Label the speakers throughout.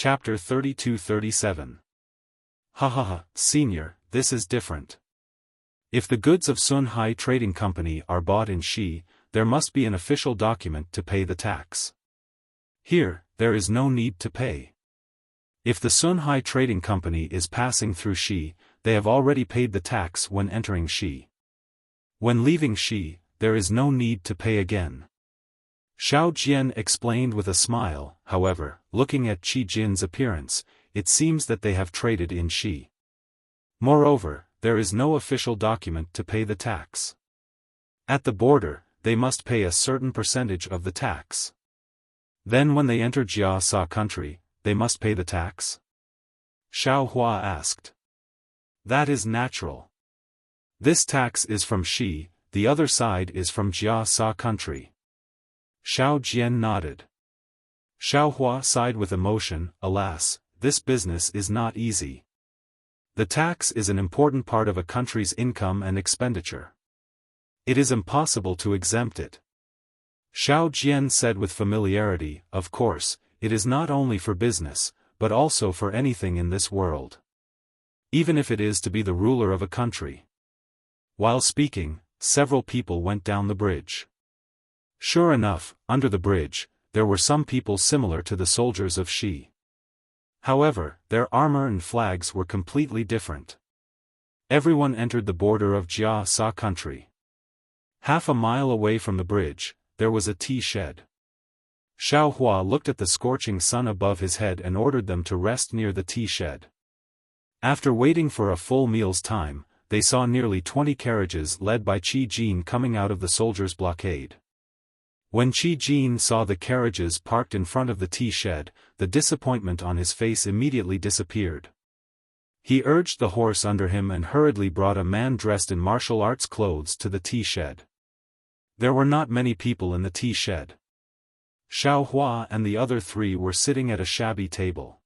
Speaker 1: Chapter 32-37. Ha ha ha, Senior, this is different. If the goods of Sun Hai Trading Company are bought in Xi, there must be an official document to pay the tax. Here, there is no need to pay. If the Sun Hai Trading Company is passing through Xi, they have already paid the tax when entering Xi. When leaving Xi, there is no need to pay again. Xiao Jian explained with a smile. However, looking at Qi Jin's appearance, it seems that they have traded in Xi. Moreover, there is no official document to pay the tax. At the border, they must pay a certain percentage of the tax. Then when they enter Jiasa country, they must pay the tax? Xiao Hua asked. That is natural. This tax is from Xi, the other side is from Jiasa country. Xiao Jian nodded. Xiao Hua sighed with emotion. Alas, this business is not easy. The tax is an important part of a country's income and expenditure. It is impossible to exempt it. Xiao Jian said with familiarity, of course, it is not only for business, but also for anything in this world. Even if it is to be the ruler of a country. While speaking, several people went down the bridge. Sure enough, under the bridge, there were some people similar to the soldiers of Xi. However, their armor and flags were completely different. Everyone entered the border of Jiasa country. Half a mile away from the bridge, there was a tea shed. Xiao Hua looked at the scorching sun above his head and ordered them to rest near the tea shed. After waiting for a full meal's time, they saw nearly 20 carriages led by Qi Jin coming out of the soldiers' blockade. When Qi Jin saw the carriages parked in front of the tea shed, the disappointment on his face immediately disappeared. He urged the horse under him and hurriedly brought a man dressed in martial arts clothes to the tea shed. There were not many people in the tea shed. Xiao Hua and the other three were sitting at a shabby table.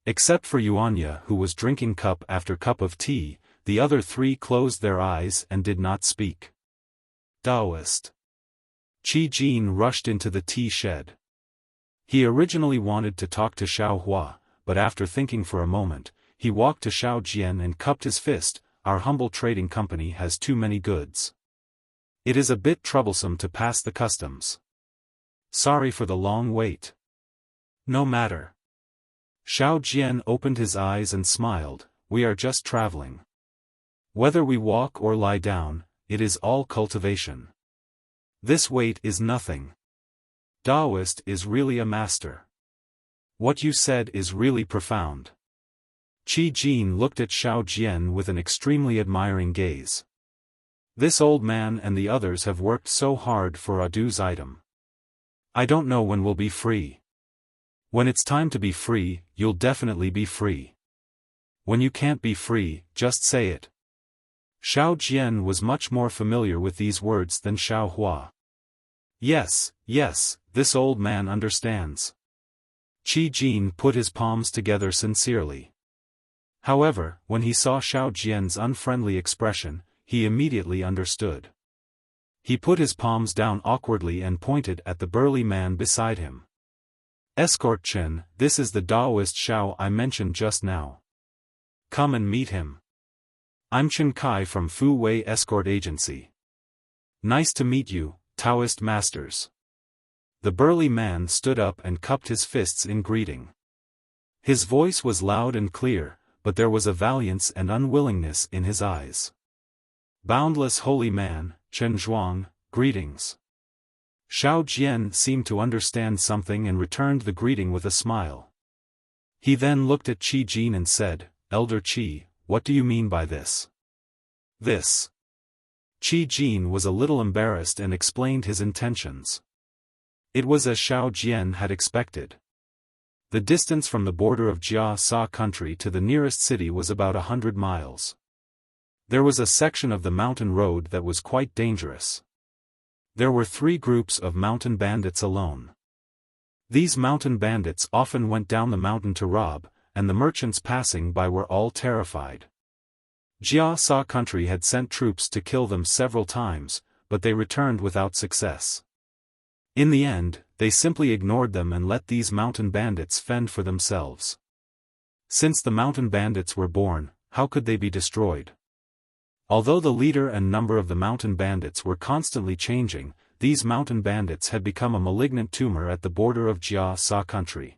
Speaker 1: Except for Yuanya, who was drinking cup after cup of tea, the other three closed their eyes and did not speak. Taoist. Qi Jin rushed into the tea shed. He originally wanted to talk to Xiao Hua, but after thinking for a moment, he walked to Xiao Jian and cupped his fist. Our humble trading company has too many goods. It is a bit troublesome to pass the customs. Sorry for the long wait. No matter. Xiao Jian opened his eyes and smiled. We are just traveling. Whether we walk or lie down, it is all cultivation. This wait is nothing. Taoist is really a master. What you said is really profound. Qi Jin looked at Xiao Jian with an extremely admiring gaze. This old man and the others have worked so hard for Adu's item. I don't know when we'll be free. When it's time to be free, you'll definitely be free. When you can't be free, just say it. Xiao Jian was much more familiar with these words than Xiao Hua. Yes, this old man understands. Qi Jin put his palms together sincerely. However, when he saw Xiao Jian's unfriendly expression, he immediately understood. He put his palms down awkwardly and pointed at the burly man beside him. Escort Chen, this is the Taoist Xiao I mentioned just now. Come and meet him. I'm Chen Kai from Fu Wei Escort Agency. Nice to meet you, Taoist masters. The burly man stood up and cupped his fists in greeting. His voice was loud and clear, but there was a valiance and unwillingness in his eyes. Boundless holy man, Chen Zhuang, greetings. Xiao Jian seemed to understand something and returned the greeting with a smile. He then looked at Qi Jin and said, Elder Qi, what do you mean by this? This. Qi Jin was a little embarrassed and explained his intentions. It was as Xiao Jian had expected. The distance from the border of Jiasa country to the nearest city was about 100 miles. There was a section of the mountain road that was quite dangerous. There were 3 groups of mountain bandits alone. These mountain bandits often went down the mountain to rob, and the merchants passing by were all terrified. Jiasa country had sent troops to kill them several times, but they returned without success. In the end, they simply ignored them and let these mountain bandits fend for themselves. Since the mountain bandits were born, how could they be destroyed? Although the leader and number of the mountain bandits were constantly changing, these mountain bandits had become a malignant tumor at the border of Jia Sa country.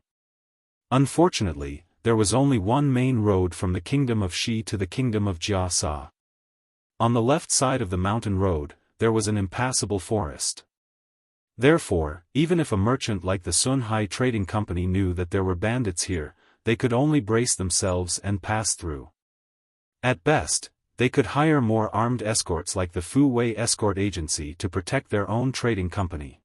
Speaker 1: Unfortunately, there was only one main road from the kingdom of Shi to the kingdom of Jia Sa. On the left side of the mountain road, there was an impassable forest. Therefore, even if a merchant like the Sunhai Trading Company knew that there were bandits here, they could only brace themselves and pass through. At best, they could hire more armed escorts like the Fu Wei Escort Agency to protect their own trading company.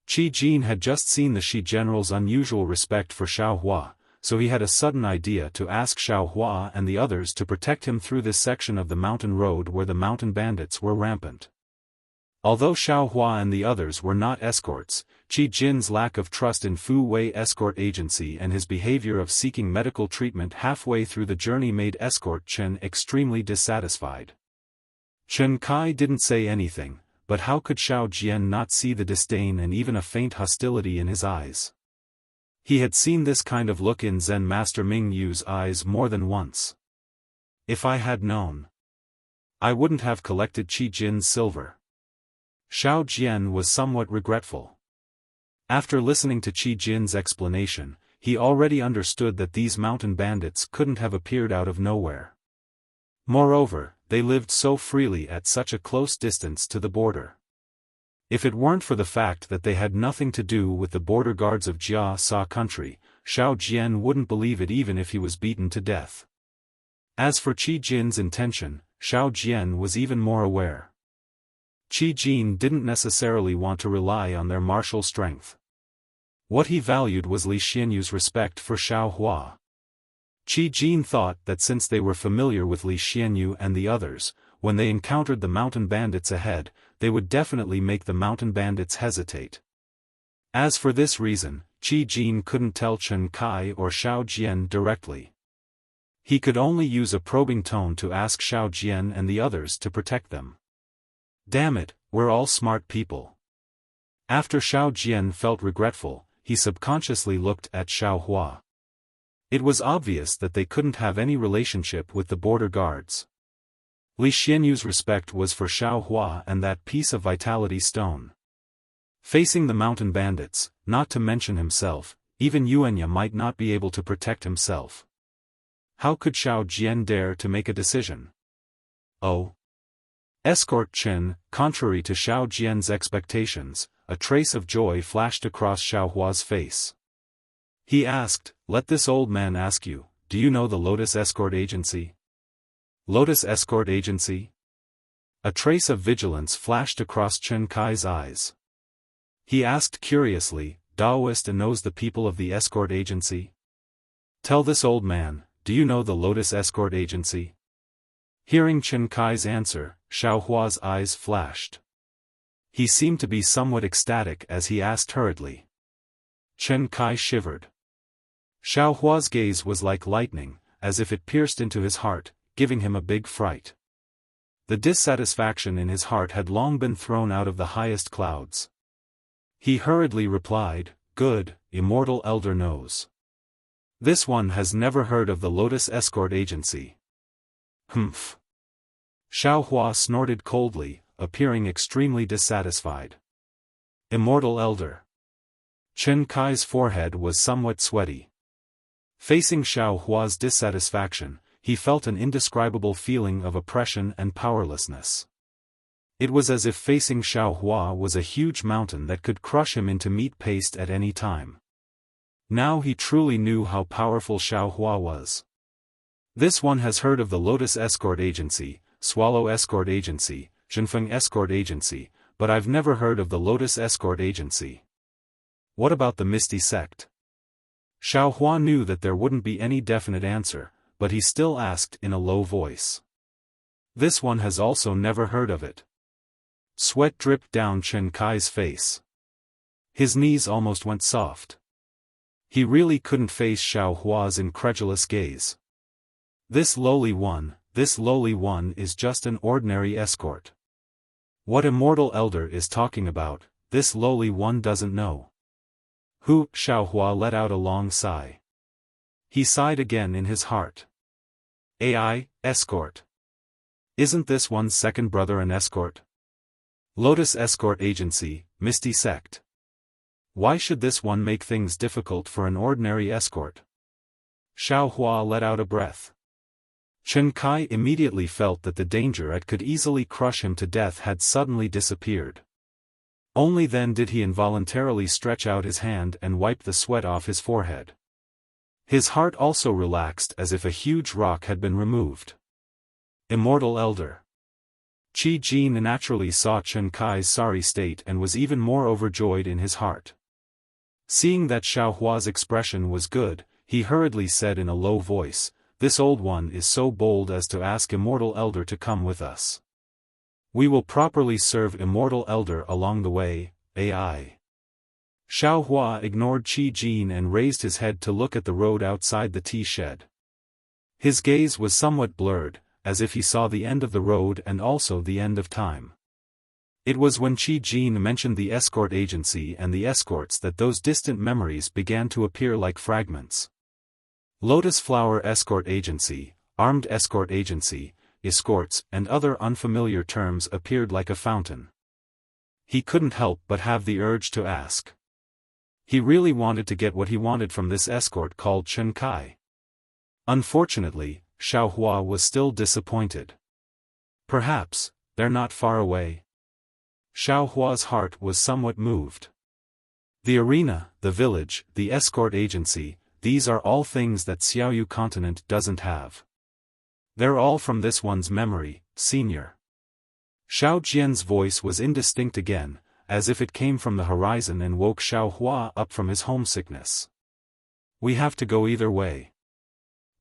Speaker 1: Qi Jin had just seen the Shi general's unusual respect for Xiao Hua, so he had a sudden idea to ask Xiao Hua and the others to protect him through this section of the mountain road where the mountain bandits were rampant. Although Xiao Hua and the others were not escorts, Qi Jin's lack of trust in Fu Wei Escort Agency and his behavior of seeking medical treatment halfway through the journey made Escort Chen extremely dissatisfied. Chen Kai didn't say anything, but how could Xiao Jian not see the disdain and even a faint hostility in his eyes? He had seen this kind of look in Zen Master Ming Yu's eyes more than once. If I had known, I wouldn't have collected Qi Jin's silver. Xiao Jian was somewhat regretful. After listening to Qi Jin's explanation, he already understood that these mountain bandits couldn't have appeared out of nowhere. Moreover, they lived so freely at such a close distance to the border. If it weren't for the fact that they had nothing to do with the border guards of Jia Sa country, Xiao Jian wouldn't believe it even if he was beaten to death. As for Qi Jin's intention, Xiao Jian was even more aware. Qi Jin didn't necessarily want to rely on their martial strength. What he valued was Li Xianyu's respect for Xiao Hua. Qi Jin thought that since they were familiar with Li Xianyu and the others, when they encountered the mountain bandits ahead, they would definitely make the mountain bandits hesitate. As for this reason, Qi Jin couldn't tell Chen Kai or Xiao Jian directly. He could only use a probing tone to ask Xiao Jian and the others to protect them. Damn it, we're all smart people. After Xiao Jian felt regretful, he subconsciously looked at Xiao Hua. It was obvious that they couldn't have any relationship with the border guards. Li Xianyu's respect was for Xiao Hua and that piece of vitality stone. Facing the mountain bandits, not to mention himself, even Yuanya might not be able to protect himself. How could Xiao Jian dare to make a decision? Oh. Escort Chen, contrary to Xiao Jian's expectations, a trace of joy flashed across Xiao Hua's face. He asked, "Let this old man ask you, do you know the Lotus Escort Agency?" Lotus Escort Agency? A trace of vigilance flashed across Chen Kai's eyes. He asked curiously, "Daoist and knows the people of the escort agency?" Tell this old man, do you know the Lotus Escort Agency? Hearing Chen Kai's answer, Xiao Hua's eyes flashed. He seemed to be somewhat ecstatic as he asked hurriedly. Chen Kai shivered. Xiao Hua's gaze was like lightning, as if it pierced into his heart, giving him a big fright. The dissatisfaction in his heart had long been thrown out of the highest clouds. He hurriedly replied, "Good, immortal elder knows. This one has never heard of the Lotus Escort Agency." Humph. Xiao Hua snorted coldly, appearing extremely dissatisfied. Immortal elder. Chen Kai's forehead was somewhat sweaty. Facing Xiao Hua's dissatisfaction, he felt an indescribable feeling of oppression and powerlessness. It was as if facing Xiao Hua was a huge mountain that could crush him into meat paste at any time. Now he truly knew how powerful Xiao Hua was. This one has heard of the Lotus Escort Agency, Swallow Escort Agency, Zhenfeng Escort Agency, but I've never heard of the Lotus Escort Agency. What about the Misty Sect? Xiao Hua knew that there wouldn't be any definite answer, but he still asked in a low voice. This one has also never heard of it. Sweat dripped down Chen Kai's face. His knees almost went soft. He really couldn't face Xiao Hua's incredulous gaze. This lowly one is just an ordinary escort. What immortal elder is talking about, this lowly one doesn't know. Xiaohua let out a long sigh. He sighed again in his heart. AI, escort. Isn't this one's second brother an escort? Lotus Escort Agency, Misty Sect. Why should this one make things difficult for an ordinary escort? Xiaohua let out a breath. Chen Kai immediately felt that the danger it could easily crush him to death had suddenly disappeared. Only then did he involuntarily stretch out his hand and wipe the sweat off his forehead. His heart also relaxed as if a huge rock had been removed. Immortal Elder. Qi Jin naturally saw Chen Kai's sorry state and was even more overjoyed in his heart. Seeing that Xiaohua's expression was good, he hurriedly said in a low voice, "This old one is so bold as to ask Immortal Elder to come with us. We will properly serve Immortal Elder along the way, AI." Xiaohua ignored Qi Jin and raised his head to look at the road outside the tea shed. His gaze was somewhat blurred, as if he saw the end of the road and also the end of time. It was when Qi Jin mentioned the escort agency and the escorts that those distant memories began to appear like fragments. Lotus Flower Escort Agency, Armed Escort Agency, escorts, and other unfamiliar terms appeared like a fountain. He couldn't help but have the urge to ask. He really wanted to get what he wanted from this escort called Chen Kai. Unfortunately, Xiaohua was still disappointed. Perhaps, they're not far away. Xiaohua's heart was somewhat moved. The arena, the village, the escort agency, these are all things that Xiaoyu continent doesn't have. They're all from this one's memory, senior. Xiao Jian's voice was indistinct again, as if it came from the horizon and woke Xiaohua up from his homesickness. We have to go either way.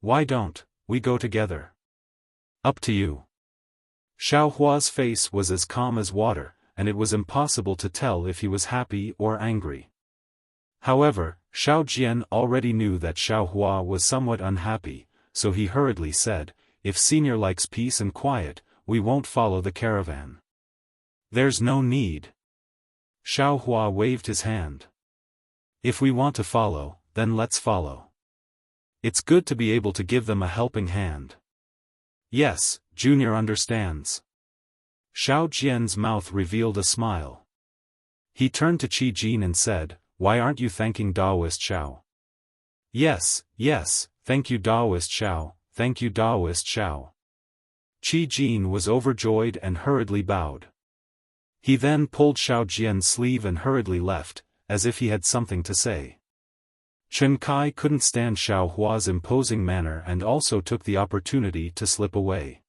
Speaker 1: Why don't we go together? Up to you. Xiaohua's face was as calm as water, and it was impossible to tell if he was happy or angry. However, Xiao Jian already knew that Xiaohua was somewhat unhappy, so he hurriedly said, "If senior likes peace and quiet, we won't follow the caravan." "There's no need." Xiaohua waved his hand. "If we want to follow, then let's follow. It's good to be able to give them a helping hand." "Yes, Junior understands." Xiao Jian's mouth revealed a smile. He turned to Qi Jin and said, "Why aren't you thanking Daoist Xiao?" Yes, thank you Daoist Xiao, thank you Daoist Xiao." Qi Jin was overjoyed and hurriedly bowed. He then pulled Xiao Jian's sleeve and hurriedly left, as if he had something to say. Chen Kai couldn't stand Xiaohua's imposing manner and also took the opportunity to slip away.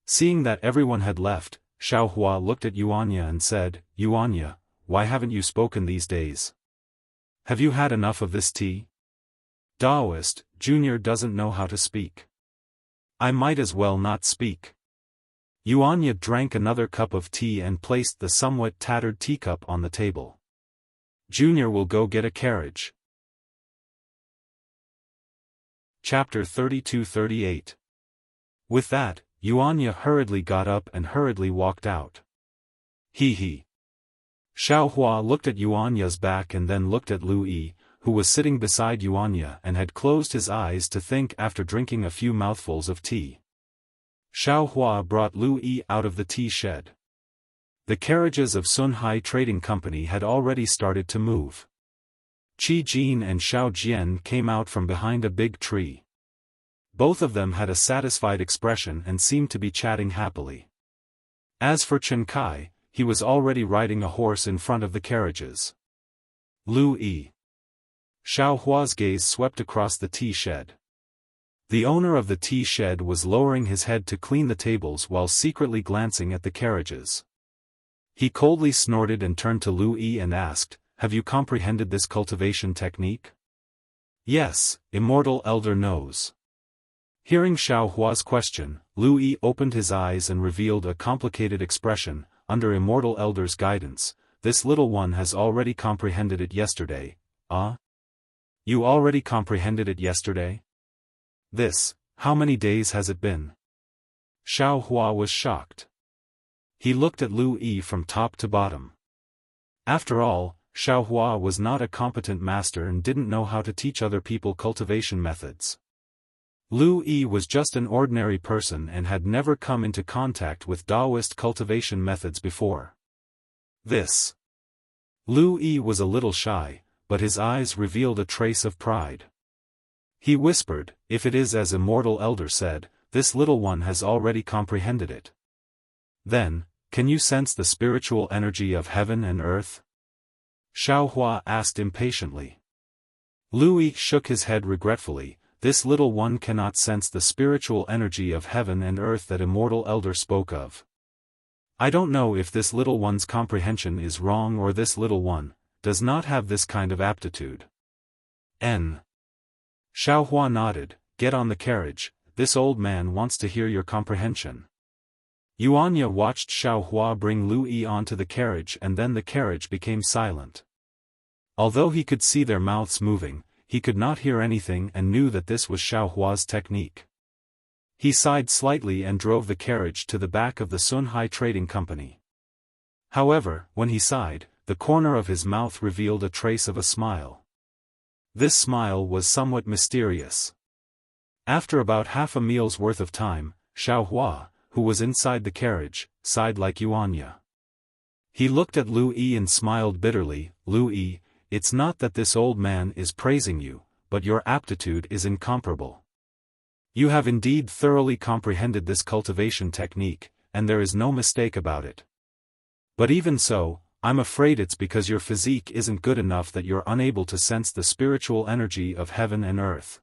Speaker 1: Seeing that everyone had left, Xiaohua looked at Yuanya and said, "Yuanya, why haven't you spoken these days? Have you had enough of this tea? Daoist, Junior doesn't know how to speak. I might as well not speak." Yuanya drank another cup of tea and placed the somewhat tattered teacup on the table. "Junior will go get a carriage." Chapter 32-38. With that, Yuanya hurriedly got up and hurriedly walked out. He. Xiaohua looked at Yuanya's back and then looked at Lu Yi, who was sitting beside Yuanya and had closed his eyes to think after drinking a few mouthfuls of tea. Xiaohua brought Lu Yi out of the tea shed. The carriages of Sunhai Trading Company had already started to move. Qi Jin and Xiao Jian came out from behind a big tree. Both of them had a satisfied expression and seemed to be chatting happily. As for Chen Kai, he was already riding a horse in front of the carriages. Lu Yi. Xiaohua's gaze swept across the tea shed. The owner of the tea shed was lowering his head to clean the tables while secretly glancing at the carriages. He coldly snorted and turned to Lu Yi and asked, "Have you comprehended this cultivation technique?" "Yes, Immortal Elder knows." Hearing Xiaohua's question, Lu Yi opened his eyes and revealed a complicated expression. "Under Immortal Elder's guidance, this little one has already comprehended it yesterday." "Ah? You already comprehended it yesterday? How many days has it been?" Xiaohua was shocked. He looked at Lu Yi from top to bottom. After all, Xiaohua was not a competent master and didn't know how to teach other people cultivation methods. Lu Yi was just an ordinary person and had never come into contact with Taoist cultivation methods before. Lu Yi was a little shy, but his eyes revealed a trace of pride. He whispered, "If it is as Immortal Elder said, this little one has already comprehended it. Then, can you sense the spiritual energy of heaven and earth?" Xiaohua asked impatiently. Lu Yi shook his head regretfully. "This little one cannot sense the spiritual energy of heaven and earth that Immortal Elder spoke of. I don't know if this little one's comprehension is wrong or this little one does not have this kind of aptitude." Xiaohua nodded. "Get on the carriage, this old man wants to hear your comprehension." Yuanya watched Xiaohua bring Lu Yi onto the carriage and then the carriage became silent. Although he could see their mouths moving, he could not hear anything and knew that this was Xiaohua's technique. He sighed slightly and drove the carriage to the back of the Sunhai Trading Company. However, when he sighed, the corner of his mouth revealed a trace of a smile. This smile was somewhat mysterious. After about half a meal's worth of time, Xiaohua, who was inside the carriage, sighed like Yuanya. He looked at Lu Yi and smiled bitterly. "Lu Yi, it's not that this old man is praising you, but your aptitude is incomparable. You have indeed thoroughly comprehended this cultivation technique, and there is no mistake about it. But even so, I'm afraid it's because your physique isn't good enough that you're unable to sense the spiritual energy of heaven and earth."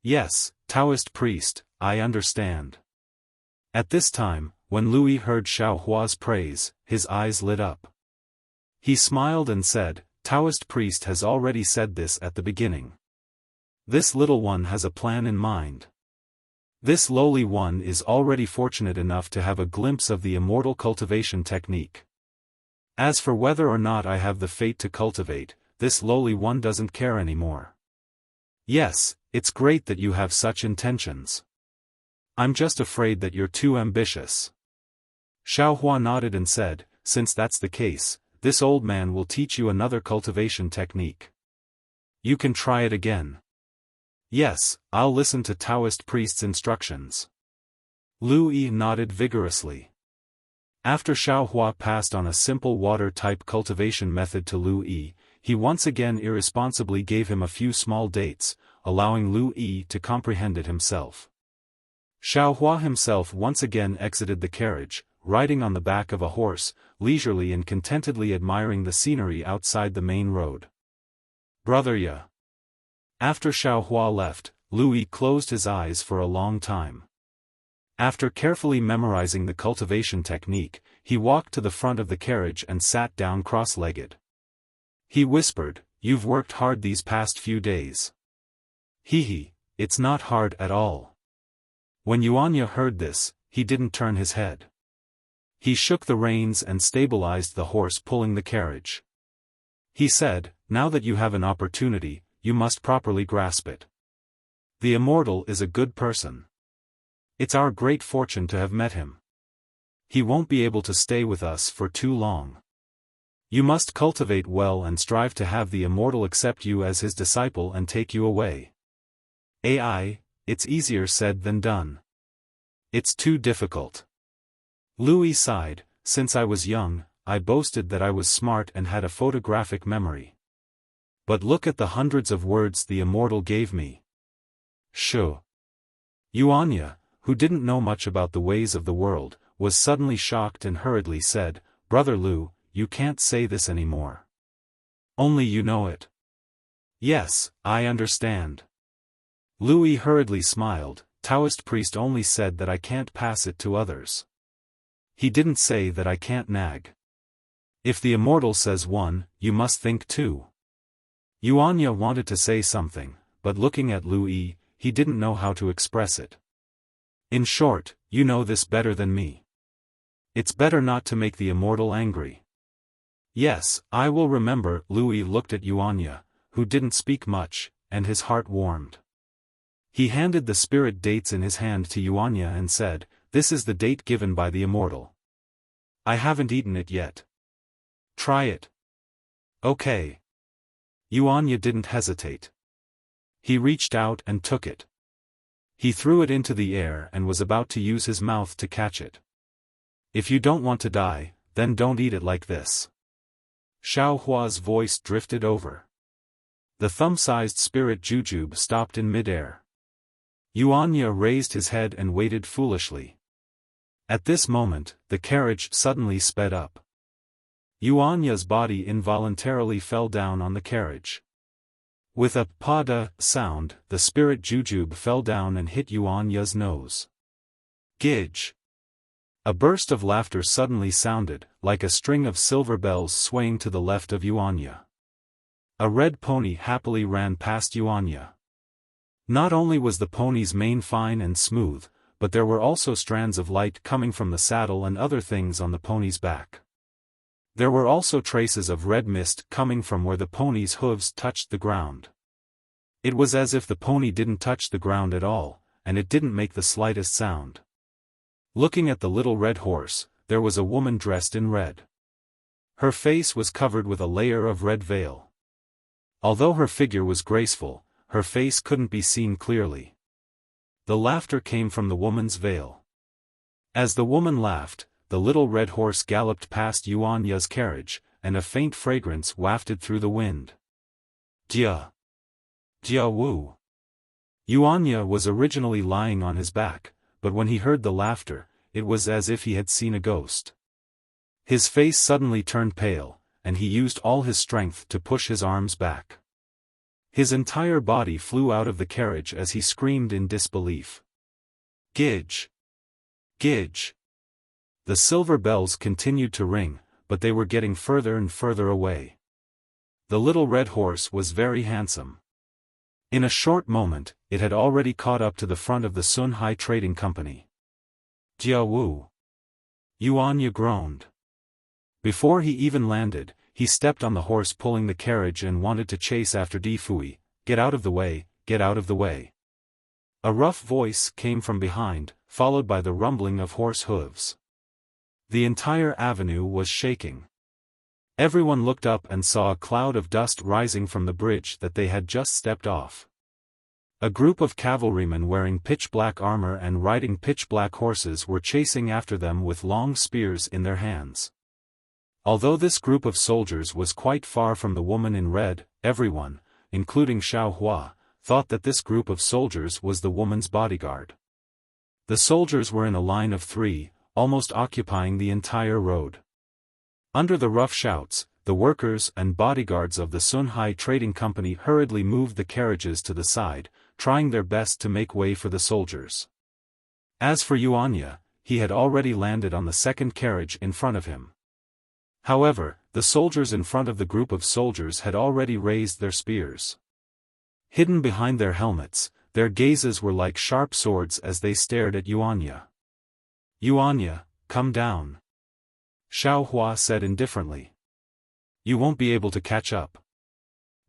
Speaker 1: "Yes, Taoist priest, I understand." At this time, when Lu Yi heard Xiaohua's praise, his eyes lit up. He smiled and said, "Taoist priest has already said this at the beginning. This little one has a plan in mind. This lowly one is already fortunate enough to have a glimpse of the immortal cultivation technique. As for whether or not I have the fate to cultivate, this lowly one doesn't care anymore. Yes, it's great that you have such intentions. I'm just afraid that you're too ambitious." Xiaohua nodded and said, "Since that's the case, this old man will teach you another cultivation technique. You can try it again." "Yes, I'll listen to Taoist priest's instructions." Lu Yi nodded vigorously. After Xiaohua passed on a simple water-type cultivation method to Lu Yi, he once again irresponsibly gave him a few small dates, allowing Lu Yi to comprehend it himself. Xiaohua himself once again exited the carriage, riding on the back of a horse, leisurely and contentedly admiring the scenery outside the main road. "Brother Ya." After Xiaohua left, Lu Yi closed his eyes for a long time. After carefully memorizing the cultivation technique, he walked to the front of the carriage and sat down cross-legged. He whispered, "You've worked hard these past few days." "Hee, it's not hard at all." When Yuanya heard this, he didn't turn his head. He shook the reins and stabilized the horse pulling the carriage. He said, "Now that you have an opportunity, you must properly grasp it. The Immortal is a good person. It's our great fortune to have met him. He won't be able to stay with us for too long. You must cultivate well and strive to have the Immortal accept you as his disciple and take you away. It's easier said than done. It's too difficult." Lu Yi sighed. "Since I was young, I boasted that I was smart and had a photographic memory. But look at the hundreds of words the Immortal gave me." "Shoo." Yuanya, who didn't know much about the ways of the world, was suddenly shocked and hurriedly said, "Brother Lu, you can't say this anymore. Only you know it." "Yes, I understand." Lu Yi hurriedly smiled. "Taoist priest only said that I can't pass it to others. He didn't say that I can't nag. If the Immortal says one, you must think two." Yuanya wanted to say something, but looking at Lu Yi, he didn't know how to express it. "In short, you know this better than me. It's better not to make the Immortal angry." "Yes, I will remember." Lu Yi looked at Yuanya, who didn't speak much, and his heart warmed. He handed the spirit dates in his hand to Yuanya and said, "This is the date given by the Immortal. I haven't eaten it yet. Try it." Okay. Yuanya didn't hesitate. He reached out and took it. He threw it into the air and was about to use his mouth to catch it. If you don't want to die, then don't eat it like this. Xiao Hua's voice drifted over. The thumb-sized spirit jujube stopped in midair. Yuanya raised his head and waited foolishly. At this moment, the carriage suddenly sped up. Yuanya's body involuntarily fell down on the carriage. With a pada sound, the spirit jujube fell down and hit Yuanya's nose. Gidge! A burst of laughter suddenly sounded, like a string of silver bells swaying to the left of Yuanya. A red pony happily ran past Yuanya. Not only was the pony's mane fine and smooth, but there were also strands of light coming from the saddle and other things on the pony's back. There were also traces of red mist coming from where the pony's hooves touched the ground. It was as if the pony didn't touch the ground at all, and it didn't make the slightest sound. Looking at the little red horse, there was a woman dressed in red. Her face was covered with a layer of red veil. Although her figure was graceful, her face couldn't be seen clearly. The laughter came from the woman's veil. As the woman laughed, the little red horse galloped past Yuanya's carriage, and a faint fragrance wafted through the wind. Jia! Jia Wu! Yuanya was originally lying on his back, but when he heard the laughter, it was as if he had seen a ghost. His face suddenly turned pale, and he used all his strength to push his arms back. His entire body flew out of the carriage as he screamed in disbelief. Gidge! Gidge! The silver bells continued to ring, but they were getting further and further away. The little red horse was very handsome. In a short moment, it had already caught up to the front of the Sun Hai Trading Company. Jia Wu! Yuanya groaned. Before he even landed, he stepped on the horse pulling the carriage and wanted to chase after Di Fui. Get out of the way, get out of the way. A rough voice came from behind, followed by the rumbling of horse hooves. The entire avenue was shaking. Everyone looked up and saw a cloud of dust rising from the bridge that they had just stepped off. A group of cavalrymen wearing pitch-black armor and riding pitch-black horses were chasing after them with long spears in their hands. Although this group of soldiers was quite far from the woman in red, everyone, including Xiao Hua, thought that this group of soldiers was the woman's bodyguard. The soldiers were in a line of 3, almost occupying the entire road. Under the rough shouts, the workers and bodyguards of the Sun Hai Trading Company hurriedly moved the carriages to the side, trying their best to make way for the soldiers. As for Yuanya, he had already landed on the second carriage in front of him. However, the soldiers in front of the group of soldiers had already raised their spears. Hidden behind their helmets, their gazes were like sharp swords as they stared at Yuanya. Yuanya, come down. Xiao Hua said indifferently. You won't be able to catch up.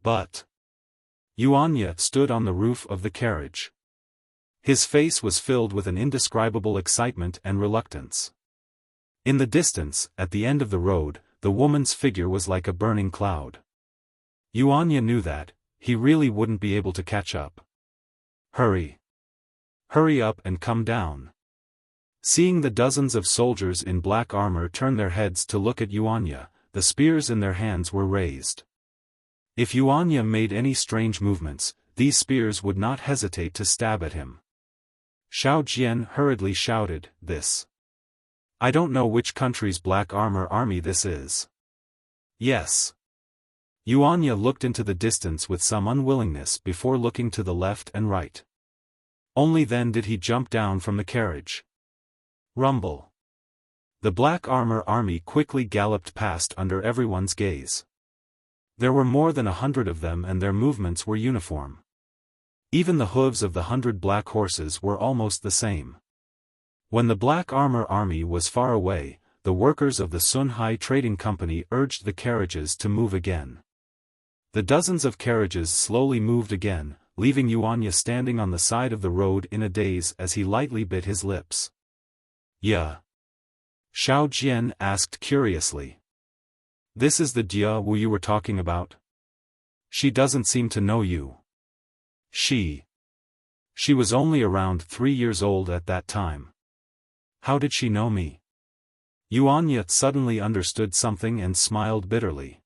Speaker 1: But Yuanya stood on the roof of the carriage. His face was filled with an indescribable excitement and reluctance. In the distance, at the end of the road, the woman's figure was like a burning cloud. Yuanya knew that he really wouldn't be able to catch up. Hurry! Hurry up and come down. Seeing the dozens of soldiers in black armor turn their heads to look at Yuanya, the spears in their hands were raised. If Yuanya made any strange movements, these spears would not hesitate to stab at him. Xiao Jian hurriedly shouted, "This! I don't know which country's black armor army this is." Yes. Yuanya looked into the distance with some unwillingness before looking to the left and right. Only then did he jump down from the carriage. Rumble. The black armor army quickly galloped past under everyone's gaze. There were more than 100 of them and their movements were uniform. Even the hooves of the 100 black horses were almost the same. When the black armor army was far away, the workers of the Sun Hai Trading Company urged the carriages to move again. The dozens of carriages slowly moved again, leaving Yuanya standing on the side of the road in a daze as he lightly bit his lips. Yeah. Xiao Jian asked curiously. This is the Jia Wu you were talking about? She doesn't seem to know you. She was only around 3 years old at that time. How did she know me? Yuanya suddenly understood something and smiled bitterly.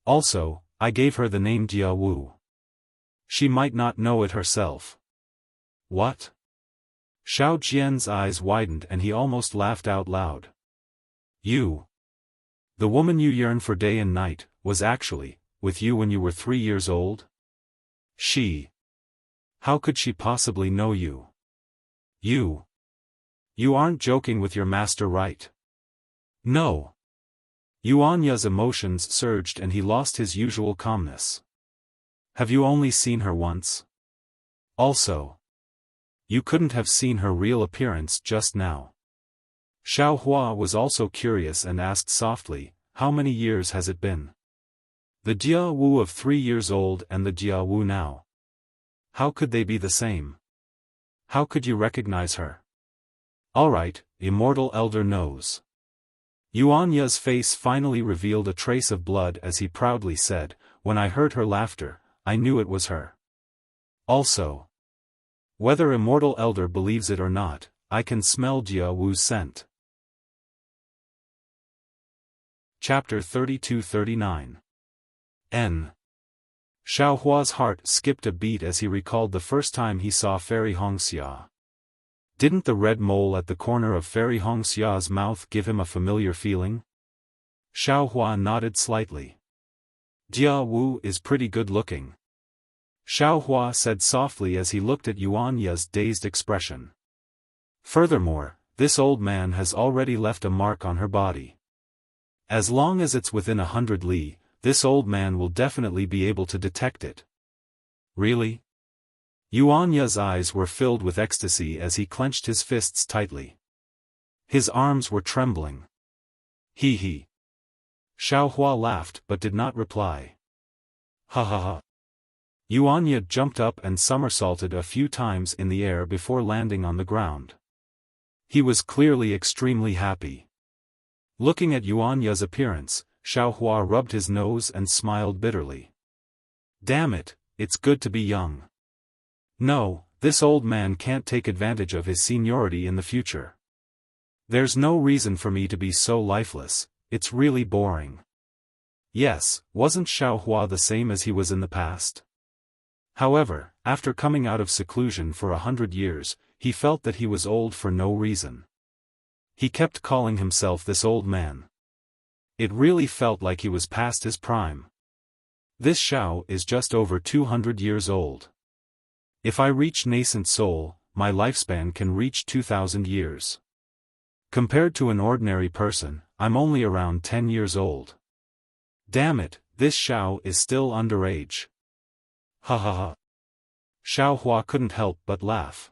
Speaker 1: Also, I gave her the name Jia Wu. She might not know it herself. What? Xiao Jian's eyes widened and he almost laughed out loud. You. The woman you yearn for day and night, was actually, with you when you were 3 years old? She. How could she possibly know you? You. You aren't joking with your master, right? No. Yuanya's emotions surged and he lost his usual calmness. Have you only seen her once? Also, you couldn't have seen her real appearance just now. Xiao Hua was also curious and asked softly, how many years has it been? The Jia Wu of 3 years old and the Jia Wu now. How could they be the same? How could you recognize her? Alright, immortal elder knows. Yuanya's face finally revealed a trace of blood as he proudly said, when I heard her laughter, I knew it was her. Also, whether immortal elder believes it or not, I can smell Jia Wu's scent. Chapter 32-39 N. Xiao Hua's heart skipped a beat as he recalled the first time he saw Fairy Hongxia. Didn't the red mole at the corner of Fairy Hongxia's mouth give him a familiar feeling? Xiao Hua nodded slightly. Jia Wu is pretty good looking. Xiao Hua said softly as he looked at Yuanya's dazed expression. Furthermore, this old man has already left a mark on her body. As long as it's within 100 li, this old man will definitely be able to detect it. Really? Yuanya's eyes were filled with ecstasy as he clenched his fists tightly. His arms were trembling. He. Xiao Hua laughed but did not reply. Ha ha ha. Yuanya jumped up and somersaulted a few times in the air before landing on the ground. He was clearly extremely happy. Looking at Yuanya's appearance, Xiao Hua rubbed his nose and smiled bitterly. Damn it, it's good to be young. No, this old man can't take advantage of his seniority in the future. There's no reason for me to be so lifeless, it's really boring. Yes, wasn't Xiao Hua the same as he was in the past? However, after coming out of seclusion for 100 years, he felt that he was old for no reason. He kept calling himself this old man. It really felt like he was past his prime. This Xiao is just over 200 years old. If I reach nascent soul, my lifespan can reach 2,000 years. Compared to an ordinary person, I'm only around 10 years old. Damn it, this Xiao is still underage. Ha ha ha. Xiao Hua couldn't help but laugh.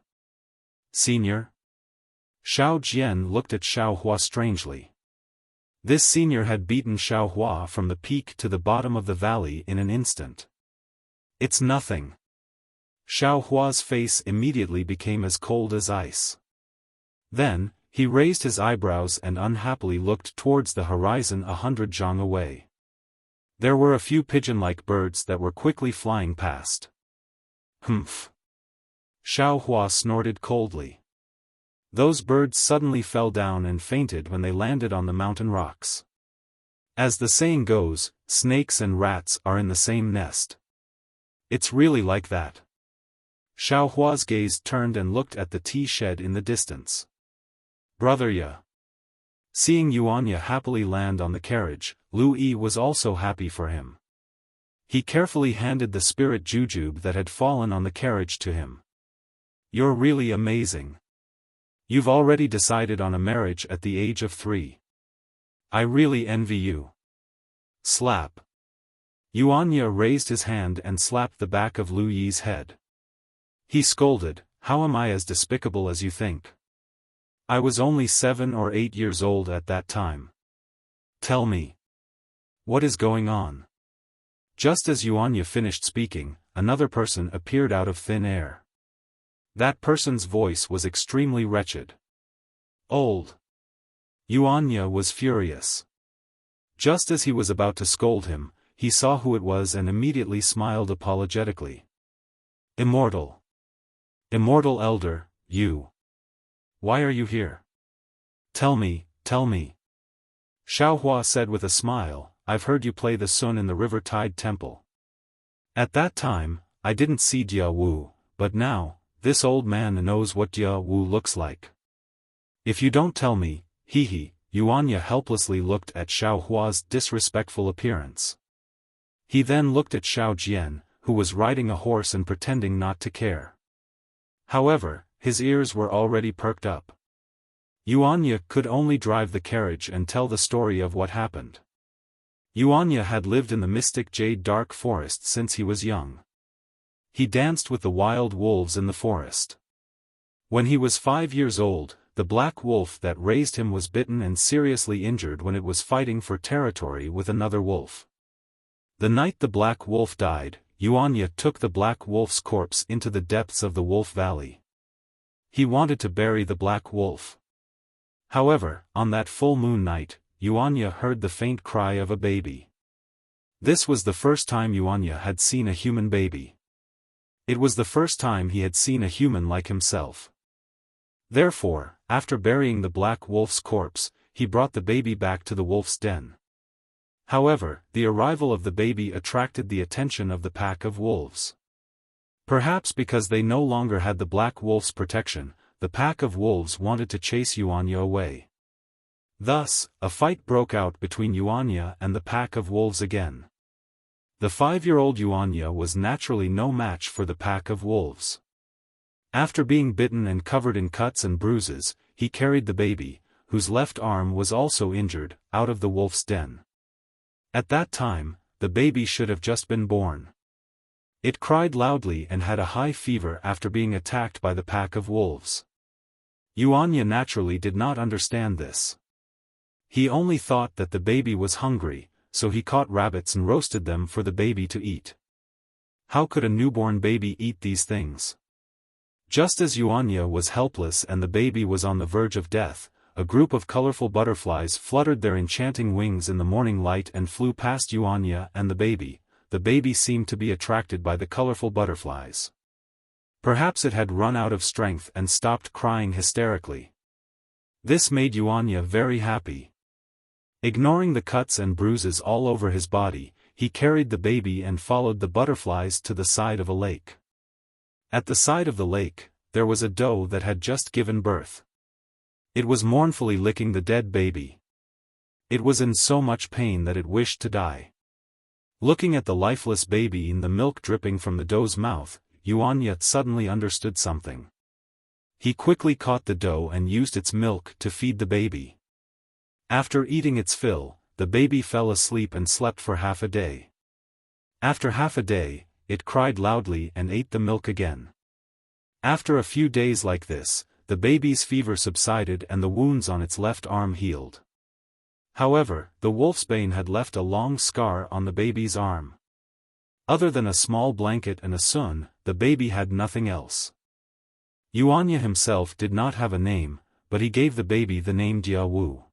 Speaker 1: Senior? Xiao Jian looked at Xiao Hua strangely. This senior had beaten Xiao Hua from the peak to the bottom of the valley in an instant. It's nothing. Xiao Hua's face immediately became as cold as ice. Then, he raised his eyebrows and unhappily looked towards the horizon 100 zhang away. There were a few pigeon-like birds that were quickly flying past. Humph. Xiao Hua snorted coldly. Those birds suddenly fell down and fainted when they landed on the mountain rocks. As the saying goes, snakes and rats are in the same nest. It's really like that. Xiao Hua's gaze turned and looked at the tea shed in the distance. Brother Ya. Seeing Yuanya happily land on the carriage, Lu Yi was also happy for him. He carefully handed the spirit jujube that had fallen on the carriage to him. You're really amazing. You've already decided on a marriage at the age of 3. I really envy you. Slap. Yuanya raised his hand and slapped the back of Lu Yi's head. He scolded, how am I as despicable as you think? I was only 7 or 8 years old at that time. Tell me. What is going on? Just as Yuanya finished speaking, another person appeared out of thin air. That person's voice was extremely wretched. Old. Yuanya was furious. Just as he was about to scold him, he saw who it was and immediately smiled apologetically. Immortal. Immortal elder, you. Why are you here? Tell me, tell me. Xiaohua said with a smile, I've heard you play the sun in the River Tide Temple. At that time, I didn't see Jia Wu, but now, this old man knows what Jia Wu looks like. If you don't tell me, hee. Yuanya helplessly looked at Xiaohua's disrespectful appearance. He then looked at Xiao Jian, who was riding a horse and pretending not to care. However, his ears were already perked up. Yuanya could only drive the carriage and tell the story of what happened. Yuanya had lived in the mystic jade dark forest since he was young. He danced with the wild wolves in the forest. When he was 5 years old, the black wolf that raised him was bitten and seriously injured when it was fighting for territory with another wolf. The night the black wolf died, Yuanya took the black wolf's corpse into the depths of the Wolf Valley. He wanted to bury the black wolf. However, on that full moon night, Yuanya heard the faint cry of a baby. This was the first time Yuanya had seen a human baby. It was the first time he had seen a human like himself. Therefore, after burying the black wolf's corpse, he brought the baby back to the wolf's den. However, the arrival of the baby attracted the attention of the pack of wolves. Perhaps because they no longer had the black wolf's protection, the pack of wolves wanted to chase Yuanya away. Thus, a fight broke out between Yuanya and the pack of wolves again. The 5-year-old Yuanya was naturally no match for the pack of wolves. After being bitten and covered in cuts and bruises, he carried the baby, whose left arm was also injured, out of the wolf's den. At that time, the baby should have just been born. It cried loudly and had a high fever after being attacked by the pack of wolves. Yuanya naturally did not understand this. He only thought that the baby was hungry, so he caught rabbits and roasted them for the baby to eat. How could a newborn baby eat these things? Just as Yuanya was helpless and the baby was on the verge of death, a group of colorful butterflies fluttered their enchanting wings in the morning light and flew past Yuanya and the baby. The baby seemed to be attracted by the colorful butterflies. Perhaps it had run out of strength and stopped crying hysterically. This made Yuanya very happy. Ignoring the cuts and bruises all over his body, he carried the baby and followed the butterflies to the side of a lake. At the side of the lake, there was a doe that had just given birth. It was mournfully licking the dead baby. It was in so much pain that it wished to die. Looking at the lifeless baby and the milk dripping from the doe's mouth, Yuanya suddenly understood something. He quickly caught the doe and used its milk to feed the baby. After eating its fill, the baby fell asleep and slept for half a day. After half a day, it cried loudly and ate the milk again. After a few days like this, the baby's fever subsided and the wounds on its left arm healed. However, the wolfsbane had left a long scar on the baby's arm. Other than a small blanket and a sun, the baby had nothing else. Yuanya himself did not have a name, but he gave the baby the name Jia Wu.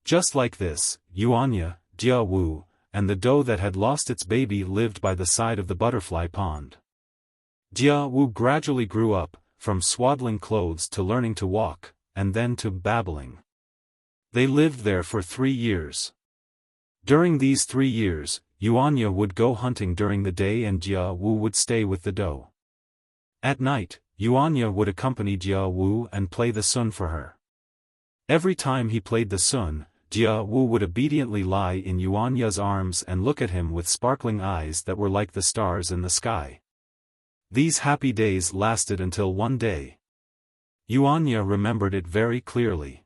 Speaker 1: Just like this, Yuanya, Jia Wu, and the doe that had lost its baby lived by the side of the butterfly pond. Jia Wu gradually grew up, from swaddling clothes to learning to walk, and then to babbling. They lived there for 3 years. During these 3 years, Yuanya would go hunting during the day and Jia Wu would stay with the doe. At night, Yuanya would accompany Jia Wu and play the sun for her. Every time he played the sun, Jia Wu would obediently lie in Yuanya's arms and look at him with sparkling eyes that were like the stars in the sky. These happy days lasted until one day. Yuanya remembered it very clearly.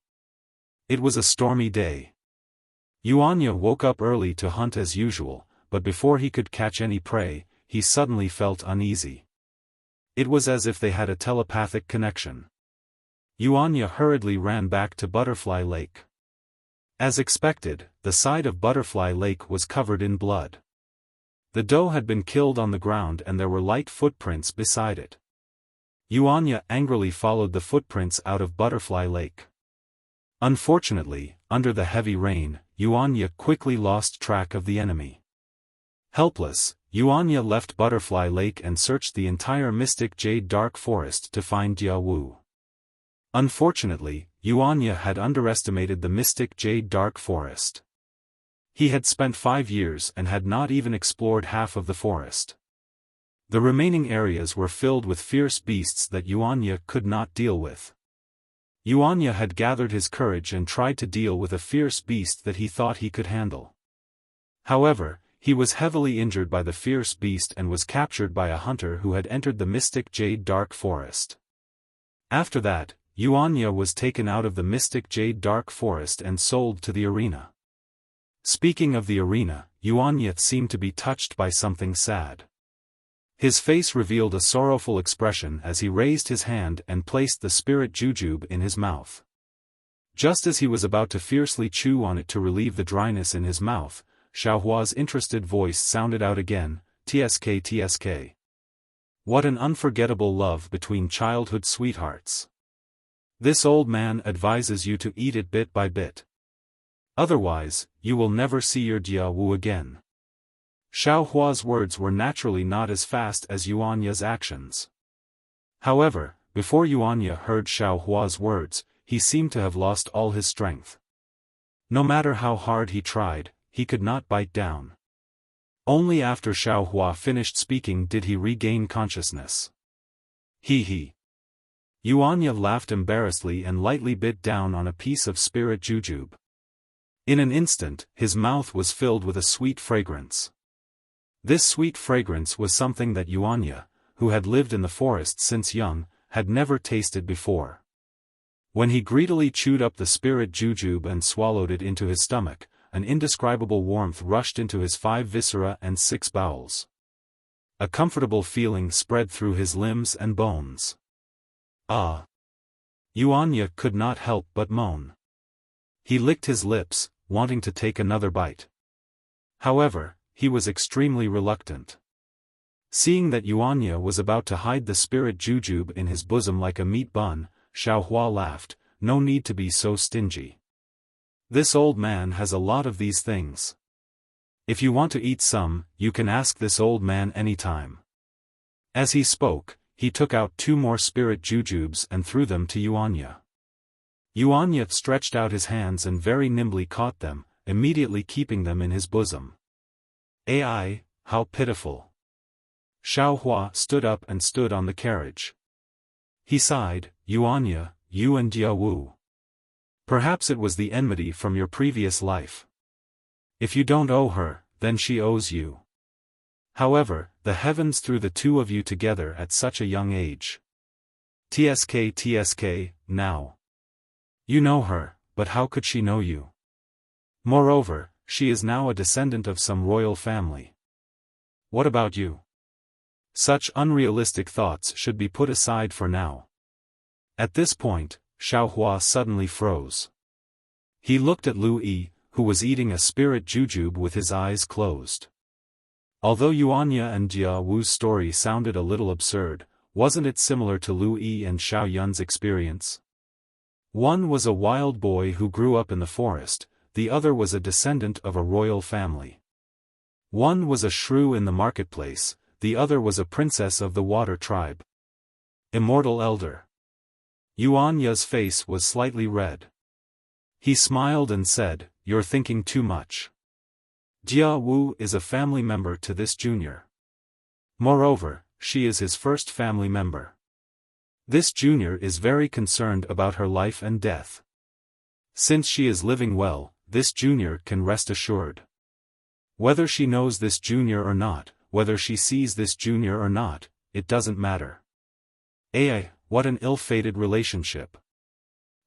Speaker 1: It was a stormy day. Yuanya woke up early to hunt as usual, but before he could catch any prey, he suddenly felt uneasy. It was as if they had a telepathic connection. Yuanya hurriedly ran back to Butterfly Lake. As expected, the side of Butterfly Lake was covered in blood. The doe had been killed on the ground and there were light footprints beside it. Yuanya angrily followed the footprints out of Butterfly Lake. Unfortunately, under the heavy rain, Yuanya quickly lost track of the enemy. Helpless, Yuanya left Butterfly Lake and searched the entire Mystic Jade Dark Forest to find Jia Wu. Unfortunately, Yuanya had underestimated the Mystic Jade Dark Forest. He had spent 5 years and had not even explored half of the forest. The remaining areas were filled with fierce beasts that Yuanya could not deal with. Yuanya had gathered his courage and tried to deal with a fierce beast that he thought he could handle. However, he was heavily injured by the fierce beast and was captured by a hunter who had entered the Mystic Jade Dark Forest. After that, Yuanya was taken out of the Mystic Jade Dark Forest and sold to the arena. Speaking of the arena, Yuanya seemed to be touched by something sad. His face revealed a sorrowful expression as he raised his hand and placed the spirit jujube in his mouth. Just as he was about to fiercely chew on it to relieve the dryness in his mouth, Xiaohua's interested voice sounded out again, "TSK TSK. What an unforgettable love between childhood sweethearts. This old man advises you to eat it bit by bit. Otherwise, you will never see your Jia Wu again." Xiaohua's words were naturally not as fast as Yuanya's actions. However, before Yuanya heard Xiaohua's words, he seemed to have lost all his strength. No matter how hard he tried, he could not bite down. Only after Xiaohua finished speaking did he regain consciousness. He. Yuanya laughed embarrassedly and lightly bit down on a piece of spirit jujube. In an instant, his mouth was filled with a sweet fragrance. This sweet fragrance was something that Yuanya, who had lived in the forest since young, had never tasted before. When he greedily chewed up the spirit jujube and swallowed it into his stomach, an indescribable warmth rushed into his 5 viscera and 6 bowels. A comfortable feeling spread through his limbs and bones. Ah! Yuanya could not help but moan. He licked his lips, wanting to take another bite. However, he was extremely reluctant. Seeing that Yuanya was about to hide the spirit jujube in his bosom like a meat bun, Xiaohua laughed, "No need to be so stingy. This old man has a lot of these things. If you want to eat some, you can ask this old man anytime." As he spoke, he took out 2 more spirit jujubes and threw them to Yuanya. Yuanya stretched out his hands and very nimbly caught them, immediately keeping them in his bosom. Ai, how pitiful. Xiaohua stood up and stood on the carriage. He sighed, "Yuanya, you and Jia Wu. Perhaps it was the enmity from your previous life. If you don't owe her, then she owes you. However, the heavens threw the 2 of you together at such a young age. TSK, now. You know her, but how could she know you? Moreover, she is now a descendant of some royal family. What about you? Such unrealistic thoughts should be put aside for now." At this point, Xiaohua suddenly froze. He looked at Lu Yi, who was eating a spirit jujube with his eyes closed. Although Yuanya and Jia Wu's story sounded a little absurd, wasn't it similar to Lu Yi and Xiao Yun's experience? One was a wild boy who grew up in the forest, the other was a descendant of a royal family. One was a shrew in the marketplace, the other was a princess of the water tribe. Immortal elder. Yuanya's face was slightly red. He smiled and said, "You're thinking too much. Jia Wu is a family member to this junior. Moreover, she is his first family member. This junior is very concerned about her life and death. Since she is living well, this junior can rest assured. Whether she knows this junior or not, whether she sees this junior or not, it doesn't matter. What an ill-fated relationship."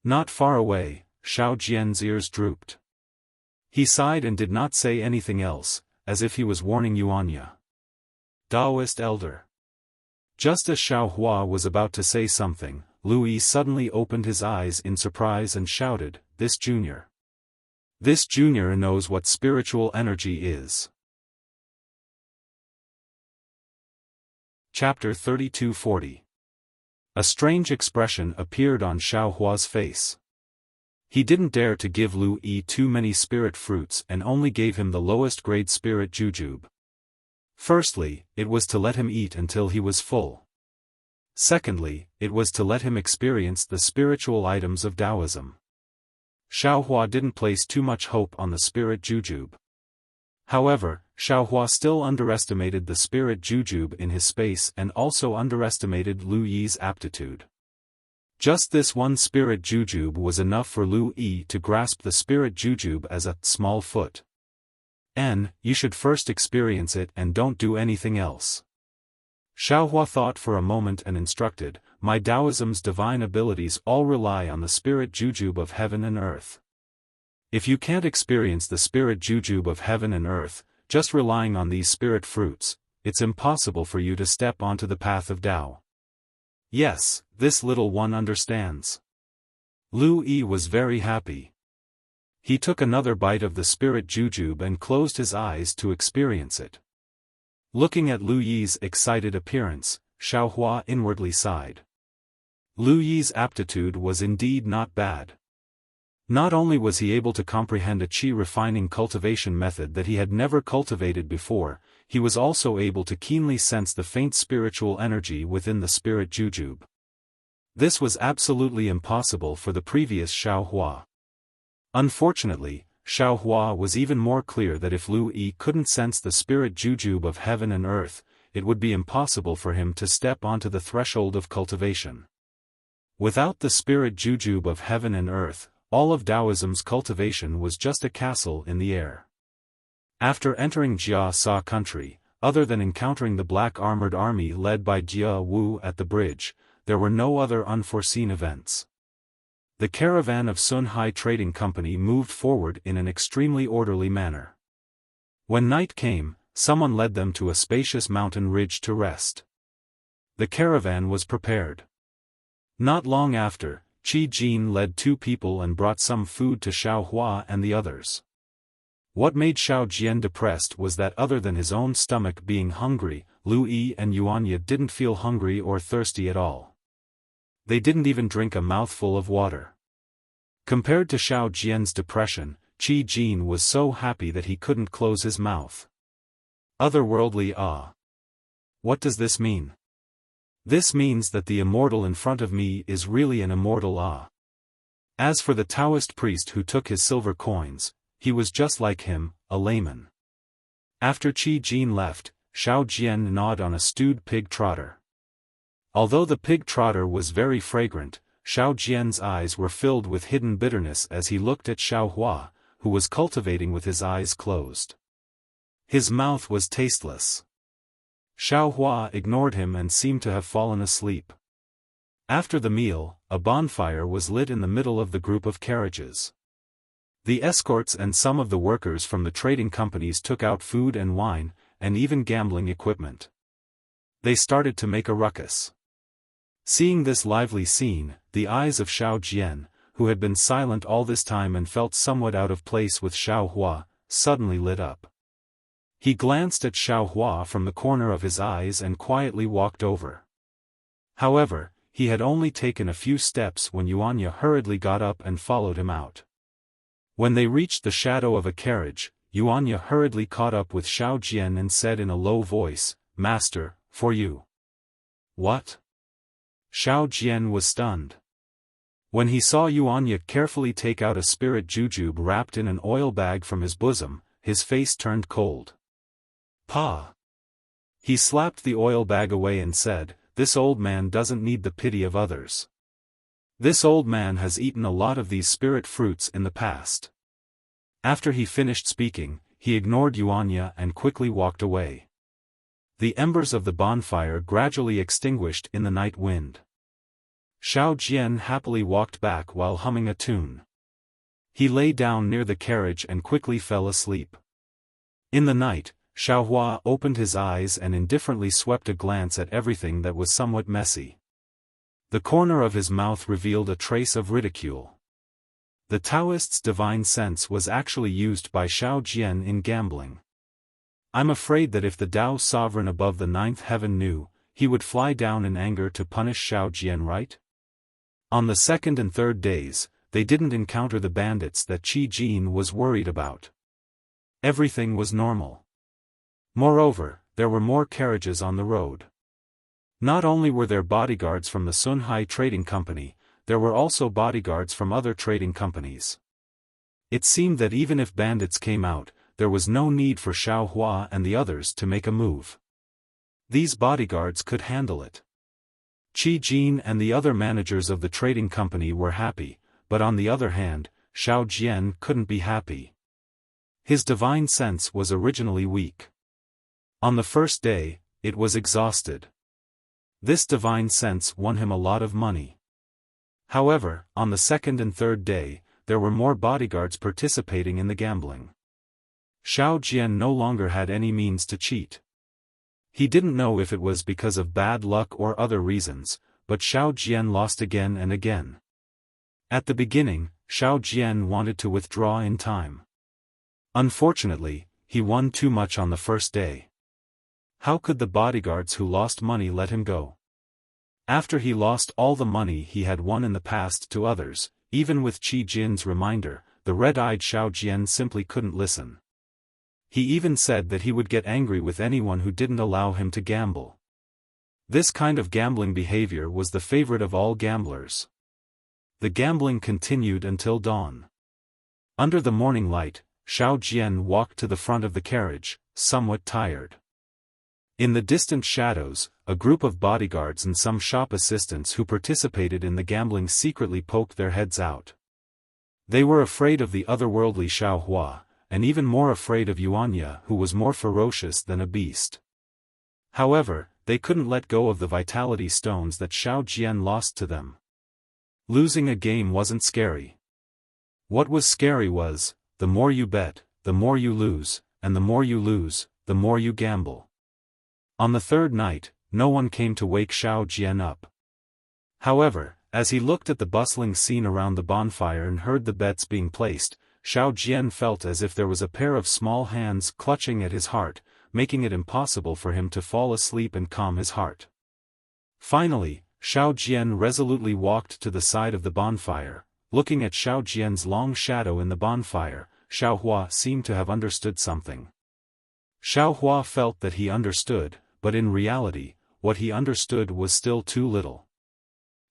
Speaker 1: Not far away, Xiao Jian's ears drooped. He sighed and did not say anything else, as if he was warning Yuanya. Taoist elder. Just as Xiaohua was about to say something, Lu Yi suddenly opened his eyes in surprise and shouted, "This junior. This junior knows what spiritual energy is." Chapter 3240. A strange expression appeared on Xiaohua's face. He didn't dare to give Lu Yi too many spirit fruits and only gave him the lowest grade spirit jujube. Firstly, it was to let him eat until he was full. Secondly, it was to let him experience the spiritual items of Taoism. Xiaohua didn't place too much hope on the spirit jujube. However, Xiaohua still underestimated the spirit jujube in his space and also underestimated Lu Yi's aptitude. Just this one spirit jujube was enough for Lu Yi to grasp the spirit jujube as a small foot. You should first experience it and don't do anything else. Xiaohua thought for a moment and instructed, my Taoism's divine abilities all rely on the spirit jujube of heaven and earth. If you can't experience the spirit jujube of heaven and earth, just relying on these spirit fruits, it's impossible for you to step onto the path of Tao. Yes, this little one understands. Lu Yi was very happy. He took another bite of the spirit jujube and closed his eyes to experience it. Looking at Lu Yi's excited appearance, Xiaohua inwardly sighed. Lu Yi's aptitude was indeed not bad. Not only was he able to comprehend a qi refining cultivation method that he had never cultivated before, he was also able to keenly sense the faint spiritual energy within the spirit jujube. This was absolutely impossible for the previous Xiaohua. Unfortunately, Xiaohua was even more clear that if Lu Yi couldn't sense the spirit jujube of heaven and earth, it would be impossible for him to step onto the threshold of cultivation. Without the spirit jujube of heaven and earth, all of Taoism's cultivation was just a castle in the air. After entering Jia Sa country, other than encountering the black armored army led by Jia Wu at the bridge, there were no other unforeseen events. The caravan of Sun Hai Trading Company moved forward in an extremely orderly manner. When night came, someone led them to a spacious mountain ridge to rest. The caravan was prepared. Not long after, Qi Jin led 2 people and brought some food to Xiaohua and the others. What made Xiao Jian depressed was that other than his own stomach being hungry, Lu Yi and Yuanya didn't feel hungry or thirsty at all. They didn't even drink a mouthful of water. Compared to Xiao Jian's depression, Qi Jin was so happy that he couldn't close his mouth. Otherworldly awe. What does this mean? This means that the immortal in front of me is really an immortal awe. As for the Taoist priest who took his silver coins, he was just like him, a layman. After Qi Jin left, Xiao Jian gnawed on a stewed pig trotter. Although the pig trotter was very fragrant, Xiao Jian's eyes were filled with hidden bitterness as he looked at Xiaohua, who was cultivating with his eyes closed. His mouth was tasteless. Xiaohua ignored him and seemed to have fallen asleep. After the meal, a bonfire was lit in the middle of the group of carriages. The escorts and some of the workers from the trading companies took out food and wine, and even gambling equipment. They started to make a ruckus. Seeing this lively scene, the eyes of Xiao Jian, who had been silent all this time and felt somewhat out of place with Xiaohua, suddenly lit up. He glanced at Xiaohua from the corner of his eyes and quietly walked over. However, he had only taken a few steps when Yuanya hurriedly got up and followed him out. When they reached the shadow of a carriage, Yuanya hurriedly caught up with Xiao Jian and said in a low voice, "Master, for you." "What?" Xiao Jian was stunned. When he saw Yuanya carefully take out a spirit jujube wrapped in an oil bag from his bosom, his face turned cold. "Pa!" He slapped the oil bag away and said, "This old man doesn't need the pity of others. This old man has eaten a lot of these spirit fruits in the past." After he finished speaking, he ignored Yuanya and quickly walked away. The embers of the bonfire gradually extinguished in the night wind. Xiao Jian happily walked back while humming a tune. He lay down near the carriage and quickly fell asleep. In the night, Xiaohua opened his eyes and indifferently swept a glance at everything that was somewhat messy. The corner of his mouth revealed a trace of ridicule. The Taoist's divine sense was actually used by Xiao Jian in gambling. I'm afraid that if the Tao sovereign above the 9th heaven knew, he would fly down in anger to punish Xiao Jian, right? On the 2nd and 3rd days, they didn't encounter the bandits that Qi Jin was worried about. Everything was normal. Moreover, there were more carriages on the road. Not only were there bodyguards from the Sunhai Trading Company, there were also bodyguards from other trading companies. It seemed that even if bandits came out, there was no need for Xiao Hua and the others to make a move. These bodyguards could handle it. Qi Jin and the other managers of the trading company were happy, but on the other hand, Xiao Jian couldn't be happy. His divine sense was originally weak. On the first day, it was exhausted. This divine sense won him a lot of money. However, on the second and third day, there were more bodyguards participating in the gambling. Xiao Jian no longer had any means to cheat. He didn't know if it was because of bad luck or other reasons, but Xiao Jian lost again and again. At the beginning, Xiao Jian wanted to withdraw in time. Unfortunately, he won too much on the first day. How could the bodyguards who lost money let him go? After he lost all the money he had won in the past to others, even with Qi Jin's reminder, the red-eyed Xiao Jian simply couldn't listen. He even said that he would get angry with anyone who didn't allow him to gamble. This kind of gambling behavior was the favorite of all gamblers. The gambling continued until dawn. Under the morning light, Xiao Jian walked to the front of the carriage, somewhat tired. In the distant shadows, a group of bodyguards and some shop assistants who participated in the gambling secretly poked their heads out. They were afraid of the otherworldly Xiao Hua, and even more afraid of Yuanya, who was more ferocious than a beast. However, they couldn't let go of the vitality stones that Xiao Jian lost to them. Losing a game wasn't scary. What was scary was, the more you bet, the more you lose, and the more you lose, the more you gamble. On the third night, no one came to wake Xiao Jian up. However, as he looked at the bustling scene around the bonfire and heard the bets being placed, Xiao Jian felt as if there was a pair of small hands clutching at his heart, making it impossible for him to fall asleep and calm his heart. Finally, Xiao Jian resolutely walked to the side of the bonfire. Looking at Xiao Jian's long shadow in the bonfire, Xiao Hua seemed to have understood something. Xiao Hua felt that he understood, but in reality, what he understood was still too little.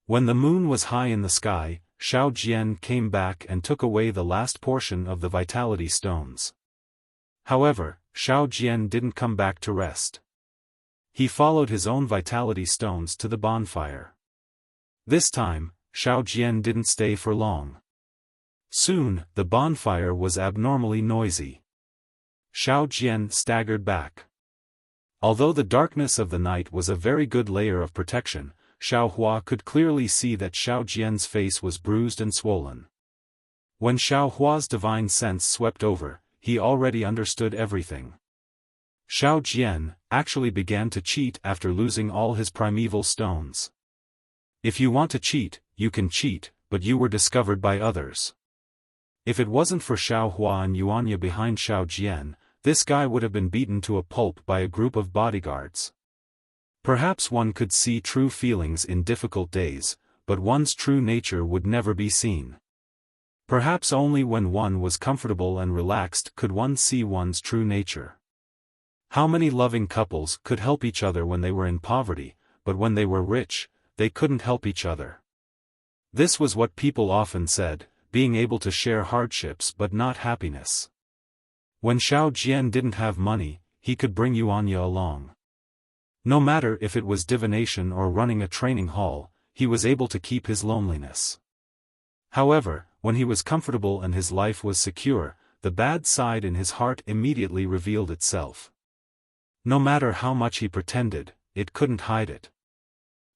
Speaker 1: When the moon was high in the sky, Xiao Jian came back and took away the last portion of the vitality stones. However, Xiao Jian didn't come back to rest. He followed his own vitality stones to the bonfire. This time, Xiao Jian didn't stay for long. Soon, the bonfire was abnormally noisy. Xiao Jian staggered back. Although the darkness of the night was a very good layer of protection, Xiao Hua could clearly see that Xiao Jian's face was bruised and swollen. When Xiao Hua's divine sense swept over, he already understood everything. Xiao Jian actually began to cheat after losing all his primeval stones. If you want to cheat, you can cheat, but you were discovered by others. If it wasn't for Xiao Hua and Yuanya behind Xiao Jian, this guy would have been beaten to a pulp by a group of bodyguards. Perhaps one could see true feelings in difficult days, but one's true nature would never be seen. Perhaps only when one was comfortable and relaxed could one see one's true nature. How many loving couples could help each other when they were in poverty, but when they were rich, they couldn't help each other? This was what people often said, being able to share hardships but not happiness. When Xiao Jian didn't have money, he could bring Yuanya along. No matter if it was divination or running a training hall, he was able to keep his loneliness. However, when he was comfortable and his life was secure, the bad side in his heart immediately revealed itself. No matter how much he pretended, it couldn't hide it.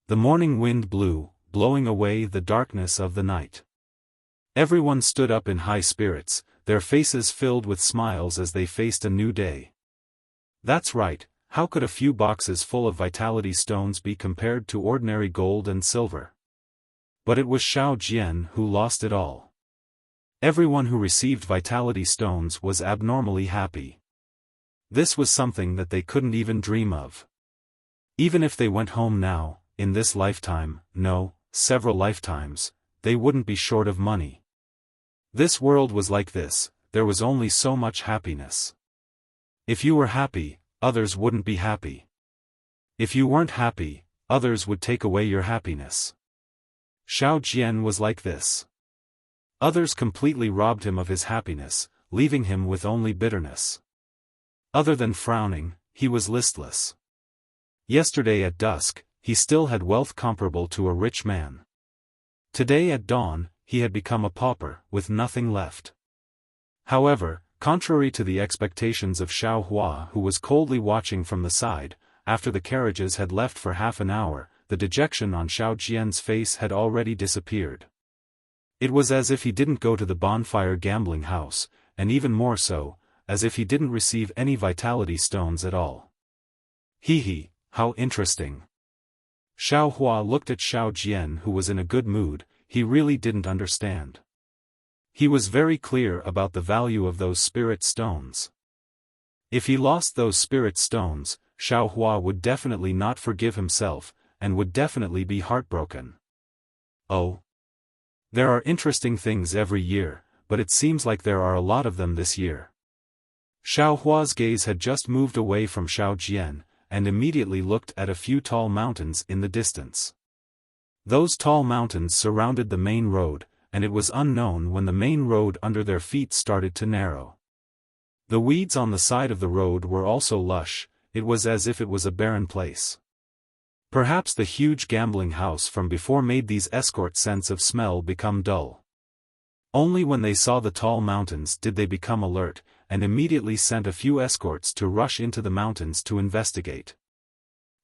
Speaker 1: The morning wind blew, blowing away the darkness of the night. Everyone stood up in high spirits, their faces filled with smiles as they faced a new day. That's right, how could a few boxes full of vitality stones be compared to ordinary gold and silver? But it was Xiao Jian who lost it all. Everyone who received vitality stones was abnormally happy. This was something that they couldn't even dream of. Even if they went home now, in this lifetime, no, several lifetimes, they wouldn't be short of money. This world was like this, there was only so much happiness. If you were happy, others wouldn't be happy. If you weren't happy, others would take away your happiness. Xiao Jian was like this. Others completely robbed him of his happiness, leaving him with only bitterness. Other than frowning, he was listless. Yesterday at dusk, he still had wealth comparable to a rich man. Today at dawn, he had become a pauper, with nothing left. However, contrary to the expectations of Xiao Hua, who was coldly watching from the side, after the carriages had left for half an hour, the dejection on Xiao Jian's face had already disappeared. It was as if he didn't go to the bonfire gambling house, and even more so, as if he didn't receive any vitality stones at all. Hee, how interesting. Xiao Hua looked at Xiao Jian, who was in a good mood. He really didn't understand. He was very clear about the value of those spirit stones. If he lost those spirit stones, Xiao Hua would definitely not forgive himself, and would definitely be heartbroken. Oh. There are interesting things every year, but it seems like there are a lot of them this year. Xiao Hua's gaze had just moved away from Xiao Jian, and immediately looked at a few tall mountains in the distance. Those tall mountains surrounded the main road, and it was unknown when the main road under their feet started to narrow. The weeds on the side of the road were also lush, it was as if it was a barren place. Perhaps the huge gambling house from before made these escort scents of smell become dull. Only when they saw the tall mountains did they become alert, and immediately sent a few escorts to rush into the mountains to investigate.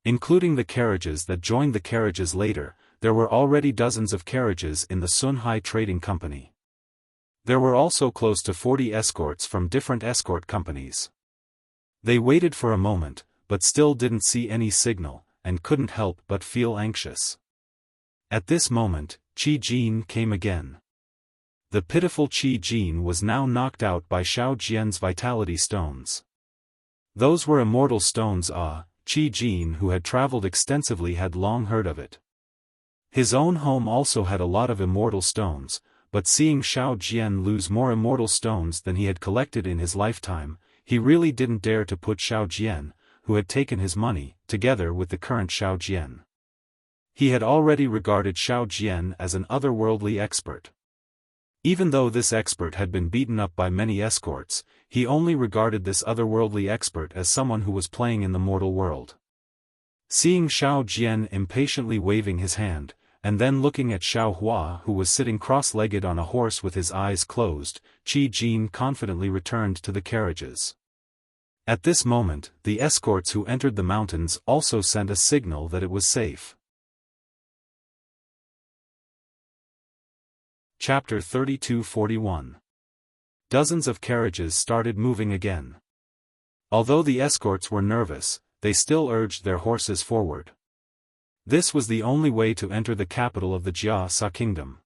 Speaker 1: Including the carriages that joined the carriages later, there were already dozens of carriages in the Sunhai Trading Company. There were also close to 40 escorts from different escort companies. They waited for a moment, but still didn't see any signal, and couldn't help but feel anxious. At this moment, Qi Jin came again. The pitiful Qi Jin was now knocked out by Xiao Jian's vitality stones. Those were immortal stones. Qi Jin, who had traveled extensively, had long heard of it. His own home also had a lot of immortal stones, but seeing Xiao Jian lose more immortal stones than he had collected in his lifetime, he really didn't dare to put Xiao Jian, who had taken his money, together with the current Xiao Jian. He had already regarded Xiao Jian as an otherworldly expert. Even though this expert had been beaten up by many escorts, he only regarded this otherworldly expert as someone who was playing in the mortal world. Seeing Xiao Jian impatiently waving his hand, and then looking at Xiao Hua, who was sitting cross-legged on a horse with his eyes closed, Qi Jin confidently returned to the carriages. At this moment, the escorts who entered the mountains also sent a signal that it was safe. Chapter 32-41. Dozens of carriages started moving again. Although the escorts were nervous, they still urged their horses forward. This was the only way to enter the capital of the Jia Sa kingdom.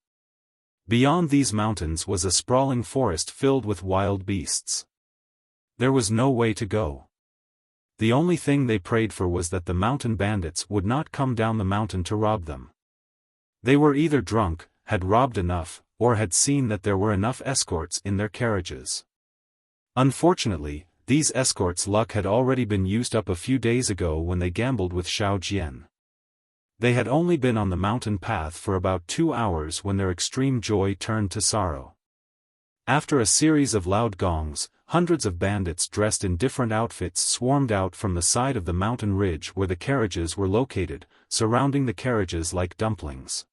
Speaker 1: Beyond these mountains was a sprawling forest filled with wild beasts. There was no way to go. The only thing they prayed for was that the mountain bandits would not come down the mountain to rob them. They were either drunk, had robbed enough, or had seen that there were enough escorts in their carriages. Unfortunately, these escorts' luck had already been used up a few days ago when they gambled with Xiao Jian. They had only been on the mountain path for about 2 hours when their extreme joy turned to sorrow. After a series of loud gongs, hundreds of bandits dressed in different outfits swarmed out from the side of the mountain ridge where the carriages were located, surrounding the carriages like dumplings.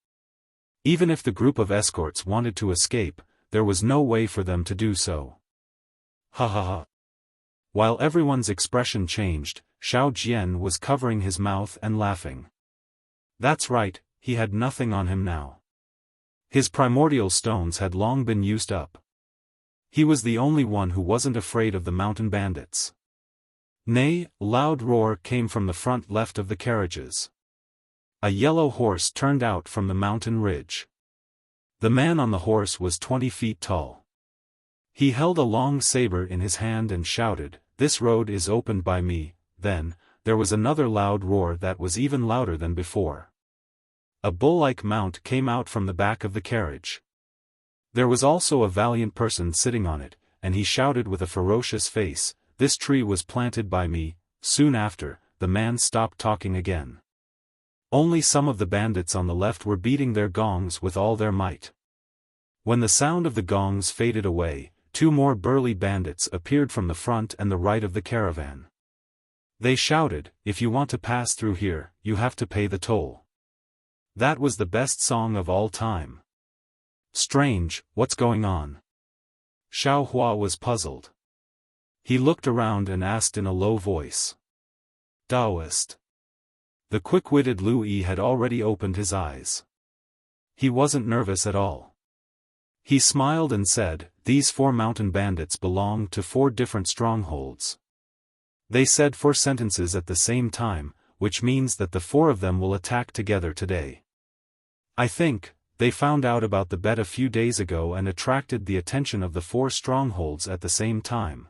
Speaker 1: Even if the group of escorts wanted to escape, there was no way for them to do so. Ha ha ha. While everyone's expression changed, Xiao Jian was covering his mouth and laughing. That's right, he had nothing on him now. His primordial stones had long been used up. He was the only one who wasn't afraid of the mountain bandits. Nay, a loud roar came from the front left of the carriages. A yellow horse turned out from the mountain ridge. The man on the horse was 20 feet tall. He held a long saber in his hand and shouted, "This road is opened by me." Then, there was another loud roar that was even louder than before. A bull-like mount came out from the back of the carriage. There was also a valiant person sitting on it, and he shouted with a ferocious face, "This tree was planted by me." Soon after, the man stopped talking again. Only some of the bandits on the left were beating their gongs with all their might. When the sound of the gongs faded away, two more burly bandits appeared from the front and the right of the caravan. They shouted, "If you want to pass through here, you have to pay the toll." That was the best song of all time. Strange, what's going on? Xiao Hua was puzzled. He looked around and asked in a low voice. Taoist. The quick-witted Lu Yi had already opened his eyes. He wasn't nervous at all. He smiled and said, "These 4 mountain bandits belong to 4 different strongholds." They said 4 sentences at the same time, which means that the 4 of them will attack together today. I think, they found out about the bet a few days ago and attracted the attention of the 4 strongholds at the same time.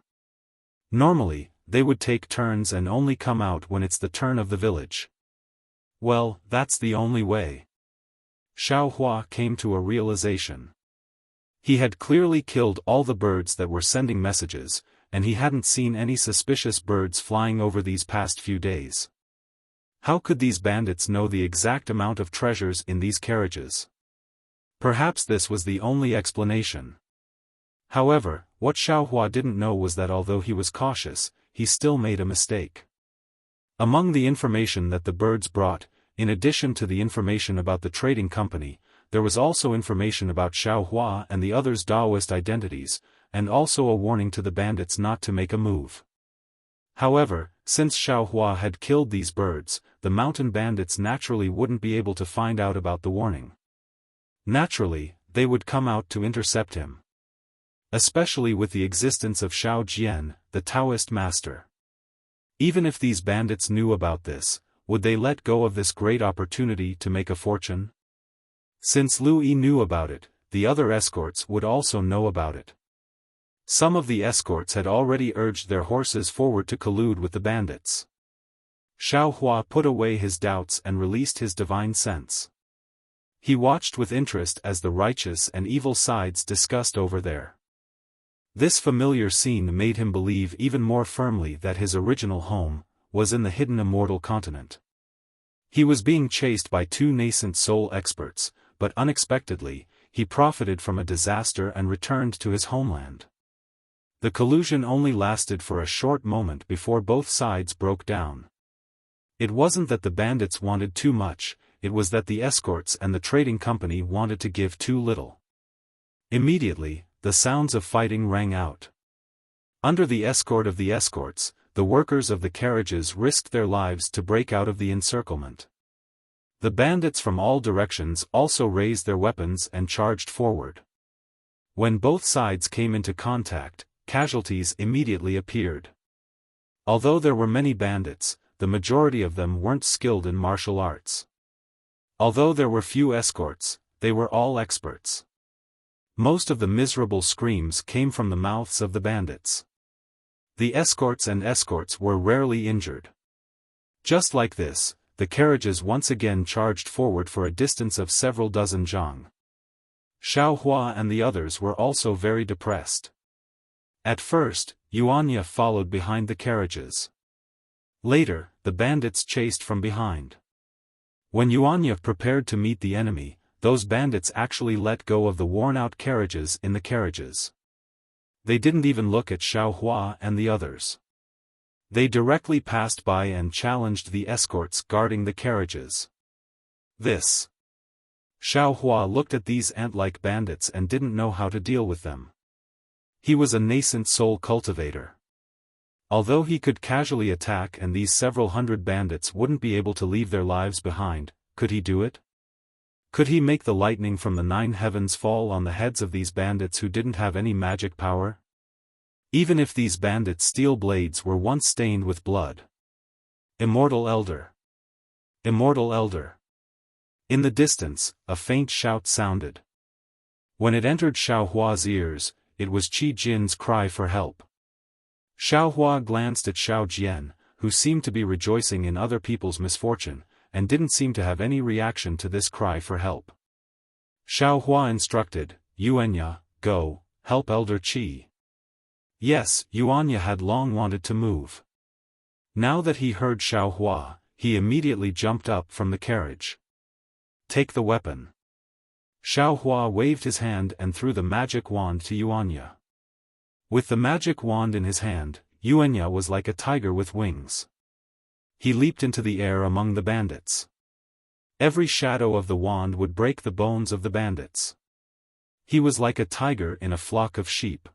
Speaker 1: Normally, they would take turns and only come out when it's the turn of the village. Well, that's the only way. Xiao Hua came to a realization. He had clearly killed all the birds that were sending messages, and he hadn't seen any suspicious birds flying over these past few days. How could these bandits know the exact amount of treasures in these carriages? Perhaps this was the only explanation. However, what Xiao Hua didn't know was that although he was cautious, he still made a mistake. Among the information that the birds brought, in addition to the information about the trading company, there was also information about Xiao Hua and the others' Taoist identities, and also a warning to the bandits not to make a move. However, since Xiao Hua had killed these birds, the mountain bandits naturally wouldn't be able to find out about the warning. Naturally, they would come out to intercept him. Especially with the existence of Xiao Jian, the Taoist master. Even if these bandits knew about this, would they let go of this great opportunity to make a fortune? Since Lu Yi knew about it, the other escorts would also know about it. Some of the escorts had already urged their horses forward to collude with the bandits. Xiao Hua put away his doubts and released his divine sense. He watched with interest as the righteous and evil sides discussed over there. This familiar scene made him believe even more firmly that his original home was in the hidden immortal continent. He was being chased by 2 nascent soul experts, but unexpectedly, he profited from a disaster and returned to his homeland. The collusion only lasted for a short moment before both sides broke down. It wasn't that the bandits wanted too much, it was that the escorts and the trading company wanted to give too little. Immediately, the sounds of fighting rang out. Under the escort of the escorts, the workers of the carriages risked their lives to break out of the encirclement. The bandits from all directions also raised their weapons and charged forward. When both sides came into contact, casualties immediately appeared. Although there were many bandits, the majority of them weren't skilled in martial arts. Although there were few escorts, they were all experts. Most of the miserable screams came from the mouths of the bandits. The escorts were rarely injured. Just like this, the carriages once again charged forward for a distance of several dozen zhang. Xiao Hua and the others were also very depressed. At first, Yuanya followed behind the carriages. Later, the bandits chased from behind. When Yuanya prepared to meet the enemy, those bandits actually let go of the worn-out carriages in the carriages. They didn't even look at Xiao Hua and the others. They directly passed by and challenged the escorts guarding the carriages. This. Xiao Hua looked at these ant-like bandits and didn't know how to deal with them. He was a nascent soul cultivator. Although he could casually attack and these several hundred bandits wouldn't be able to leave their lives behind, could he do it? Could he make the lightning from the 9 heavens fall on the heads of these bandits who didn't have any magic power? Even if these bandits' steel blades were once stained with blood. Immortal Elder. Immortal Elder. In the distance, a faint shout sounded. When it entered Xiao Hua's ears, it was Qi Jin's cry for help. Xiao Hua glanced at Xiao Jian, who seemed to be rejoicing in other people's misfortune, and didn't seem to have any reaction to this cry for help. Xiao Hua instructed, Yuanya, go, help Elder Qi. Yes, Yuanya had long wanted to move. Now that he heard Xiaohua, he immediately jumped up from the carriage. Take the weapon. Xiaohua waved his hand and threw the magic wand to Yuanya. With the magic wand in his hand, Yuanya was like a tiger with wings. He leaped into the air among the bandits. Every shadow of the wand would break the bones of the bandits. He was like a tiger in a flock of sheep.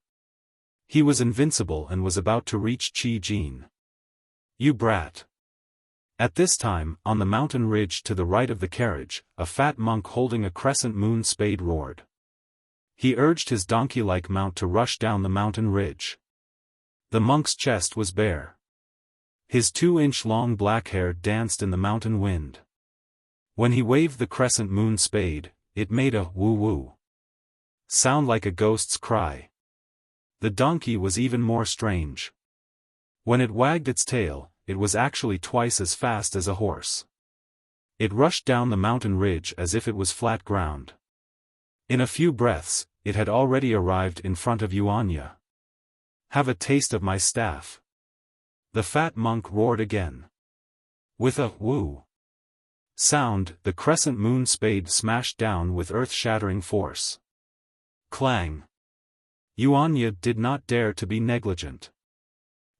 Speaker 1: He was invincible and was about to reach Qi Jin. You brat! At this time, on the mountain ridge to the right of the carriage, a fat monk holding a crescent moon spade roared. He urged his donkey-like mount to rush down the mountain ridge. The monk's chest was bare. His 2-inch-long black hair danced in the mountain wind. When he waved the crescent moon spade, it made a woo-woo sound like a ghost's cry. The donkey was even more strange. When it wagged its tail, it was actually twice as fast as a horse. It rushed down the mountain ridge as if it was flat ground. In a few breaths, it had already arrived in front of Yuanya. Have a taste of my staff. The fat monk roared again. With a woo sound, the crescent moon spade smashed down with earth-shattering force. Clang! Yuanya did not dare to be negligent.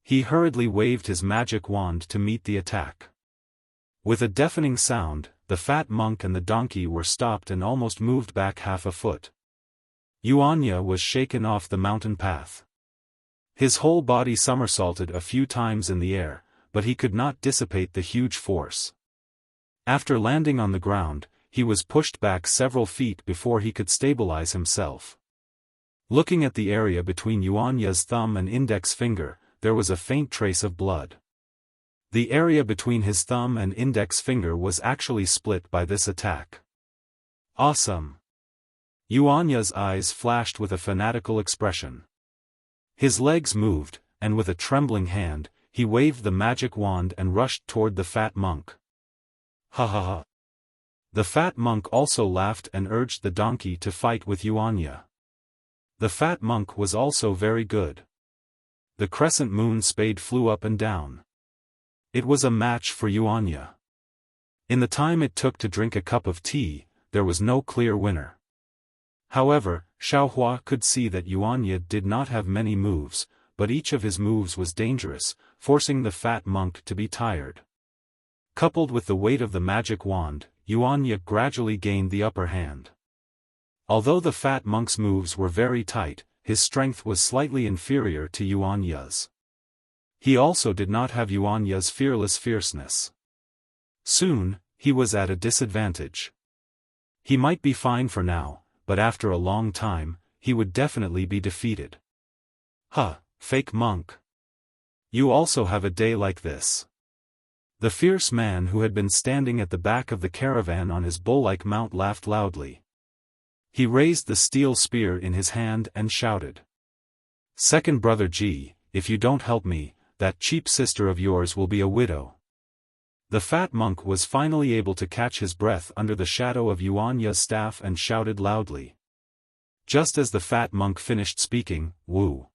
Speaker 1: He hurriedly waved his magic wand to meet the attack. With a deafening sound, the fat monk and the donkey were stopped and almost moved back half a foot. Yuanya was shaken off the mountain path. His whole body somersaulted a few times in the air, but he could not dissipate the huge force. After landing on the ground, he was pushed back several feet before he could stabilize himself. Looking at the area between Yuanya's thumb and index finger, there was a faint trace of blood. The area between his thumb and index finger was actually split by this attack. Awesome! Yuanya's eyes flashed with a fanatical expression. His legs moved, and with a trembling hand, he waved the magic wand and rushed toward the fat monk. Ha ha ha! The fat monk also laughed and urged the donkey to fight with Yuanya. The fat monk was also very good. The crescent moon spade flew up and down. It was a match for Yuanya. In the time it took to drink a cup of tea, there was no clear winner. However, Xiaohua could see that Yuanya did not have many moves, but each of his moves was dangerous, forcing the fat monk to be tired. Coupled with the weight of the magic wand, Yuanya gradually gained the upper hand. Although the fat monk's moves were very tight, his strength was slightly inferior to Yuanya's. He also did not have Yuanya's fearless fierceness. Soon, he was at a disadvantage. He might be fine for now, but after a long time, he would definitely be defeated. Huh, fake monk. You also have a day like this. The fierce man who had been standing at the back of the caravan on his bull-like mount laughed loudly. He raised the steel spear in his hand and shouted. Second brother Ji, if you don't help me, that cheap sister of yours will be a widow. The fat monk was finally able to catch his breath under the shadow of Yuanya's staff and shouted loudly. Just as the fat monk finished speaking, woo!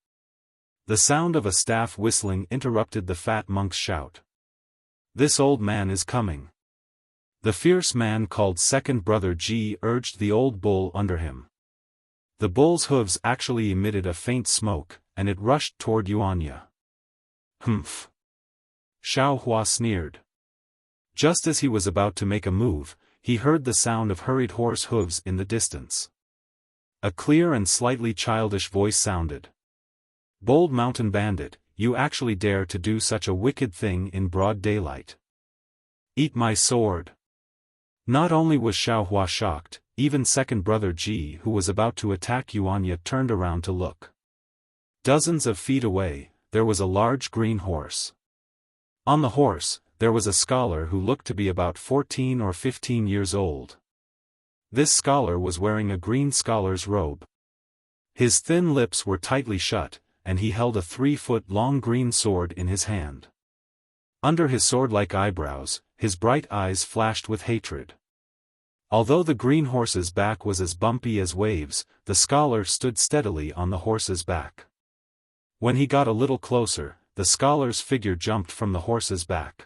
Speaker 1: The sound of a staff whistling interrupted the fat monk's shout. This old man is coming. The fierce man called second brother Ji urged the old bull under him. The bull's hooves actually emitted a faint smoke, and it rushed toward Yuanya. Humph! Xiaohua sneered. Just as he was about to make a move, he heard the sound of hurried horse hooves in the distance. A clear and slightly childish voice sounded. Bold mountain bandit, you actually dare to do such a wicked thing in broad daylight. Eat my sword. Not only was Xiaohua shocked, even second brother Ji who was about to attack Yuanya turned around to look. Dozens of feet away, there was a large green horse. On the horse, there was a scholar who looked to be about 14 or 15 years old. This scholar was wearing a green scholar's robe. His thin lips were tightly shut, and he held a 3-foot-long green sword in his hand. Under his sword-like eyebrows, his bright eyes flashed with hatred. Although the green horse's back was as bumpy as waves, the scholar stood steadily on the horse's back. When he got a little closer, the scholar's figure jumped from the horse's back.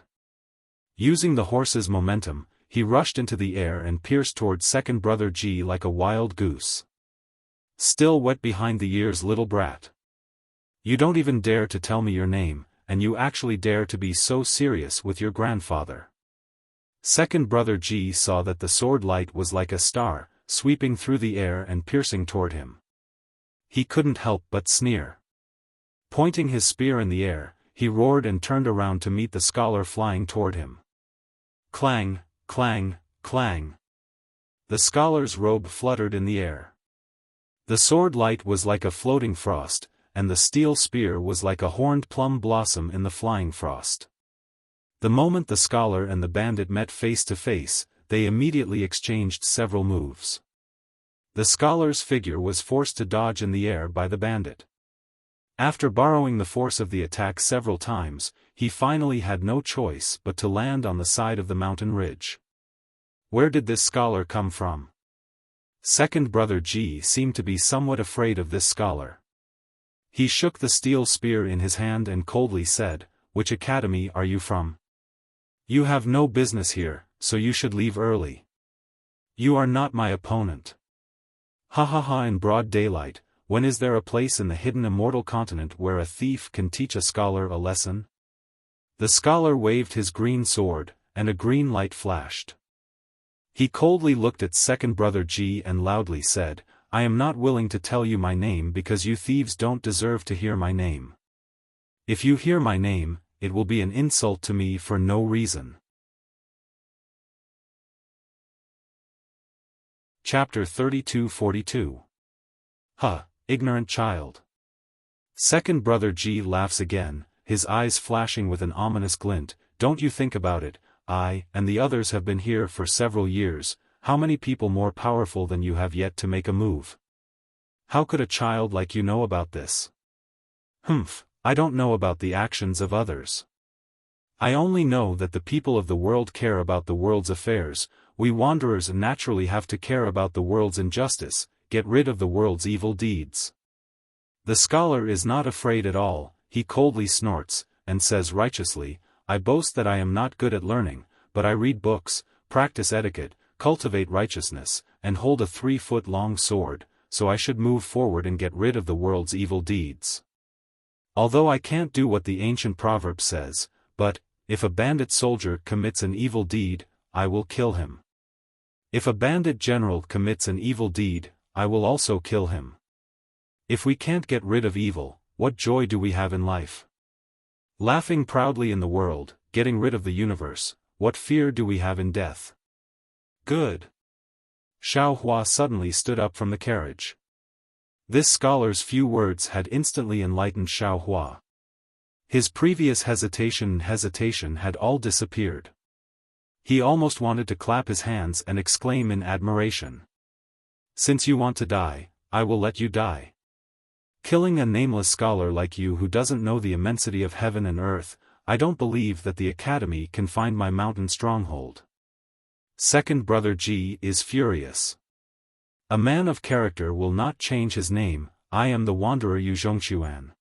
Speaker 1: Using the horse's momentum, he rushed into the air and pierced toward second brother G like a wild goose. Still wet behind the ears, little brat. You don't even dare to tell me your name, and you actually dare to be so serious with your grandfather. Second brother G saw that the sword light was like a star, sweeping through the air and piercing toward him. He couldn't help but sneer. Pointing his spear in the air, he roared and turned around to meet the scholar flying toward him. Clang, clang, clang. The scholar's robe fluttered in the air. The sword light was like a floating frost, and the steel spear was like a horned plum blossom in the flying frost. The moment the scholar and the bandit met face to face, they immediately exchanged several moves. The scholar's figure was forced to dodge in the air by the bandit. After borrowing the force of the attack several times, he finally had no choice but to land on the side of the mountain ridge. Where did this scholar come from? Second brother G seemed to be somewhat afraid of this scholar. He shook the steel spear in his hand and coldly said, "Which academy are you from? You have no business here, so you should leave early. You are not my opponent." Ha ha ha! In broad daylight, when is there a place in the hidden immortal continent where a thief can teach a scholar a lesson? The scholar waved his green sword, and a green light flashed. He coldly looked at second brother G and loudly said, "I am not willing to tell you my name because you thieves don't deserve to hear my name. If you hear my name, it will be an insult to me for no reason." Chapter 32-42. Huh, ignorant child. Second brother G laughs again, his eyes flashing with an ominous glint. "Don't you think about it, I and the others have been here for several years. How many people more powerful than you have yet to make a move? How could a child like you know about this?" "Humph, I don't know about the actions of others. I only know that the people of the world care about the world's affairs. We wanderers naturally have to care about the world's injustice, get rid of the world's evil deeds." The scholar is not afraid at all. He coldly snorts, and says righteously, "I boast that I am not good at learning, but I read books, practice etiquette, cultivate righteousness, and hold a 3-foot-long sword, so I should move forward and get rid of the world's evil deeds. Although I can't do what the ancient proverb says, but, if a bandit soldier commits an evil deed, I will kill him. If a bandit general commits an evil deed, I will also kill him. If we can't get rid of evil, what joy do we have in life? Laughing proudly in the world, getting rid of the universe, what fear do we have in death? Good." Xiaofan suddenly stood up from the carriage. This scholar's few words had instantly enlightened Xiaofan. His previous hesitation had all disappeared. He almost wanted to clap his hands and exclaim in admiration. "Since you want to die, I will let you die. Killing a nameless scholar like you who doesn't know the immensity of heaven and earth, I don't believe that the academy can find my mountain stronghold." Second brother G is furious. A man of character will not change his name. "I am the wanderer Yu Zhongxuan."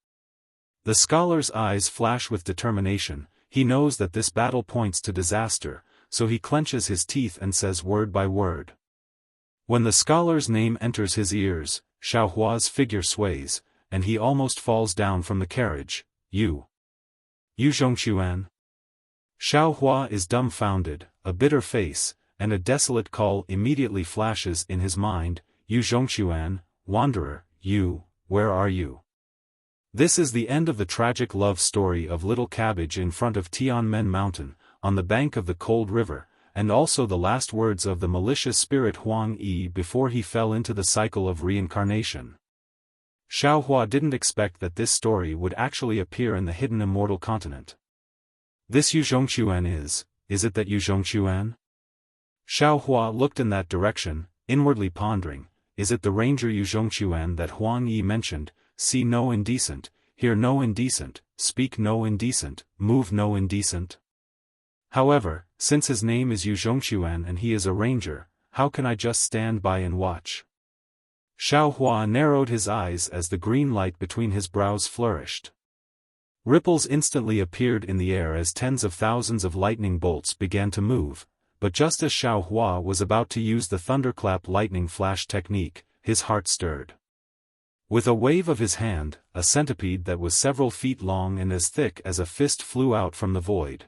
Speaker 1: The scholar's eyes flash with determination. He knows that this battle points to disaster, so he clenches his teeth and says word by word. When the scholar's name enters his ears, Xiaohua's figure sways, and he almost falls down from the carriage. Yu Zhongxuan. Xiaohua is dumbfounded, a bitter face, and a desolate call immediately flashes in his mind. "Yu Zhongxuan, wanderer, you, where are you?" This is the end of the tragic love story of Little Cabbage in front of Tianmen Mountain, on the bank of the cold river, and also the last words of the malicious spirit Huang Yi before he fell into the cycle of reincarnation. Xiaohua didn't expect that this story would actually appear in the hidden immortal continent. This Yu Zhongxuan is it that Yu Zhongxuan? Xiaohua looked in that direction, inwardly pondering, is it the ranger Yu Zhongxuan that Huang Yi mentioned? See no indecent, hear no indecent, speak no indecent, move no indecent. However, since his name is Yu Zhongxuan and he is a ranger, how can I just stand by and watch? Xiaofan narrowed his eyes as the green light between his brows flourished. Ripples instantly appeared in the air as tens of thousands of lightning bolts began to move, but just as Xiaofan was about to use the thunderclap lightning flash technique, his heart stirred. With a wave of his hand, a centipede that was several feet long and as thick as a fist flew out from the void.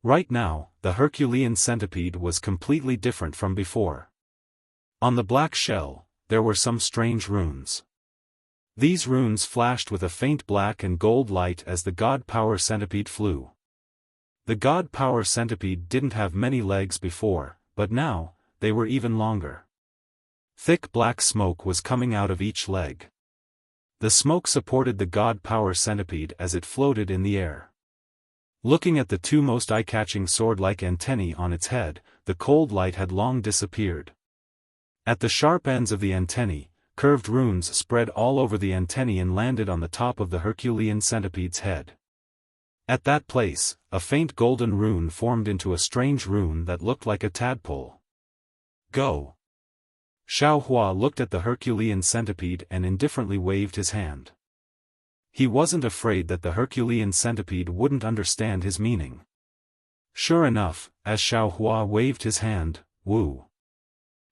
Speaker 1: Right now, the Herculean centipede was completely different from before. On the black shell, there were some strange runes. These runes flashed with a faint black and gold light as the God Power centipede flew. The God Power centipede didn't have many legs before, but now, they were even longer. Thick black smoke was coming out of each leg. The smoke supported the God Power centipede as it floated in the air. Looking at the two most eye-catching sword-like antennae on its head, the cold light had long disappeared. At the sharp ends of the antennae, curved runes spread all over the antennae and landed on the top of the Herculean centipede's head. At that place, a faint golden rune formed into a strange rune that looked like a tadpole. Go! Xiaofan looked at the Herculean centipede and indifferently waved his hand. He wasn't afraid that the Herculean centipede wouldn't understand his meaning. Sure enough, as Xiaofan waved his hand, woo!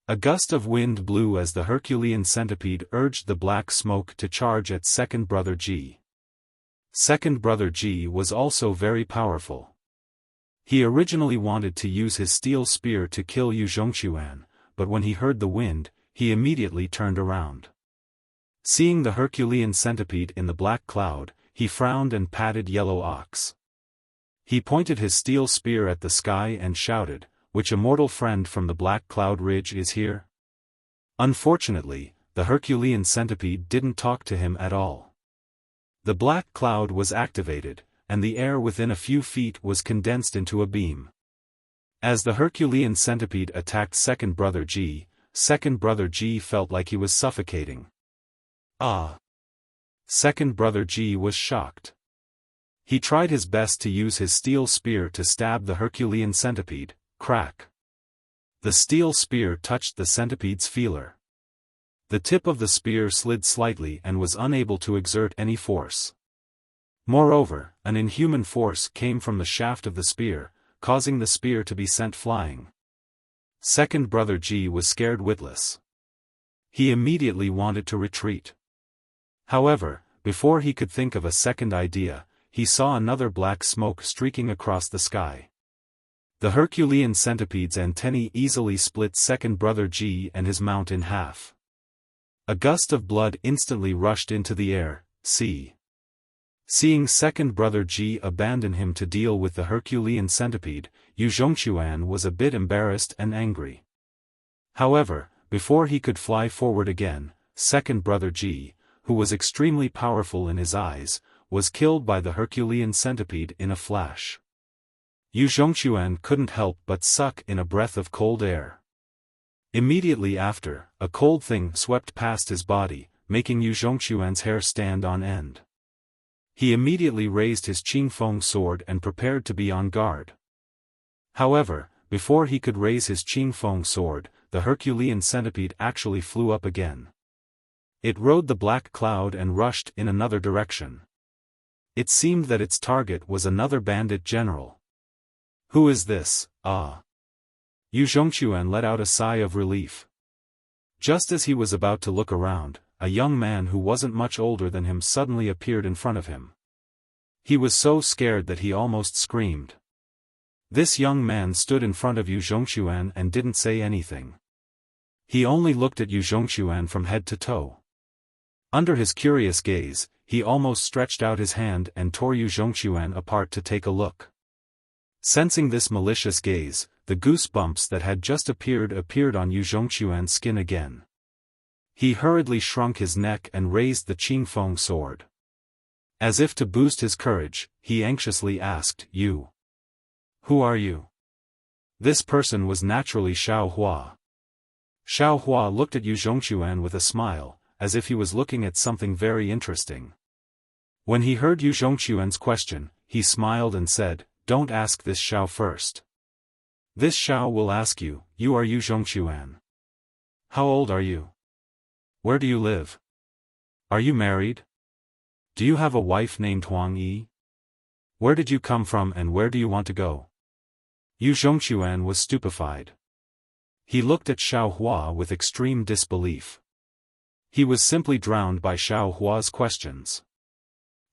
Speaker 1: A gust of wind blew as the Herculean centipede urged the black smoke to charge at second brother Ji. Second brother Ji was also very powerful. He originally wanted to use his steel spear to kill Yu Zhongxuan, but when he heard the wind, he immediately turned around. Seeing the Herculean centipede in the black cloud, he frowned and patted Yellow Ox. He pointed his steel spear at the sky and shouted, "Which immortal friend from the Black Cloud Ridge is here?" Unfortunately, the Herculean centipede didn't talk to him at all. The black cloud was activated, and the air within a few feet was condensed into a beam. As the Herculean centipede attacked second brother Ji felt like he was suffocating. Ah! Second brother Ji was shocked. He tried his best to use his steel spear to stab the Herculean centipede. Crack! The steel spear touched the centipede's feeler. The tip of the spear slid slightly and was unable to exert any force. Moreover, an inhuman force came from the shaft of the spear, causing the spear to be sent flying. Second brother Ji was scared witless. He immediately wanted to retreat. However, before he could think of a second idea, he saw another black smoke streaking across the sky. The Herculean centipede's antennae easily split second brother Ji and his mount in half. A gust of blood instantly rushed into the air. Seeing second brother Ji abandon him to deal with the Herculean centipede, Yu Zhongxuan was a bit embarrassed and angry. However, before he could fly forward again, second brother Ji, who was extremely powerful in his eyes, was killed by the Herculean centipede in a flash. Yu Zhongxuan couldn't help but suck in a breath of cold air. Immediately after, a cold thing swept past his body, making Yu Zhongxuan's hair stand on end. He immediately raised his Qingfeng sword and prepared to be on guard. However, before he could raise his Qingfeng sword, the Herculean centipede actually flew up again. It rode the black cloud and rushed in another direction. It seemed that its target was another bandit general. Who is this? Ah! Yu Zhongxuan let out a sigh of relief. Just as he was about to look around, a young man who wasn't much older than him suddenly appeared in front of him. He was so scared that he almost screamed. This young man stood in front of Yu Zhongxuan and didn't say anything. He only looked at Yu Zhongxuan from head to toe. Under his curious gaze, he almost stretched out his hand and tore Yu Zhongxuan apart to take a look. Sensing this malicious gaze, the goosebumps that had just appeared on Yu Zhongxuan's skin again. He hurriedly shrunk his neck and raised the Qingfeng sword. As if to boost his courage, he anxiously asked, "You? Who are you?" This person was naturally Xiaofan. Xiaofan looked at Yu Zhongxuan with a smile, as if he was looking at something very interesting. When he heard Yu Zhongxuan's question, he smiled and said, "Don't ask this Xiao first." This Xiao will ask you, you are Yu Zhongxuan. How old are you? Where do you live? Are you married? Do you have a wife named Huang Yi? Where did you come from and where do you want to go? Yu Zhongxuan was stupefied. He looked at Xiao Hua with extreme disbelief. He was simply drowned by Xiao Hua's questions.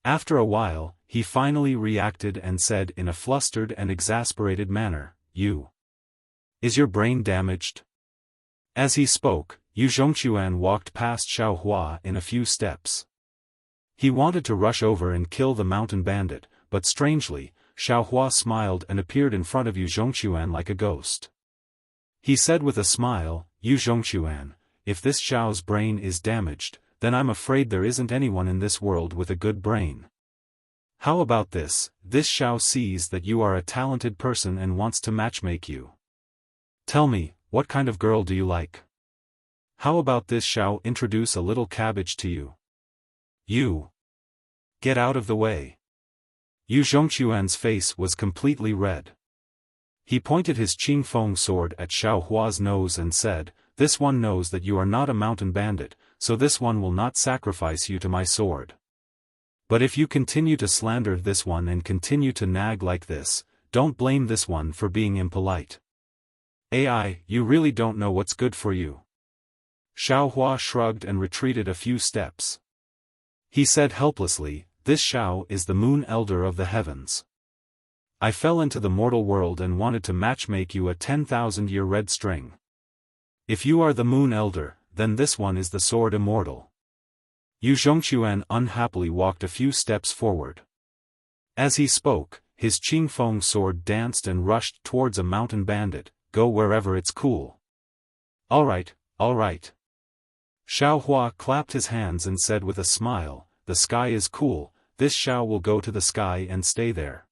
Speaker 1: After a while, he finally reacted and said in a flustered and exasperated manner, "You. Is your brain damaged?" As he spoke, Yu Zhongxuan walked past Xiao Hua in a few steps. He wanted to rush over and kill the mountain bandit, but strangely, Xiao Hua smiled and appeared in front of Yu Zhongxuan like a ghost. He said with a smile, "Yu Zhongxuan, if this Xiao's brain is damaged, then I'm afraid there isn't anyone in this world with a good brain. How about this? This Xiao sees that you are a talented person and wants to matchmake you. Tell me, what kind of girl do you like? How about this Xiao introduce a little cabbage to you? You. Get out of the way." Yu Zhongxuan's face was completely red. He pointed his Qingfeng sword at Xiao Hua's nose and said, "This one knows that you are not a mountain bandit, so this one will not sacrifice you to my sword. But if you continue to slander this one and continue to nag like this, don't blame this one for being impolite. AI, you really don't know what's good for you." Xiao Hua shrugged and retreated a few steps. He said helplessly, "This Xiao is the moon elder of the heavens. I fell into the mortal world and wanted to matchmake you a 10,000-year red string. If you are the moon elder, then this one is the sword immortal." Yu Zhongxuan unhappily walked a few steps forward. As he spoke, his Qingfeng sword danced and rushed towards a mountain bandit. "Go wherever it's cool." All right. Xiao Hua clapped his hands and said with a smile, "The sky is cool, this Xiao will go to the sky and stay there."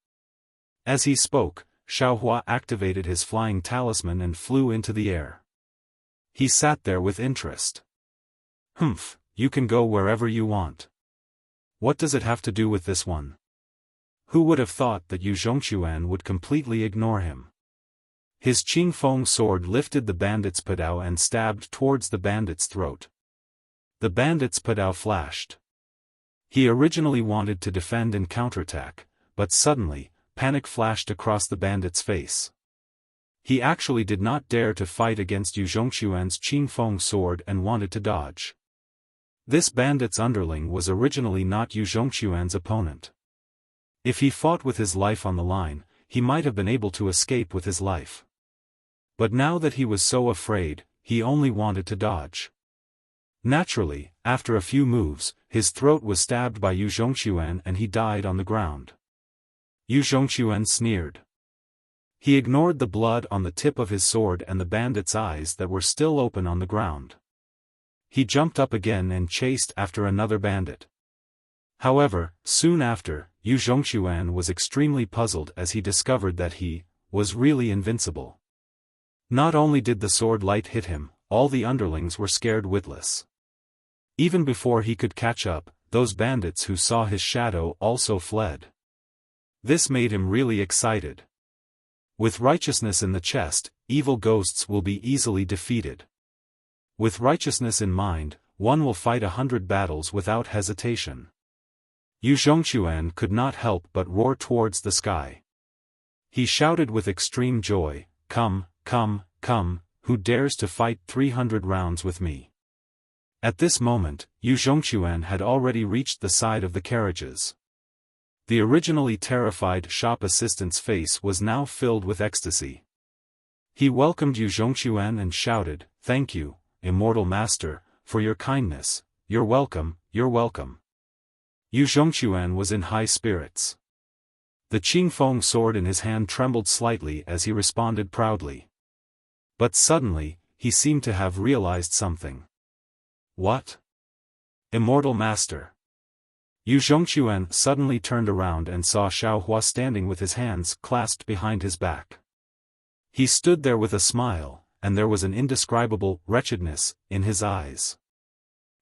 Speaker 1: As he spoke, Xiao Hua activated his flying talisman and flew into the air. He sat there with interest. "Humph, you can go wherever you want. What does it have to do with this one?" Who would have thought that Yu Zhongxuan would completely ignore him? His Qingfeng sword lifted the bandit's padao and stabbed towards the bandit's throat. The bandit's padao flashed. He originally wanted to defend and counterattack, but suddenly, panic flashed across the bandit's face. He actually did not dare to fight against Yu Zhongxuan's Qingfeng sword and wanted to dodge. This bandit's underling was originally not Yu Zhongxuan's opponent. If he fought with his life on the line, he might have been able to escape with his life. But now that he was so afraid, he only wanted to dodge. Naturally, after a few moves, his throat was stabbed by Yu Zhongxuan and he died on the ground. Yu Zhongxuan sneered. He ignored the blood on the tip of his sword and the bandit's eyes that were still open on the ground. He jumped up again and chased after another bandit. However, soon after, Yu Zhongxuan was extremely puzzled as he discovered that he was really invincible. Not only did the sword light hit him, all the underlings were scared witless. Even before he could catch up, those bandits who saw his shadow also fled. This made him really excited. With righteousness in the chest, evil ghosts will be easily defeated. With righteousness in mind, one will fight 100 battles without hesitation. Yu Zhongxuan could not help but roar towards the sky. He shouted with extreme joy, "Come, who dares to fight 300 rounds with me?" At this moment, Yu Zhongxuan had already reached the side of the carriages. The originally terrified shop assistant's face was now filled with ecstasy. He welcomed Yu Zhongxuan and shouted, "Thank you, immortal master, for your kindness. You're welcome, you're welcome." Yu Zhongxuan was in high spirits. The Qingfeng sword in his hand trembled slightly as he responded proudly. But suddenly, he seemed to have realized something. "What? Immortal master?" Yu Zhongxuan suddenly turned around and saw Xiao Hua standing with his hands clasped behind his back. He stood there with a smile, and there was an indescribable wretchedness in his eyes.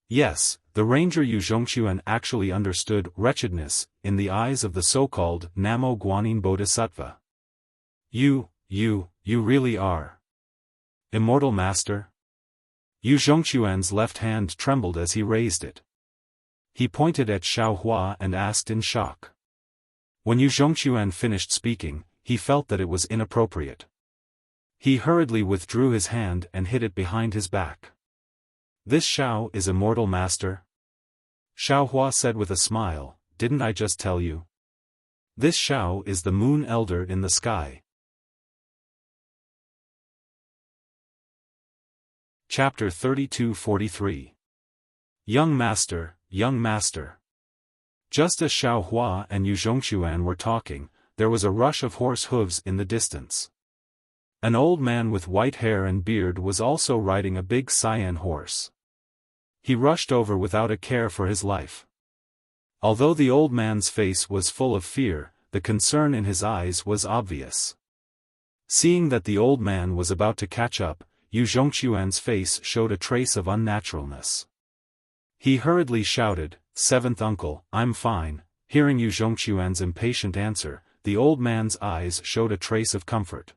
Speaker 1: Yes, the ranger Yu Zhongxuan actually understood wretchedness in the eyes of the so-called Namo Guanyin Bodhisattva. You You really are. Immortal Master? Yu Zhongquan's left hand trembled as he raised it. He pointed at Xiaohua and asked in shock. When Yu Zhongquan finished speaking, he felt that it was inappropriate. He hurriedly withdrew his hand and hid it behind his back. This Xiao is Immortal Master? Xiaohua said with a smile, didn't I just tell you? This Xiao is the Moon Elder in the sky. Chapter 32-43. Young Master, Young Master. Just as Xiaohua and Yu Zhongquan were talking, there was a rush of horse hooves in the distance. An old man with white hair and beard was also riding a big cyan horse. He rushed over without a care for his life. Although the old man's face was full of fear, the concern in his eyes was obvious. Seeing that the old man was about to catch up, Yu Zhongquan's face showed a trace of unnaturalness. He hurriedly shouted, "Seventh uncle, I'm fine." Hearing Yu Zhongquan's impatient answer, the old man's eyes showed a trace of comfort.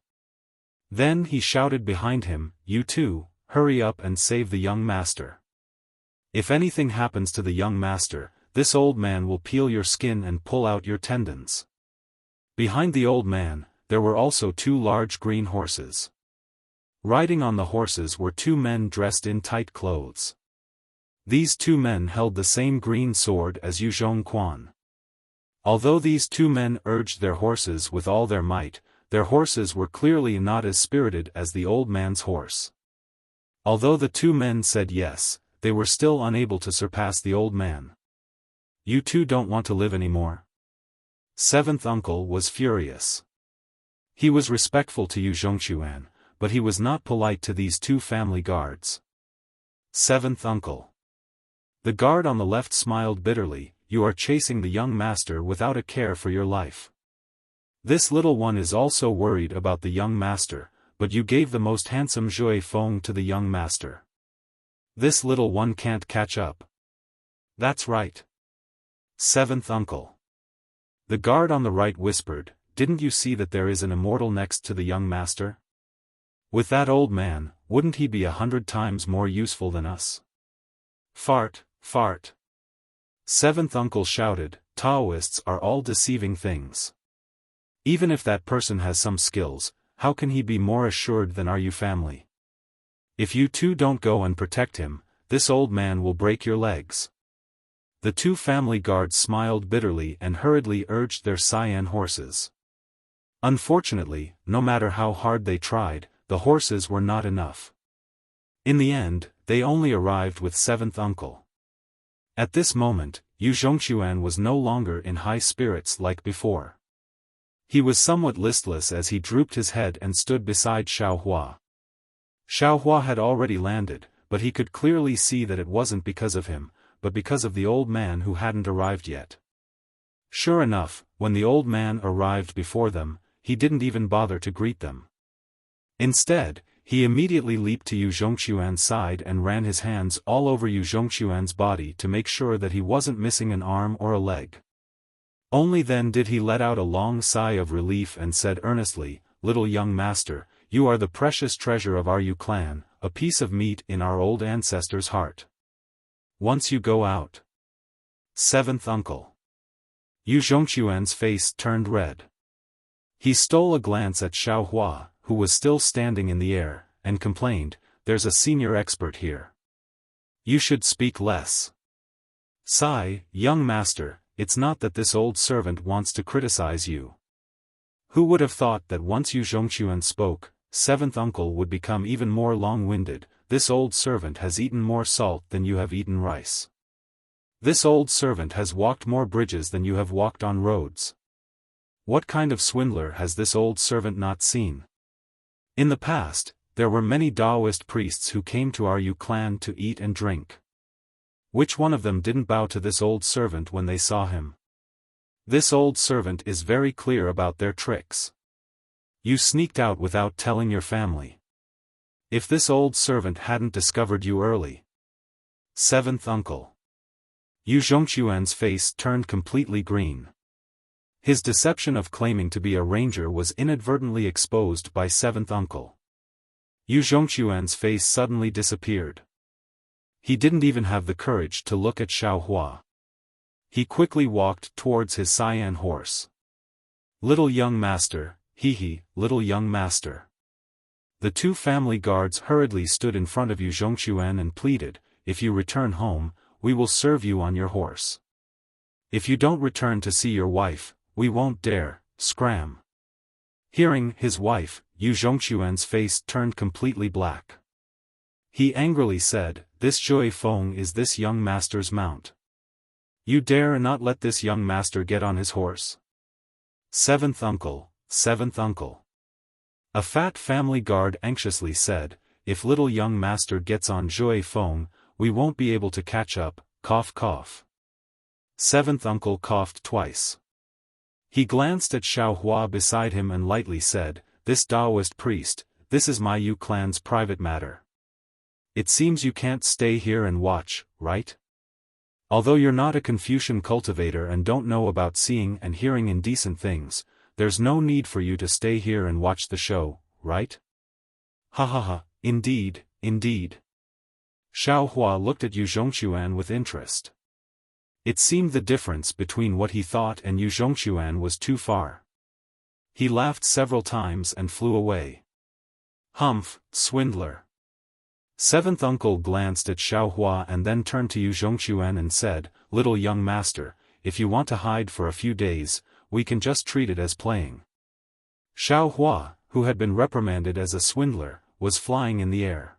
Speaker 1: Then he shouted behind him, "You too, hurry up and save the young master. If anything happens to the young master, this old man will peel your skin and pull out your tendons." Behind the old man, there were also two large green horses. Riding on the horses were two men dressed in tight clothes. These two men held the same green sword as Yu Zhongquan. Although these two men urged their horses with all their might, their horses were clearly not as spirited as the old man's horse. Although the two men said yes, they were still unable to surpass the old man. "You two don't want to live anymore?" Seventh uncle was furious. He was respectful to Yu Zhongquan, but he was not polite to these two family guards. Seventh uncle. The guard on the left smiled bitterly, "You are chasing the young master without a care for your life. This little one is also worried about the young master, but you gave the most handsome Jue Feng to the young master. This little one can't catch up." "That's right. Seventh uncle." The guard on the right whispered, "Didn't you see that there is an immortal next to the young master? With that old man, wouldn't he be 100 times more useful than us?" Fart, fart. Seventh uncle shouted, "Taoists are all deceiving things. Even if that person has some skills, how can he be more assured than are you family? If you two don't go and protect him, this old man will break your legs." The two family guards smiled bitterly and hurriedly urged their cyan horses. Unfortunately, no matter how hard they tried, the horses were not enough. In the end, they only arrived with seventh uncle. At this moment, Yu Zhongquan was no longer in high spirits like before. He was somewhat listless as he drooped his head and stood beside Xiaohua. Xiaohua had already landed, but he could clearly see that it wasn't because of him, but because of the old man who hadn't arrived yet. Sure enough, when the old man arrived before them, he didn't even bother to greet them. Instead, he immediately leaped to Yu Zhongquan's side and ran his hands all over Yu Zhongquan's body to make sure that he wasn't missing an arm or a leg. Only then did he let out a long sigh of relief and said earnestly, "Little young master, you are the precious treasure of our Yu clan, a piece of meat in our old ancestor's heart. Once you go out." Seventh uncle. Yu Zhongquan's face turned red. He stole a glance at Xiaohua, who was still standing in the air, and complained, "There's a senior expert here. You should speak less." "Sigh, young master, it's not that this old servant wants to criticize you. Who would have thought that once Yu Zhongquan spoke, seventh uncle would become even more long-winded. This old servant has eaten more salt than you have eaten rice. This old servant has walked more bridges than you have walked on roads. What kind of swindler has this old servant not seen? In the past, there were many Taoist priests who came to our Yu clan to eat and drink. Which one of them didn't bow to this old servant when they saw him? This old servant is very clear about their tricks. You sneaked out without telling your family. If this old servant hadn't discovered you early." Seventh uncle. Yu Zhongquan's face turned completely green. His deception of claiming to be a ranger was inadvertently exposed by seventh uncle. Yu Zhongquan's face suddenly disappeared. He didn't even have the courage to look at Xiaohua. He quickly walked towards his cyan horse. Little young master, hee, little young master. The two family guards hurriedly stood in front of Yu Zhongquan and pleaded, if you return home, we will serve you on your horse. If you don't return to see your wife, we won't dare, scram. Hearing his wife, Yu Zhongquan's face turned completely black. He angrily said, this Jue Feng is this young master's mount. You dare not let this young master get on his horse? Seventh uncle, seventh uncle. A fat family guard anxiously said, if little young master gets on Jue Feng, we won't be able to catch up, cough cough. Seventh uncle coughed twice. He glanced at Xiaohua beside him and lightly said, this Taoist priest, this is my Yu clan's private matter. It seems you can't stay here and watch, right? Although you're not a Confucian cultivator and don't know about seeing and hearing indecent things, there's no need for you to stay here and watch the show, right? Ha ha ha, indeed, indeed. Xiaohua looked at Yu Zhongquan with interest. It seemed the difference between what he thought and Yu Zhongquan was too far. He laughed several times and flew away. Humph, swindler. Seventh uncle glanced at Xiaohua and then turned to Yu Zhongquan and said, little young master, if you want to hide for a few days, we can just treat it as playing. Xiaohua, who had been reprimanded as a swindler, was flying in the air.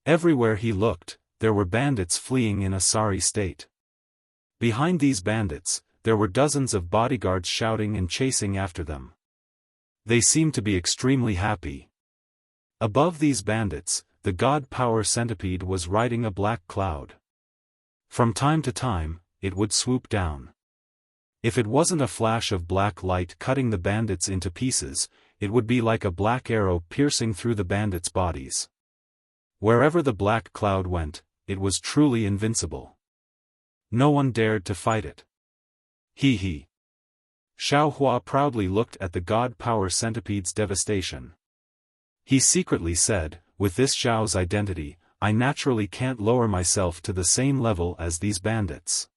Speaker 1: Everywhere he looked, there were bandits fleeing in a sorry state. Behind these bandits, there were dozens of bodyguards shouting and chasing after them. They seemed to be extremely happy. Above these bandits, the god power centipede was riding a black cloud. From time to time, it would swoop down. If it wasn't a flash of black light cutting the bandits into pieces, it would be like a black arrow piercing through the bandits' bodies. Wherever the black cloud went, it was truly invincible. No one dared to fight it. Hee hee. Xiaohua proudly looked at the god power centipede's devastation. He secretly said, with this Xiao's identity, I naturally can't lower myself to the same level as these bandits.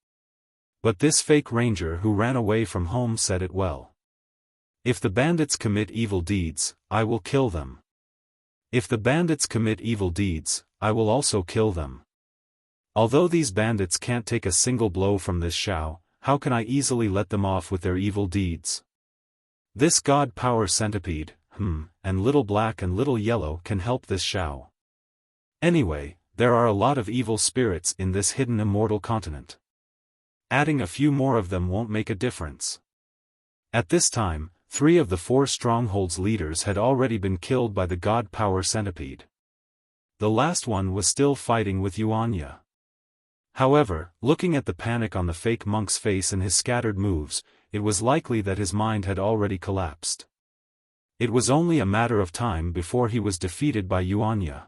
Speaker 1: But this fake ranger who ran away from home said it well. If the bandits commit evil deeds, I will kill them. If the bandits commit evil deeds, I will also kill them. Although these bandits can't take a single blow from this Xiao, how can I easily let them off with their evil deeds? This god power centipede, and little black and little yellow can help this Xiao. Anyway, there are a lot of evil spirits in this hidden immortal continent. Adding a few more of them won't make a difference. At this time, 3 of the 4 strongholds leaders had already been killed by the god power centipede. The last one was still fighting with Yuanya. However, looking at the panic on the fake monk's face and his scattered moves, it was likely that his mind had already collapsed. It was only a matter of time before he was defeated by Yuanya.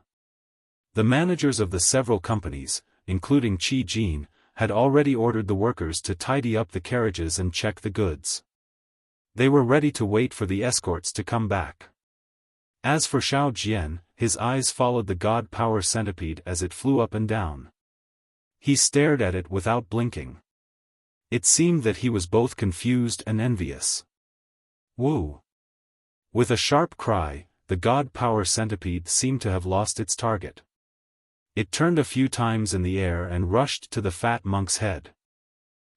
Speaker 1: The managers of the several companies, including Qi Jin, had already ordered the workers to tidy up the carriages and check the goods. They were ready to wait for the escorts to come back. As for Xiao Jian, his eyes followed the god power centipede as it flew up and down. He stared at it without blinking. It seemed that he was both confused and envious. Woo! With a sharp cry, the god power centipede seemed to have lost its target. It turned a few times in the air and rushed to the fat monk's head.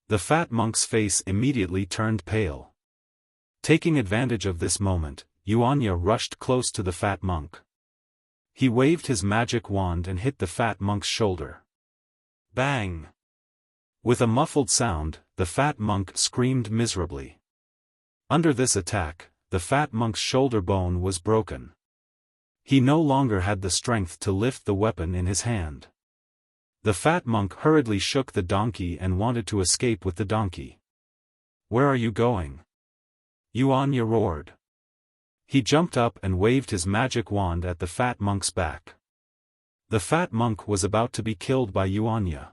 Speaker 1: The fat monk's face immediately turned pale. Taking advantage of this moment, Yuanya rushed close to the fat monk. He waved his magic wand and hit the fat monk's shoulder. Bang! With a muffled sound, the fat monk screamed miserably. Under this attack, the fat monk's shoulder bone was broken. He no longer had the strength to lift the weapon in his hand. The fat monk hurriedly shook the donkey and wanted to escape with the donkey. Where are you going? Yuanya roared. He jumped up and waved his magic wand at the fat monk's back. The fat monk was about to be killed by Yuanya.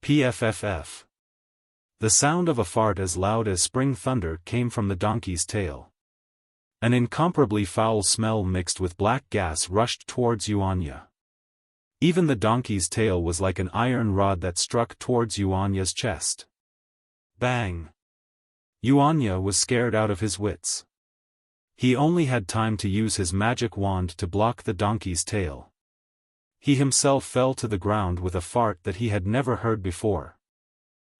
Speaker 1: PFFF. The sound of a fart as loud as spring thunder came from the donkey's tail. An incomparably foul smell mixed with black gas rushed towards Yuanya. Even the donkey's tail was like an iron rod that struck towards Yuanya's chest. Bang! Yuanya was scared out of his wits. He only had time to use his magic wand to block the donkey's tail. He himself fell to the ground with a fart that he had never heard before.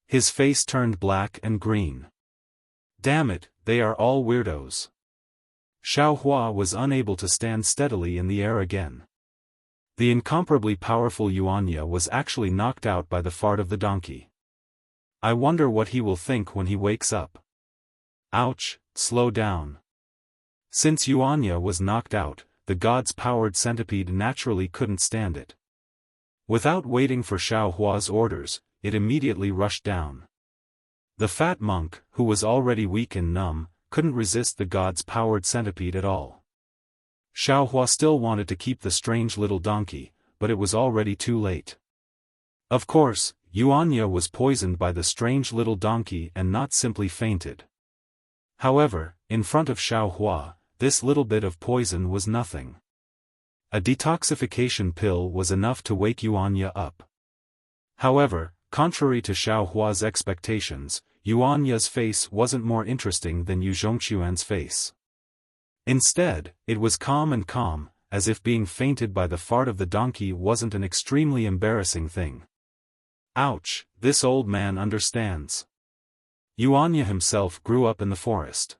Speaker 1: His face turned black and green. Damn it, they are all weirdos. Xiaohua was unable to stand steadily in the air again. The incomparably powerful Yuanya was actually knocked out by the fart of the donkey. I wonder what he will think when he wakes up. Ouch, slow down. Since Yuanya was knocked out, the god's powered centipede naturally couldn't stand it. Without waiting for Xiaohua's orders, it immediately rushed down. The fat monk, who was already weak and numb, couldn't resist the god's powered centipede at all. Xiaohua still wanted to keep the strange little donkey, but it was already too late. Of course, Yuanya was poisoned by the strange little donkey and not simply fainted. However, in front of Xiaohua, this little bit of poison was nothing. A detoxification pill was enough to wake Yuanya up. However, contrary to Xiaohua's expectations, Yuanya's face wasn't more interesting than Yu Zhongxuan's face. Instead, it was calm, as if being fainted by the fart of the donkey wasn't an extremely embarrassing thing. Ouch, this old man understands. Yuanya himself grew up in the forest.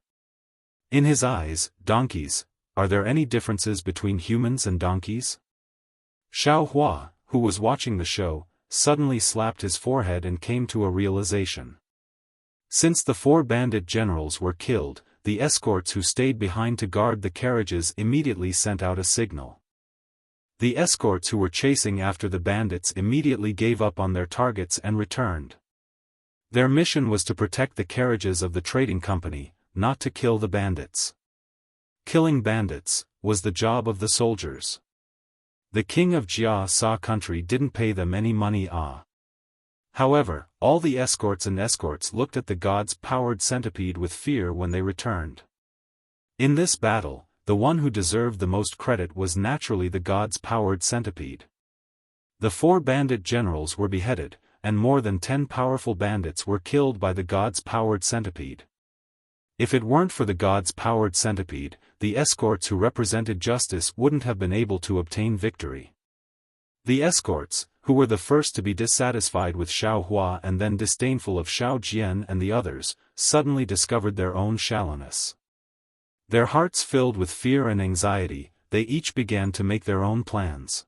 Speaker 1: In his eyes, donkeys, are there any differences between humans and donkeys? Xiaohua, who was watching the show, suddenly slapped his forehead and came to a realization. Since the 4 bandit generals were killed, the escorts who stayed behind to guard the carriages immediately sent out a signal. The escorts who were chasing after the bandits immediately gave up on their targets and returned. Their mission was to protect the carriages of the trading company, not to kill the bandits. Killing bandits was the job of the soldiers. The king of Jia Sa country didn't pay them any money. However, all the escorts looked at the god's powered centipede with fear when they returned. In this battle, the one who deserved the most credit was naturally the god's powered centipede. The 4 bandit generals were beheaded, and more than 10 powerful bandits were killed by the god's powered centipede. If it weren't for the god's powered centipede, the escorts who represented justice wouldn't have been able to obtain victory. The escorts, who were the first to be dissatisfied with Xiaohua and then disdainful of Xiao Jian and the others, suddenly discovered their own shallowness. Their hearts filled with fear and anxiety, they each began to make their own plans.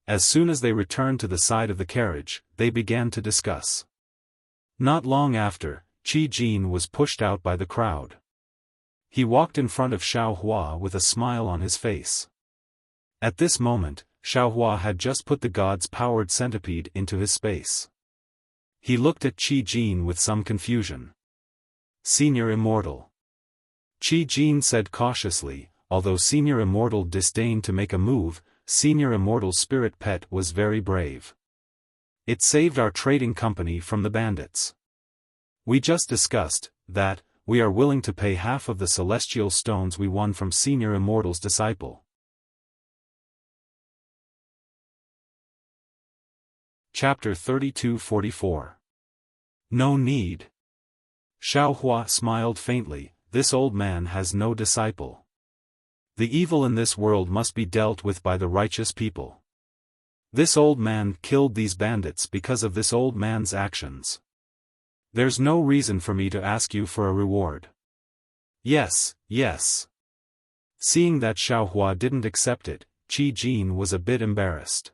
Speaker 1: As soon as they returned to the side of the carriage, they began to discuss. Not long after, Qi Jin was pushed out by the crowd. He walked in front of Xiaohua with a smile on his face. At this moment, Xiaohua had just put the god's powered centipede into his space. He looked at Qi Jin with some confusion. Senior Immortal. Qi Jin said cautiously, although Senior Immortal disdained to make a move, Senior Immortal's spirit pet was very brave. It saved our trading company from the bandits. We just discussed that we are willing to pay half of the celestial stones we won from Senior Immortal's disciple. Chapter 32-44. No need. Xiaohua smiled faintly, this old man has no disciple. The evil in this world must be dealt with by the righteous people. This old man killed these bandits because of this old man's actions. There's no reason for me to ask you for a reward. Yes, yes. Seeing that Xiaohua didn't accept it, Qi Jin was a bit embarrassed.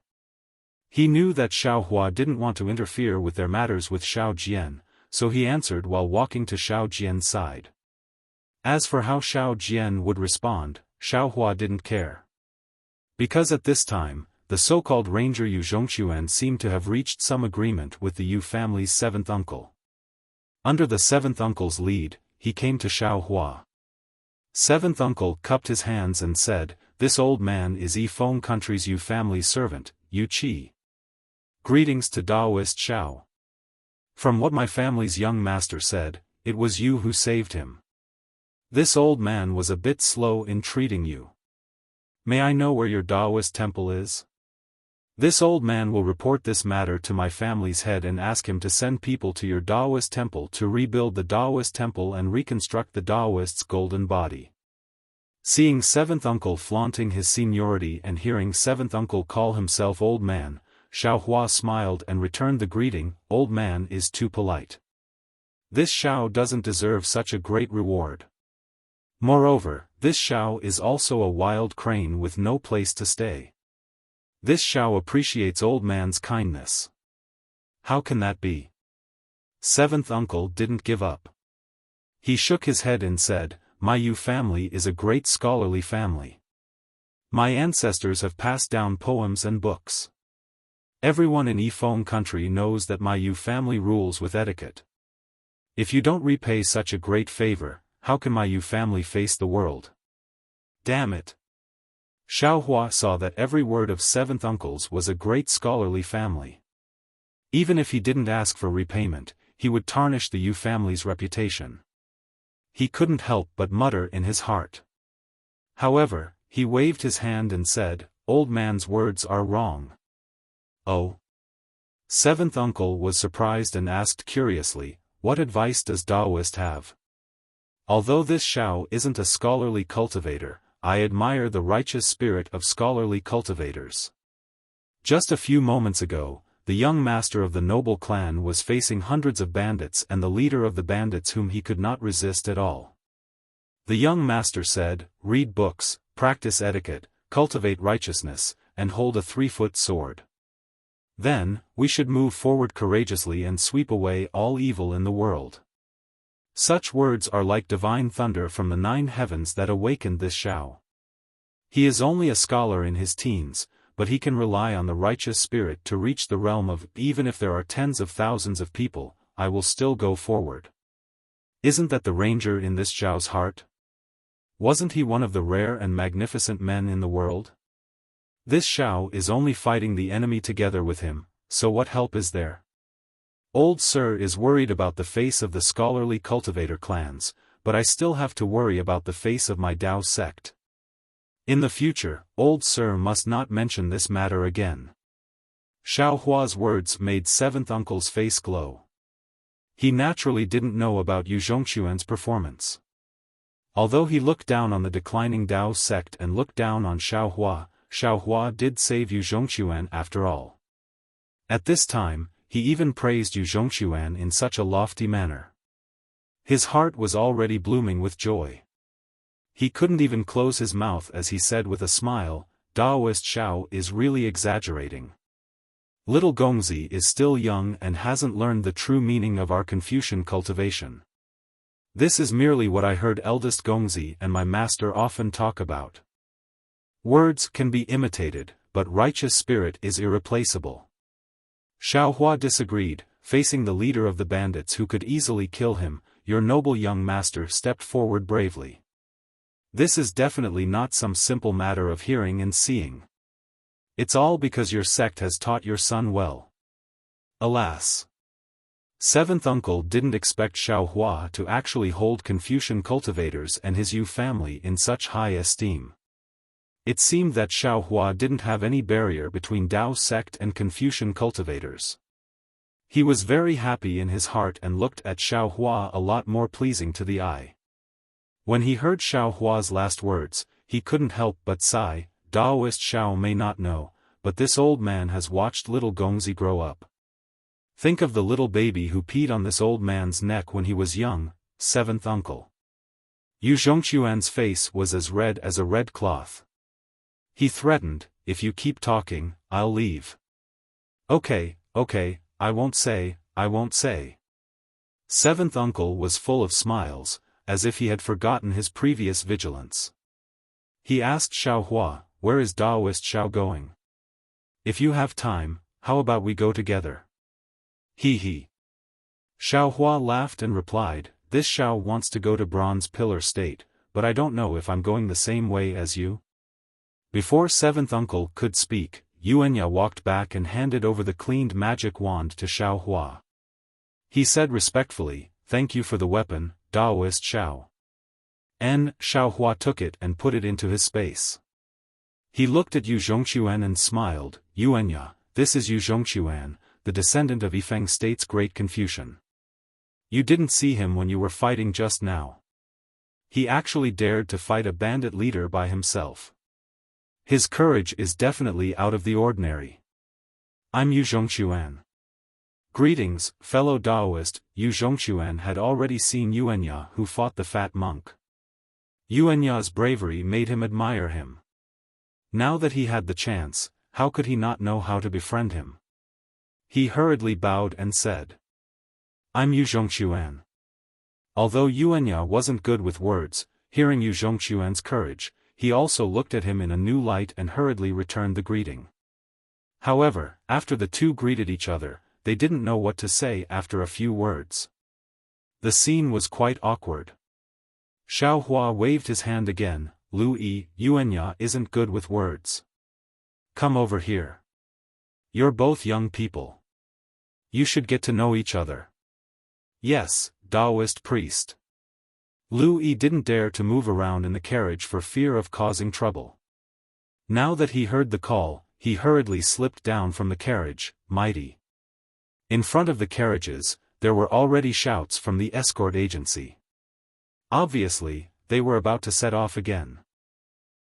Speaker 1: He knew that Xiaohua didn't want to interfere with their matters with Xiao Jian, so he answered while walking to Xiao Jian's side. As for how Xiao Jian would respond, Xiaohua didn't care. Because at this time, the so-called ranger Yu Zhongxuan seemed to have reached some agreement with the Yu family's 7th uncle. Under the 7th uncle's lead, he came to Xiaohua. 7th uncle cupped his hands and said, "This old man is Yifeng country's Yu family's servant, Yu Qi. Greetings to Daoist Xiao. From what my family's young master said, it was you who saved him. This old man was a bit slow in treating you. May I know where your Taoist temple is? This old man will report this matter to my family's head and ask him to send people to your Taoist temple to rebuild the Taoist temple and reconstruct the Taoist's golden body. Seeing seventh uncle flaunting his seniority and hearing seventh uncle call himself old man, Xiaohua smiled and returned the greeting. Old man is too polite. This Xiao doesn't deserve such a great reward. Moreover, this Xiao is also a wild crane with no place to stay. This Xiao appreciates old man's kindness. How can that be? Seventh uncle didn't give up. He shook his head and said, my Yu family is a great scholarly family. My ancestors have passed down poems and books. Everyone in Yifeng country knows that my Yu family rules with etiquette. If you don't repay such a great favor, how can my Yu family face the world? Damn it! Xiaohua saw that every word of seventh uncle's was a great scholarly family. Even if he didn't ask for repayment, he would tarnish the Yu family's reputation. He couldn't help but mutter in his heart. However, he waved his hand and said, old man's words are wrong. Oh? Seventh uncle was surprised and asked curiously, what advice does Taoist have? Although this Xiao isn't a scholarly cultivator, I admire the righteous spirit of scholarly cultivators. Just a few moments ago, the young master of the noble clan was facing hundreds of bandits and the leader of the bandits whom he could not resist at all. The young master said, read books, practice etiquette, cultivate righteousness, and hold a 3-foot sword. Then, we should move forward courageously and sweep away all evil in the world. Such words are like divine thunder from the 9 heavens that awakened this Xiao. He is only a scholar in his teens, but he can rely on the righteous spirit to reach the realm of, even if there are tens of thousands of people, I will still go forward. Isn't that the ranger in this Xiao's heart? Wasn't he one of the rare and magnificent men in the world? This Xiao is only fighting the enemy together with him, so what help is there? Old Sir is worried about the face of the scholarly cultivator clans, but I still have to worry about the face of my Tao sect. In the future, Old Sir must not mention this matter again. Xiaohua's words made seventh uncle's face glow. He naturally didn't know about Yu Zhongxuan's performance. Although he looked down on the declining Tao sect and looked down on Xiaohua, Xiaohua did save Yu Zhongxuan after all. At this time, he even praised Yu Zhongxuan in such a lofty manner. His heart was already blooming with joy. He couldn't even close his mouth as he said with a smile, Taoist Xiao is really exaggerating. Little Gongzi is still young and hasn't learned the true meaning of our Confucian cultivation. This is merely what I heard eldest Gongzi and my master often talk about. Words can be imitated, but righteous spirit is irreplaceable. Xiaohua disagreed, facing the leader of the bandits who could easily kill him. Your noble young master stepped forward bravely. This is definitely not some simple matter of hearing and seeing. It's all because your sect has taught your son well. Alas! Seventh uncle didn't expect Xiaohua to actually hold Confucian cultivators and his Yu family in such high esteem. It seemed that Xiaohua didn't have any barrier between Tao sect and Confucian cultivators. He was very happy in his heart and looked at Xiaohua a lot more pleasing to the eye. When he heard Xiaohua's last words, he couldn't help but sigh. Taoist Xiao may not know, but this old man has watched little Gongzi grow up. Think of the little baby who peed on this old man's neck when he was young, seventh uncle. Yu Zhongxuan's face was as red as a red cloth. He threatened, if you keep talking, I'll leave. Okay, I won't say. Seventh uncle was full of smiles, as if he had forgotten his previous vigilance. He asked Xiaohua, where is Taoist Xiao going? If you have time, how about we go together? He. Xiaohua laughed and replied, this Xiao wants to go to Bronze Pillar State, but I don't know if I'm going the same way as you. Before seventh uncle could speak, Yuanya walked back and handed over the cleaned magic wand to Xiaohua. He said respectfully, "Thank you for the weapon, Daoist Xiao." Xiaohua took it and put it into his space. He looked at Yu Zhongquan and smiled. "Yuanya, this is Yu Zhongquan, the descendant of Yifeng State's great Confucian. You didn't see him when you were fighting just now. He actually dared to fight a bandit leader by himself. His courage is definitely out of the ordinary. I'm Yu Zhongquan." "Greetings, fellow Daoist." Yu Zhongquan had already seen Yuanya, who fought the fat monk. Yuanya's bravery made him admire him. Now that he had the chance, how could he not know how to befriend him? He hurriedly bowed and said, "I'm Yu Zhongquan." Although Yuanya wasn't good with words, hearing Yu Zhongquan's courage, he also looked at him in a new light and hurriedly returned the greeting. However, after the two greeted each other, they didn't know what to say after a few words. The scene was quite awkward. Xiaohua waved his hand again. "Lu Yi, Yuanya isn't good with words. Come over here. You're both young people. You should get to know each other." "Yes, Daoist priest." Lu Yi didn't dare to move around in the carriage for fear of causing trouble. Now that he heard the call, he hurriedly slipped down from the carriage. "Mighty." In front of the carriages, there were already shouts from the escort agency. Obviously, they were about to set off again.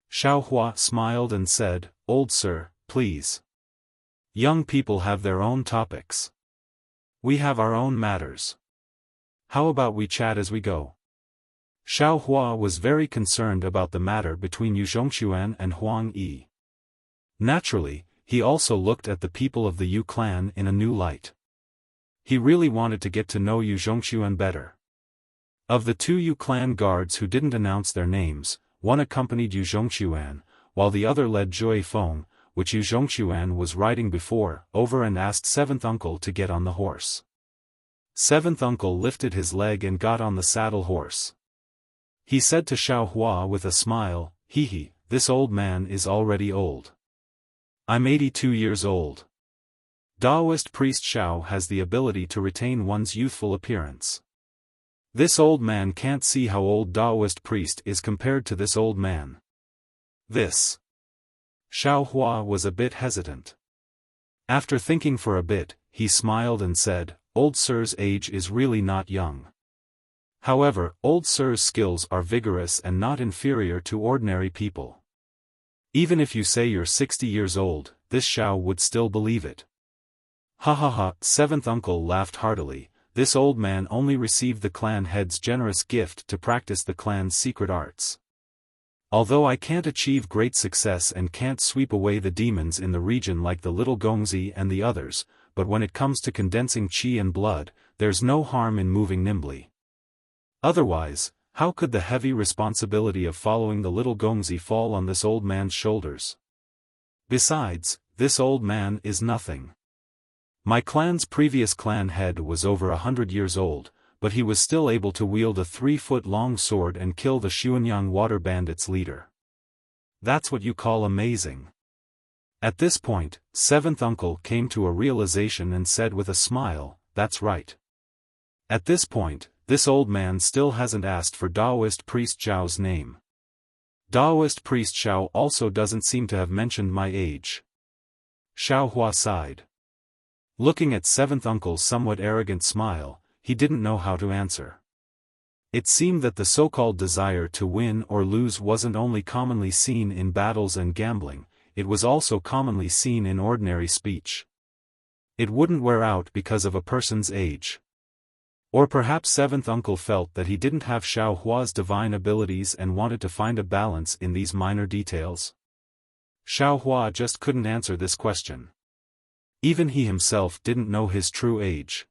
Speaker 1: Xiaohua smiled and said, "Old sir, please. Young people have their own topics. We have our own matters. How about we chat as we go?" Xiaohua was very concerned about the matter between Yu Zhongquan and Huang Yi. Naturally, he also looked at the people of the Yu clan in a new light. He really wanted to get to know Yu Zhongquan better. Of the two Yu clan guards who didn't announce their names, one accompanied Yu Zhongquan, while the other led Jue Feng, which Yu Zhongquan was riding before, over and asked Seventh Uncle to get on the horse. Seventh Uncle lifted his leg and got on the saddle horse. He said to Xiaohua with a smile, "Hehe, this old man is already old. I'm 82 years old." Daoist priest Xiao has the ability to retain one's youthful appearance. This old man can't see how old Daoist priest is compared to this old man. This. Xiaohua was a bit hesitant. After thinking for a bit, he smiled and said, "Old sir's age is really not young. However, old sir's skills are vigorous and not inferior to ordinary people. Even if you say you're 60 years old, this Xiao would still believe it." "Ha ha ha," Seventh Uncle laughed heartily. "This old man only received the clan head's generous gift to practice the clan's secret arts. Although I can't achieve great success and can't sweep away the demons in the region like the little Gongzi and the others, but when it comes to condensing qi and blood, there's no harm in moving nimbly. Otherwise, how could the heavy responsibility of following the little Gongzi fall on this old man's shoulders? Besides, this old man is nothing. My clan's previous clan head was over 100 years old, but he was still able to wield a 3-foot-long sword and kill the Xuanyang water bandits' leader. That's what you call amazing." At this point, Seventh Uncle came to a realization and said with a smile, "That's right." At this point, this old man still hasn't asked for Daoist priest Zhao's name. Daoist priest Xiao also doesn't seem to have mentioned my age. Xiaohua sighed. Looking at Seventh Uncle's somewhat arrogant smile, he didn't know how to answer. It seemed that the so-called desire to win or lose wasn't only commonly seen in battles and gambling, it was also commonly seen in ordinary speech. It wouldn't wear out because of a person's age. Or perhaps Seventh Uncle felt that he didn't have Xiaohua's divine abilities and wanted to find a balance in these minor details. Xiaohua just couldn't answer this question. Even he himself didn't know his true age.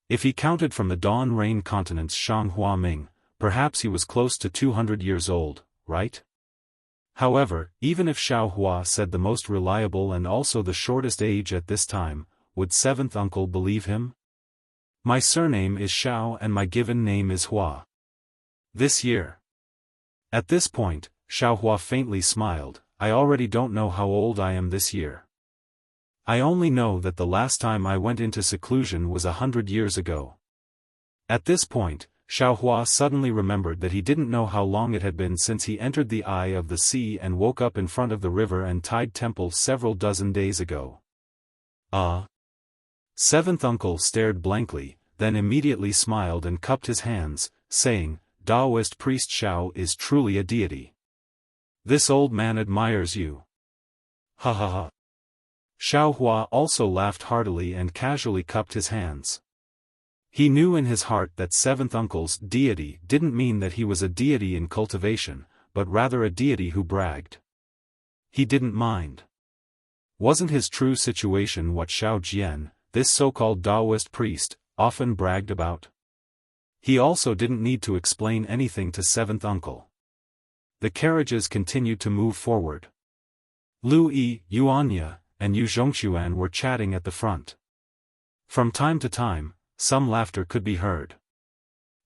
Speaker 1: If he counted from the Dawn Rain continent's Shanghua Ming, perhaps he was close to 200 years old, right? However, even if Xiaohua said the most reliable and also the shortest age at this time, would Seventh Uncle believe him? "My surname is Xiao and my given name is Hua. This year." At this point, Xiaohua faintly smiled, "I already don't know how old I am this year. I only know that the last time I went into seclusion was 100 years ago. At this point, Xiaohua suddenly remembered that he didn't know how long it had been since he entered the eye of the sea and woke up in front of the river and tide temple several dozen days ago. Seventh uncle stared blankly, then immediately smiled and cupped his hands, saying, Taoist priest Xiao is truly a deity. This old man admires you. Ha ha ha. Xiaohua also laughed heartily and casually cupped his hands. He knew in his heart that seventh uncle's deity didn't mean that he was a deity in cultivation, but rather a deity who bragged. He didn't mind. Wasn't his true situation what Xiao Jian, this so-called Taoist priest, often bragged about? He also didn't need to explain anything to seventh uncle. The carriages continued to move forward. Lu Yi, Yuanya, and Yu Zhongxuan were chatting at the front. From time to time, some laughter could be heard.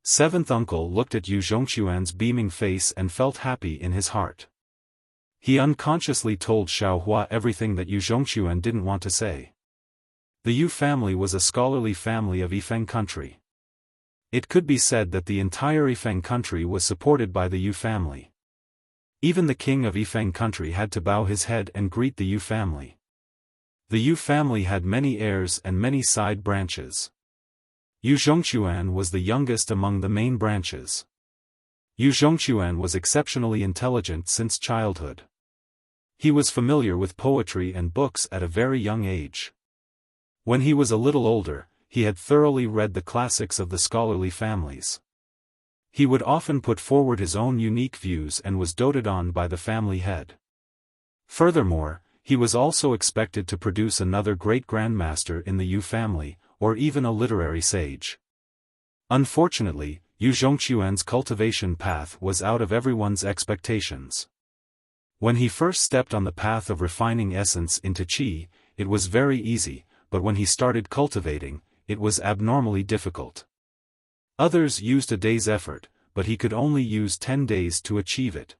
Speaker 1: Seventh uncle looked at Yu Zhongxuan's beaming face and felt happy in his heart. He unconsciously told Xiaohua everything that Yu Zhongxuan didn't want to say. The Yu family was a scholarly family of Yifeng country. It could be said that the entire Yifeng country was supported by the Yu family. Even the king of Yifeng country had to bow his head and greet the Yu family. The Yu family had many heirs and many side branches. Yu Zhongxuan was the youngest among the main branches. Yu Zhongxuan was exceptionally intelligent since childhood. He was familiar with poetry and books at a very young age. When he was a little older, he had thoroughly read the classics of the scholarly families. He would often put forward his own unique views and was doted on by the family head. Furthermore, he was also expected to produce another great-grandmaster in the Yu family, or even a literary sage. Unfortunately, Yu Zhongxuan's cultivation path was out of everyone's expectations. When he first stepped on the path of refining essence into qi, it was very easy, but when he started cultivating, it was abnormally difficult. Others used a day's effort, but he could only use 10 days to achieve it.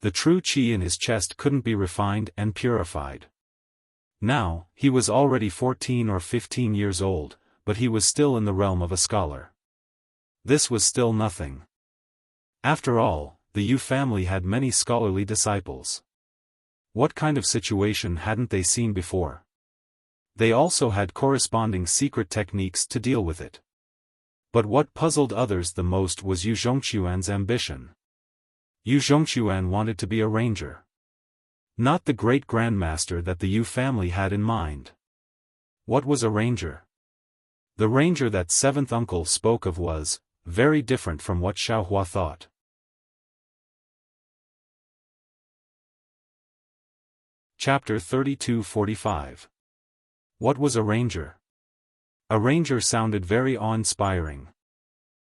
Speaker 1: The true qi in his chest couldn't be refined and purified. Now, he was already 14 or 15 years old, but he was still in the realm of a scholar. This was still nothing. After all, the Yu family had many scholarly disciples. What kind of situation hadn't they seen before? They also had corresponding secret techniques to deal with it. But what puzzled others the most was Yu Zhongxuan's ambition. Yu Zhongxuan wanted to be a ranger. Not the great grandmaster that the Yu family had in mind. What was a ranger? The ranger that seventh uncle spoke of was very different from what Xiaohua thought. Chapter 32-45. What was a ranger? A ranger sounded very awe-inspiring.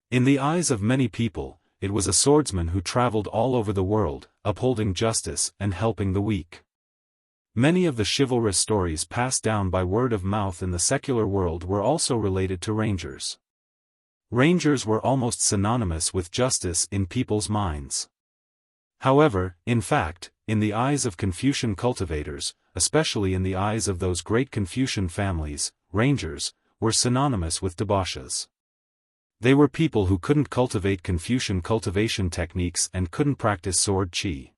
Speaker 1: In the eyes of many people, it was a swordsman who traveled all over the world, upholding justice and helping the weak. Many of the chivalrous stories passed down by word of mouth in the secular world were also related to rangers. Rangers were almost synonymous with justice in people's minds. However, in fact, in the eyes of Confucian cultivators, especially in the eyes of those great Confucian families, rangers were synonymous with debauches. They were people who couldn't cultivate Confucian cultivation techniques and couldn't practice sword qi.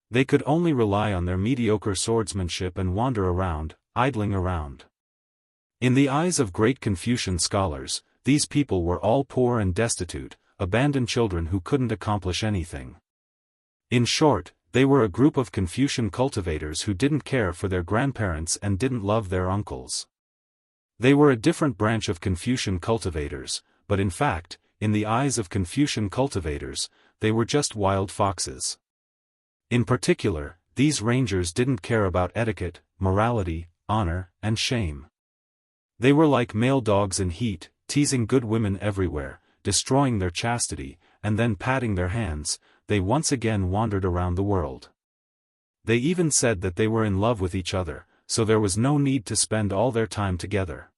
Speaker 1: They could only rely on their mediocre swordsmanship and wander around, idling around. In the eyes of great Confucian scholars, these people were all poor and destitute, abandoned children who couldn't accomplish anything. In short, they were a group of Confucian cultivators who didn't care for their grandparents and didn't love their uncles. They were a different branch of Confucian cultivators, but in fact, in the eyes of Confucian cultivators, they were just wild foxes. In particular, these rangers didn't care about etiquette, morality, honor, and shame. They were like male dogs in heat, teasing good women everywhere, destroying their chastity, and then patting their hands. They once again wandered around the world. They even said that they were in love with each other, so there was no need to spend all their time together.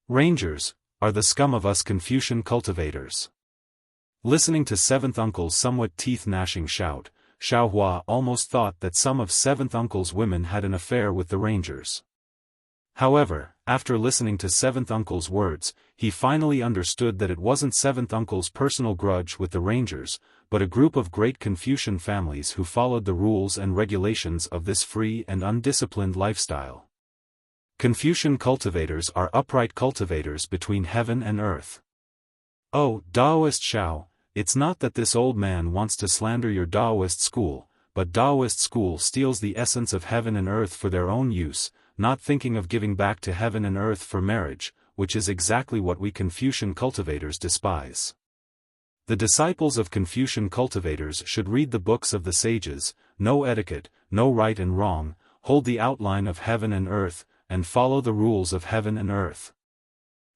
Speaker 1: Rangers are the scum of us Confucian cultivators. Listening to seventh uncle's somewhat teeth-gnashing shout, Xiaohua almost thought that some of seventh uncle's women had an affair with the rangers. However, after listening to Seventh Uncle's words, he finally understood that it wasn't Seventh Uncle's personal grudge with the Rangers, but a group of great Confucian families who followed the rules and regulations of this free and undisciplined lifestyle. Confucian cultivators are upright cultivators between heaven and earth. Oh, Taoist Xiao, it's not that this old man wants to slander your Taoist school, but Taoist school steals the essence of heaven and earth for their own use, not thinking of giving back to heaven and earth for marriage, which is exactly what we Confucian cultivators despise. The disciples of Confucian cultivators should read the books of the sages, know etiquette, know right and wrong, hold the outline of heaven and earth, and follow the rules of heaven and earth.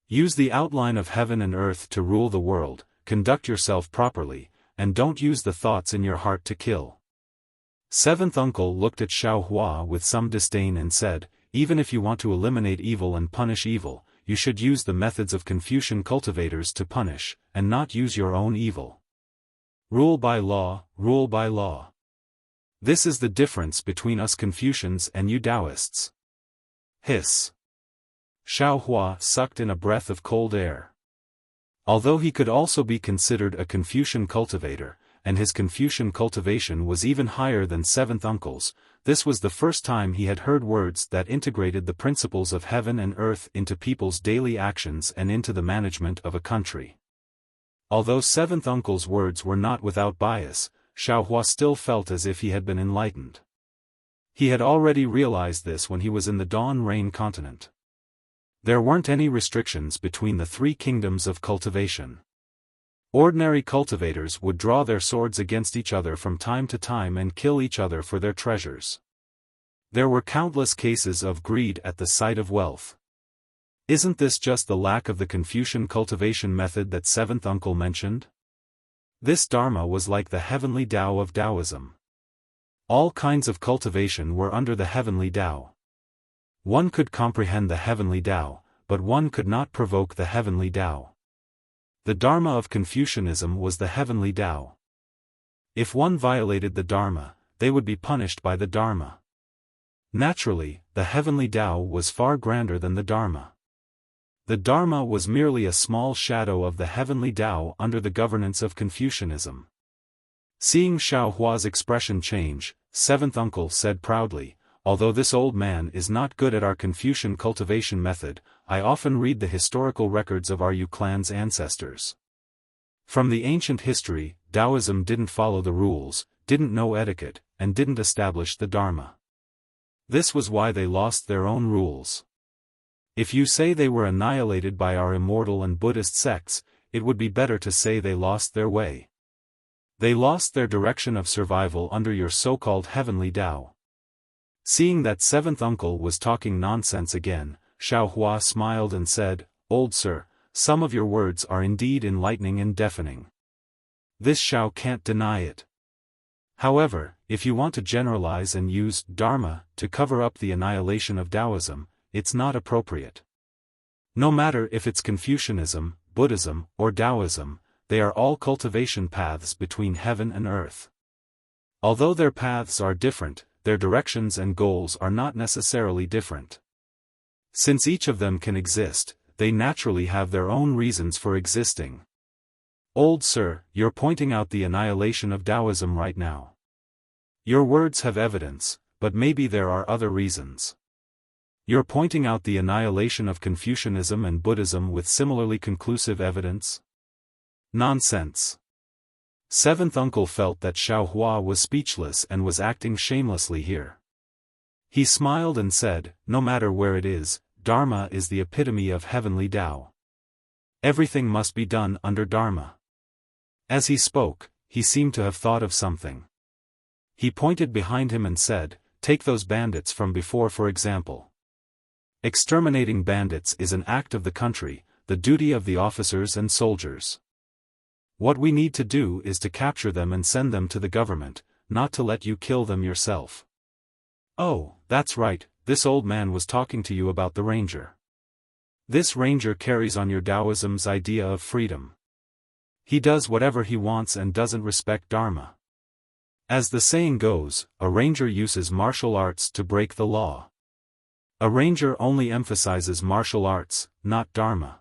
Speaker 1: Use the outline of heaven and earth to rule the world, conduct yourself properly, and don't use the thoughts in your heart to kill. Seventh Uncle looked at Xiao Hua with some disdain and said, even if you want to eliminate evil and punish evil, you should use the methods of Confucian cultivators to punish, and not use your own evil. Rule by law, rule by law. This is the difference between us Confucians and you Taoists. Hiss. Xiao Hua sucked in a breath of cold air. Although he could also be considered a Confucian cultivator, and his Confucian cultivation was even higher than Seventh Uncle's, this was the first time he had heard words that integrated the principles of heaven and earth into people's daily actions and into the management of a country. Although Seventh Uncle's words were not without bias, Xiao Hua still felt as if he had been enlightened. He had already realized this when he was in the Dawn Rain continent. There weren't any restrictions between the three kingdoms of cultivation. Ordinary cultivators would draw their swords against each other from time to time and kill each other for their treasures. There were countless cases of greed at the sight of wealth. Isn't this just the lack of the Confucian cultivation method that Seventh Uncle mentioned? This Dharma was like the heavenly Tao of Taoism. All kinds of cultivation were under the heavenly Tao. One could comprehend the heavenly Tao, but one could not provoke the heavenly Tao. The Dharma of Confucianism was the heavenly Tao. If one violated the Dharma, they would be punished by the Dharma. Naturally, the heavenly Tao was far grander than the Dharma. The Dharma was merely a small shadow of the heavenly Tao under the governance of Confucianism. Seeing Xiao Hua's expression change, Seventh Uncle said proudly, although this old man is not good at our Confucian cultivation method, I often read the historical records of our Yu clan's ancestors. From the ancient history, Taoism didn't follow the rules, didn't know etiquette, and didn't establish the Dharma. This was why they lost their own rules. If you say they were annihilated by our immortal and Buddhist sects, it would be better to say they lost their way. They lost their direction of survival under your so-called heavenly Tao. Seeing that Seventh Uncle was talking nonsense again, Xiao Hua smiled and said, "Old sir, some of your words are indeed enlightening and deafening. This Xiao can't deny it. However, if you want to generalize and use Dharma to cover up the annihilation of Taoism, it's not appropriate. No matter if it's Confucianism, Buddhism, or Taoism, they are all cultivation paths between heaven and earth. Although their paths are different, their directions and goals are not necessarily different. Since each of them can exist, they naturally have their own reasons for existing. Old sir, you're pointing out the annihilation of Taoism right now. Your words have evidence, but maybe there are other reasons. You're pointing out the annihilation of Confucianism and Buddhism with similarly conclusive evidence? Nonsense. Seventh Uncle felt that Xiao Hua was speechless and was acting shamelessly here. He smiled and said, no matter where it is, Dharma is the epitome of heavenly Tao. Everything must be done under Dharma. As he spoke, he seemed to have thought of something. He pointed behind him and said, take those bandits from before for example. Exterminating bandits is an act of the country, the duty of the officers and soldiers. What we need to do is to capture them and send them to the government, not to let you kill them yourself. Oh, that's right, this old man was talking to you about the ranger. This ranger carries on your Taoism's idea of freedom. He does whatever he wants and doesn't respect Dharma. As the saying goes, a ranger uses martial arts to break the law. A ranger only emphasizes martial arts, not dharma.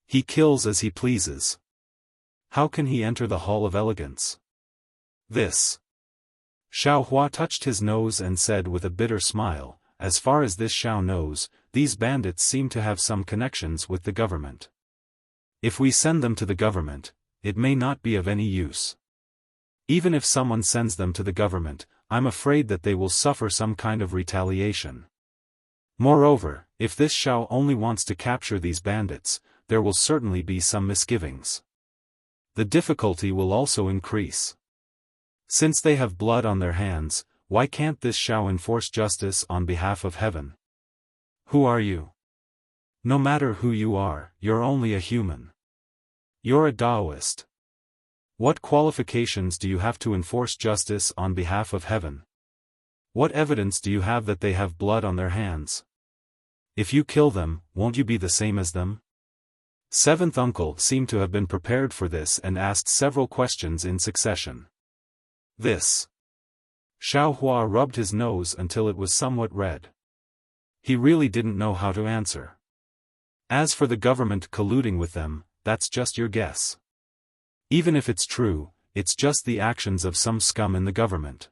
Speaker 1: He kills as he pleases. How can he enter the Hall of Elegance? This. Xiao Hua touched his nose and said with a bitter smile, as far as this Xiao knows, these bandits seem to have some connections with the government. If we send them to the government, it may not be of any use. Even if someone sends them to the government, I'm afraid that they will suffer some kind of retaliation. Moreover, if this Xiao only wants to capture these bandits, there will certainly be some misgivings. The difficulty will also increase. Since they have blood on their hands, why can't this Xiao enforce justice on behalf of heaven? Who are you? No matter who you are, you're only a human. You're a Taoist. What qualifications do you have to enforce justice on behalf of heaven? What evidence do you have that they have blood on their hands? If you kill them, won't you be the same as them? Seventh uncle seemed to have been prepared for this and asked several questions in succession. This. Xiao Hua rubbed his nose until it was somewhat red. He really didn't know how to answer. As for the government colluding with them, that's just your guess. Even if it's true, it's just the actions of some scum in the government.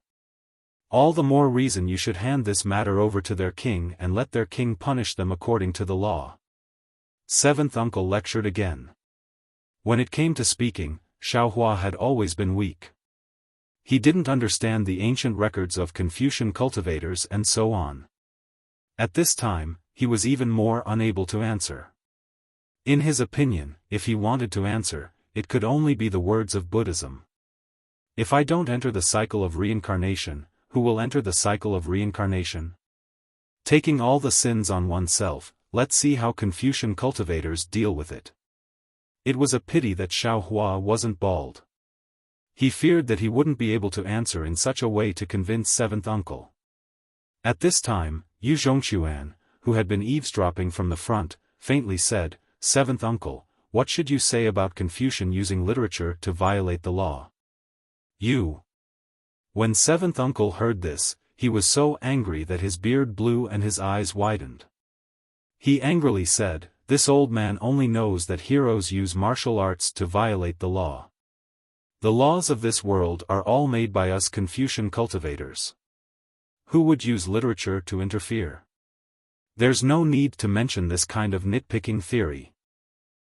Speaker 1: All the more reason you should hand this matter over to their king and let their king punish them according to the law. Seventh uncle lectured again. When it came to speaking, Xiao Hua had always been weak. He didn't understand the ancient records of Confucian cultivators and so on. At this time, he was even more unable to answer. In his opinion, if he wanted to answer, it could only be the words of Buddhism. If I don't enter the cycle of reincarnation, who will enter the cycle of reincarnation? Taking all the sins on oneself, let's see how Confucian cultivators deal with it. It was a pity that Xiao Hua wasn't bald. He feared that he wouldn't be able to answer in such a way to convince seventh uncle. At this time, Yu Zhongxuan, who had been eavesdropping from the front, faintly said, "Seventh uncle, what should you say about Confucian using literature to violate the law?" You. When seventh uncle heard this, he was so angry that his beard blew and his eyes widened. He angrily said, "This old man only knows that heroes use martial arts to violate the law. The laws of this world are all made by us Confucian cultivators. Who would use literature to interfere? There's no need to mention this kind of nitpicking theory."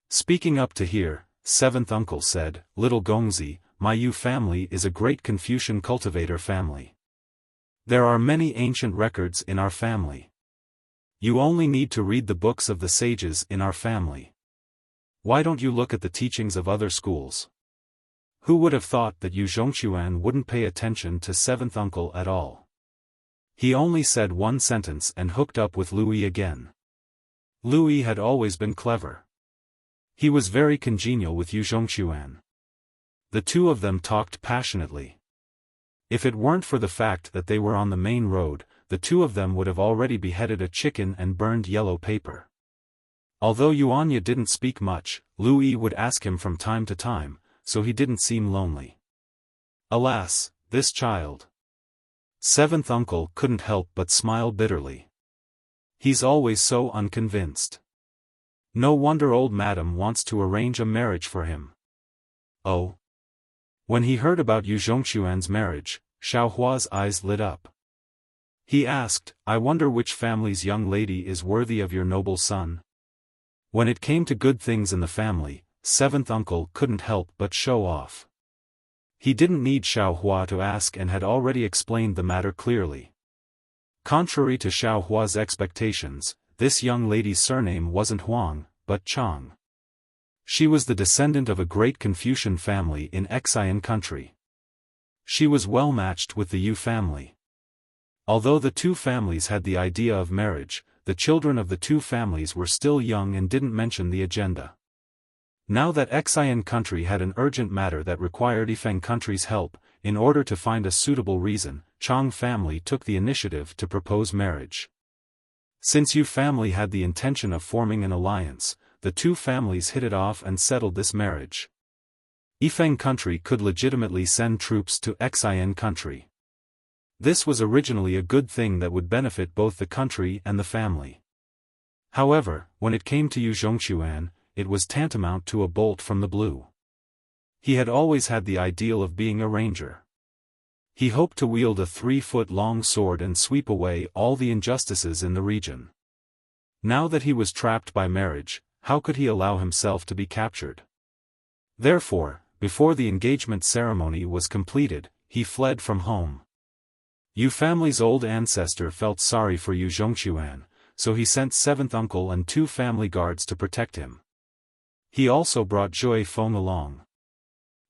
Speaker 1: Speaking up to hear, seventh uncle said, "Little Gongzi, my Yu family is a great Confucian cultivator family. There are many ancient records in our family. You only need to read the books of the sages in our family. Why don't you look at the teachings of other schools?" Who would have thought that Yu Zhongxuan wouldn't pay attention to seventh uncle at all? He only said one sentence and hooked up with Louis again. Louis had always been clever. He was very congenial with Yu Zhongxuan. The two of them talked passionately. If it weren't for the fact that they were on the main road, the two of them would have already beheaded a chicken and burned yellow paper. Although Yuanya didn't speak much, Louis would ask him from time to time, so he didn't seem lonely. Alas, this child. Seventh uncle couldn't help but smile bitterly. He's always so unconvinced. No wonder old madam wants to arrange a marriage for him. Oh. When he heard about Yu Zhongxuan's marriage, Xiao Hua's eyes lit up. He asked, "I wonder which family's young lady is worthy of your noble son?" When it came to good things in the family, seventh uncle couldn't help but show off. He didn't need Xiao Hua to ask and had already explained the matter clearly. Contrary to Xiao Hua's expectations, this young lady's surname wasn't Huang, but Chang. She was the descendant of a great Confucian family in Xian country. She was well matched with the Yu family. Although the two families had the idea of marriage, the children of the two families were still young and didn't mention the agenda. Now that Xian country had an urgent matter that required Yifeng country's help, in order to find a suitable reason, Chang family took the initiative to propose marriage. Since Yu family had the intention of forming an alliance, the two families hit it off and settled this marriage. Yifeng country could legitimately send troops to Xian country. This was originally a good thing that would benefit both the country and the family. However, when it came to Yu Zhongquan, it was tantamount to a bolt from the blue. He had always had the ideal of being a ranger. He hoped to wield a 3-foot-long sword and sweep away all the injustices in the region. Now that he was trapped by marriage, how could he allow himself to be captured? Therefore, before the engagement ceremony was completed, he fled from home. Yu family's old ancestor felt sorry for Yu Zhongquan, so he sent 7th uncle and 2 family guards to protect him. He also brought Xiaofan along.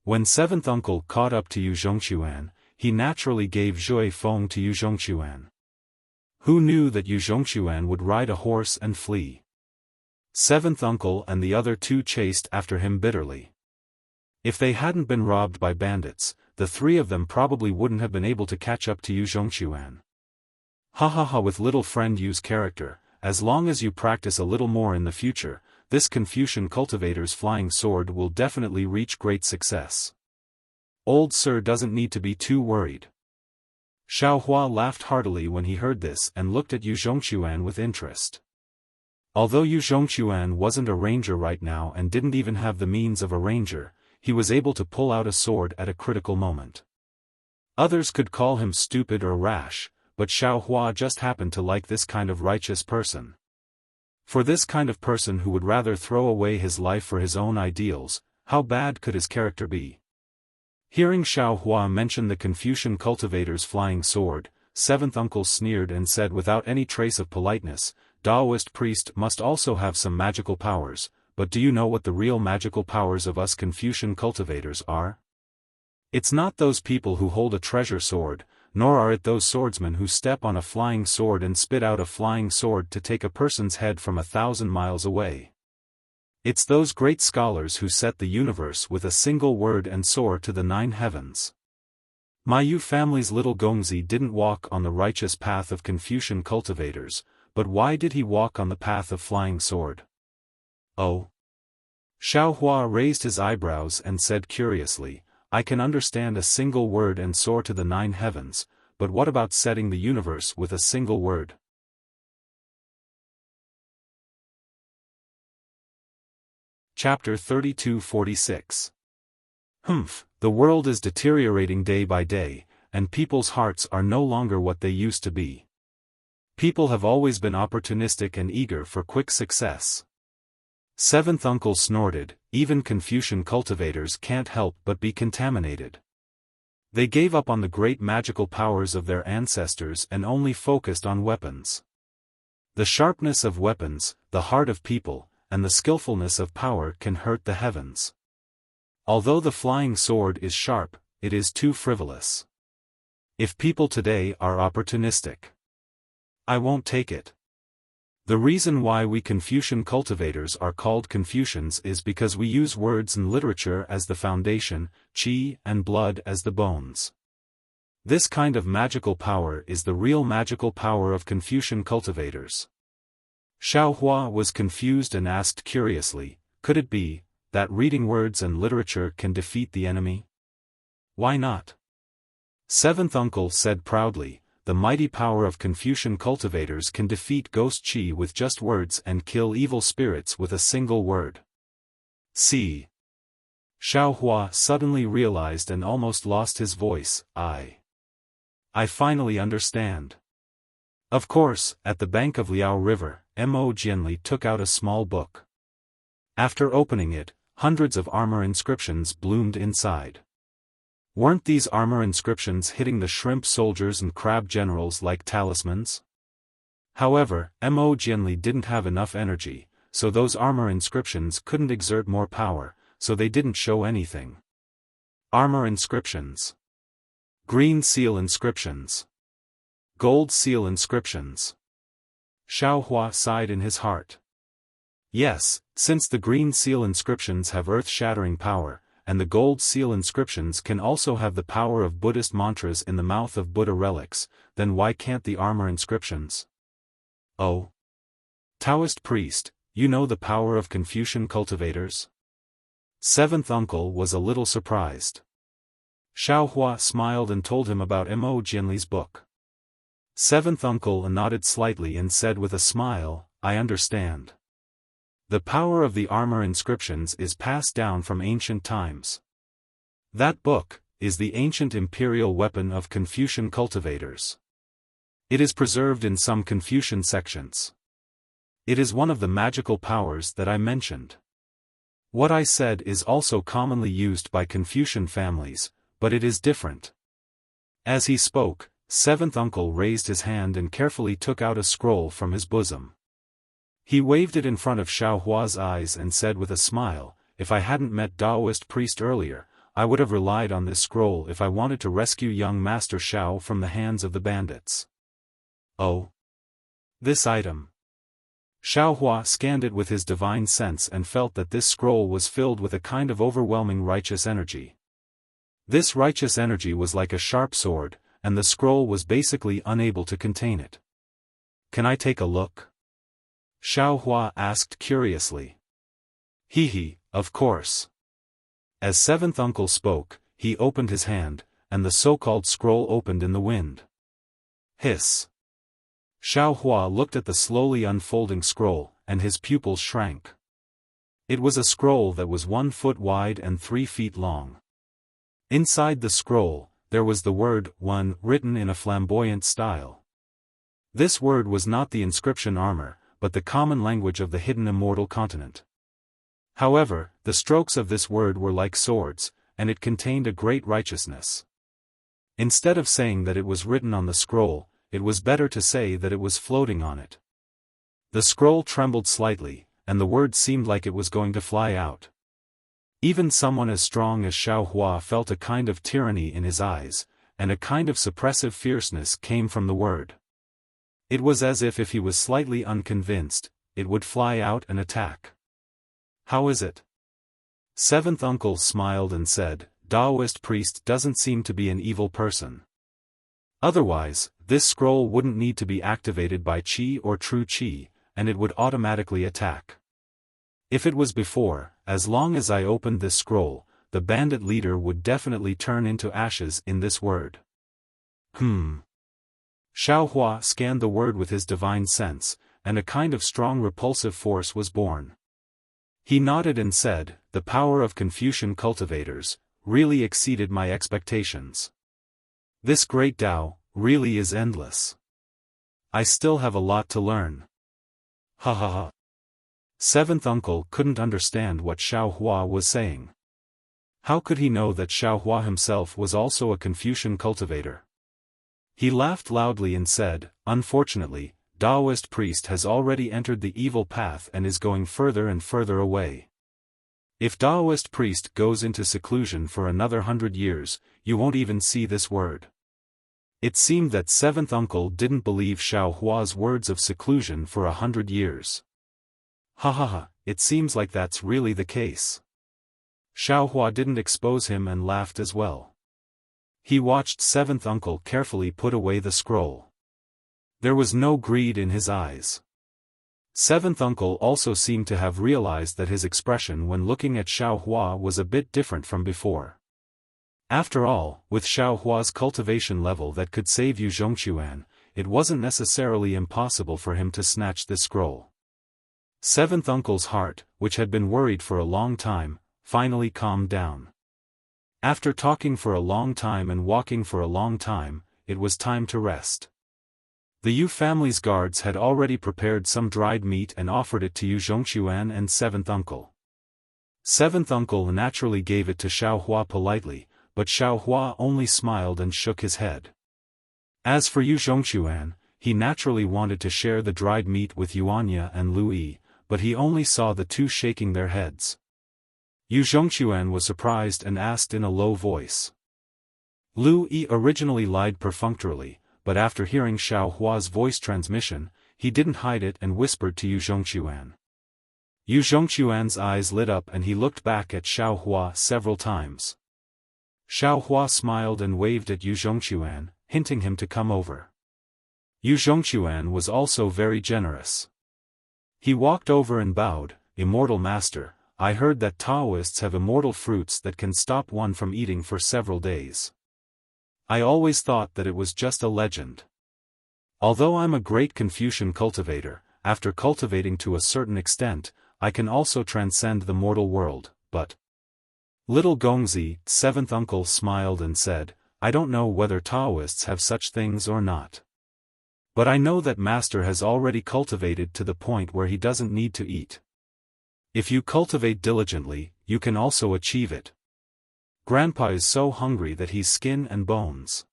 Speaker 1: When 7th uncle caught up to Yu Zhongquan, he naturally gave Xiaofan to Yu Zhongquan. Who knew that Yu Zhongquan would ride a horse and flee? 7th uncle and the other 2 chased after him bitterly. If they hadn't been robbed by bandits, the 3 of them probably wouldn't have been able to catch up to Yu Zhongquan. Ha ha ha, with little friend Yu's character, as long as you practice a little more in the future, this Confucian cultivator's flying sword will definitely reach great success. Old sir doesn't need to be too worried. Xiaohua laughed heartily when he heard this and looked at Yu Zhongquan with interest. Although Yu Zhongquan wasn't a ranger right now and didn't even have the means of a ranger, he was able to pull out a sword at a critical moment. Others could call him stupid or rash, but Xiaohua just happened to like this kind of righteous person. For this kind of person who would rather throw away his life for his own ideals, how bad could his character be? Hearing Xiaohua mention the Confucian cultivator's flying sword, 7th uncle sneered and said without any trace of politeness, Taoist priest must also have some magical powers, but do you know what the real magical powers of us Confucian cultivators are? It's not those people who hold a treasure sword, nor are it those swordsmen who step on a flying sword and spit out a flying sword to take a person's head from 1,000 miles away. It's those great scholars who set the universe with a single word and soar to the 9 heavens. My Yu family's little Gongzi didn't walk on the righteous path of Confucian cultivators, but why did he walk on the path of flying sword? Oh. Xiaohua raised his eyebrows and said curiously, I can understand a single word and soar to the 9 heavens, but what about setting the universe with a single word? Chapter 32-46. The world is deteriorating day by day, and people's hearts are no longer what they used to be. People have always been opportunistic and eager for quick success. 7th uncle snorted, even Confucian cultivators can't help but be contaminated. They gave up on the great magical powers of their ancestors and only focused on weapons. The sharpness of weapons, the heart of people, and the skillfulness of power can hurt the heavens. Although the flying sword is sharp, it is too frivolous. If people today are opportunistic, I won't take it. The reason why we Confucian cultivators are called Confucians is because we use words and literature as the foundation, qi and blood as the bones. This kind of magical power is the real magical power of Confucian cultivators. Xiaohua was confused and asked curiously, could it be that reading words and literature can defeat the enemy? Why not? 7th uncle said proudly, the mighty power of Confucian cultivators can defeat ghost qi with just words and kill evil spirits with a single word. See. Xiaohua suddenly realized and almost lost his voice, I finally understand. Of course, at the bank of Liao River, Mo Jianli took out a small book. After opening it, hundreds of armor inscriptions bloomed inside. Weren't these armor inscriptions hitting the shrimp soldiers and crab generals like talismans? However, Mo Jianli didn't have enough energy, so those armor inscriptions couldn't exert more power, so they didn't show anything. Armor inscriptions. Green seal inscriptions. Gold seal inscriptions. Xiaohua sighed in his heart. Yes, since the green seal inscriptions have earth-shattering power, and the gold seal inscriptions can also have the power of Buddhist mantras in the mouth of Buddha relics, then why can't the armor inscriptions? Oh. Taoist priest, you know the power of Confucian cultivators? 7th uncle was a little surprised. Xiaofan smiled and told him about Mo Jianli's book. Seventh uncle nodded slightly and said with a smile, I understand. The power of the armor inscriptions is passed down from ancient times. That book is the ancient imperial weapon of Confucian cultivators. It is preserved in some Confucian sections. It is one of the magical powers that I mentioned. What I said is also commonly used by Confucian families, but it is different. As he spoke, seventh uncle raised his hand and carefully took out a scroll from his bosom. He waved it in front of Xiaohua's eyes and said with a smile, if I hadn't met Taoist priest earlier, I would have relied on this scroll if I wanted to rescue young Master Xiao from the hands of the bandits. Oh. This item. Xiaohua scanned it with his divine sense and felt that this scroll was filled with a kind of overwhelming righteous energy. This righteous energy was like a sharp sword, and the scroll was basically unable to contain it. Can I take a look? Xiaohua asked curiously. He, of course. As seventh uncle spoke, he opened his hand, and the so-called scroll opened in the wind. Hiss. Xiaohua looked at the slowly unfolding scroll, and his pupils shrank. It was a scroll that was 1 foot wide and 3 feet long. Inside the scroll, there was the word, one, written in a flamboyant style. This word was not the inscription armor, but the common language of the hidden immortal continent. However, the strokes of this word were like swords, and it contained a great righteousness. Instead of saying that it was written on the scroll, it was better to say that it was floating on it. The scroll trembled slightly, and the word seemed like it was going to fly out. Even someone as strong as Xiaohua felt a kind of tyranny in his eyes, and a kind of suppressive fierceness came from the word. It was as if he was slightly unconvinced, it would fly out and attack. How is it? Seventh uncle smiled and said, Taoist priest doesn't seem to be an evil person. Otherwise, this scroll wouldn't need to be activated by qi or true qi, and it would automatically attack. If it was before, as long as I opened this scroll, the bandit leader would definitely turn into ashes in this word. Xiaohua scanned the word with his divine sense, and a kind of strong repulsive force was born. He nodded and said, the power of Confucian cultivators really exceeded my expectations. This great Tao really is endless. I still have a lot to learn. Ha ha ha. Seventh uncle couldn't understand what Xiaohua was saying. How could he know that Xiaohua himself was also a Confucian cultivator? He laughed loudly and said, unfortunately, Taoist priest has already entered the evil path and is going further and further away. If Taoist priest goes into seclusion for another 100 years, you won't even see this word. It seemed that seventh uncle didn't believe Xiaohua's words of seclusion for 100 years. Ha ha ha, it seems like that's really the case. Xiaohua didn't expose him and laughed as well. He watched seventh uncle carefully put away the scroll. There was no greed in his eyes. Seventh uncle also seemed to have realized that his expression when looking at Xiaohua was a bit different from before. After all, with Xiaohua's cultivation level that could save Yu Zhongquan, it wasn't necessarily impossible for him to snatch this scroll. Seventh uncle's heart, which had been worried for a long time, finally calmed down. After talking for a long time and walking for a long time, it was time to rest. The Yu family's guards had already prepared some dried meat and offered it to Yu Zhongquan and seventh uncle. Seventh uncle naturally gave it to Xiaohua politely, but Xiaohua only smiled and shook his head. As for Yu Zhongquan, he naturally wanted to share the dried meat with Yuanya and Lu Yi, but he only saw the two shaking their heads. Yu Zhongquan was surprised and asked in a low voice. Lu Yi originally lied perfunctorily, but after hearing Xiaohua's voice transmission, he didn't hide it and whispered to Yu Zhongquan. Yu Zhongquan's eyes lit up and he looked back at Xiaohua several times. Xiaohua smiled and waved at Yu Zhongquan, hinting him to come over. Yu Zhongquan was also very generous. He walked over and bowed, Immortal Master, I heard that Taoists have immortal fruits that can stop one from eating for several days. I always thought that it was just a legend. Although I'm a great Confucian cultivator, after cultivating to a certain extent, I can also transcend the mortal world, but... Little Gongzi, seventh uncle, smiled and said, I don't know whether Taoists have such things or not. But I know that master has already cultivated to the point where he doesn't need to eat. If you cultivate diligently, you can also achieve it. Grandpa is so hungry that he's skin and bones.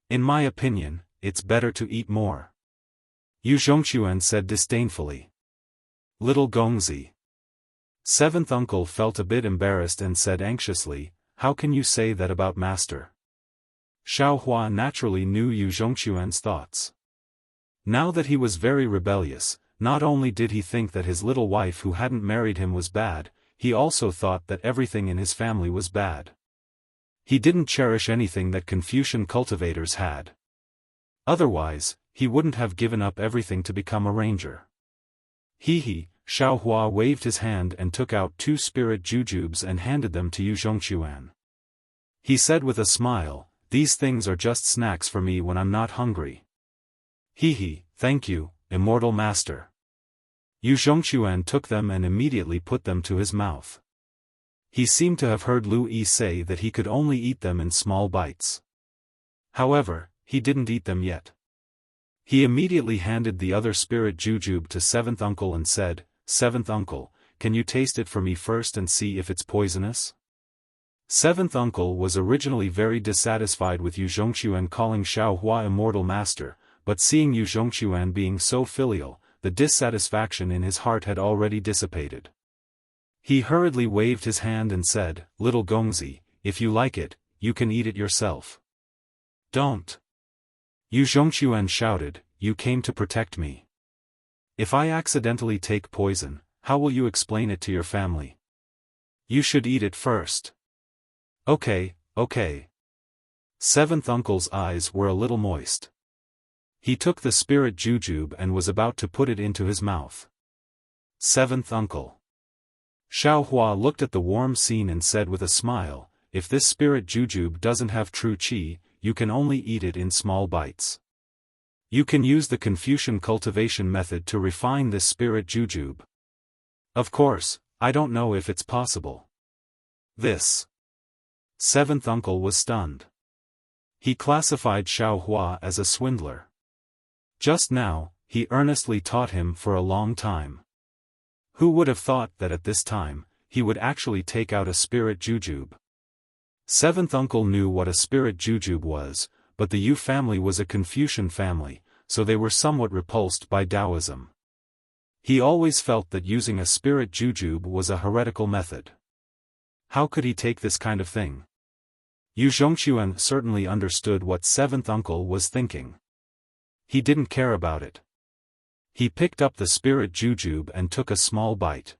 Speaker 1: In my opinion, it's better to eat more. Yu Zhongquan said disdainfully. Little Gongzi. Seventh uncle felt a bit embarrassed and said anxiously, how can you say that about master? Xiaofan naturally knew Yu Zhongquan's thoughts. Now that he was very rebellious, not only did he think that his little wife who hadn't married him was bad, he also thought that everything in his family was bad. He didn't cherish anything that Confucian cultivators had. Otherwise, he wouldn't have given up everything to become a ranger. He, Xiaohua waved his hand and took out 2 spirit jujubes and handed them to Yu Zhongquan. He said with a smile, these things are just snacks for me when I'm not hungry. Thank you, immortal master. Yu Zhongquan took them and immediately put them to his mouth. He seemed to have heard Lu Yi say that he could only eat them in small bites. However, he didn't eat them yet. He immediately handed the other spirit jujube to seventh uncle and said, Seventh uncle, can you taste it for me first and see if it's poisonous? Seventh uncle was originally very dissatisfied with Yu Zhongquan calling Xiaohua immortal master, but seeing Yu Zhongquan being so filial, the dissatisfaction in his heart had already dissipated. He hurriedly waved his hand and said, Little Gongzi, if you like it, you can eat it yourself. Don't. Yu Zhongquan shouted, you came to protect me. If I accidentally take poison, how will you explain it to your family? You should eat it first. Okay. Seventh uncle's eyes were a little moist. He took the spirit jujube and was about to put it into his mouth. Seventh uncle. Xiaohua looked at the warm scene and said with a smile, if this spirit jujube doesn't have true qi, you can only eat it in small bites. You can use the Confucian cultivation method to refine this spirit jujube. Of course, I don't know if it's possible. This. Seventh uncle was stunned. He classified Xiaohua as a swindler. Just now, he earnestly taught him for a long time. Who would have thought that at this time, he would actually take out a spirit jujube? Seventh uncle knew what a spirit jujube was, but the Yu family was a Confucian family, so they were somewhat repulsed by Taoism. He always felt that using a spirit jujube was a heretical method. How could he take this kind of thing? Yu Zhongquan certainly understood what seventh uncle was thinking. He didn't care about it. He picked up the spirit jujube and took a small bite.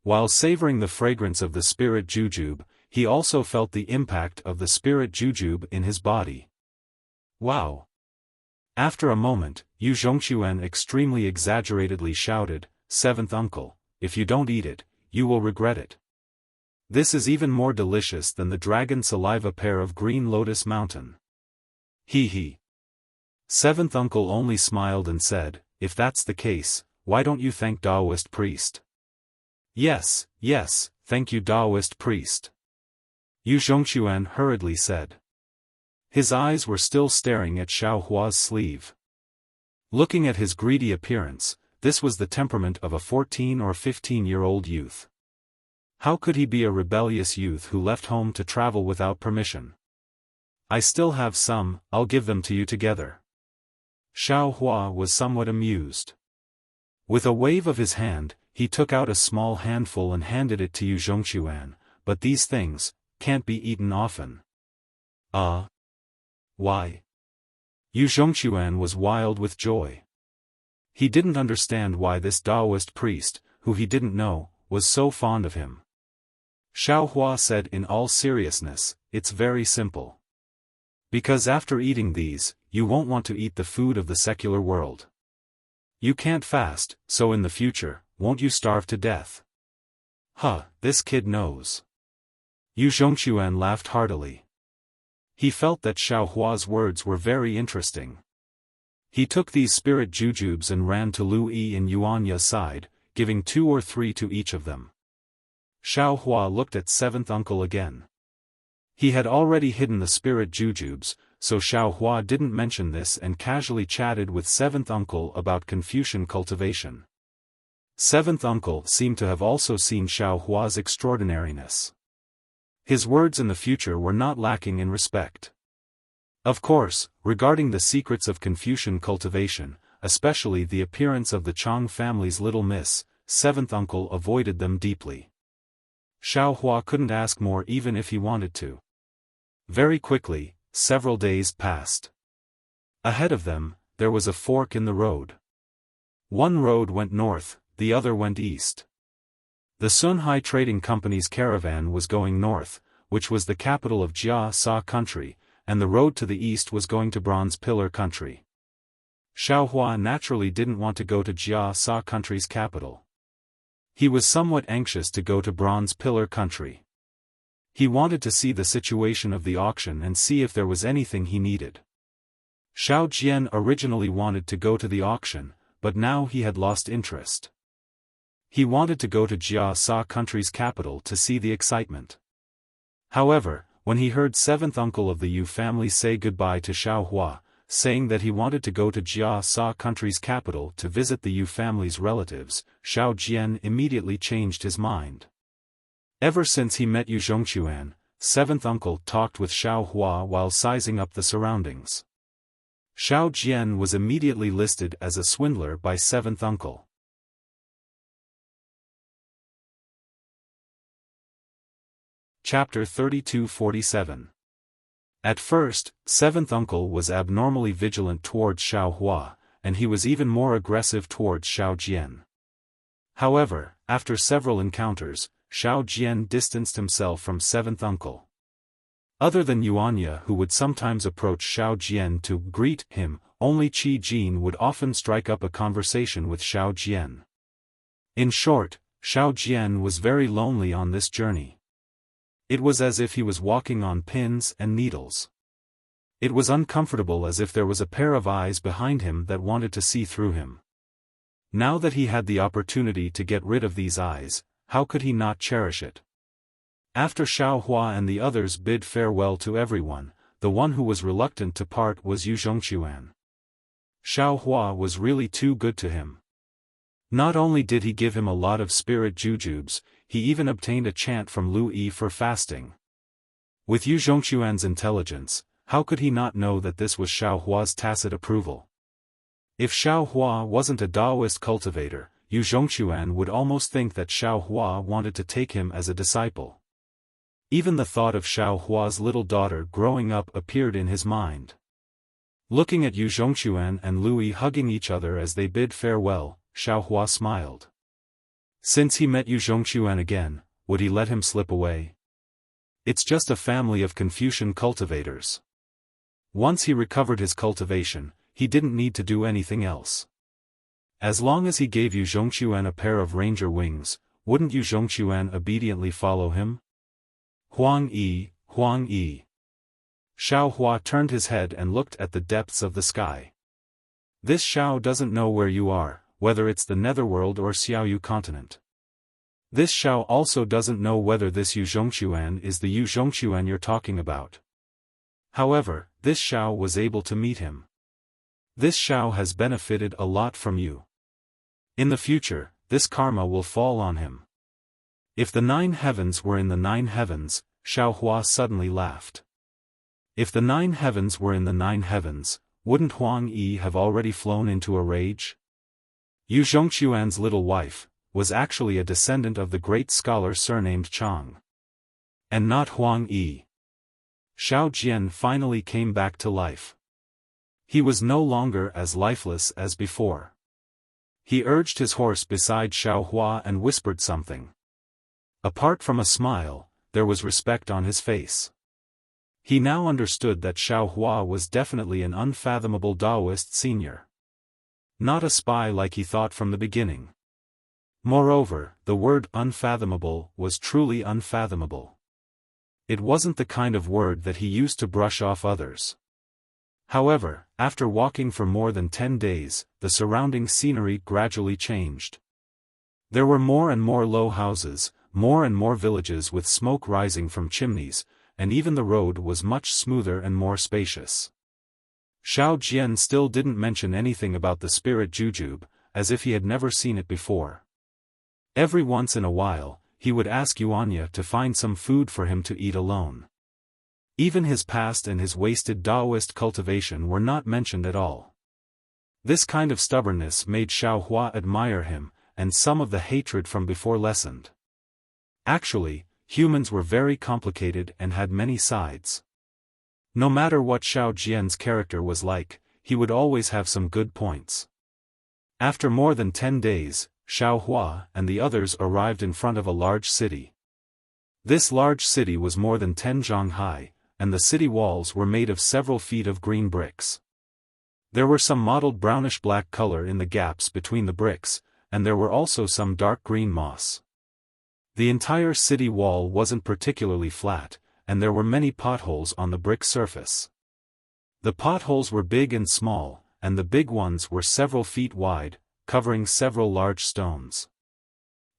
Speaker 1: While savoring the fragrance of the spirit jujube, he also felt the impact of the spirit jujube in his body. Wow! After a moment, Yu Zhongquan extremely exaggeratedly shouted, Seventh uncle, if you don't eat it, you will regret it. This is even more delicious than the dragon saliva pear of Green Lotus Mountain. Seventh uncle only smiled and said, if that's the case, why don't you thank Taoist priest? Yes, thank you Taoist priest. Yu Zhongquan hurriedly said. His eyes were still staring at Xiaohua's sleeve. Looking at his greedy appearance, this was the temperament of a 14 or 15-year-old youth. How could he be a rebellious youth who left home to travel without permission? I still have some, I'll give them to you together. Xiaohua was somewhat amused. With a wave of his hand, he took out a small handful and handed it to Yu Zhongquan, but these things can't be eaten often. Why? Yu Zhongquan was wild with joy. He didn't understand why this Taoist priest, who he didn't know, was so fond of him. Xiaohua said in all seriousness, it's very simple. Because after eating these, you won't want to eat the food of the secular world. You can't fast, so in the future, won't you starve to death? Huh, this kid knows. Yu Zhongquan laughed heartily. He felt that Xiaohua's words were very interesting. He took these spirit jujubes and ran to Lu Yi and Yuanya's side, giving 2 or 3 to each of them. Xiaohua looked at seventh uncle again. He had already hidden the spirit jujubes, so Xiaohua didn't mention this and casually chatted with seventh uncle about Confucian cultivation. Seventh uncle seemed to have also seen Xiaohua's extraordinariness. His words in the future were not lacking in respect. Of course, regarding the secrets of Confucian cultivation, especially the appearance of the Chang family's little miss, seventh uncle avoided them deeply. Xiaohua couldn't ask more even if he wanted to. Very quickly, several days passed. Ahead of them, there was a fork in the road. One road went north, the other went east. The Sunhai Trading Company's caravan was going north, which was the capital of Jia Sa country, and the road to the east was going to Bronze Pillar country. Xiaohua naturally didn't want to go to Jia Sa country's capital. He was somewhat anxious to go to Bronze Pillar country. He wanted to see the situation of the auction and see if there was anything he needed. Xiao Jian originally wanted to go to the auction, but now he had lost interest. He wanted to go to Jia Sa country's capital to see the excitement. However, when he heard seventh uncle of the Yu family say goodbye to Xiaohua, saying that he wanted to go to Jia Sa country's capital to visit the Yu family's relatives, Xiao Jian immediately changed his mind. Ever since he met Yu Zhongquan, seventh uncle talked with Xiaohua while sizing up the surroundings. Xiao Jian was immediately listed as a swindler by seventh uncle. Chapter 3247. At first, seventh uncle was abnormally vigilant towards Xiaohua, and he was even more aggressive towards Xiao Jian. However, after several encounters, Xiao Jian distanced himself from seventh uncle. Other than Yuanya, who would sometimes approach Xiao Jian to greet him, only Qi Jin would often strike up a conversation with Xiao Jian. In short, Xiao Jian was very lonely on this journey. It was as if he was walking on pins and needles. It was uncomfortable, as if there was a pair of eyes behind him that wanted to see through him. Now that he had the opportunity to get rid of these eyes, how could he not cherish it? After Xiaohua and the others bid farewell to everyone, the one who was reluctant to part was Yu Zhongquan. Xiaohua was really too good to him. Not only did he give him a lot of spirit jujubes, he even obtained a chant from Lu Yi for fasting. With Yu Zhongquan's intelligence, how could he not know that this was Xiaohua's tacit approval? If Xiaohua wasn't a Taoist cultivator, Yu Zhongquan would almost think that Xiaohua wanted to take him as a disciple. Even the thought of Xiaohua's little daughter growing up appeared in his mind. Looking at Yu Zhongquan and Lu Yi hugging each other as they bid farewell, Xiaohua smiled. Since he met Yu Zhongquan again, would he let him slip away? It's just a family of Confucian cultivators. Once he recovered his cultivation, he didn't need to do anything else. As long as he gave Yu Zhongquan a pair of ranger wings, wouldn't Yu Zhongquan obediently follow him? Huang Yi, Huang Yi. Xiaohua turned his head and looked at the depths of the sky. This Xiao doesn't know where you are, whether it's the Netherworld or Xiaoyu continent. This Xiao also doesn't know whether this Yu Zhongquan is the Yu Zhongquan you're talking about. However, this Xiao was able to meet him. This Xiao has benefited a lot from you. In the future, this karma will fall on him. If the 9 heavens were in the 9 heavens, Xiaohua suddenly laughed. If the 9 heavens were in the 9 heavens, wouldn't Huang Yi have already flown into a rage? Yu Zhongquan's little wife was actually a descendant of the great scholar surnamed Chang. And not Huang Yi. Xiao Jian finally came back to life. He was no longer as lifeless as before. He urged his horse beside Xiaohua and whispered something. Apart from a smile, there was respect on his face. He now understood that Xiaohua was definitely an unfathomable Taoist senior. Not a spy like he thought from the beginning. Moreover, the word unfathomable was truly unfathomable. It wasn't the kind of word that he used to brush off others. However, after walking for more than 10 days, the surrounding scenery gradually changed. There were more and more low houses, more and more villages with smoke rising from chimneys, and even the road was much smoother and more spacious. Xiao Jian still didn't mention anything about the spirit jujube, as if he had never seen it before. Every once in a while, he would ask Yuanya to find some food for him to eat alone. Even his past and his wasted Taoist cultivation were not mentioned at all. This kind of stubbornness made Xiao Hua admire him, and some of the hatred from before lessened. Actually, humans were very complicated and had many sides. No matter what Xiao Jian's character was like, he would always have some good points. After more than 10 days, Xiao Hua and the others arrived in front of a large city. This large city was more than 10 zhang high, and the city walls were made of several feet of green bricks. There were some mottled brownish-black color in the gaps between the bricks, and there were also some dark green moss. The entire city wall wasn't particularly flat, and there were many potholes on the brick surface. The potholes were big and small, and the big ones were several feet wide, covering several large stones.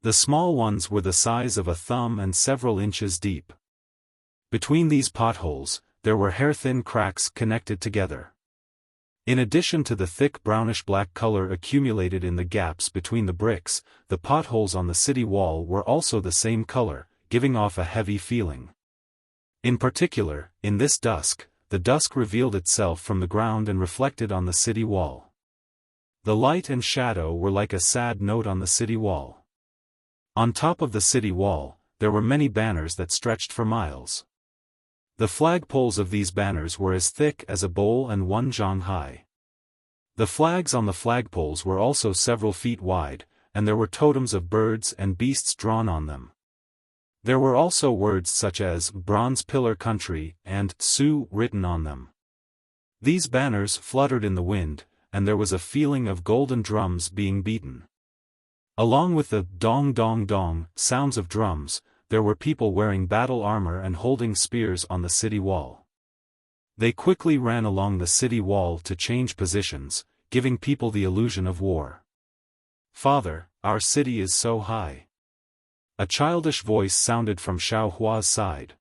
Speaker 1: The small ones were the size of a thumb and several inches deep. Between these potholes, there were hair-thin cracks connected together. In addition to the thick brownish-black color accumulated in the gaps between the bricks, the potholes on the city wall were also the same color, giving off a heavy feeling. In particular, in this dusk, the dusk revealed itself from the ground and reflected on the city wall. The light and shadow were like a sad note on the city wall. On top of the city wall, there were many banners that stretched for miles. The flagpoles of these banners were as thick as a bowl and 1 zhang high. The flags on the flagpoles were also several feet wide, and there were totems of birds and beasts drawn on them. There were also words such as Bronze Pillar Country and Su written on them. These banners fluttered in the wind, and there was a feeling of golden drums being beaten. Along with the dong dong dong sounds of drums, there were people wearing battle armor and holding spears on the city wall. They quickly ran along the city wall to change positions, giving people the illusion of war. "Father, our city is so high." A childish voice sounded from Xiao Hua's side.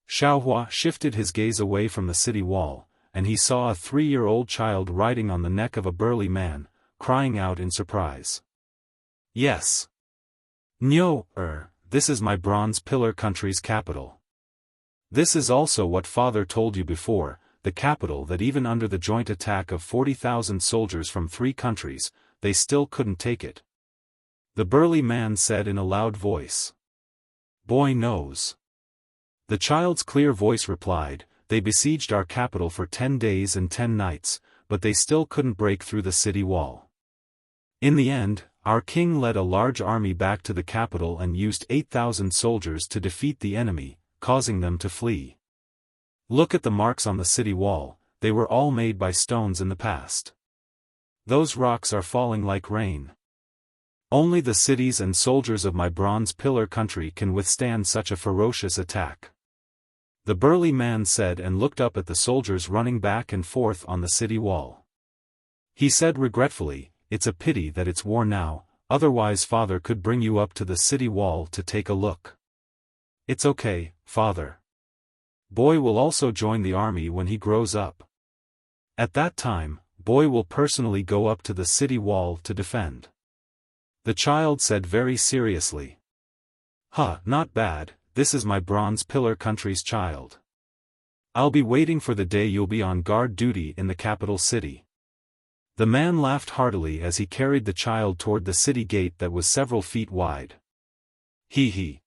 Speaker 1: Xiao Hua shifted his gaze away from the city wall, and he saw a 3-year-old child riding on the neck of a burly man, crying out in surprise. "Yes. Nyo, this is my Bronze Pillar Country's capital. This is also what father told you before, the capital that even under the joint attack of 40,000 soldiers from 3 countries, they still couldn't take it." The burly man said in a loud voice. "Boy knows." The child's clear voice replied, "They besieged our capital for 10 days and 10 nights, but they still couldn't break through the city wall. In the end, our king led a large army back to the capital and used 8,000 soldiers to defeat the enemy, causing them to flee. Look at the marks on the city wall, they were all made by stones in the past. Those rocks are falling like rain. Only the cities and soldiers of my Bronze Pillar Country can withstand such a ferocious attack." The burly man said and looked up at the soldiers running back and forth on the city wall. He said regretfully, "It's a pity that it's war now, otherwise father could bring you up to the city wall to take a look." "It's okay, father. Boy will also join the army when he grows up. At that time, Boy will personally go up to the city wall to defend." The child said very seriously. Not bad, this is my Bronze Pillar Country's child. I'll be waiting for the day you'll be on guard duty in the capital city." The man laughed heartily as he carried the child toward the city gate that was several feet wide. He.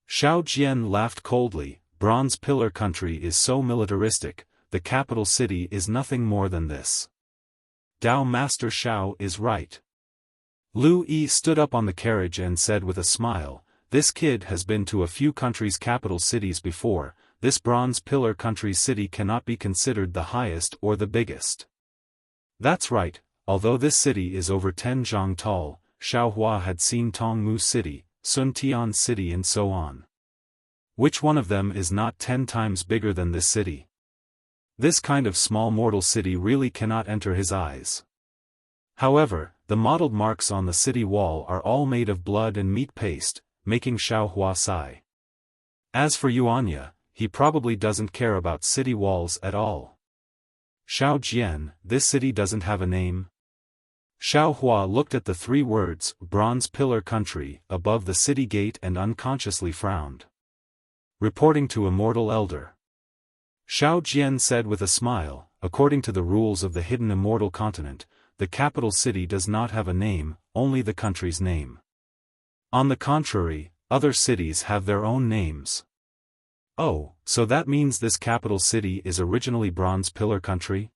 Speaker 1: Xiao Jian laughed coldly, "Bronze Pillar Country is so militaristic, the capital city is nothing more than this. Tao Master Xiao is right." Lu Yi stood up on the carriage and said with a smile, "This kid has been to a few countries' capital cities before, this Bronze Pillar Country city cannot be considered the highest or the biggest." "That's right, although this city is over 10 zhang tall, Xiaohua had seen Tongmu City, Suntian City and so on. Which one of them is not 10 times bigger than this city? This kind of small mortal city really cannot enter his eyes. However, the mottled marks on the city wall are all made of blood and meat paste, making Xiaohua sigh. As for Yuanya, he probably doesn't care about city walls at all. Xiao Jian, this city doesn't have a name? Xiaohua looked at the 3 words, Bronze Pillar Country, above the city gate and unconsciously frowned. Reporting to Immortal Elder. Xiao Jian said with a smile, according to the rules of the hidden immortal continent, the capital city does not have a name, only the country's name. On the contrary, other cities have their own names. Oh, so that means this capital city is originally Bronze Pillar Country?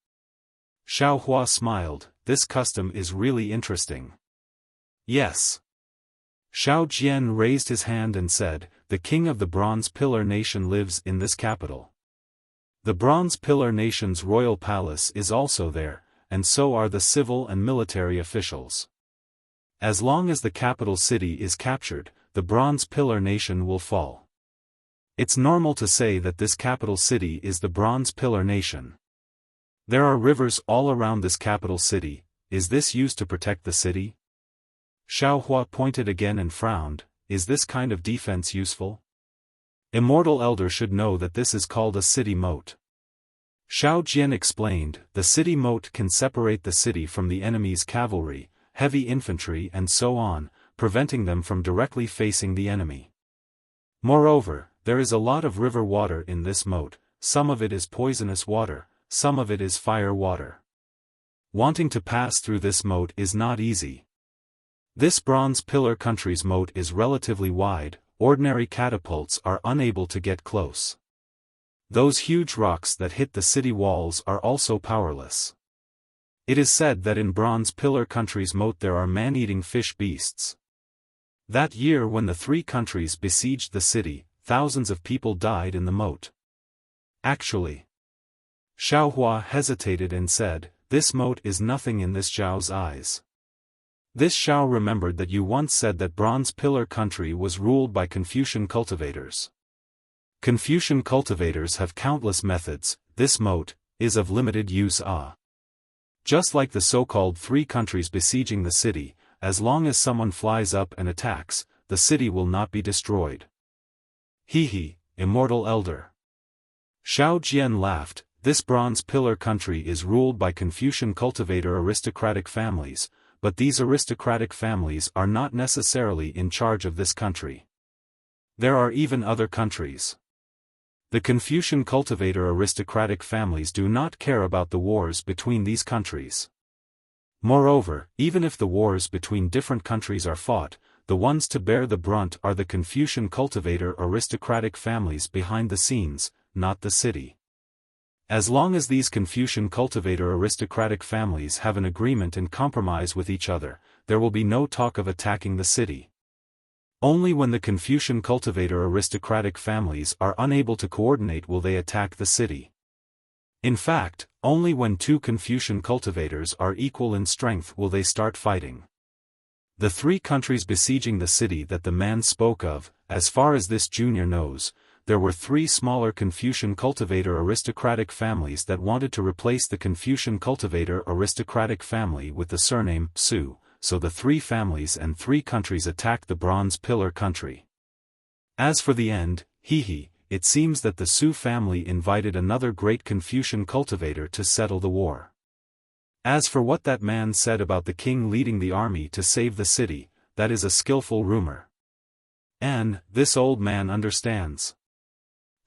Speaker 1: Xiaohua smiled, this custom is really interesting. Yes. Xiao Jian raised his hand and said, the king of the Bronze Pillar Nation lives in this capital. The Bronze Pillar Nation's royal palace is also there, and so are the civil and military officials. As long as the capital city is captured, the Bronze Pillar Nation will fall. It's normal to say that this capital city is the Bronze Pillar Nation. There are rivers all around this capital city, is this used to protect the city? Xiaohua pointed again and frowned, is this kind of defense useful? Immortal Elder should know that this is called a city moat. Xiao Jian explained, the city moat can separate the city from the enemy's cavalry, heavy infantry and so on, preventing them from directly facing the enemy. Moreover, there is a lot of river water in this moat, some of it is poisonous water, some of it is fire water. Wanting to pass through this moat is not easy. This Bronze Pillar Country's moat is relatively wide, ordinary catapults are unable to get close. Those huge rocks that hit the city walls are also powerless. It is said that in Bronze Pillar Country's moat there are man-eating fish beasts. That year when the 3 countries besieged the city, thousands of people died in the moat. Actually. Xiaohua hesitated and said, this moat is nothing in this Zhao's eyes. This Xiao remembered that you once said that Bronze Pillar Country was ruled by Confucian cultivators. Confucian cultivators have countless methods, this moat is of limited use. Just like the so-called 3 countries besieging the city, as long as someone flies up and attacks, the city will not be destroyed. He, Immortal Elder. Xiao Jian laughed, this Bronze Pillar Country is ruled by Confucian cultivator aristocratic families, but these aristocratic families are not necessarily in charge of this country. There are even other countries. The Confucian cultivator aristocratic families do not care about the wars between these countries. Moreover, even if the wars between different countries are fought, the ones to bear the brunt are the Confucian cultivator aristocratic families behind the scenes, not the city. As long as these Confucian cultivator aristocratic families have an agreement and compromise with each other, there will be no talk of attacking the city. Only when the Confucian cultivator aristocratic families are unable to coordinate will they attack the city. In fact, only when 2 Confucian cultivators are equal in strength will they start fighting. The 3 countries besieging the city that the man spoke of, as far as this junior knows, there were 3 smaller Confucian cultivator aristocratic families that wanted to replace the Confucian cultivator aristocratic family with the surname Su, so the 3 families and 3 countries attacked the Bronze Pillar Country. As for the end, it seems that the Su family invited another great Confucian cultivator to settle the war. As for what that man said about the king leading the army to save the city, that is a skillful rumor. And, this old man understands.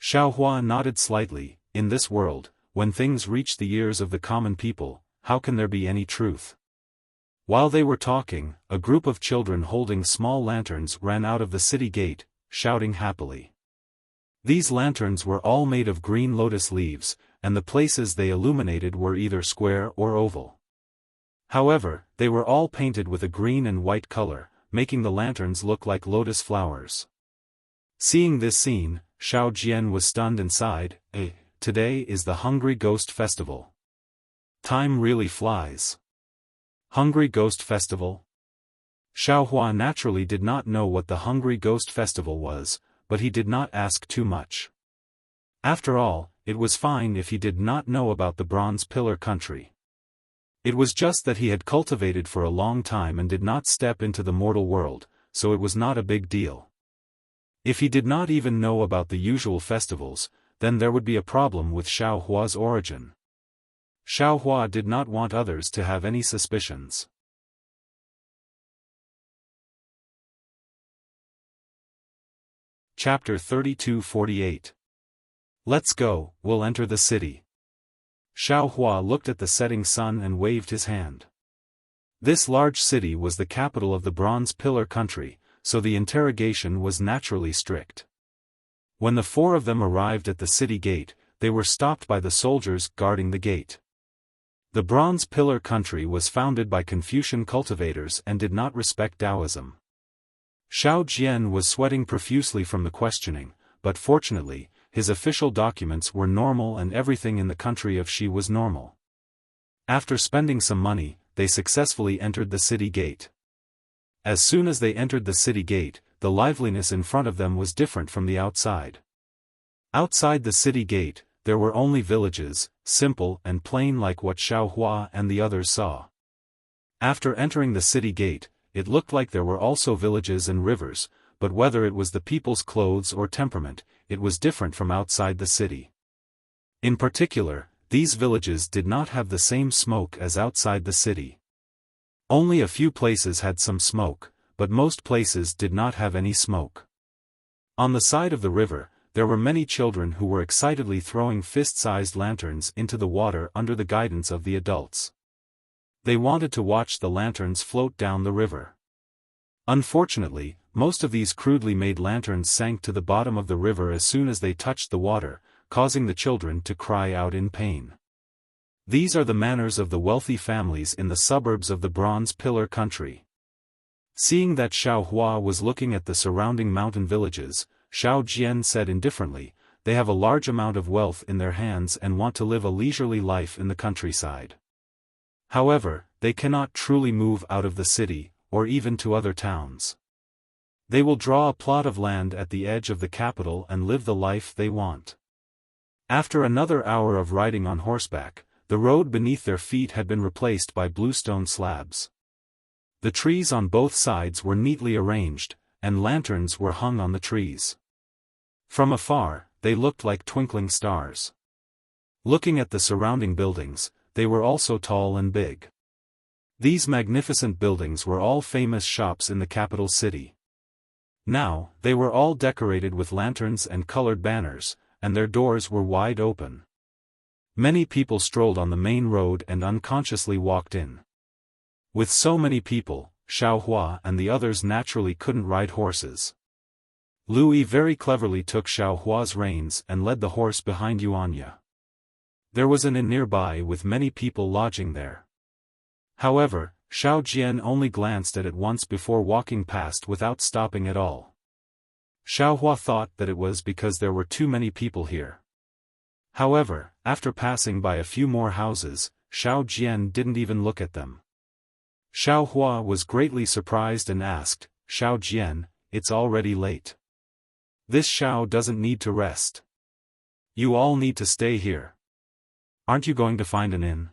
Speaker 1: Xiaohua nodded slightly, in this world, when things reach the ears of the common people, how can there be any truth? While they were talking, a group of children holding small lanterns ran out of the city gate, shouting happily. These lanterns were all made of green lotus leaves, and the places they illuminated were either square or oval. However, they were all painted with a green and white color, making the lanterns look like lotus flowers. Seeing this scene, Xiao Jian was stunned and sighed, today is the Hungry Ghost Festival. Time really flies. Hungry Ghost Festival? Xiaofan naturally did not know what the Hungry Ghost Festival was, but he did not ask too much. After all, it was fine if he did not know about the Bronze Pillar country. It was just that he had cultivated for a long time and did not step into the mortal world, so it was not a big deal. If he did not even know about the usual festivals, then there would be a problem with Xiaohua's origin. Xiaohua did not want others to have any suspicions. Chapter 32-48. Let's go, we'll enter the city. Xiaohua looked at the setting sun and waved his hand. This large city was the capital of the Bronze Pillar country, so the interrogation was naturally strict. When the four of them arrived at the city gate, they were stopped by the soldiers guarding the gate. The Bronze Pillar country was founded by Confucian cultivators and did not respect Taoism. Xiao Jian was sweating profusely from the questioning, but fortunately, his official documents were normal and everything in the country of Xi was normal. After spending some money, they successfully entered the city gate. As soon as they entered the city gate, the liveliness in front of them was different from the outside. Outside the city gate, there were only villages, simple and plain like what Xiaohua and the others saw. After entering the city gate, it looked like there were also villages and rivers, but whether it was the people's clothes or temperament, it was different from outside the city. In particular, these villages did not have the same smoke as outside the city. Only a few places had some smoke, but most places did not have any smoke. On the side of the river, there were many children who were excitedly throwing fist-sized lanterns into the water under the guidance of the adults. They wanted to watch the lanterns float down the river. Unfortunately, most of these crudely made lanterns sank to the bottom of the river as soon as they touched the water, causing the children to cry out in pain. These are the manners of the wealthy families in the suburbs of the Bronze Pillar country. Seeing that Xiaohua was looking at the surrounding mountain villages, Xiao Jian said indifferently, "They have a large amount of wealth in their hands and want to live a leisurely life in the countryside. However, they cannot truly move out of the city, or even to other towns. They will draw a plot of land at the edge of the capital and live the life they want." After another hour of riding on horseback, the road beneath their feet had been replaced by bluestone slabs. The trees on both sides were neatly arranged, and lanterns were hung on the trees. From afar, they looked like twinkling stars. Looking at the surrounding buildings, they were also tall and big. These magnificent buildings were all famous shops in the capital city. Now, they were all decorated with lanterns and colored banners, and their doors were wide open. Many people strolled on the main road and unconsciously walked in. With so many people, Xiaohua and the others naturally couldn't ride horses. Louis very cleverly took Xiaohua's reins and led the horse behind Yuanya. There was an inn nearby with many people lodging there. However, Xiao Jian only glanced at it once before walking past without stopping at all. Xiaohua thought that it was because there were too many people here. However, after passing by a few more houses, Xiao Jian didn't even look at them. Xiaohua was greatly surprised and asked, "Xiao Jian, it's already late. This Xiao doesn't need to rest. You all need to stay here. Aren't you going to find an inn?"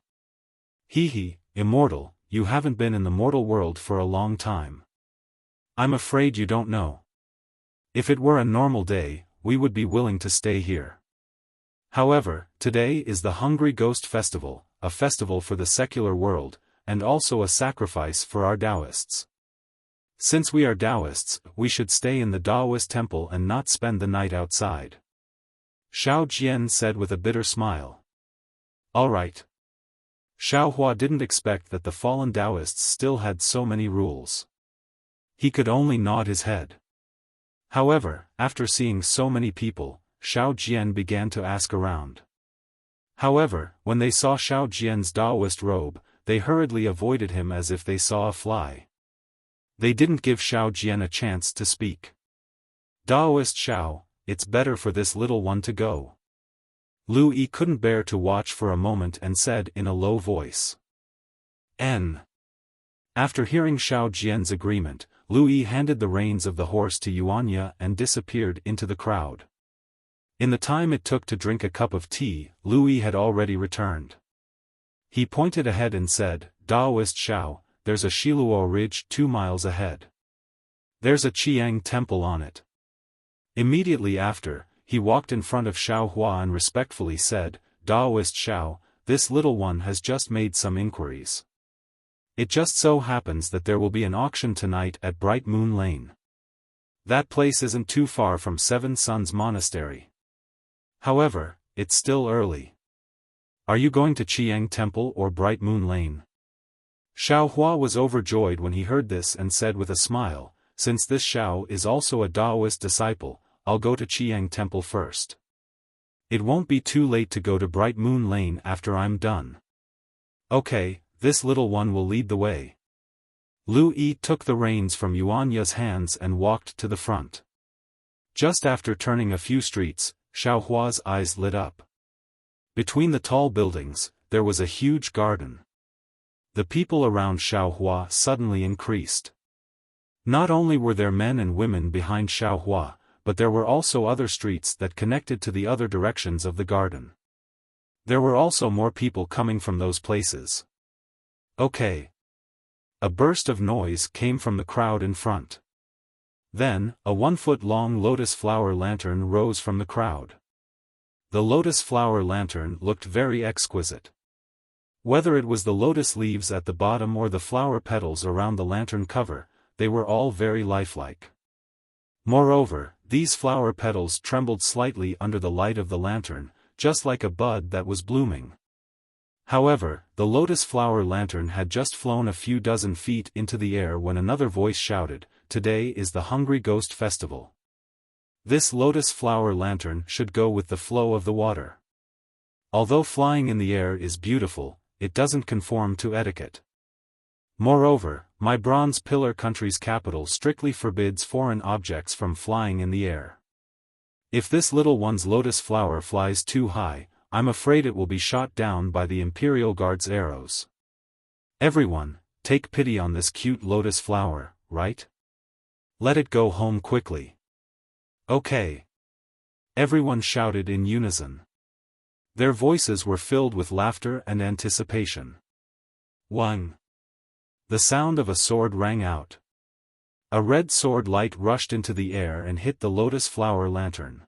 Speaker 1: "Hee, immortal, you haven't been in the mortal world for a long time. I'm afraid you don't know. If it were a normal day, we would be willing to stay here. However, today is the Hungry Ghost Festival, a festival for the secular world, and also a sacrifice for our Taoists. Since we are Taoists, we should stay in the Taoist temple and not spend the night outside." Xiao Jian said with a bitter smile. "All right." Xiaohua didn't expect that the fallen Taoists still had so many rules. He could only nod his head. However, after seeing so many people, Xiao Jian began to ask around. However, when they saw Xiao Jian's Taoist robe, they hurriedly avoided him as if they saw a fly. They didn't give Xiao Jian a chance to speak. "Taoist Xiao, it's better for this little one to go." Lu Yi couldn't bear to watch for a moment and said in a low voice. After hearing Xiao Jian's agreement, Lu Yi handed the reins of the horse to Yuanya and disappeared into the crowd. In the time it took to drink a cup of tea, Lu Yi had already returned. He pointed ahead and said, "Daoist Xiao, there's a Shiluo ridge 2 miles ahead. There's a Qiang temple on it." Immediately after, he walked in front of Xiao Hua and respectfully said, "Daoist Xiao, this little one has just made some inquiries. It just so happens that there will be an auction tonight at Bright Moon Lane. That place isn't too far from Seven Suns Monastery. However, it's still early. Are you going to Qiang Temple or Bright Moon Lane?" Xiao Hua was overjoyed when he heard this and said with a smile, "Since this Xiao is also a Daoist disciple, I'll go to Qiang Temple first. It won't be too late to go to Bright Moon Lane after I'm done." "Okay, this little one will lead the way." Lu Yi took the reins from Yuanya's hands and walked to the front. Just after turning a few streets, Xiao Hua's eyes lit up. Between the tall buildings, there was a huge garden. The people around Xiao Hua suddenly increased. Not only were there men and women behind Xiao Hua, but there were also other streets that connected to the other directions of the garden. There were also more people coming from those places. "Okay." A burst of noise came from the crowd in front. Then, a 1-foot-long lotus flower lantern rose from the crowd. The lotus flower lantern looked very exquisite. Whether it was the lotus leaves at the bottom or the flower petals around the lantern cover, they were all very lifelike. Moreover, these flower petals trembled slightly under the light of the lantern, just like a bud that was blooming. However, the lotus flower lantern had just flown a few dozen feet into the air when another voice shouted, "Today is the Hungry Ghost Festival. This lotus flower lantern should go with the flow of the water. Although flying in the air is beautiful, it doesn't conform to etiquette. Moreover, my bronze pillar country's capital strictly forbids foreign objects from flying in the air. If this little one's lotus flower flies too high, I'm afraid it will be shot down by the Imperial Guard's arrows. Everyone, take pity on this cute lotus flower, right? Let it go home quickly." "Okay." Everyone shouted in unison. Their voices were filled with laughter and anticipation. Wang! The sound of a sword rang out. A red sword light rushed into the air and hit the lotus flower lantern.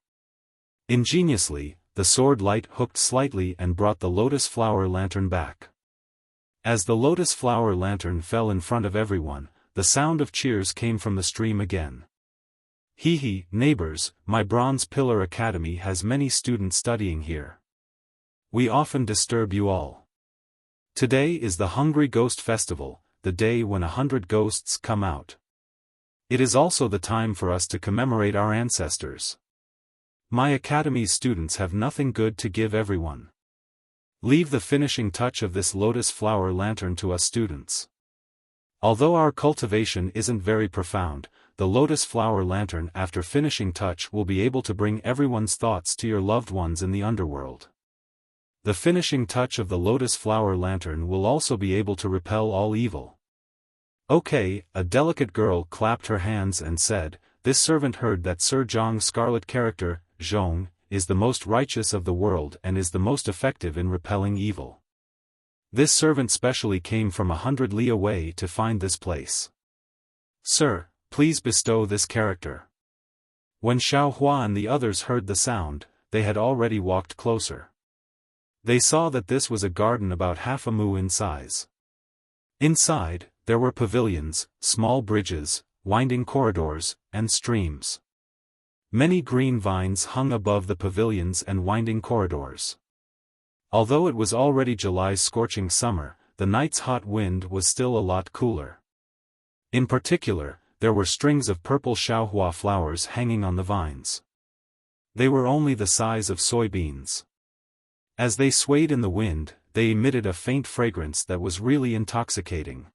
Speaker 1: Ingeniously, the sword light hooked slightly and brought the lotus flower lantern back. As the lotus flower lantern fell in front of everyone, the sound of cheers came from the stream again. "Hee hee, neighbors, my Bronze Pillar Academy has many students studying here. We often disturb you all. Today is the Hungry Ghost Festival, the day when 100 ghosts come out. It is also the time for us to commemorate our ancestors. My academy's students have nothing good to give everyone. Leave the finishing touch of this lotus flower lantern to us students. Although our cultivation isn't very profound, the lotus flower lantern after finishing touch will be able to bring everyone's thoughts to your loved ones in the underworld. The finishing touch of the lotus flower lantern will also be able to repel all evil." "Okay," a delicate girl clapped her hands and said, "This servant heard that Sir Zhong's scarlet character, Zhong, is the most righteous of the world and is the most effective in repelling evil. This servant specially came from 100 li away to find this place. Sir, please bestow this character." When Xiao Hua and the others heard the sound, they had already walked closer. They saw that this was a garden about half a mu in size. Inside, there were pavilions, small bridges, winding corridors, and streams. Many green vines hung above the pavilions and winding corridors. Although it was already July's scorching summer, the night's hot wind was still a lot cooler. In particular, there were strings of purple xiaohua flowers hanging on the vines. They were only the size of soybeans. As they swayed in the wind, they emitted a faint fragrance that was really intoxicating.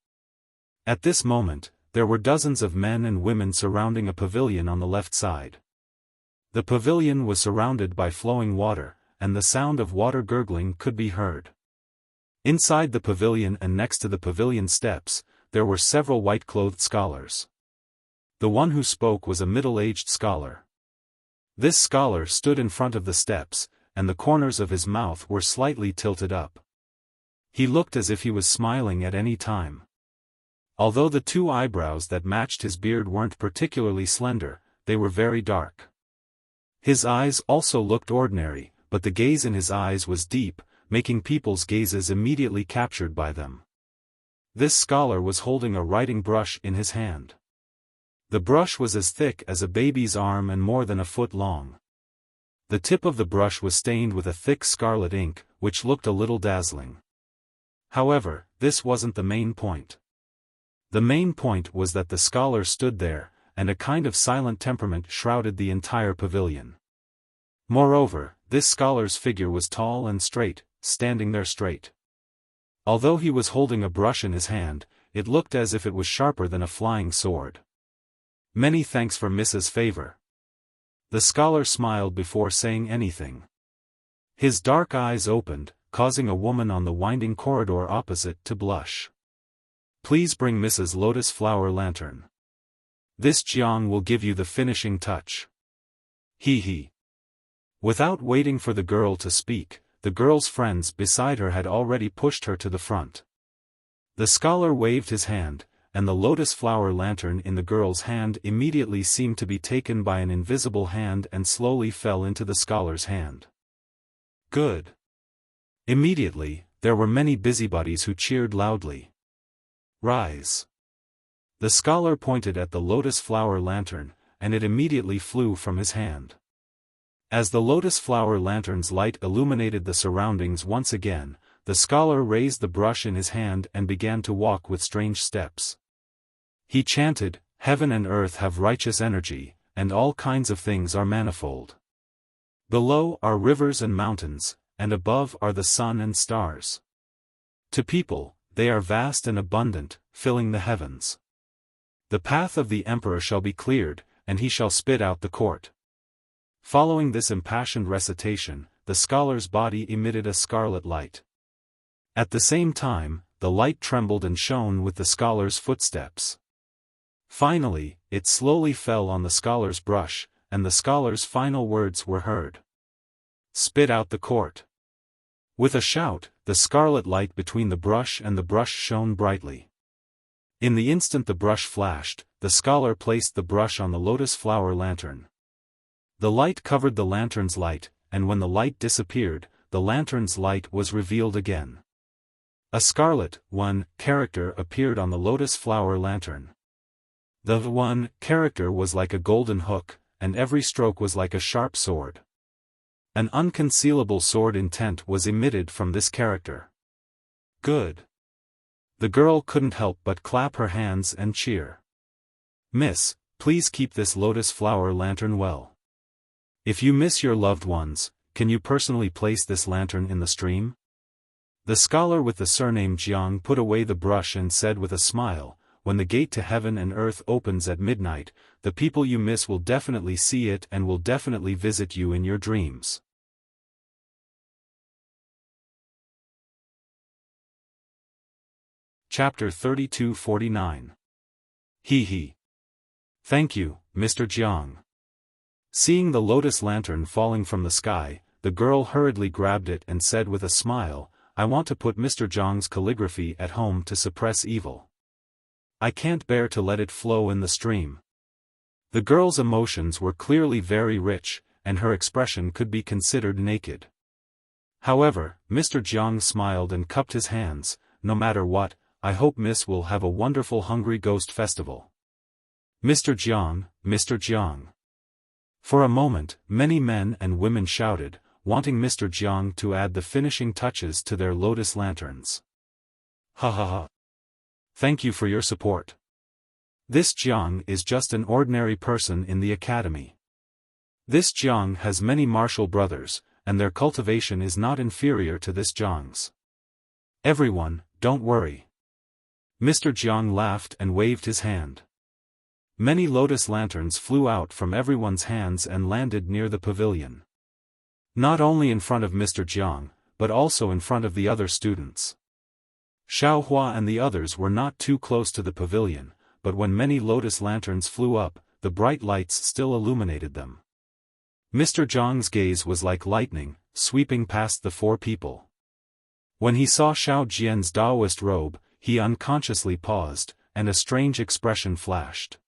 Speaker 1: At this moment, there were dozens of men and women surrounding a pavilion on the left side. The pavilion was surrounded by flowing water, and the sound of water gurgling could be heard. Inside the pavilion and next to the pavilion steps, there were several white-clothed scholars. The one who spoke was a middle-aged scholar. This scholar stood in front of the steps, and the corners of his mouth were slightly tilted up. He looked as if he was smiling at any time. Although the two eyebrows that matched his beard weren't particularly slender, they were very dark. His eyes also looked ordinary, but the gaze in his eyes was deep, making people's gazes immediately captured by them. This scholar was holding a writing brush in his hand. The brush was as thick as a baby's arm and more than a foot long. The tip of the brush was stained with a thick scarlet ink, which looked a little dazzling. However, this wasn't the main point. The main point was that the scholar stood there, and a kind of silent temperament shrouded the entire pavilion. Moreover, this scholar's figure was tall and straight, standing there straight. Although he was holding a brush in his hand, it looked as if it was sharper than a flying sword. "Many thanks for Mrs. Favor." The scholar smiled before saying anything. His dark eyes opened, causing a woman on the winding corridor opposite to blush. "Please bring Mrs. Lotus Flower Lantern. This Jiang will give you the finishing touch." He. Without waiting for the girl to speak, the girl's friends beside her had already pushed her to the front. The scholar waved his hand, and the lotus flower lantern in the girl's hand immediately seemed to be taken by an invisible hand and slowly fell into the scholar's hand. "Good." Immediately, there were many busybodies who cheered loudly. "Rise." The scholar pointed at the lotus flower lantern, and it immediately flew from his hand. As the lotus flower lantern's light illuminated the surroundings once again, the scholar raised the brush in his hand and began to walk with strange steps. He chanted, "Heaven and earth have righteous energy, and all kinds of things are manifold. Below are rivers and mountains, and above are the sun and stars. To people, they are vast and abundant, filling the heavens. The path of the emperor shall be cleared, and he shall spit out the court." Following this impassioned recitation, the scholar's body emitted a scarlet light. At the same time, the light trembled and shone with the scholar's footsteps. Finally, it slowly fell on the scholar's brush, and the scholar's final words were heard. "Spit out the court." With a shout, the scarlet light between the brush and the brush shone brightly. In the instant the brush flashed, the scholar placed the brush on the lotus flower lantern. The light covered the lantern's light, and when the light disappeared, the lantern's light was revealed again. A scarlet, one, character appeared on the lotus flower lantern. The one character was like a golden hook, and every stroke was like a sharp sword. An unconcealable sword intent was emitted from this character. "Good." The girl couldn't help but clap her hands and cheer. "Miss, please keep this lotus flower lantern well. If you miss your loved ones, can you personally place this lantern in the stream?" The scholar with the surname Jiang put away the brush and said with a smile, "When the gate to heaven and earth opens at midnight, the people you miss will definitely see it and will definitely visit you in your dreams." Chapter 32-49. He. "Thank you, Mr. Jiang." Seeing the lotus lantern falling from the sky, the girl hurriedly grabbed it and said with a smile, "I want to put Mr. Jiang's calligraphy at home to suppress evil. I can't bear to let it flow in the stream." The girl's emotions were clearly very rich, and her expression could be considered naked. However, Mr. Jiang smiled and cupped his hands. "No matter what, I hope Miss will have a wonderful Hungry Ghost Festival. Mr. Jiang, Mr. Jiang." For a moment, many men and women shouted, wanting Mr. Jiang to add the finishing touches to their lotus lanterns. "Ha ha ha. Thank you for your support. This Jiang is just an ordinary person in the academy. This Jiang has many martial brothers, and their cultivation is not inferior to this Jiang's. Everyone, don't worry." Mr. Jiang laughed and waved his hand. Many lotus lanterns flew out from everyone's hands and landed near the pavilion. Not only in front of Mr. Jiang, but also in front of the other students. Xiaohua and the others were not too close to the pavilion, but when many lotus lanterns flew up, the bright lights still illuminated them. Mr. Zhang's gaze was like lightning, sweeping past the four people. When he saw Xiao Jian's Taoist robe, he unconsciously paused, and a strange expression flashed.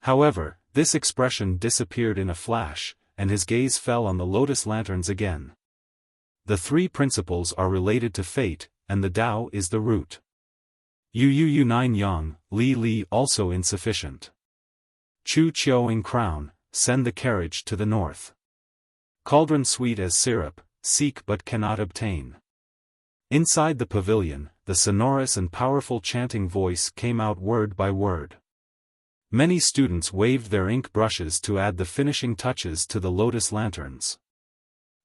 Speaker 1: However, this expression disappeared in a flash, and his gaze fell on the lotus lanterns again. The three principles are related to fate, and the Tao is the root. Yu 9 yang, Li also insufficient. Chu Qiuing crown, send the carriage to the north. Cauldron sweet as syrup, seek but cannot obtain. Inside the pavilion, the sonorous and powerful chanting voice came out word by word. Many students waved their ink brushes to add the finishing touches to the lotus lanterns.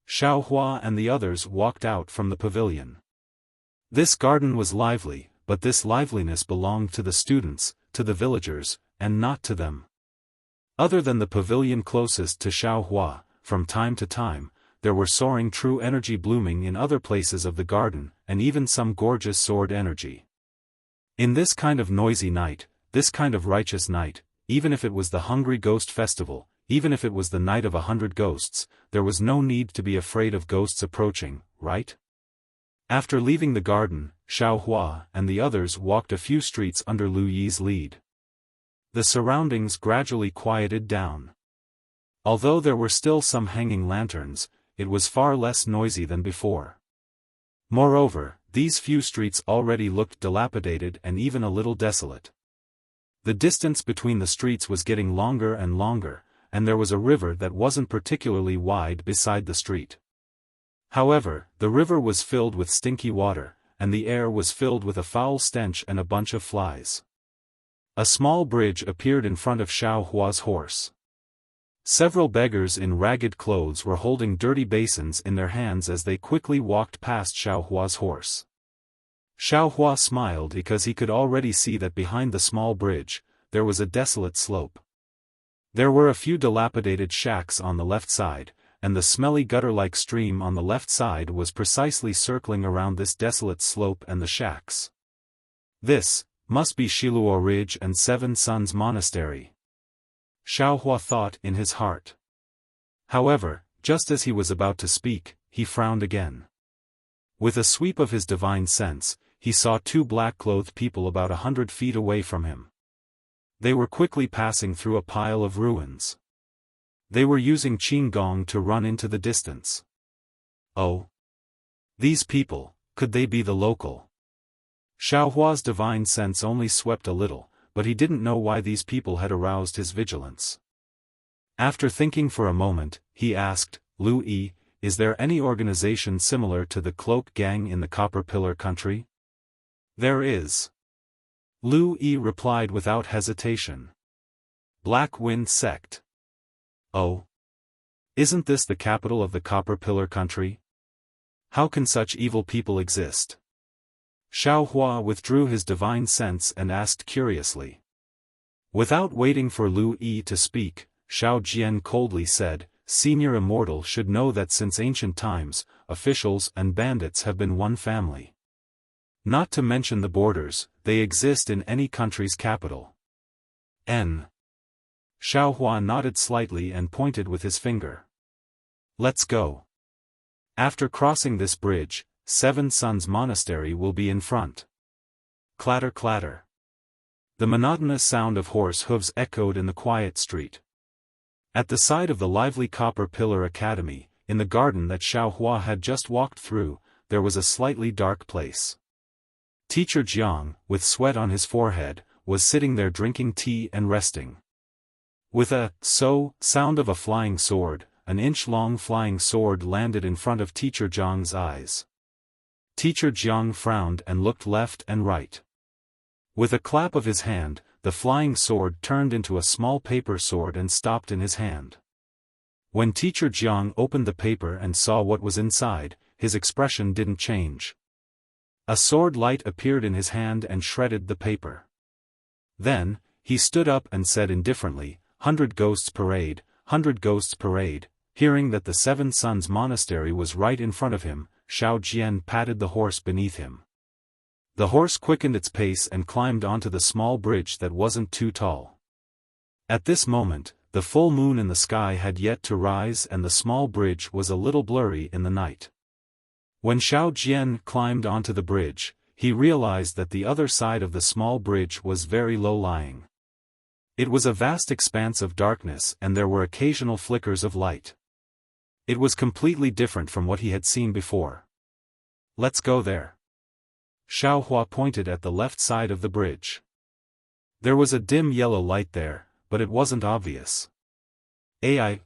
Speaker 1: Xiaohua and the others walked out from the pavilion. This garden was lively, but this liveliness belonged to the students, to the villagers, and not to them. Other than the pavilion closest to Xiaohua, from time to time, there were soaring true energy blooming in other places of the garden, and even some gorgeous sword energy. In this kind of noisy night, this kind of righteous night, even if it was the Hungry Ghost Festival, even if it was the night of 100 ghosts, there was no need to be afraid of ghosts approaching, right? After leaving the garden, Xiaohua and the others walked a few streets under Lu Yi's lead. The surroundings gradually quieted down. Although there were still some hanging lanterns, it was far less noisy than before. Moreover, these few streets already looked dilapidated and even a little desolate. The distance between the streets was getting longer and longer, and there was a river that wasn't particularly wide beside the street. However, the river was filled with stinky water, and the air was filled with a foul stench and a bunch of flies. A small bridge appeared in front of Xiaohua's horse. Several beggars in ragged clothes were holding dirty basins in their hands as they quickly walked past Xiaohua's horse. Xiaohua smiled because he could already see that behind the small bridge, there was a desolate slope. There were a few dilapidated shacks on the left side, and the smelly gutter-like stream on the left side was precisely circling around this desolate slope and the shacks. This must be Shiluo Ridge and Seven Suns Monastery, Xiaohua thought in his heart. However, just as he was about to speak, he frowned again. With a sweep of his divine sense, he saw two black-clothed people about 100 feet away from him. They were quickly passing through a pile of ruins. They were using qinggong to run into the distance. Oh! These people, could they be the local? Xiaohua's divine sense only swept a little, but he didn't know why these people had aroused his vigilance. After thinking for a moment, he asked, Lu Yi, is there any organization similar to the Cloak Gang in the Copper Pillar country? There is. Lu Yi replied without hesitation. Black Wind Sect. Oh. Isn't this the capital of the Copper Pillar country? How can such evil people exist? Xiaohua withdrew his divine sense and asked curiously. Without waiting for Lu Yi to speak, Xiao Jian coldly said, Senior Immortal should know that since ancient times, officials and bandits have been one family. Not to mention the borders, they exist in any country's capital. Xiaohua nodded slightly and pointed with his finger. Let's go. After crossing this bridge, Seven Suns Monastery will be in front. Clatter clatter. The monotonous sound of horse hooves echoed in the quiet street. At the side of the lively Copper Pillar Academy, in the garden that Xiaohua had just walked through, there was a slightly dark place. Teacher Jiang, with sweat on his forehead, was sitting there drinking tea and resting. With a sound of a flying sword, an inch-long flying sword landed in front of Teacher Jiang's eyes. Teacher Jiang frowned and looked left and right. With a clap of his hand, the flying sword turned into a small paper sword and stopped in his hand. When Teacher Jiang opened the paper and saw what was inside, his expression didn't change. A sword light appeared in his hand and shredded the paper. Then, he stood up and said indifferently, 100 Ghosts Parade, 100 Ghosts Parade. Hearing that the Seven Suns Monastery was right in front of him, Xiao Jian patted the horse beneath him. The horse quickened its pace and climbed onto the small bridge that wasn't too tall. At this moment, the full moon in the sky had yet to rise and the small bridge was a little blurry in the night. When Xiao Jian climbed onto the bridge, he realized that the other side of the small bridge was very low-lying. It was a vast expanse of darkness and there were occasional flickers of light. It was completely different from what he had seen before. "Let's go there." Xiaohua pointed at the left side of the bridge. There was a dim yellow light there, but it wasn't obvious.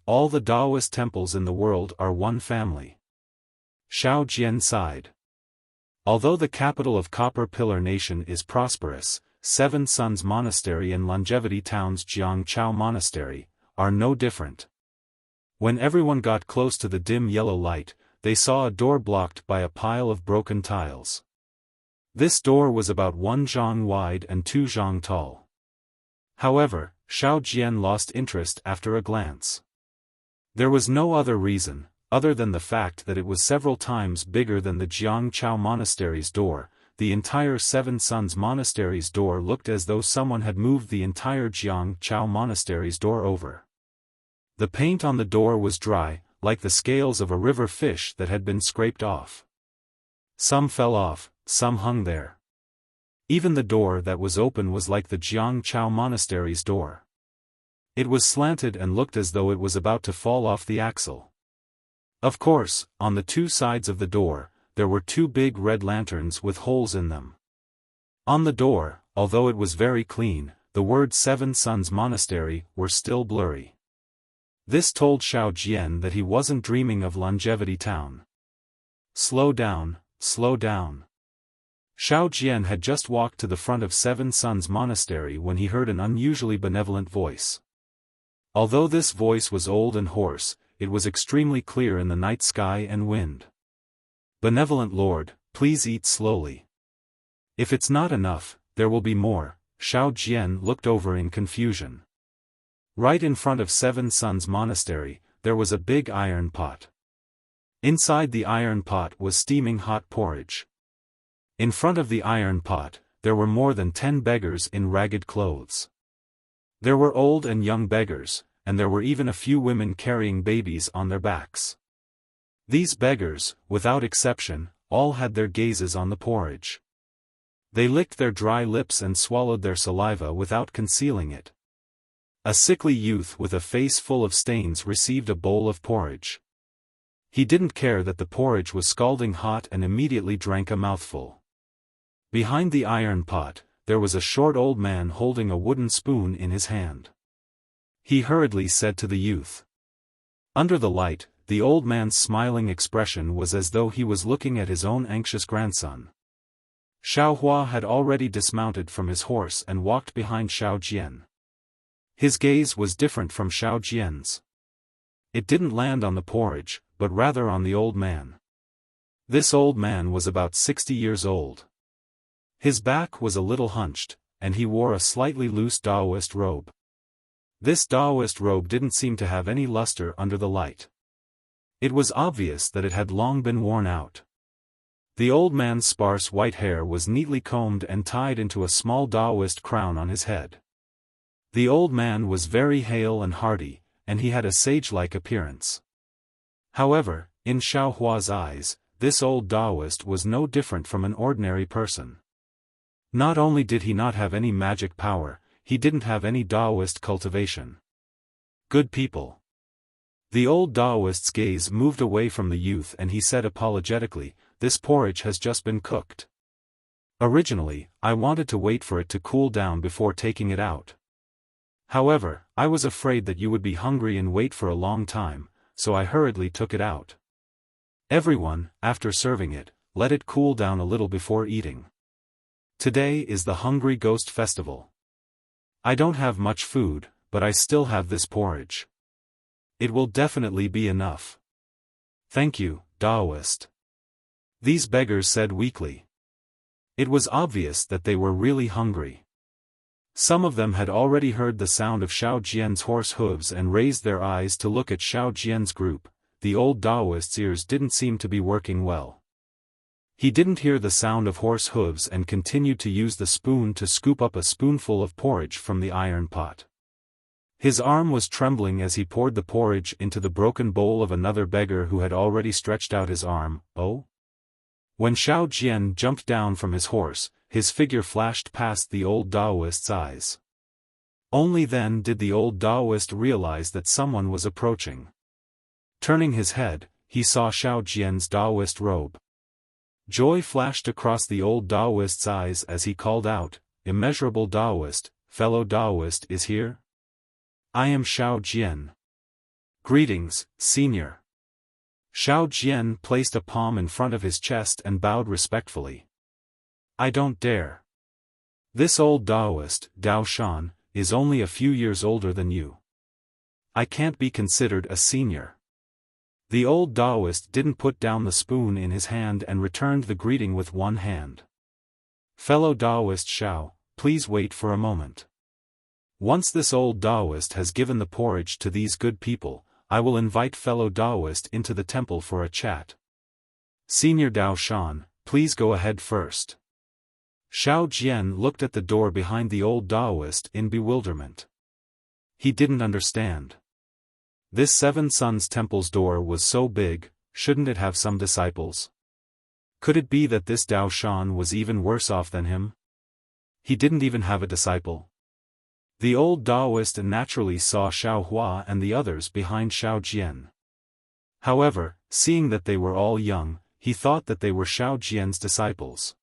Speaker 1: All the Taoist temples in the world are one family. Xiao Jian sighed. Although the capital of Copper Pillar Nation is prosperous, Seven Suns Monastery and Longevity Town's Jiangchao Monastery are no different. When everyone got close to the dim yellow light, they saw a door blocked by a pile of broken tiles. This door was about 1 zhang wide and 2 zhang tall. However, Xiao Jian lost interest after a glance. There was no other reason, other than the fact that it was several times bigger than the Jiangchao Monastery's door. The entire Seven Suns Monastery's door looked as though someone had moved the entire Jiangchao Monastery's door over. The paint on the door was dry, like the scales of a river fish that had been scraped off. Some fell off, some hung there. Even the door that was open was like the Jiangchao Monastery's door. It was slanted and looked as though it was about to fall off the axle. Of course, on the two sides of the door, there were two big red lanterns with holes in them. On the door, although it was very clean, the words Seven Suns Monastery were still blurry. This told Xiao Jian that he wasn't dreaming of Longevity Town. "Slow down, slow down." Xiao Jian had just walked to the front of Seven Suns Monastery when he heard an unusually benevolent voice. Although this voice was old and hoarse, it was extremely clear in the night sky and wind. "Benevolent Lord, please eat slowly. If it's not enough, there will be more." Xiao Jian looked over in confusion. Right in front of Seven Suns Monastery, there was a big iron pot. Inside the iron pot was steaming hot porridge. In front of the iron pot, there were more than 10 beggars in ragged clothes. There were old and young beggars, and there were even a few women carrying babies on their backs. These beggars, without exception, all had their gazes on the porridge. They licked their dry lips and swallowed their saliva without concealing it. A sickly youth with a face full of stains received a bowl of porridge. He didn't care that the porridge was scalding hot and immediately drank a mouthful. Behind the iron pot, there was a short old man holding a wooden spoon in his hand. He hurriedly said to the youth. Under the light, the old man's smiling expression was as though he was looking at his own anxious grandson. Xiaohua had already dismounted from his horse and walked behind Xiao Jian. His gaze was different from Xiao Jian's. It didn't land on the porridge, but rather on the old man. This old man was about 60 years old. His back was a little hunched, and he wore a slightly loose Taoist robe. This Taoist robe didn't seem to have any luster under the light. It was obvious that it had long been worn out. The old man's sparse white hair was neatly combed and tied into a small Taoist crown on his head. The old man was very hale and hearty, and he had a sage-like appearance. However, in Xiaohua's eyes, this old Taoist was no different from an ordinary person. Not only did he not have any magic power, he didn't have any Taoist cultivation. "Good people." The old Taoist's gaze moved away from the youth and he said apologetically, "This porridge has just been cooked. Originally, I wanted to wait for it to cool down before taking it out. However, I was afraid that you would be hungry and wait for a long time, so I hurriedly took it out. Everyone, after serving it, let it cool down a little before eating. Today is the Hungry Ghost Festival. I don't have much food, but I still have this porridge. It will definitely be enough." "Thank you, Taoist." These beggars said weakly. It was obvious that they were really hungry. Some of them had already heard the sound of Xiao Jian's horse hooves and raised their eyes to look at Xiao Jian's group. The old Taoist's ears didn't seem to be working well. He didn't hear the sound of horse hooves and continued to use the spoon to scoop up a spoonful of porridge from the iron pot. His arm was trembling as he poured the porridge into the broken bowl of another beggar who had already stretched out his arm. Oh! When Xiao Jian jumped down from his horse, his figure flashed past the old Daoist's eyes. Only then did the old Daoist realize that someone was approaching. Turning his head, he saw Xiao Jian's Daoist robe. Joy flashed across the old Daoist's eyes as he called out, "Immeasurable Daoist, fellow Daoist is here? I am Xiao Jian. Greetings, senior." Xiao Jian placed a palm in front of his chest and bowed respectfully. "I don't dare. This old Daoist, Dao Shan, is only a few years older than you. I can't be considered a senior." The old Daoist didn't put down the spoon in his hand and returned the greeting with one hand. "Fellow Daoist Xiao, please wait for a moment. Once this old Daoist has given the porridge to these good people, I will invite fellow Daoist into the temple for a chat. Senior Dao Shan, please go ahead first." Xiao Jian looked at the door behind the old Daoist in bewilderment. He didn't understand. This Seven Sons Temple's door was so big, shouldn't it have some disciples? Could it be that this Dao Shan was even worse off than him? He didn't even have a disciple. The old Daoist naturally saw Xiao Hua and the others behind Xiao Jian. However, seeing that they were all young, he thought that they were Xiao Jian's disciples.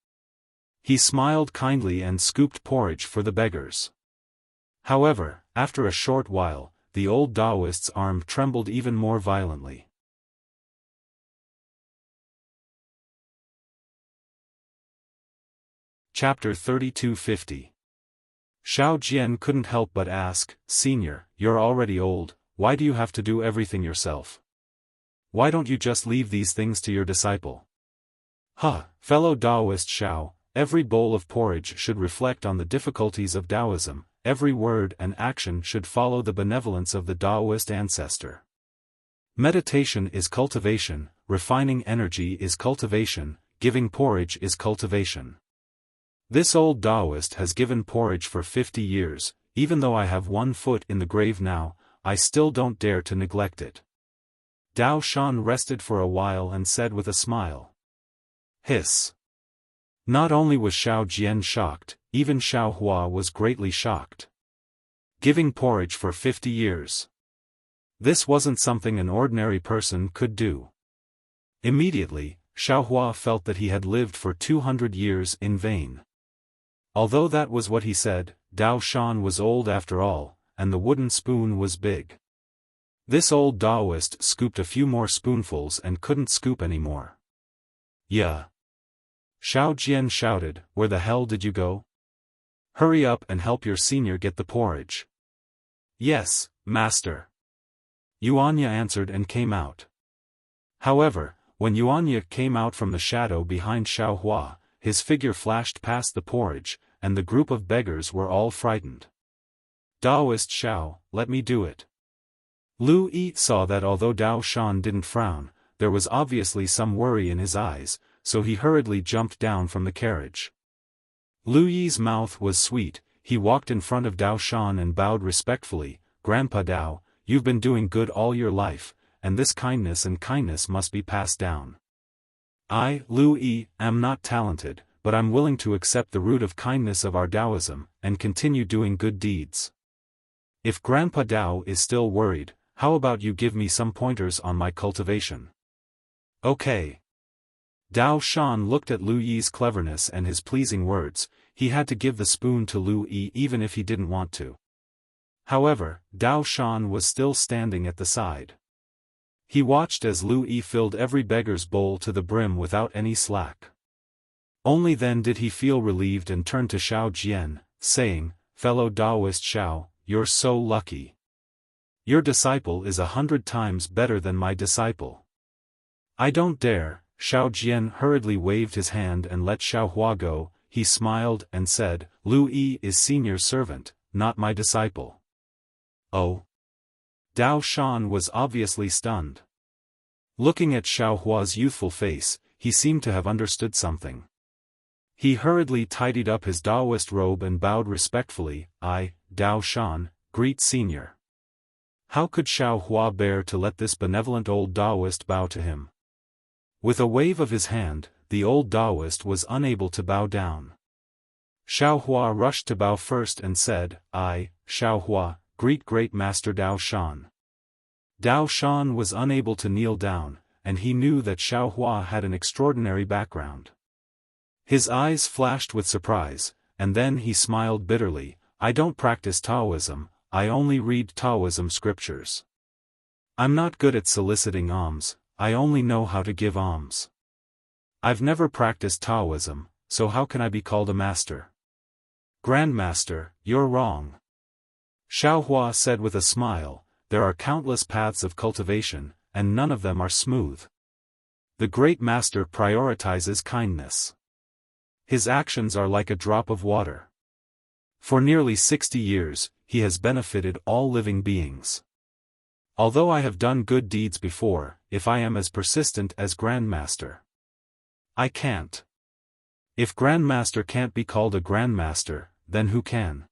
Speaker 1: He smiled kindly and scooped porridge for the beggars. However, after a short while, the old Daoist's arm trembled even more violently. Chapter 3250. Xiao Jian couldn't help but ask, "Senior, you're already old, why do you have to do everything yourself? Why don't you just leave these things to your disciple?" Fellow Daoist Xiao, every bowl of porridge should reflect on the difficulties of Taoism. Every word and action should follow the benevolence of the Daoist ancestor. Meditation is cultivation, refining energy is cultivation, giving porridge is cultivation. This old Daoist has given porridge for 50 years, even though I have one foot in the grave now, I still don't dare to neglect it. Dao Shan rested for a while and said with a smile. Hiss. Not only was Xiao Jian shocked, even Xiao Hua was greatly shocked. Giving porridge for 50 years. This wasn't something an ordinary person could do. Immediately, Xiao Hua felt that he had lived for 200 years in vain. Although that was what he said, Dao Shan was old after all, and the wooden spoon was big. This old Daoist scooped a few more spoonfuls and couldn't scoop anymore. "Yeah." Xiao Jian shouted, "Where the hell did you go? Hurry up and help your senior get the porridge." "Yes, master." Yuanya answered and came out. However, when Yuanya came out from the shadow behind Xiao Hua, his figure flashed past the porridge, and the group of beggars were all frightened. "Daoist Xiao, let me do it." Lu Yi saw that although Dao Shan didn't frown, there was obviously some worry in his eyes, so he hurriedly jumped down from the carriage. Lu Yi's mouth was sweet, he walked in front of Dao Shan and bowed respectfully, "Grandpa Dao, you've been doing good all your life, and this kindness must be passed down. I, Lu Yi, am not talented, but I'm willing to accept the root of kindness of our Taoism, and continue doing good deeds. If Grandpa Dao is still worried, how about you give me some pointers on my cultivation?" "Okay." Dao Shan looked at Lu Yi's cleverness and his pleasing words, he had to give the spoon to Lu Yi even if he didn't want to. However, Dao Shan was still standing at the side. He watched as Lu Yi filled every beggar's bowl to the brim without any slack. Only then did he feel relieved and turned to Xiao Jian, saying, "Fellow Daoist Xiao, you're so lucky. Your disciple is 100 times better than my disciple." "I don't dare." Xiao Jian hurriedly waved his hand and let Xiao Hua go. He smiled and said, "Lu Yi is senior servant, not my disciple." "Oh." Dao Shan was obviously stunned. Looking at Xiao Hua's youthful face, he seemed to have understood something. He hurriedly tidied up his Taoist robe and bowed respectfully. I, Dao Shan, greet Senior. How could Xiao Hua bear to let this benevolent old Taoist bow to him? With a wave of his hand, the old Taoist was unable to bow down. Xiao Hua rushed to bow first and said, I, Xiao Hua, greet Great Master Dao Shan. Dao Shan was unable to kneel down, and he knew that Xiao Hua had an extraordinary background. His eyes flashed with surprise, and then he smiled bitterly. I don't practice Taoism, I only read Taoism scriptures. I'm not good at soliciting alms, I only know how to give alms. I've never practiced Taoism, so how can I be called a master? Grandmaster, you're wrong. Xiao Hua said with a smile, there are countless paths of cultivation, and none of them are smooth. The great master prioritizes kindness. His actions are like a drop of water. For nearly 60 years, he has benefited all living beings. Although I have done good deeds before, if I am as persistent as Grandmaster, I can't. If Grandmaster can't be called a Grandmaster, then who can?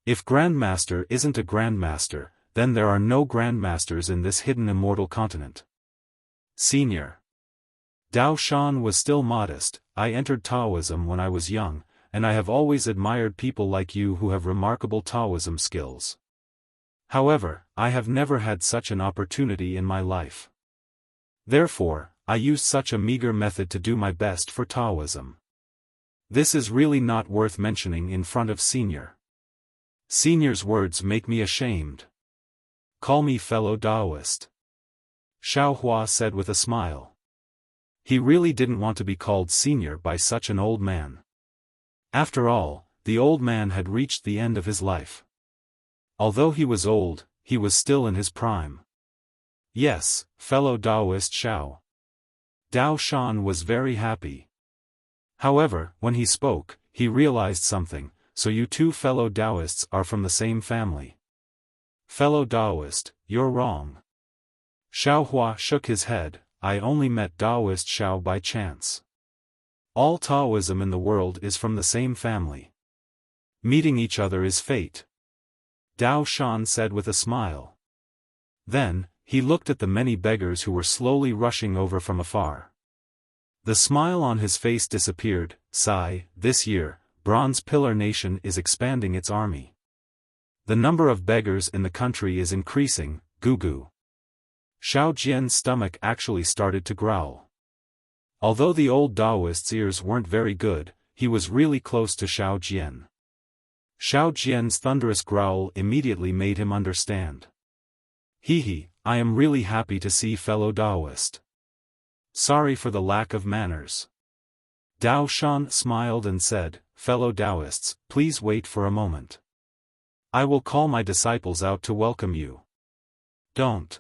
Speaker 1: If Grandmaster isn't a Grandmaster, then there are no Grandmasters in this hidden immortal continent. Senior. Dao Shan was still modest. I entered Taoism when I was young, and I have always admired people like you who have remarkable Taoism skills. However, I have never had such an opportunity in my life. Therefore, I used such a meager method to do my best for Taoism. This is really not worth mentioning in front of Senior. Senior's words make me ashamed. Call me fellow Taoist. Xiao Hua said with a smile. He really didn't want to be called Senior by such an old man. After all, the old man had reached the end of his life. Although he was old, he was still in his prime. Yes, fellow Taoist Xiao. Dao Shan was very happy. However, when he spoke, he realized something. So you two fellow Taoists are from the same family. Fellow Taoist, you're wrong. Xiao Hua shook his head. I only met Taoist Xiao by chance. All Taoism in the world is from the same family. Meeting each other is fate. Dao Shan said with a smile. Then, he looked at the many beggars who were slowly rushing over from afar. The smile on his face disappeared. Sigh, this year, Bronze Pillar Nation is expanding its army. The number of beggars in the country is increasing. Goo. Xiao Jian's stomach actually started to growl. Although the old Taoist's ears weren't very good, he was really close to Xiao Jian. Xiao Jian's thunderous growl immediately made him understand. Hee, I am really happy to see fellow Taoist. Sorry for the lack of manners. Dao Shan smiled and said, fellow Taoists, please wait for a moment. I will call my disciples out to welcome you. Don't.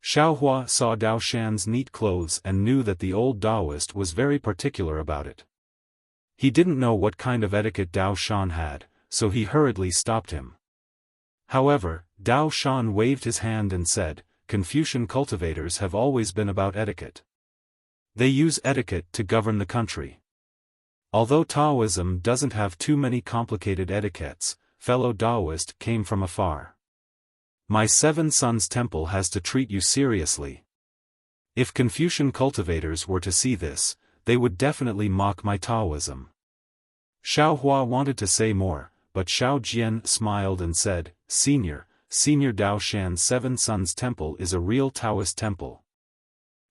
Speaker 1: Xiao Hua saw Dao Shan's neat clothes and knew that the old Taoist was very particular about it. He didn't know what kind of etiquette Dao Shan had, so he hurriedly stopped him. However, Dao Shan waved his hand and said, Confucian cultivators have always been about etiquette. They use etiquette to govern the country. Although Taoism doesn't have too many complicated etiquettes, fellow Taoist came from afar. My 7 Sons Temple has to treat you seriously. If Confucian cultivators were to see this, they would definitely mock my Taoism. Xiao Hua wanted to say more, but Xiao Jian smiled and said, Senior Dao Shan's 7 Sons Temple is a real Taoist temple.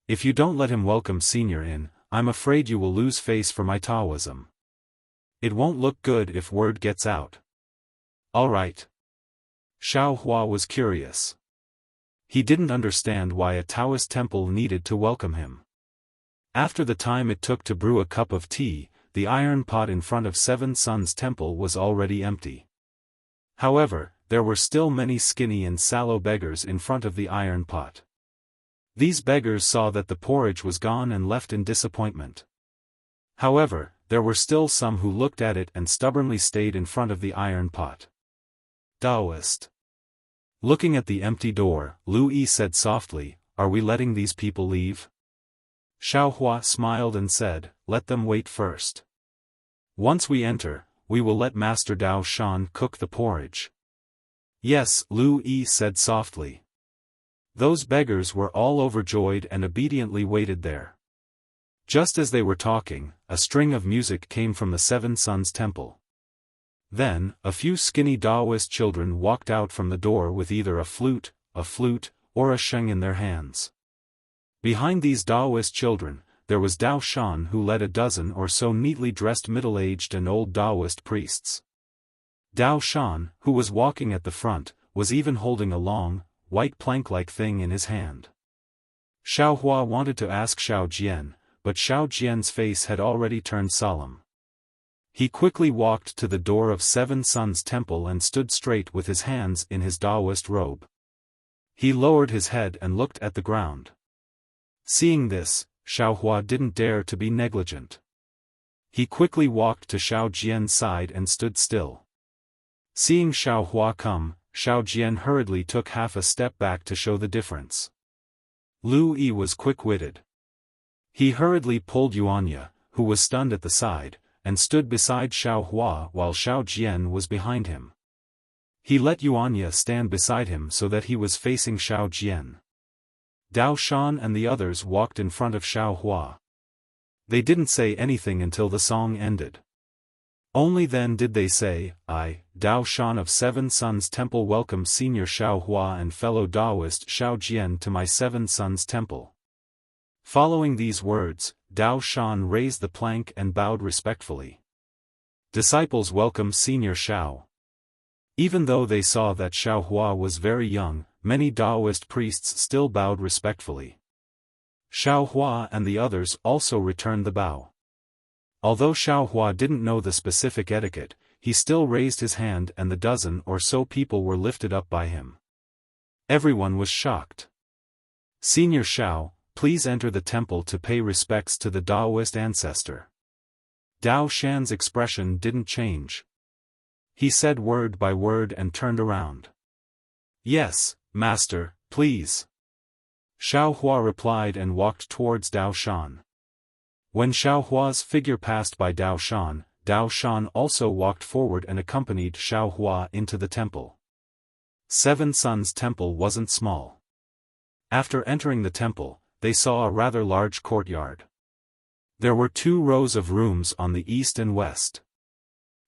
Speaker 1: If you don't let him welcome Senior in, I'm afraid you will lose face for my Taoism. It won't look good if word gets out. All right. Xiao Hua was curious. He didn't understand why a Taoist temple needed to welcome him. After the time it took to brew a cup of tea, the iron pot in front of 7 Sons Temple was already empty. However, there were still many skinny and sallow beggars in front of the iron pot. These beggars saw that the porridge was gone and left in disappointment. However, there were still some who looked at it and stubbornly stayed in front of the iron pot. Taoist. Looking at the empty door, Lu Yi said softly, Are we letting these people leave? Xiaohua smiled and said, "Let them wait first. Once we enter, we will let Master Dao Shan cook the porridge." "Yes," Lu Yi said softly. Those beggars were all overjoyed and obediently waited there. Just as they were talking, a string of music came from the Seven Sons Temple. Then, a few skinny Daoist children walked out from the door with either a flute, or a sheng in their hands. Behind these Daoist children, there was Dao Shan, who led a dozen or so neatly dressed middle-aged and old Daoist priests. Dao Shan, who was walking at the front, was even holding a long, white plank-like thing in his hand. Xiaohua wanted to ask Xiao Jian, but Xiao Jian's face had already turned solemn. He quickly walked to the door of Seven Sons Temple and stood straight with his hands in his Daoist robe. He lowered his head and looked at the ground. Seeing this, Xiaohua didn't dare to be negligent. He quickly walked to Xiao Jian's side and stood still. Seeing Xiaohua come, Xiao Jian hurriedly took half a step back to show the difference. Lu Yi was quick-witted. He hurriedly pulled Yuanya, who was stunned at the side, and stood beside Xiaohua while Xiao Jian was behind him. He let Yuanya stand beside him so that he was facing Xiao Jian. Dao Shan and the others walked in front of Xiaohua. They didn't say anything until the song ended. Only then did they say, "I, Dao Shan of Seven Sons Temple, welcome Senior Xiaohua and fellow Daoist Xiao Jian to my Seven Sons Temple." Following these words, Dao Shan raised the plank and bowed respectfully. Disciples welcome Senior Xiao. Even though they saw that Xiaohua was very young, many Daoist priests still bowed respectfully. Xiaohua and the others also returned the bow. Although Xiaohua didn't know the specific etiquette, he still raised his hand and the dozen or so people were lifted up by him. Everyone was shocked. "Senior Xiao, please enter the temple to pay respects to the Daoist ancestor." Dao Shan's expression didn't change. He said word by word and turned around. "Yes, Master, please." Xiaohua replied and walked towards Dao Shan. When Xiaohua's figure passed by Dao Shan also walked forward and accompanied Xiaohua into the temple. Seven Sons Temple wasn't small. After entering the temple, they saw a rather large courtyard. There were 2 rows of rooms on the east and west.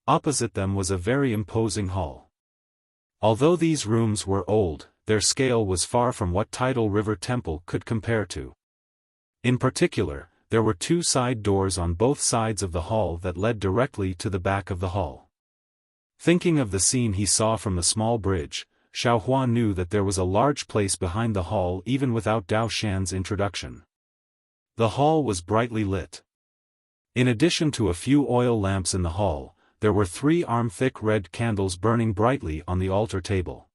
Speaker 1: Opposite them was a very imposing hall. Although these rooms were old, their scale was far from what Tidal River Temple could compare to. In particular, there were 2 side doors on both sides of the hall that led directly to the back of the hall. Thinking of the scene he saw from the small bridge, Xiaohua knew that there was a large place behind the hall even without Dao Shan's introduction. The hall was brightly lit. In addition to a few oil lamps in the hall, there were 3 arm-thick red candles burning brightly on the altar table.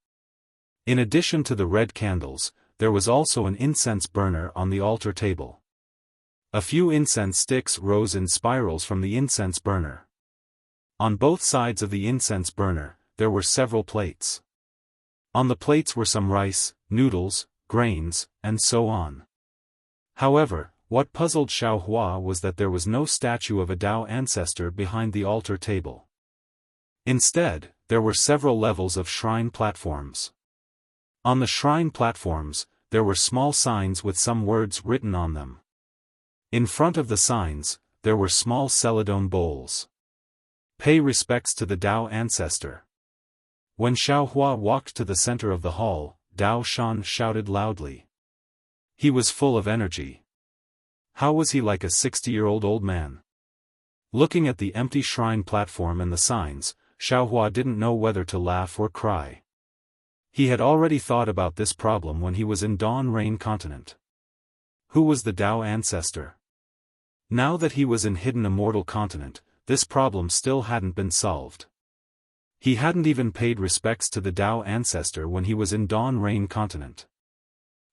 Speaker 1: In addition to the red candles, there was also an incense burner on the altar table. A few incense sticks rose in spirals from the incense burner. On both sides of the incense burner, there were several plates. On the plates were some rice, noodles, grains, and so on. However, what puzzled Xiaohua was that there was no statue of a Dao ancestor behind the altar table. Instead, there were several levels of shrine platforms. On the shrine platforms, there were small signs with some words written on them. In front of the signs, there were small celadone bowls. "Pay respects to the Dao ancestor." When Xiaohua walked to the center of the hall, Dao Shan shouted loudly. He was full of energy. How was he like a 60-year-old old man? Looking at the empty shrine platform and the signs, Xiaohua didn't know whether to laugh or cry. He had already thought about this problem when he was in Dawn Rain Continent. Who was the Dao ancestor? Now that he was in Hidden Immortal Continent, this problem still hadn't been solved. He hadn't even paid respects to the Dao ancestor when he was in Dawn Rain Continent.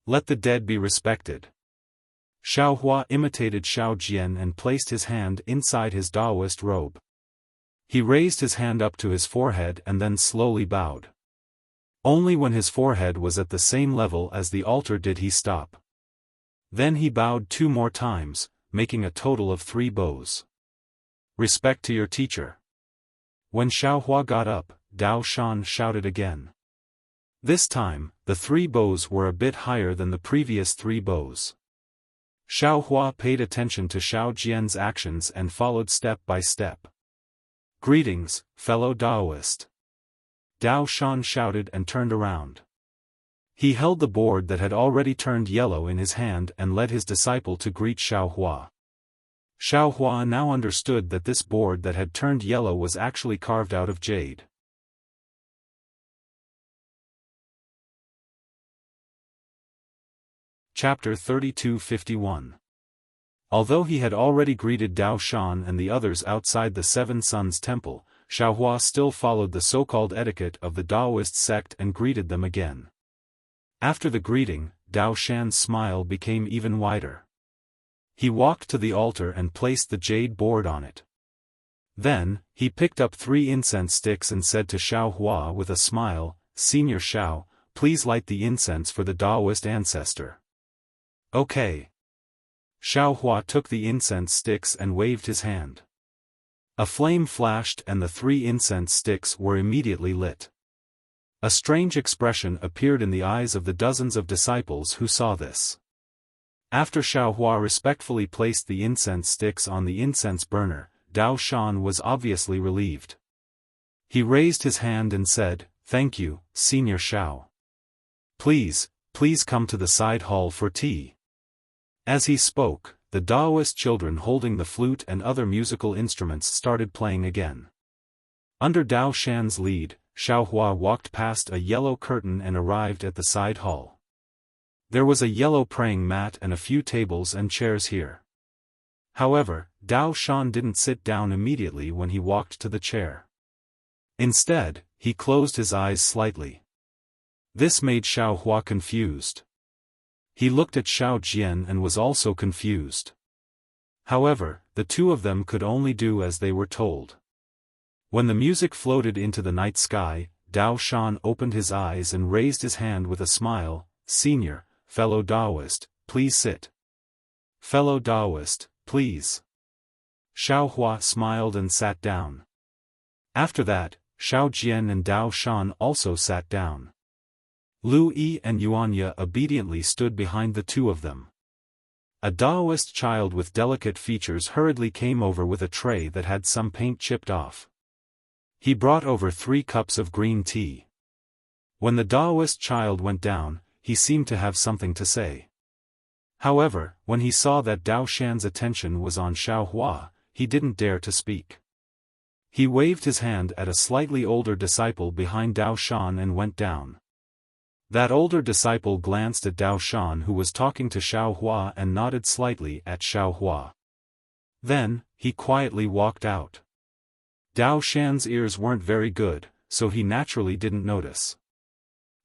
Speaker 1: Let the dead be respected. Xiaohua imitated Xiao Jian and placed his hand inside his Daoist robe. He raised his hand up to his forehead and then slowly bowed. Only when his forehead was at the same level as the altar did he stop. Then he bowed 2 more times, making a total of 3 bows. Respect to your teacher. When Xiaohua got up, Dao Shan shouted again. This time, the 3 bows were a bit higher than the previous 3 bows. Xiaohua paid attention to Xiao Jian's actions and followed step by step. Greetings, fellow Daoist. Dao Shan shouted and turned around. He held the board that had already turned yellow in his hand and led his disciple to greet Xiaohua. Xiaohua now understood that this board that had turned yellow was actually carved out of jade. Chapter 32:51. Although he had already greeted Dao Shan and the others outside the Seven Sons Temple, Xiaohua still followed the so-called etiquette of the Daoist sect and greeted them again. After the greeting, Dao Shan's smile became even wider. He walked to the altar and placed the jade board on it. Then, he picked up 3 incense sticks and said to Xiaohua with a smile, "Senior Xiao, please light the incense for the Daoist ancestor." Okay. Xiaohua took the incense sticks and waved his hand. A flame flashed and the 3 incense sticks were immediately lit. A strange expression appeared in the eyes of the dozens of disciples who saw this. After Xiaohua respectfully placed the incense sticks on the incense burner, Dao Shan was obviously relieved. He raised his hand and said, "Thank you, Senior Xiao. Please come to the side hall for tea." As he spoke, the Daoist children holding the flute and other musical instruments started playing again. Under Dao Shan's lead, Xiaohua walked past a yellow curtain and arrived at the side hall. There was a yellow praying mat and a few tables and chairs here. However, Dao Shan didn't sit down immediately when he walked to the chair. Instead, he closed his eyes slightly. This made Xiaohua confused. He looked at Xiao Jian and was also confused. However, the 2 of them could only do as they were told. When the music floated into the night sky, Dao Shan opened his eyes and raised his hand with a smile, "Senior, fellow Daoist, please sit." "Fellow Daoist, please." Xiaohua smiled and sat down. After that, Xiao Jian and Dao Shan also sat down. Lu Yi and Yuanya obediently stood behind the 2 of them. A Daoist child with delicate features hurriedly came over with a tray that had some paint chipped off. He brought over 3 cups of green tea. When the Daoist child went down, he seemed to have something to say. However, when he saw that Dao Shan's attention was on Xiaohua, he didn't dare to speak. He waved his hand at a slightly older disciple behind Dao Shan and went down. That older disciple glanced at Dao Shan who was talking to Xiaohua and nodded slightly at Xiaohua. Then, he quietly walked out. Dao Shan's ears weren't very good, so he naturally didn't notice.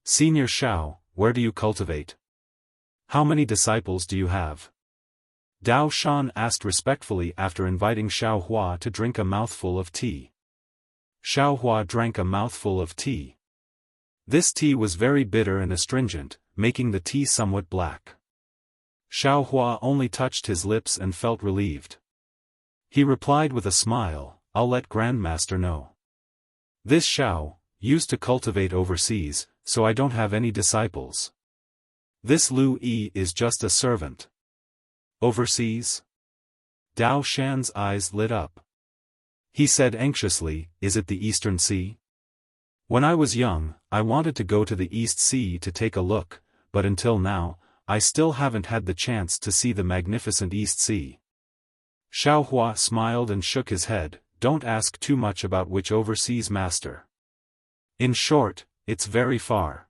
Speaker 1: "Senior Xiao, where do you cultivate? How many disciples do you have?" Dao Shan asked respectfully after inviting Xiaohua to drink a mouthful of tea. Xiaohua drank a mouthful of tea. This tea was very bitter and astringent, making the tea somewhat black. Xiaohua only touched his lips and felt relieved. He replied with a smile, "I'll let Grandmaster know. This Xiao used to cultivate overseas, so I don't have any disciples. This Lu Yi is just a servant." "Overseas?" Dao Shan's eyes lit up. He said anxiously, "Is it the Eastern Sea? When I was young, I wanted to go to the East Sea to take a look, but until now, I still haven't had the chance to see the magnificent East Sea." Xiaohua smiled and shook his head, "Don't ask too much about which overseas master. In short, it's very far.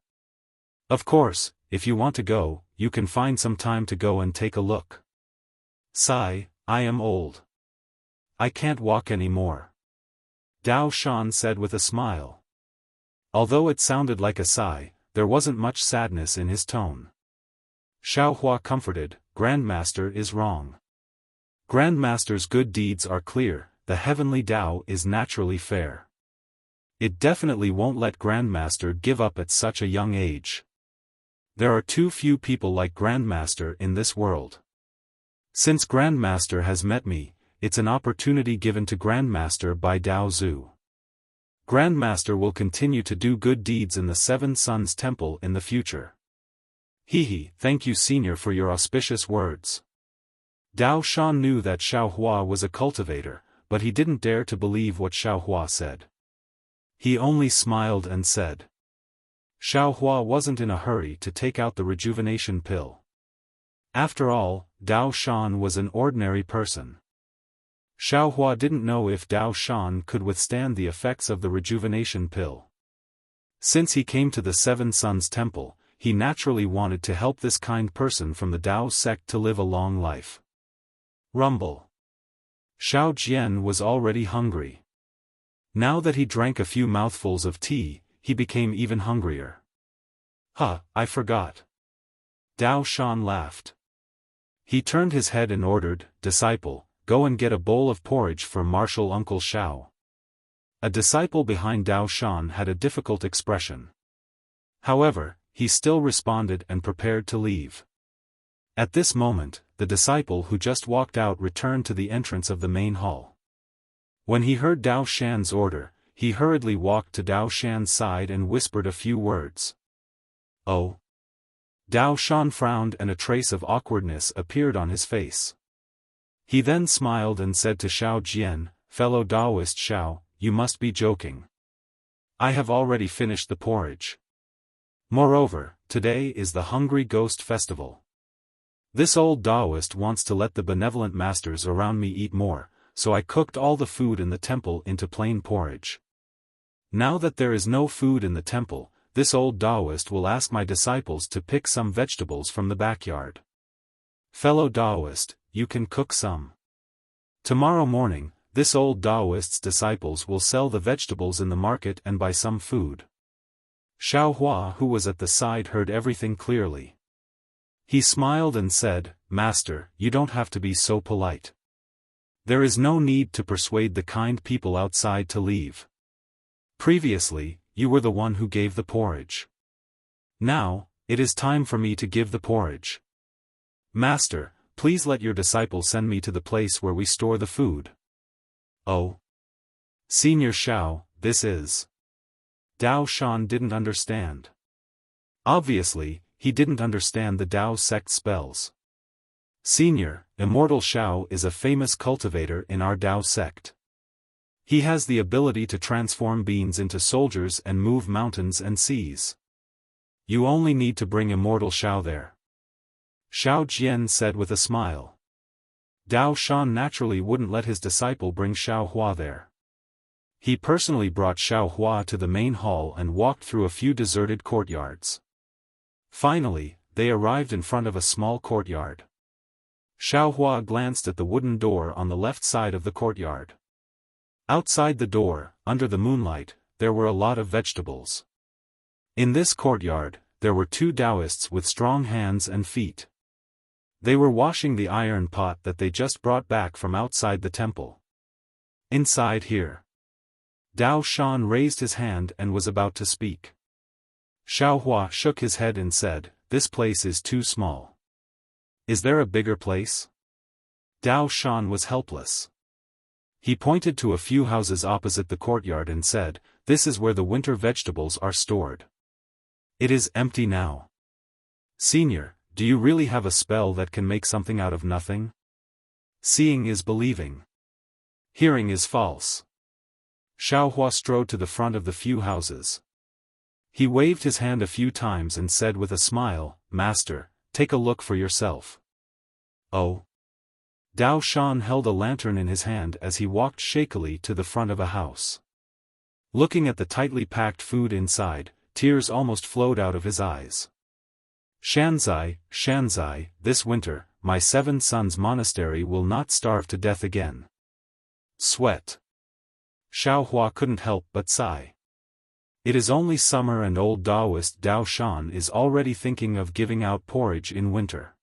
Speaker 1: Of course, if you want to go, you can find some time to go and take a look." "Sigh, I am old. I can't walk anymore," Dao Shan said with a smile. Although it sounded like a sigh, there wasn't much sadness in his tone. Xiaohua comforted, "Grandmaster is wrong. Grandmaster's good deeds are clear, the heavenly Tao is naturally fair. It definitely won't let Grandmaster give up at such a young age." There are too few people like Grandmaster in this world. Since Grandmaster has met me, it's an opportunity given to Grandmaster by Dao Zhu. Grandmaster will continue to do good deeds in the Seven Suns Temple in the future. Hehe, thank you Senior for your auspicious words. Dao Shan knew that Xiaohua was a cultivator, but he didn't dare to believe what Xiaohua said. He only smiled and said. Xiaohua wasn't in a hurry to take out the rejuvenation pill. After all, Dao Shan was an ordinary person. Xiaohua didn't know if Dao Shan could withstand the effects of the rejuvenation pill. Since he came to the Seven Suns Temple, he naturally wanted to help this kind person from the Dao sect to live a long life. Rumble. Xiao Jian was already hungry. Now that he drank a few mouthfuls of tea, he became even hungrier. I forgot. Dao Shan laughed. He turned his head and ordered, "Disciple, go and get a bowl of porridge for Martial Uncle Xiao." A disciple behind Dao Shan had a difficult expression. However, he still responded and prepared to leave. At this moment, the disciple who just walked out returned to the entrance of the main hall. When he heard Dao Shan's order, he hurriedly walked to Dao Shan's side and whispered a few words. "Oh." Dao Shan frowned and a trace of awkwardness appeared on his face. He then smiled and said to Xiao Jian, "Fellow Daoist Xiao, you must be joking. I have already finished the porridge. Moreover, today is the Hungry Ghost Festival. This old Daoist wants to let the benevolent masters around me eat more, so I cooked all the food in the temple into plain porridge. Now that there is no food in the temple, this old Daoist will ask my disciples to pick some vegetables from the backyard. Fellow Daoist, you can cook some. Tomorrow morning, this old Daoist's disciples will sell the vegetables in the market and buy some food." Xiaohua, who was at the side, heard everything clearly. He smiled and said, "Master, you don't have to be so polite. There is no need to persuade the kind people outside to leave. Previously, you were the one who gave the porridge. Now, it is time for me to give the porridge. Master, please let your disciple send me to the place where we store the food." "Oh. Senior Xiao, this is..." Dao Shan didn't understand. Obviously, he didn't understand the Dao sect spells. "Senior, Immortal Xiao is a famous cultivator in our Dao sect. He has the ability to transform beings into soldiers and move mountains and seas. You only need to bring Immortal Xiao there," Xiao Jian said with a smile. Dao Shan naturally wouldn't let his disciple bring Xiaohua there. He personally brought Xiaohua to the main hall and walked through a few deserted courtyards. Finally, they arrived in front of a small courtyard. Xiaohua glanced at the wooden door on the left side of the courtyard. Outside the door, under the moonlight, there were a lot of vegetables. In this courtyard, there were two Taoists with strong hands and feet. They were washing the iron pot that they just brought back from outside the temple. "Inside here." Dao Shan raised his hand and was about to speak. Xiaohua shook his head and said, "This place is too small. Is there a bigger place?" Dao Shan was helpless. He pointed to a few houses opposite the courtyard and said, "This is where the winter vegetables are stored. It is empty now. Senior, do you really have a spell that can make something out of nothing? Seeing is believing. Hearing is false." Xiaohua strode to the front of the few houses. He waved his hand a few times and said with a smile, "Master, take a look for yourself." "Oh." Dao Shan held a lantern in his hand as he walked shakily to the front of a house. Looking at the tightly packed food inside, tears almost flowed out of his eyes. "Shanzai, Shanzai, this winter, my 7 sons monastery will not starve to death again." Sweat. Xiaohua couldn't help but sigh. It is only summer and old Daoist Dao Shan is already thinking of giving out porridge in winter.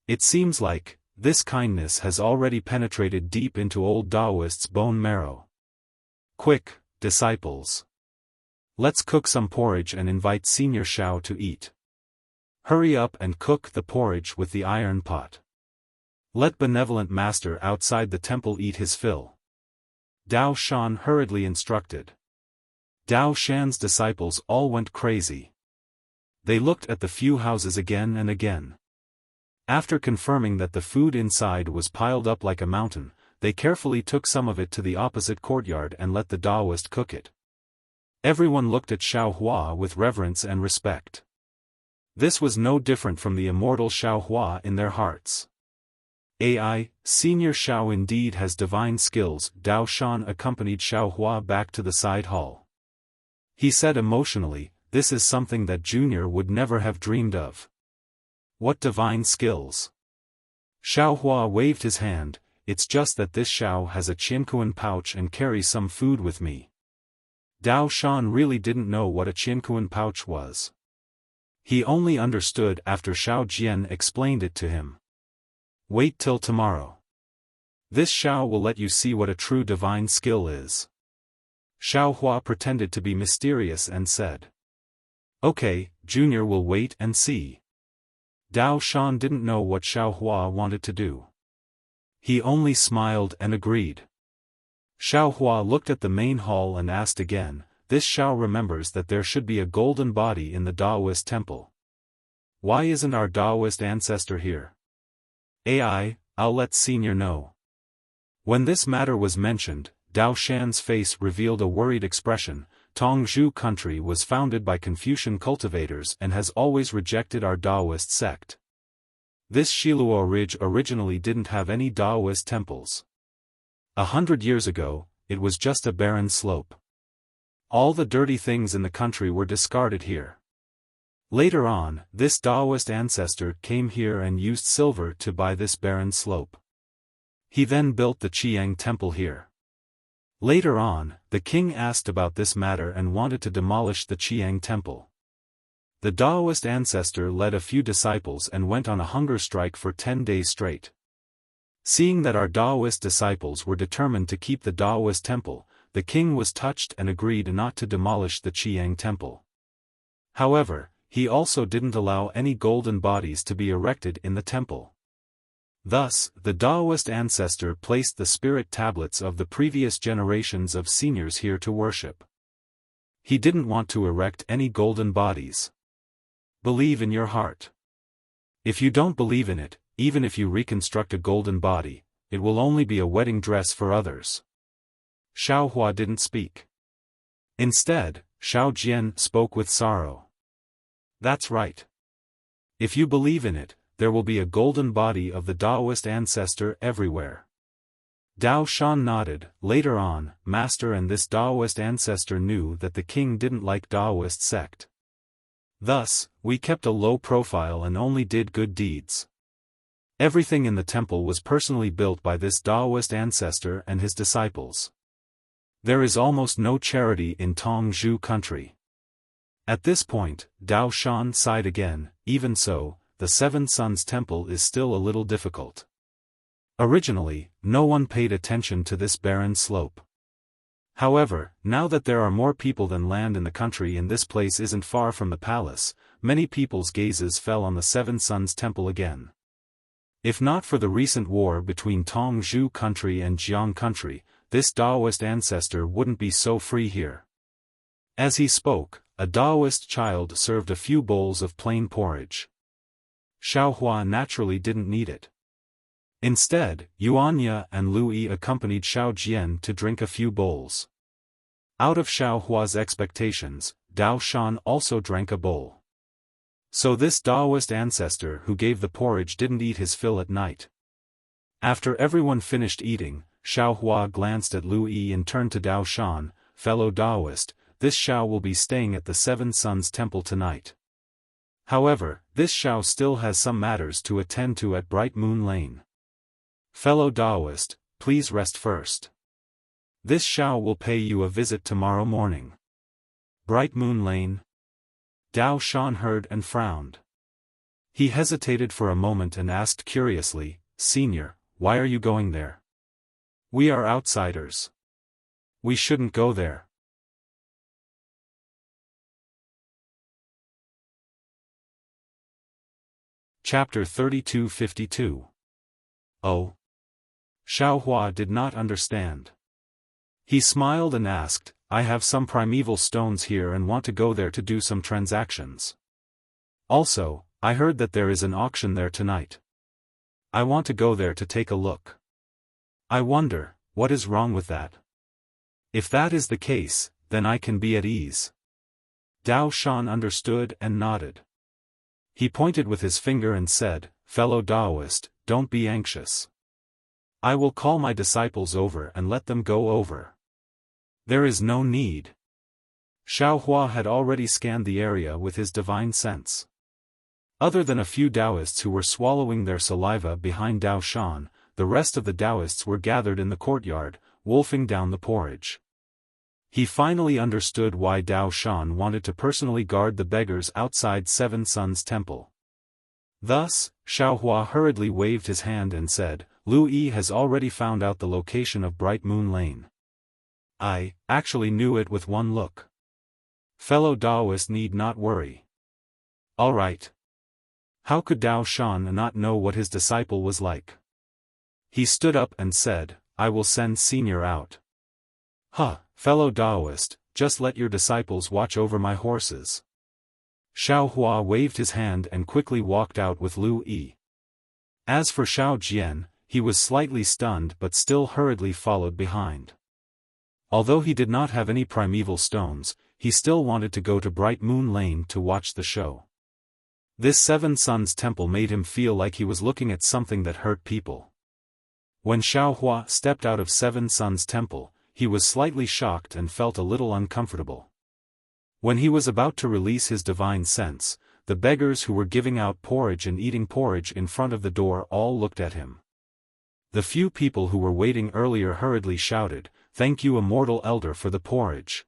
Speaker 1: It seems like, this kindness has already penetrated deep into old Daoist's bone marrow. "Quick, disciples. Let's cook some porridge and invite Senior Xiao to eat." Hurry up and cook the porridge with the iron pot. Let benevolent master outside the temple eat his fill. Dao Shan hurriedly instructed. Dao Shan's disciples all went crazy. They looked at the few houses again and again. After confirming that the food inside was piled up like a mountain, they carefully took some of it to the opposite courtyard and let the Taoist cook it. Everyone looked at Xiao Hua with reverence and respect. This was no different from the immortal Xiao Hua in their hearts. AI, Senior Xiao indeed has divine skills. Dao Shan accompanied Xiao Hua back to the side hall. He said emotionally, this is something that Junior would never have dreamed of. What divine skills? Xiao Hua waved his hand. It's just that this Xiao has a Qiankuan pouch and carries some food with me. Dao Shan really didn't know what a Qiankuan pouch was. He only understood after Xiao Jian explained it to him. Wait till tomorrow. This Xiao will let you see what a true divine skill is. Xiao Hua pretended to be mysterious and said. Okay, Junior will wait and see. Dao Shan didn't know what Xiao Hua wanted to do. He only smiled and agreed. Xiao Hua looked at the main hall and asked again, this Xiao remembers that there should be a golden body in the Taoist temple. Why isn't our Taoist ancestor here? I'll let Senior know. When this matter was mentioned, Dao Shan's face revealed a worried expression. Tongzhou country was founded by Confucian cultivators and has always rejected our Taoist sect. This Shiluo Ridge originally didn't have any Taoist temples. 100 years ago, it was just a barren slope. All the dirty things in the country were discarded here. Later on, this Taoist ancestor came here and used silver to buy this barren slope. He then built the Qiang temple here. Later on, the king asked about this matter and wanted to demolish the Qiang temple. The Taoist ancestor led a few disciples and went on a hunger strike for 10 days straight. Seeing that our Taoist disciples were determined to keep the Taoist temple, the king was touched and agreed not to demolish the Qiang temple. However, he also didn't allow any golden bodies to be erected in the temple. Thus, the Taoist ancestor placed the spirit tablets of the previous generations of seniors here to worship. He didn't want to erect any golden bodies. Believe in your heart. If you don't believe in it, even if you reconstruct a golden body, it will only be a wedding dress for others. Xiao Hua didn't speak. Instead, Xiao Jian spoke with sorrow. That's right. If you believe in it, there will be a golden body of the Taoist ancestor everywhere. Dao Shan nodded. Later on, Master and this Taoist ancestor knew that the king didn't like Taoist sect. Thus, we kept a low profile and only did good deeds. Everything in the temple was personally built by this Taoist ancestor and his disciples. There is almost no charity in Tongzhou country. At this point, Dao Shan sighed again. Even so, the Seven Sons Temple is still a little difficult. Originally, no one paid attention to this barren slope. However, now that there are more people than land in the country and this place isn't far from the palace, many people's gazes fell on the Seven Sons Temple again. If not for the recent war between Tongzhou country and Jiang country, this Taoist ancestor wouldn't be so free here. As he spoke, a Taoist child served a few bowls of plain porridge. Xiao Hua naturally didn't need it. Instead, Yuanya and Lu Yi accompanied Xiao Jian to drink a few bowls. Out of Xiao Hua's expectations, Dao Shan also drank a bowl. So this Taoist ancestor who gave the porridge didn't eat his fill at night. After everyone finished eating, Xiao Hua glanced at Lu Yi and turned to Dao Shan. Fellow Taoist, this Xiao will be staying at the Seven Sons Temple tonight. However, this Xiao still has some matters to attend to at Bright Moon Lane. Fellow Taoist, please rest first. This Xiao will pay you a visit tomorrow morning. Bright Moon Lane? Dao Shan heard and frowned. He hesitated for a moment and asked curiously, Senior, why are you going there? We are outsiders. We shouldn't go there. Chapter 3252. Oh. Xiaofan did not understand. He smiled and asked, I have some primeval stones here and want to go there to do some transactions. Also, I heard that there is an auction there tonight. I want to go there to take a look. I wonder, what is wrong with that? If that is the case, then I can be at ease. Dao Shan understood and nodded. He pointed with his finger and said, Fellow Taoist, don't be anxious. I will call my disciples over and let them go over. There is no need. Xiaofan had already scanned the area with his divine sense. Other than a few Taoists who were swallowing their saliva behind Dao Shan, the rest of the Taoists were gathered in the courtyard, wolfing down the porridge. He finally understood why Dao Shan wanted to personally guard the beggars outside Seven Suns Temple. Thus, Xiaofan hurriedly waved his hand and said, Lu Yi has already found out the location of Bright Moon Lane. I actually knew it with one look. Fellow Taoist need not worry. All right. How could Dao Shan not know what his disciple was like? He stood up and said, I will send Senior out. Fellow Taoist, just let your disciples watch over my horses. Xiaofan waved his hand and quickly walked out with Lu Yi. As for Xiao Jian, he was slightly stunned but still hurriedly followed behind. Although he did not have any primeval stones, he still wanted to go to Bright Moon Lane to watch the show. This Seven Suns Temple made him feel like he was looking at something that hurt people. When Xiaofan stepped out of Seven Suns Temple, he was slightly shocked and felt a little uncomfortable. When he was about to release his divine sense, the beggars who were giving out porridge and eating porridge in front of the door all looked at him. The few people who were waiting earlier hurriedly shouted, Thank you, immortal elder, for the porridge.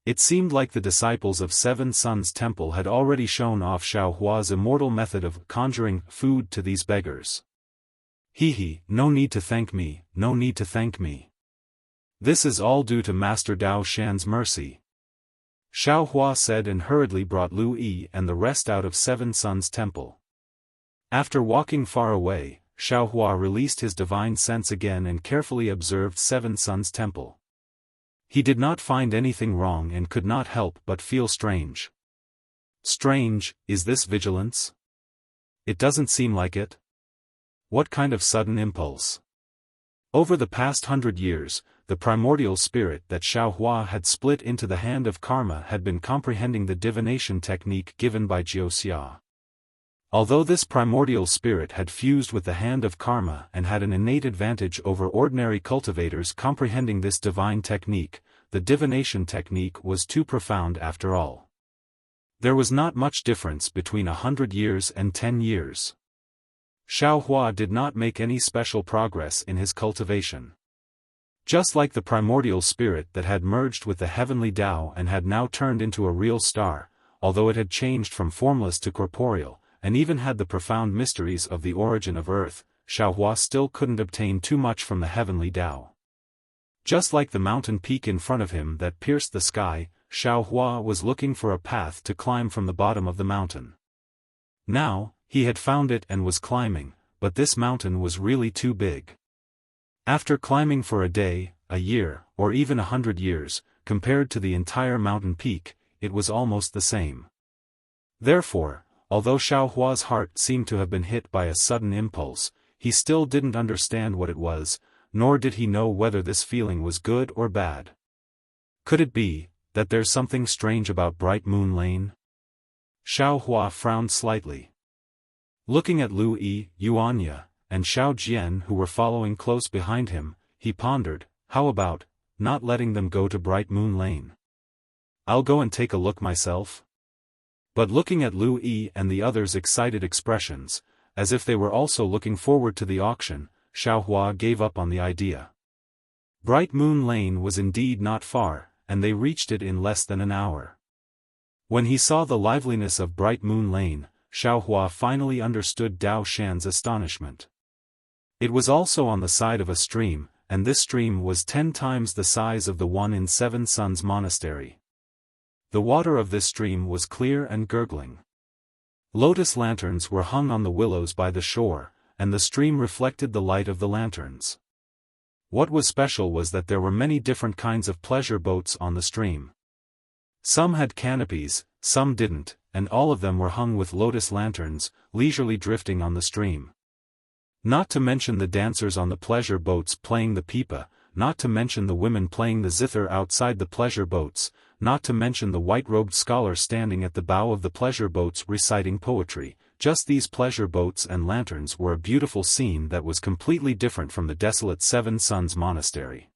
Speaker 1: It seemed like the disciples of Seven Suns Temple had already shown off Xiaohua's immortal method of conjuring food to these beggars. No need to thank me, no need to thank me. This is all due to Master Dao Shan's mercy. Xiaofan said and hurriedly brought Lu Yi and the rest out of Seven Suns Temple. After walking far away, Xiaofan released his divine sense again and carefully observed Seven Suns Temple. He did not find anything wrong and could not help but feel strange. Strange, is this vigilance? It doesn't seem like it. What kind of sudden impulse? Over the past 100 years, the primordial spirit that Xiaofan had split into the hand of karma had been comprehending the divination technique given by Wuxia. Although this primordial spirit had fused with the hand of karma and had an innate advantage over ordinary cultivators comprehending this divine technique, the divination technique was too profound after all. There was not much difference between 100 years and 10 years. Xiaofan did not make any special progress in his cultivation. Just like the primordial spirit that had merged with the heavenly Tao and had now turned into a real star, although it had changed from formless to corporeal, and even had the profound mysteries of the origin of Earth, Xiaofan still couldn't obtain too much from the heavenly Tao. Just like the mountain peak in front of him that pierced the sky, Xiaofan was looking for a path to climb from the bottom of the mountain. Now, he had found it and was climbing, but this mountain was really too big. After climbing for a day, a year, or even 100 years, compared to the entire mountain peak, it was almost the same. Therefore, although Xiaohua's heart seemed to have been hit by a sudden impulse, he still didn't understand what it was, nor did he know whether this feeling was good or bad. Could it be that there's something strange about Bright Moon Lane? Xiaohua frowned slightly. Looking at Lu Yi, Yuanya, and Xiao Jian who were following close behind him, he pondered, how about not letting them go to Bright Moon Lane? I'll go and take a look myself. But looking at Lu Yi and the others' excited expressions, as if they were also looking forward to the auction, Xiaohua gave up on the idea. Bright Moon Lane was indeed not far, and they reached it in less than an hour. When he saw the liveliness of Bright Moon Lane, Xiaohua finally understood Dao Shan's astonishment. It was also on the side of a stream, and this stream was 10 times the size of the one in Seven Suns Monastery. The water of this stream was clear and gurgling. Lotus lanterns were hung on the willows by the shore, and the stream reflected the light of the lanterns. What was special was that there were many different kinds of pleasure boats on the stream. Some had canopies, some didn't, and all of them were hung with lotus lanterns, leisurely drifting on the stream. Not to mention the dancers on the pleasure boats playing the pipa, not to mention the women playing the zither outside the pleasure boats, not to mention the white-robed scholar standing at the bow of the pleasure boats reciting poetry. Just these pleasure boats and lanterns were a beautiful scene that was completely different from the desolate Seven Suns Monastery.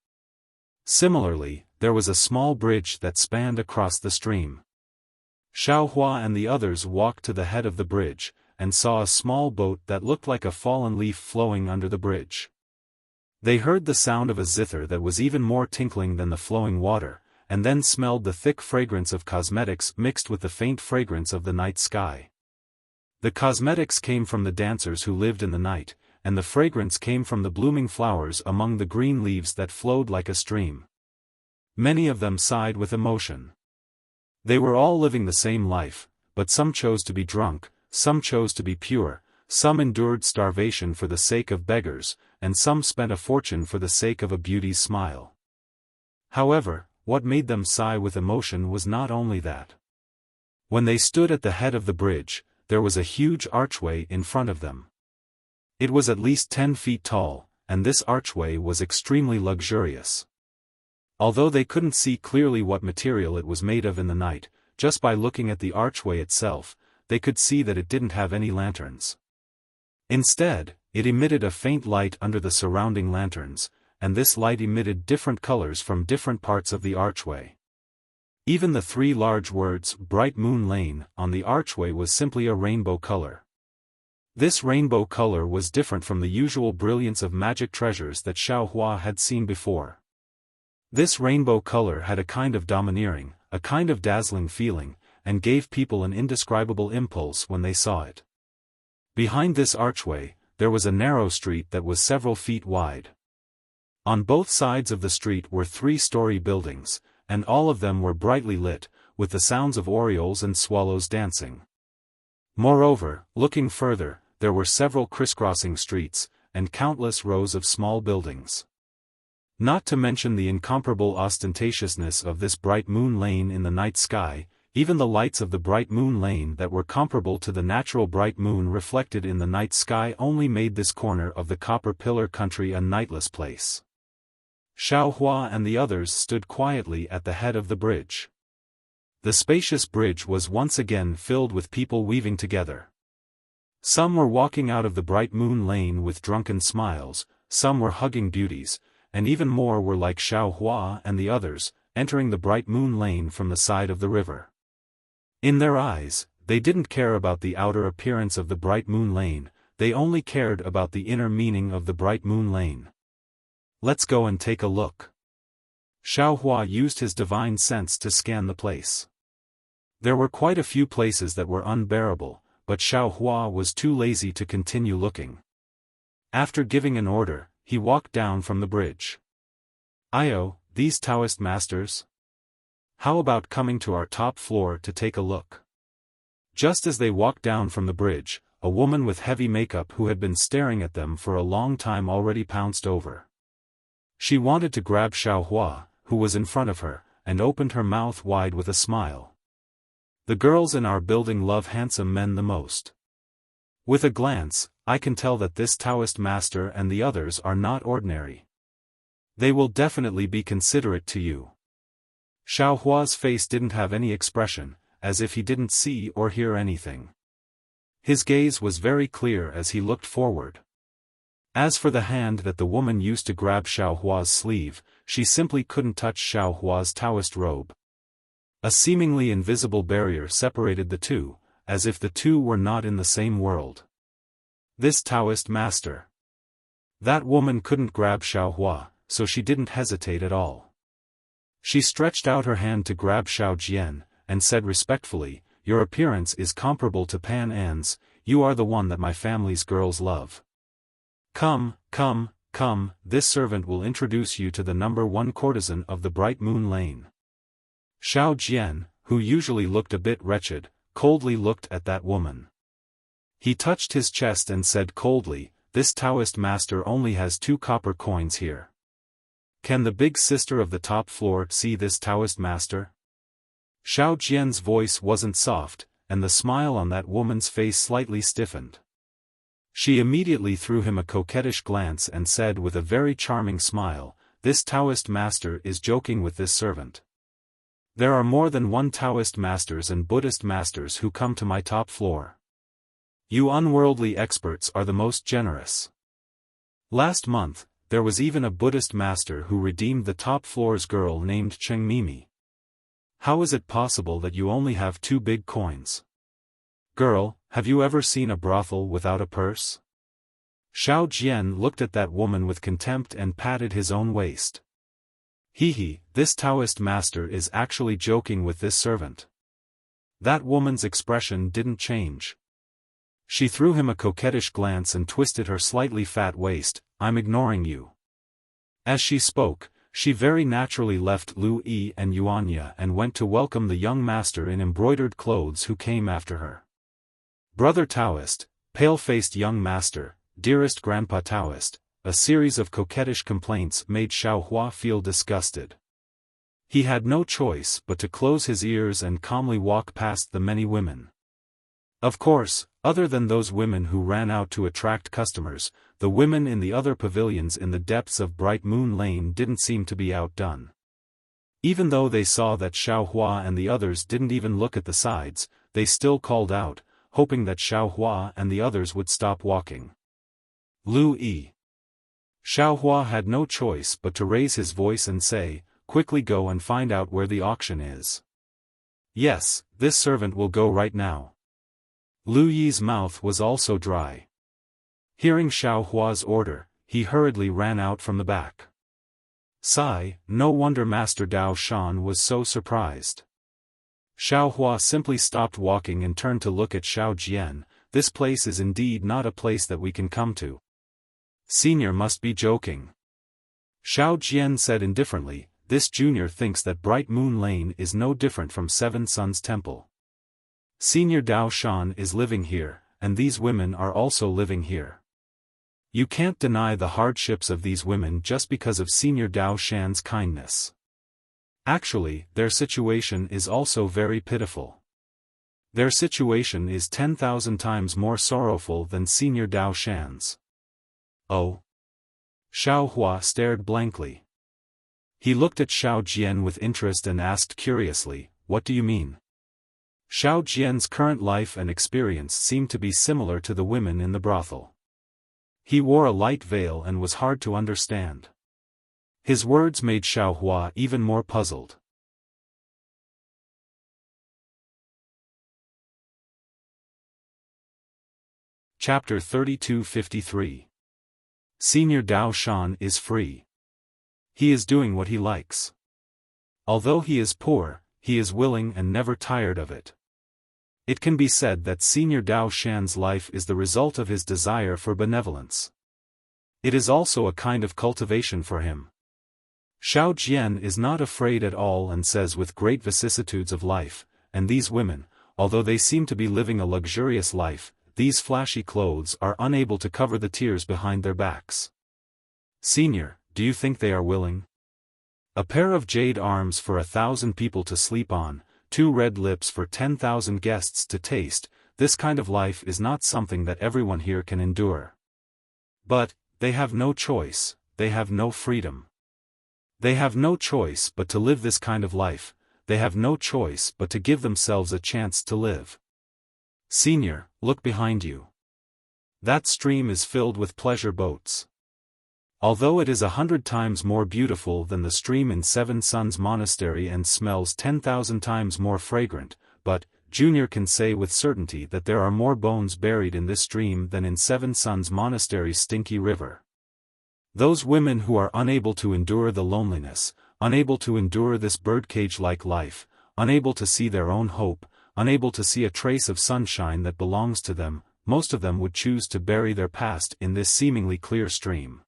Speaker 1: Similarly, there was a small bridge that spanned across the stream. Xiaofan and the others walked to the head of the bridge, and saw a small boat that looked like a fallen leaf flowing under the bridge. They heard the sound of a zither that was even more tinkling than the flowing water, and then smelled the thick fragrance of cosmetics mixed with the faint fragrance of the night sky. The cosmetics came from the dancers who lived in the night, and the fragrance came from the blooming flowers among the green leaves that flowed like a stream. Many of them sighed with emotion. They were all living the same life, but some chose to be drunk, some chose to be pure, some endured starvation for the sake of beggars, and some spent a fortune for the sake of a beauty's smile. However, what made them sigh with emotion was not only that. When they stood at the head of the bridge, there was a huge archway in front of them. It was at least 10 feet tall, and this archway was extremely luxurious. Although they couldn't see clearly what material it was made of in the night, just by looking at the archway itself, they could see that it didn't have any lanterns. Instead, it emitted a faint light under the surrounding lanterns, and this light emitted different colors from different parts of the archway. Even the 3 large words, Bright Moon Lane, on the archway was simply a rainbow color. This rainbow color was different from the usual brilliance of magic treasures that Xiaofan had seen before. This rainbow color had a kind of domineering, a kind of dazzling feeling, and gave people an indescribable impulse when they saw it. Behind this archway, there was a narrow street that was several feet wide. On both sides of the street were 3-story buildings, and all of them were brightly lit, with the sounds of orioles and swallows dancing. Moreover, looking further, there were several crisscrossing streets, and countless rows of small buildings. Not to mention the incomparable ostentatiousness of this bright moon lane in the night sky, even the lights of the bright moon lane that were comparable to the natural bright moon reflected in the night sky only made this corner of the Copper Pillar country a nightless place. Xiaofan and the others stood quietly at the head of the bridge. The spacious bridge was once again filled with people weaving together. Some were walking out of the bright moon lane with drunken smiles, some were hugging beauties, and even more were like Xiaofan and the others, entering the bright moon lane from the side of the river. In their eyes, they didn't care about the outer appearance of the bright moon lane, they only cared about the inner meaning of the bright moon lane. Let's go and take a look. Xiaofan used his divine sense to scan the place. There were quite a few places that were unbearable, but Xiaofan was too lazy to continue looking. After giving an order, he walked down from the bridge. "Io, these Taoist masters? How about coming to our top floor to take a look?" Just as they walked down from the bridge, a woman with heavy makeup who had been staring at them for a long time already pounced over. She wanted to grab Xiaofan, who was in front of her, and opened her mouth wide with a smile. "The girls in our building love handsome men the most. With a glance, I can tell that this Taoist master and the others are not ordinary. They will definitely be considerate to you." Xiaohua's face didn't have any expression, as if he didn't see or hear anything. His gaze was very clear as he looked forward. As for the hand that the woman used to grab Xiaohua's sleeve, she simply couldn't touch Xiaohua's Taoist robe. A seemingly invisible barrier separated the two, as if the two were not in the same world. This Taoist master. That woman couldn't grab Xiaohua, so she didn't hesitate at all. She stretched out her hand to grab Xiao Jian, and said respectfully, "Your appearance is comparable to Pan An's, you are the one that my family's girls love. Come, come, come, this servant will introduce you to the #1 courtesan of the Bright Moon Lane." Xiao Jian, who usually looked a bit wretched, coldly looked at that woman. He touched his chest and said coldly, "This Taoist master only has 2 copper coins here. Can the big sister of the top floor see this Taoist master?" Xiao Jian's voice wasn't soft, and the smile on that woman's face slightly stiffened. She immediately threw him a coquettish glance and said with a very charming smile, "This Taoist master is joking with this servant. There are more than 1 Taoist masters and Buddhist masters who come to my top floor. You unworldly experts are the most generous. Last month, there was even a Buddhist master who redeemed the top floor's girl named Cheng Mimi. How is it possible that you only have 2 big coins? Girl, have you ever seen a brothel without a purse?" Xiao Jian looked at that woman with contempt and patted his own waist. Hee, this Taoist master is actually joking with this servant. That woman's expression didn't change. She threw him a coquettish glance and twisted her slightly fat waist. "I'm ignoring you." As she spoke, she very naturally left Lu Yi and Yuanya and went to welcome the young master in embroidered clothes who came after her. "Brother Taoist, pale-faced young master, dearest grandpa Taoist," a series of coquettish complaints made Xiaohua feel disgusted. He had no choice but to close his ears and calmly walk past the many women. Of course, other than those women who ran out to attract customers, the women in the other pavilions in the depths of Bright Moon Lane didn't seem to be outdone. Even though they saw that Xiaohua and the others didn't even look at the sides, they still called out, hoping that Xiaohua and the others would stop walking. "Lu Yi." Xiaohua had no choice but to raise his voice and say, "Quickly go and find out where the auction is." "Yes, this servant will go right now." Lu Yi's mouth was also dry. Hearing Xiaohua's order, he hurriedly ran out from the back. Sigh, no wonder Master Dao Shan was so surprised. Xiaohua simply stopped walking and turned to look at Xiao Jian. "This place is indeed not a place that we can come to. Senior must be joking." Xiao Jian said indifferently, "This junior thinks that Bright Moon Lane is no different from Seven Suns Temple. Senior Dao Shan is living here, and these women are also living here. You can't deny the hardships of these women just because of Senior Dao Shan's kindness. Actually, their situation is also very pitiful. Their situation is 10,000 times more sorrowful than Senior Dao Shan's." "Oh?" Xiaohua stared blankly. He looked at Xiao Jian with interest and asked curiously, "What do you mean?" Xiao Jian's current life and experience seemed to be similar to the women in the brothel. He wore a light veil and was hard to understand. His words made Xiaohua even more puzzled. Chapter 3253. Senior Dao Shan is free. He is doing what he likes. Although he is poor, he is willing and never tired of it. It can be said that Senior Dao Shan's life is the result of his desire for benevolence. It is also a kind of cultivation for him. Xiao Jian is not afraid at all and says with great vicissitudes of life, and these women, although they seem to be living a luxurious life, these flashy clothes are unable to cover the tears behind their backs. Senior, do you think they are willing? A pair of jade arms for 1,000 people to sleep on, 2 red lips for 10,000 guests to taste, this kind of life is not something that everyone here can endure. But, they have no choice, they have no freedom. They have no choice but to live this kind of life, they have no choice but to give themselves a chance to live. Senior, look behind you. That stream is filled with pleasure boats. Although it is 100 times more beautiful than the stream in Seven Suns Monastery and smells 10,000 times more fragrant, but, Junior can say with certainty that there are more bones buried in this stream than in Seven Suns Monastery's stinky river. Those women who are unable to endure the loneliness, unable to endure this birdcage-like life, unable to see their own hope, unable to see a trace of sunshine that belongs to them, most of them would choose to bury their past in this seemingly clear stream.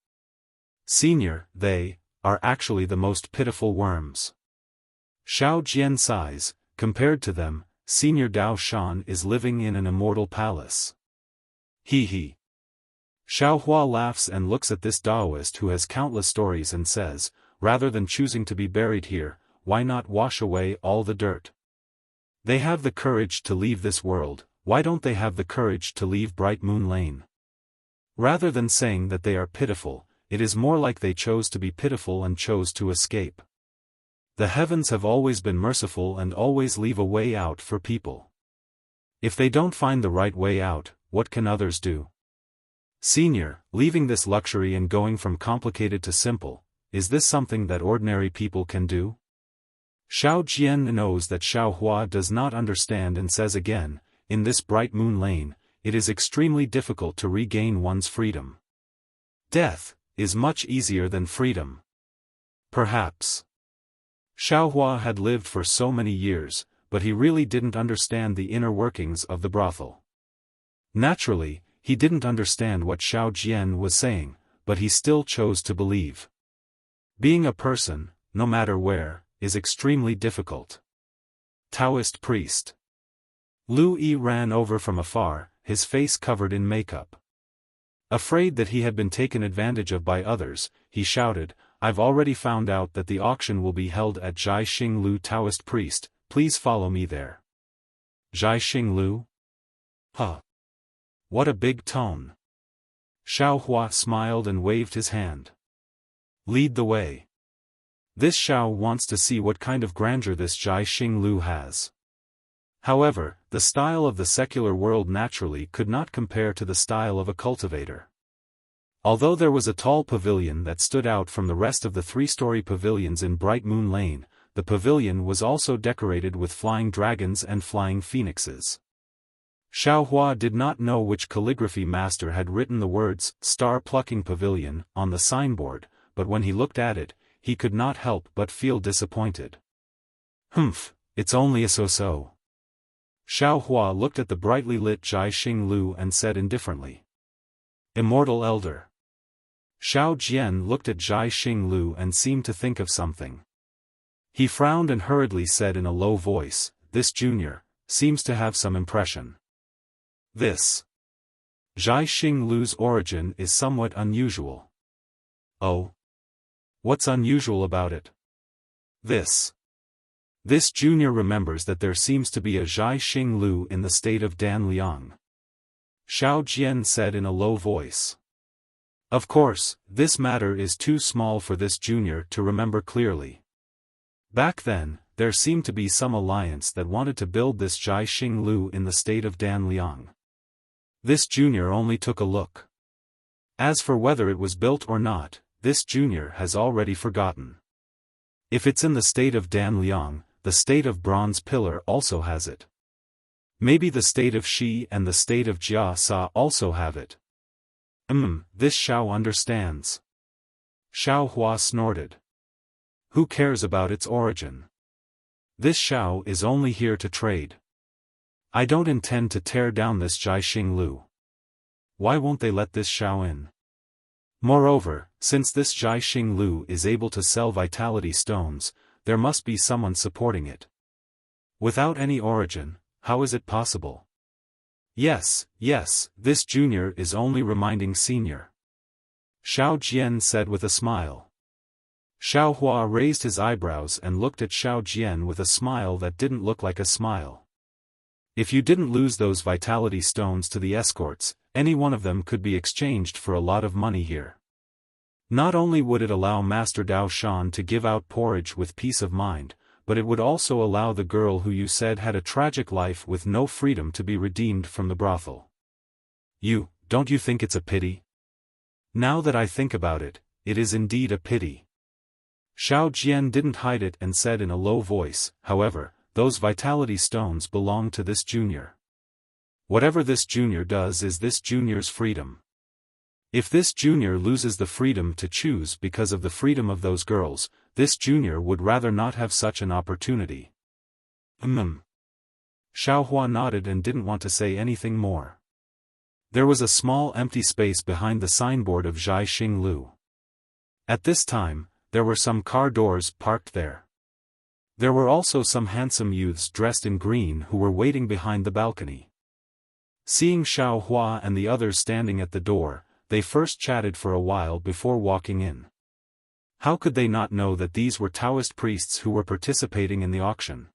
Speaker 1: Senior, they are actually the most pitiful worms. Xiao Jian sighs, compared to them, Senior Dao Shan is living in an immortal palace. He he. Xiaohua laughs and looks at this Taoist who has countless stories and says, rather than choosing to be buried here, why not wash away all the dirt? They have the courage to leave this world, why don't they have the courage to leave Bright Moon Lane? Rather than saying that they are pitiful, it is more like they chose to be pitiful and chose to escape. The heavens have always been merciful and always leave a way out for people. If they don't find the right way out, what can others do? Senior, leaving this luxury and going from complicated to simple, is this something that ordinary people can do? Xiao Jian knows that Xiaohua does not understand and says again, in this Bright Moon Lane, it is extremely difficult to regain one's freedom. Death is much easier than freedom. Perhaps. Xiaohua had lived for so many years, but he really didn't understand the inner workings of the brothel. Naturally, he didn't understand what Xiao Jian was saying, but he still chose to believe. Being a person, no matter where, is extremely difficult. Taoist priest. Lu Yi ran over from afar, his face covered in makeup. Afraid that he had been taken advantage of by others, he shouted, I've already found out that the auction will be held at Zhai Xing Lu Taoist priest, please follow me there. Zhai Xing Lu? Huh. What a big tone. Xiaohua smiled and waved his hand. Lead the way. This Xiao wants to see what kind of grandeur this Zhai Xing Lu has. However, the style of the secular world naturally could not compare to the style of a cultivator. Although there was a tall pavilion that stood out from the rest of the three-story pavilions in Bright Moon Lane, the pavilion was also decorated with flying dragons and flying phoenixes. Xiaohua did not know which calligraphy master had written the words, Star Plucking Pavilion, on the signboard, but when he looked at it, he could not help but feel disappointed. Humph, it's only a so-so. Xiaohua looked at the brightly lit Zhai Xing Lu and said indifferently. Immortal Elder. Xiao Jian looked at Zhai Xing Lu and seemed to think of something. He frowned and hurriedly said in a low voice, this junior seems to have some impression. This Zhai Xing Lu's origin is somewhat unusual. Oh? What's unusual about it? This junior remembers that there seems to be a Zhai Xing Lu in the state of Danliang. Xiao Jian said in a low voice. Of course, this matter is too small for this junior to remember clearly. Back then, there seemed to be some alliance that wanted to build this Zhai Xing Lu in the state of Danliang. This junior only took a look. As for whether it was built or not, this junior has already forgotten. If it's in the state of Danliang, the state of Bronze Pillar also has it. Maybe the state of Shi and the state of Jia Sa also have it. This Xiao understands. Xiaohua snorted. Who cares about its origin? This Xiao is only here to trade. I don't intend to tear down this Zhai Xing Lu. Why won't they let this Xiao in? Moreover, since this Zhai Xing Lu is able to sell vitality stones, there must be someone supporting it. Without any origin, how is it possible? Yes, this junior is only reminding senior. Xiao Jian said with a smile. Xiaohua raised his eyebrows and looked at Xiao Jian with a smile that didn't look like a smile. If you didn't lose those vitality stones to the escorts, any one of them could be exchanged for a lot of money here. Not only would it allow Master Dao Shan to give out porridge with peace of mind, but it would also allow the girl who you said had a tragic life with no freedom to be redeemed from the brothel. Don't you think it's a pity? Now that I think about it, it is indeed a pity. Xiao Jian didn't hide it and said in a low voice, however, those vitality stones belong to this junior. Whatever this junior does is this junior's freedom. If this junior loses the freedom to choose because of the freedom of those girls, this junior would rather not have such an opportunity. Xiaohua nodded and didn't want to say anything more. There was a small empty space behind the signboard of Zhai Xing Lu. At this time, there were some car doors parked there. There were also some handsome youths dressed in green who were waiting behind the balcony. Seeing Xiao Hua and the others standing at the door, they first chatted for a while before walking in. How could they not know that these were Taoist priests who were participating in the auction?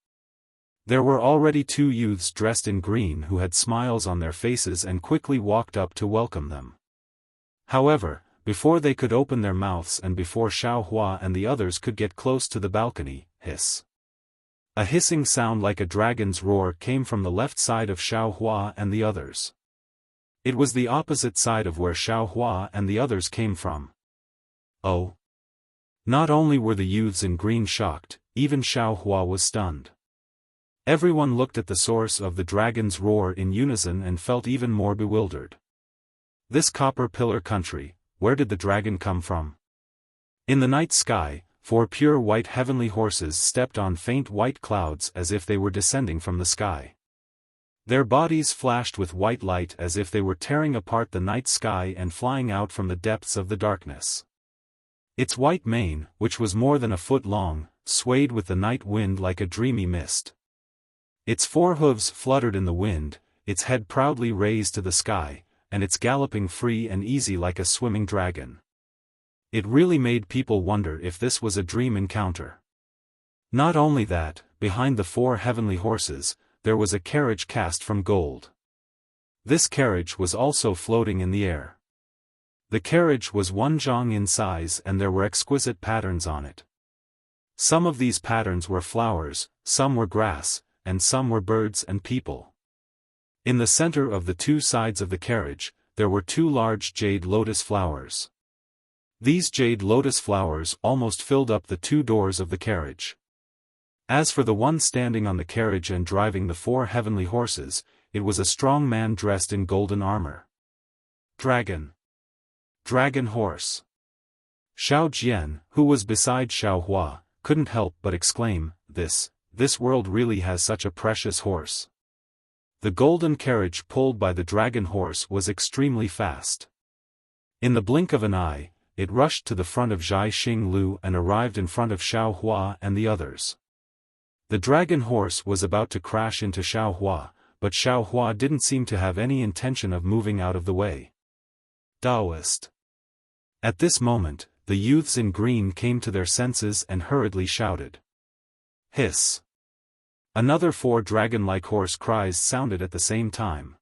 Speaker 1: There were already 2 youths dressed in green who had smiles on their faces and quickly walked up to welcome them. However, before they could open their mouths and before Xiao Hua and the others could get close to the balcony, hiss. A hissing sound like a dragon's roar came from the left side of Xiao Hua and the others. It was the opposite side of where Xiao Hua and the others came from. Oh! Not only were the youths in green shocked, even Xiao Hua was stunned. Everyone looked at the source of the dragon's roar in unison and felt even more bewildered. This copper pillar country, where did the dragon come from? In the night sky, 4 pure white heavenly horses stepped on faint white clouds as if they were descending from the sky. Their bodies flashed with white light as if they were tearing apart the night sky and flying out from the depths of the darkness. Its white mane, which was more than a foot long, swayed with the night wind like a dreamy mist. Its 4 hooves fluttered in the wind, its head proudly raised to the sky, and its galloping free and easy like a swimming dragon. It really made people wonder if this was a dream encounter. Not only that, behind the 4 heavenly horses, there was a carriage cast from gold. This carriage was also floating in the air. The carriage was 1 zhang in size and there were exquisite patterns on it. Some of these patterns were flowers, some were grass, and some were birds and people. In the center of the 2 sides of the carriage, there were 2 large jade lotus flowers. These jade lotus flowers almost filled up the 2 doors of the carriage. As for the one standing on the carriage and driving the 4 heavenly horses, it was a strong man dressed in golden armor. Dragon. Dragon horse. Xiao Jian, who was beside Xiao Hua, couldn't help but exclaim, This world really has such a precious horse. The golden carriage pulled by the dragon horse was extremely fast. In the blink of an eye, it rushed to the front of Zhai Xing Lu and arrived in front of Xiao Hua and the others. The dragon horse was about to crash into Xiao Hua, but Xiao Hua didn't seem to have any intention of moving out of the way. Taoist. At this moment, the youths in green came to their senses and hurriedly shouted. Hiss. Another 4 dragon-like horse cries sounded at the same time.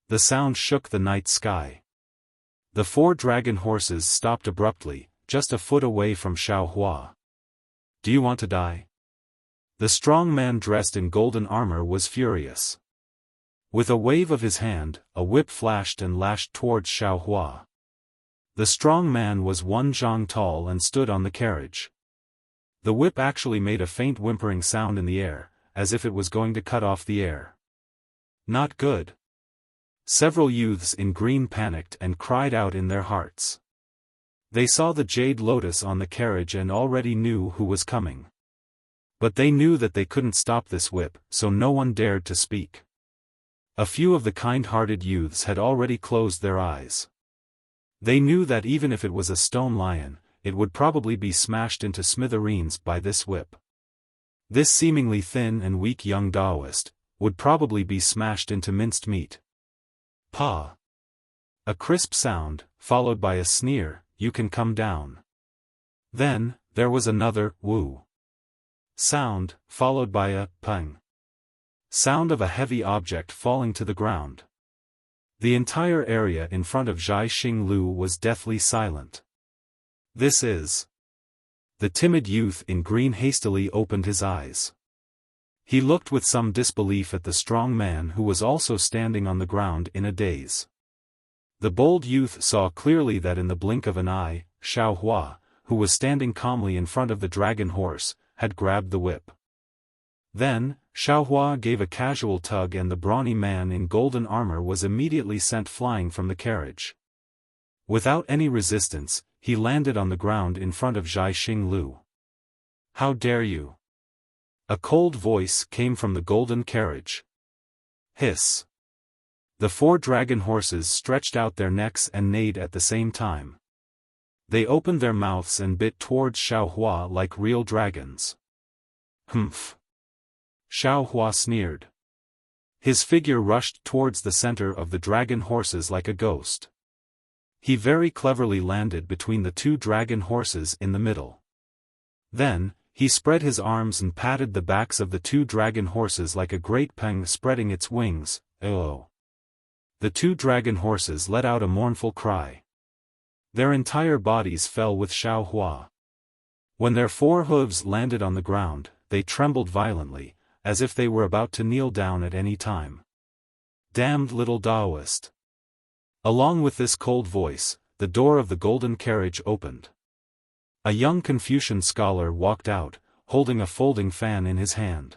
Speaker 1: The sound shook the night sky. The 4 dragon horses stopped abruptly, just a foot away from Xiao Hua. Do you want to die? The strong man dressed in golden armor was furious. With a wave of his hand, a whip flashed and lashed towards Xiao Hua. The strong man was 1 zhang tall and stood on the carriage. The whip actually made a faint whimpering sound in the air, as if it was going to cut off the air. Not good. Several youths in green panicked and cried out in their hearts. They saw the jade lotus on the carriage and already knew who was coming. But they knew that they couldn't stop this whip, so no one dared to speak. A few of the kind-hearted youths had already closed their eyes. They knew that even if it was a stone lion, it would probably be smashed into smithereens by this whip. This seemingly thin and weak young Taoist would probably be smashed into minced meat. Pa! A crisp sound, followed by a sneer, you can come down. Then, there was another, woo. Sound, followed by a, pung. Sound of a heavy object falling to the ground. The entire area in front of Zhai Xing Lu was deathly silent. This is. The timid youth in green hastily opened his eyes. He looked with some disbelief at the strong man who was also standing on the ground in a daze. The bold youth saw clearly that in the blink of an eye, Xiao Hua, who was standing calmly in front of the dragon horse, had grabbed the whip. Then, Xiao Hua gave a casual tug and the brawny man in golden armor was immediately sent flying from the carriage. Without any resistance, he landed on the ground in front of Zhai Xing Lu. How dare you? A cold voice came from the golden carriage. Hiss. The 4 dragon horses stretched out their necks and neighed at the same time. They opened their mouths and bit towards Xiao Hua like real dragons. Humph. Xiao Hua sneered. His figure rushed towards the center of the dragon horses like a ghost. He very cleverly landed between the two dragon horses in the middle. Then, he spread his arms and patted the backs of the two dragon horses like a great peng spreading its wings. Oh! The two dragon horses let out a mournful cry. Their entire bodies fell with Xiaofan. When their four hooves landed on the ground, they trembled violently, as if they were about to kneel down at any time. Damned little Taoist! Along with this cold voice, the door of the golden carriage opened. A young Confucian scholar walked out, holding a folding fan in his hand.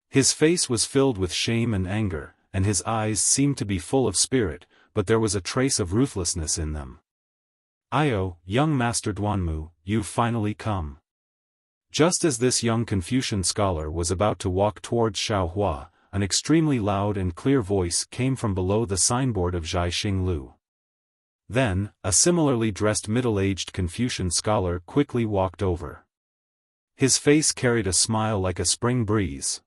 Speaker 1: His face was filled with shame and anger, and his eyes seemed to be full of spirit, but there was a trace of ruthlessness in them. "Io, young Master Duanmu, you've finally come." Just as this young Confucian scholar was about to walk towards Xiaofan, an extremely loud and clear voice came from below the signboard of Zhaixing Lu. Then, a similarly dressed middle-aged Confucian scholar quickly walked over. His face carried a smile like a spring breeze.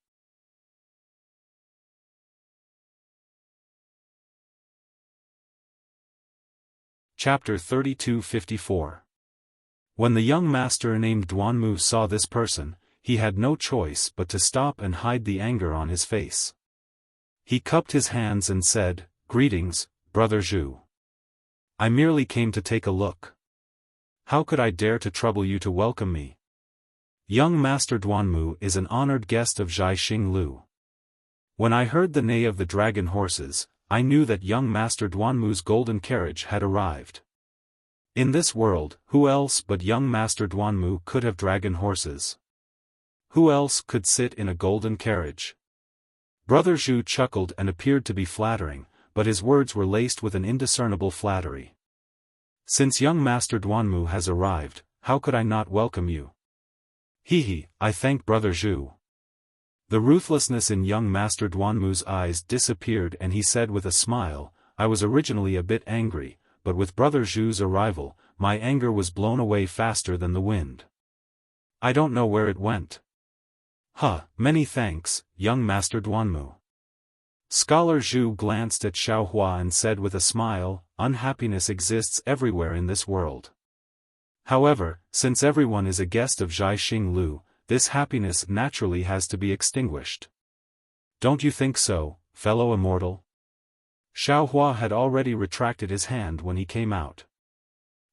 Speaker 1: Chapter 3254. When the young master named Duanmu saw this person, he had no choice but to stop and hide the anger on his face. He cupped his hands and said, "Greetings, Brother Zhu. I merely came to take a look. How could I dare to trouble you to welcome me? Young Master Duanmu is an honored guest of Zhaixing Lu." When I heard the neigh of the dragon horses, I knew that young Master Duanmu's golden carriage had arrived. In this world, who else but young Master Duanmu could have dragon horses? Who else could sit in a golden carriage? Brother Zhu chuckled and appeared to be flattering, but his words were laced with an indiscernible flattery. "Since young Master Duanmu has arrived, how could I not welcome you?" "He, I thank Brother Zhu." The ruthlessness in young Master Duanmu's eyes disappeared and he said with a smile, "I was originally a bit angry, but with Brother Zhu's arrival, my anger was blown away faster than the wind. I don't know where it went." Many thanks, young Master Duanmu." Scholar Zhu glanced at Xiaofan and said with a smile, "Unhappiness exists everywhere in this world. However, since everyone is a guest of Zhaixing Lu, this happiness naturally has to be extinguished. Don't you think so, fellow immortal?" Xiaofan had already retracted his hand when he came out.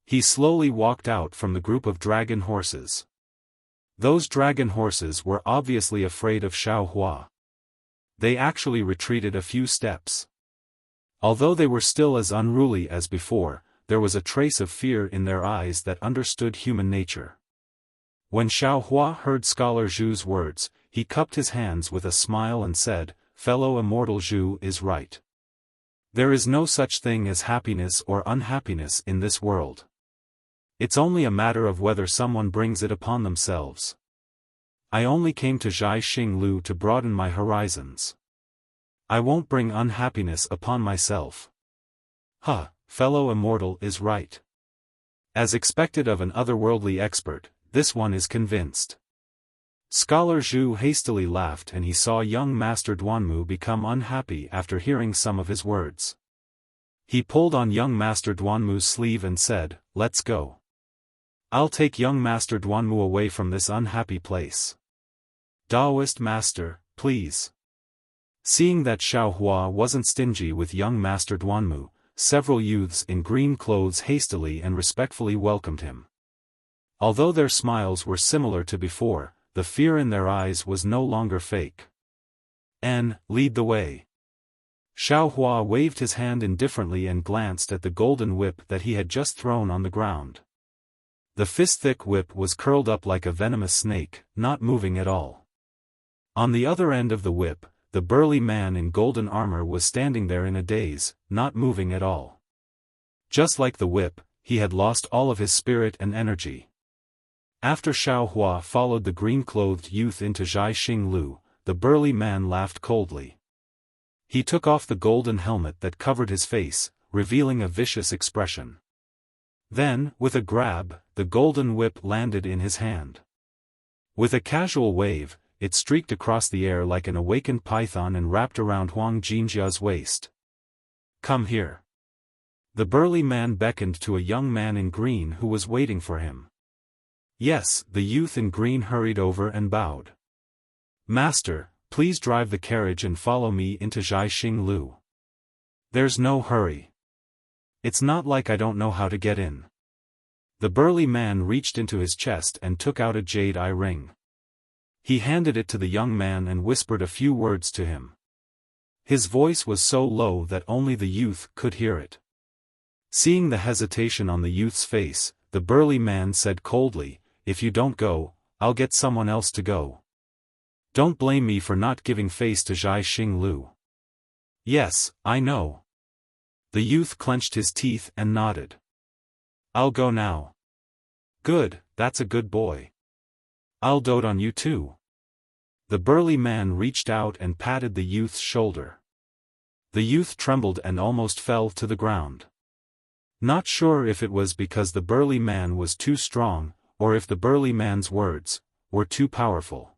Speaker 1: He slowly walked out from the group of dragon horses. Those dragon horses were obviously afraid of Xiaofan. They actually retreated a few steps. Although they were still as unruly as before, there was a trace of fear in their eyes that understood human nature. When Xiaofan heard Scholar Zhu's words, he cupped his hands with a smile and said, "Fellow immortal Zhu is right. There is no such thing as happiness or unhappiness in this world. It's only a matter of whether someone brings it upon themselves. I only came to Zhaixing Lu to broaden my horizons. I won't bring unhappiness upon myself." Fellow immortal is right. As expected of an otherworldly expert, this one is convinced. Scholar Zhu hastily laughed and he saw young Master Duanmu become unhappy after hearing some of his words. He pulled on young Master Duanmu's sleeve and said, "Let's go. I'll take young Master Duanmu away from this unhappy place." "Taoist Master, please." Seeing that Xiaofan wasn't stingy with young Master Duanmu, several youths in green clothes hastily and respectfully welcomed him. Although their smiles were similar to before, the fear in their eyes was no longer fake. "Lead the way." Xiaofan waved his hand indifferently and glanced at the golden whip that he had just thrown on the ground. The fist-thick whip was curled up like a venomous snake, not moving at all. On the other end of the whip, the burly man in golden armor was standing there in a daze, not moving at all. Just like the whip, he had lost all of his spirit and energy. After Xiaofan followed the green-clothed youth into Zhaixing Lu, the burly man laughed coldly. He took off the golden helmet that covered his face, revealing a vicious expression. Then, with a grab, the golden whip landed in his hand. With a casual wave, it streaked across the air like an awakened python and wrapped around Huang Jinjia's waist. "Come here." The burly man beckoned to a young man in green who was waiting for him. Yes, the youth in green hurried over and bowed. "Master, please drive the carriage and follow me into Xinlu. There's no hurry. It's not like I don't know how to get in." The burly man reached into his chest and took out a jade eye ring. He handed it to the young man and whispered a few words to him. His voice was so low that only the youth could hear it. Seeing the hesitation on the youth's face, the burly man said coldly, "If you don't go, I'll get someone else to go. Don't blame me for not giving face to Xinlu." "Yes, I know." The youth clenched his teeth and nodded. "I'll go now." "Good, that's a good boy. I'll dote on you too." The burly man reached out and patted the youth's shoulder. The youth trembled and almost fell to the ground. Not sure if it was because the burly man was too strong, or if the burly man's words were too powerful.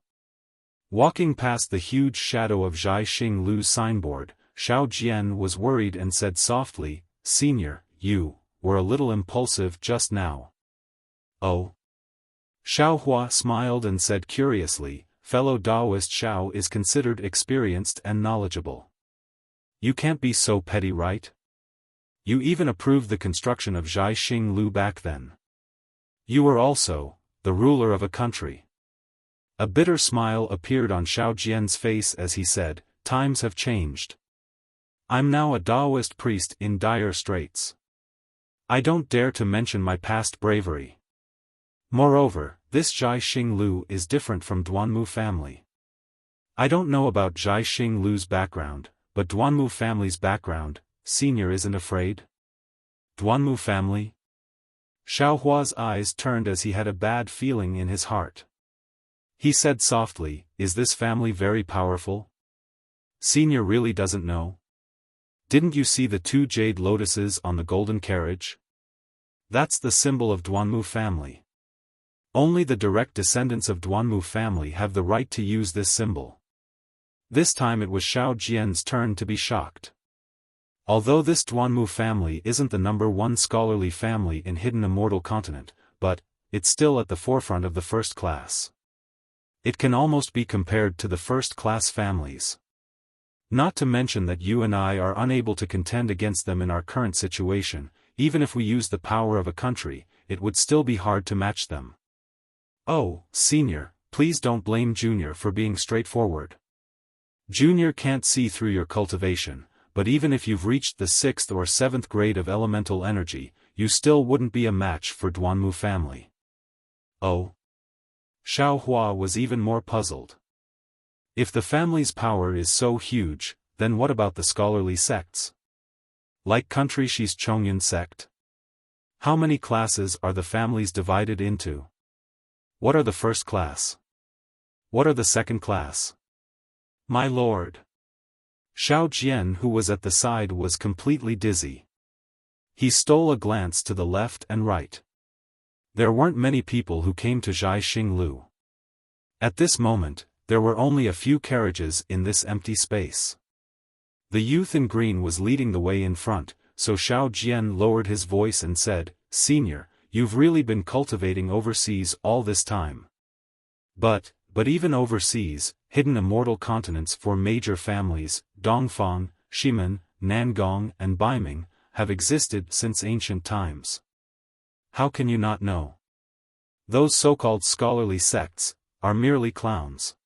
Speaker 1: Walking past the huge shadow of Xinlu's signboard, Xiao Jian was worried and said softly, "Senior, you were a little impulsive just now." "Oh?" Xiao Hua smiled and said curiously, "Fellow Taoist Xiao is considered experienced and knowledgeable. You can't be so petty, right? You even approved the construction of Xinlu back then. You were also the ruler of a country." A bitter smile appeared on Xiao Jian's face as he said, "Times have changed. I'm now a Taoist priest in dire straits. I don't dare to mention my past bravery. Moreover, this Xinlu is different from Duanmu family. I don't know about Xinlu's background, but Duanmu family's background, senior isn't afraid?" "Duanmu family?" Xiao Hua's eyes turned as he had a bad feeling in his heart. He said softly, "Is this family very powerful? Senior really doesn't know? Didn't you see the 2 jade lotuses on the golden carriage? That's the symbol of Duanmu family. Only the direct descendants of Duanmu family have the right to use this symbol." This time it was Xiao Jian's turn to be shocked. Although this Duanmu family isn't the #1 scholarly family in Hidden Immortal Continent, but it's still at the forefront of the first class. It can almost be compared to the first-class families. Not to mention that you and I are unable to contend against them in our current situation. Even if we use the power of a country, it would still be hard to match them. "Oh, Senior, please don't blame Junior for being straightforward. Junior can't see through your cultivation, but even if you've reached the 6th or 7th grade of elemental energy, you still wouldn't be a match for Duanmu family." "Oh?" Xiao Hua was even more puzzled. If the family's power is so huge, then what about the scholarly sects? Like country Shi's Chongyun sect? How many classes are the families divided into? What are the first class? What are the second class? My lord. Xiao Jian, who was at the side, was completely dizzy. He stole a glance to the left and right. There weren't many people who came to Xinlu. At this moment, there were only a few carriages in this empty space. The youth in green was leading the way in front, so Xiao Jian lowered his voice and said, "Senior, you've really been cultivating overseas all this time. But even overseas, hidden immortal continents for major families, Dongfang, Ximen, Nangong and Baiming, have existed since ancient times. How can you not know? Those so-called scholarly sects are merely clowns.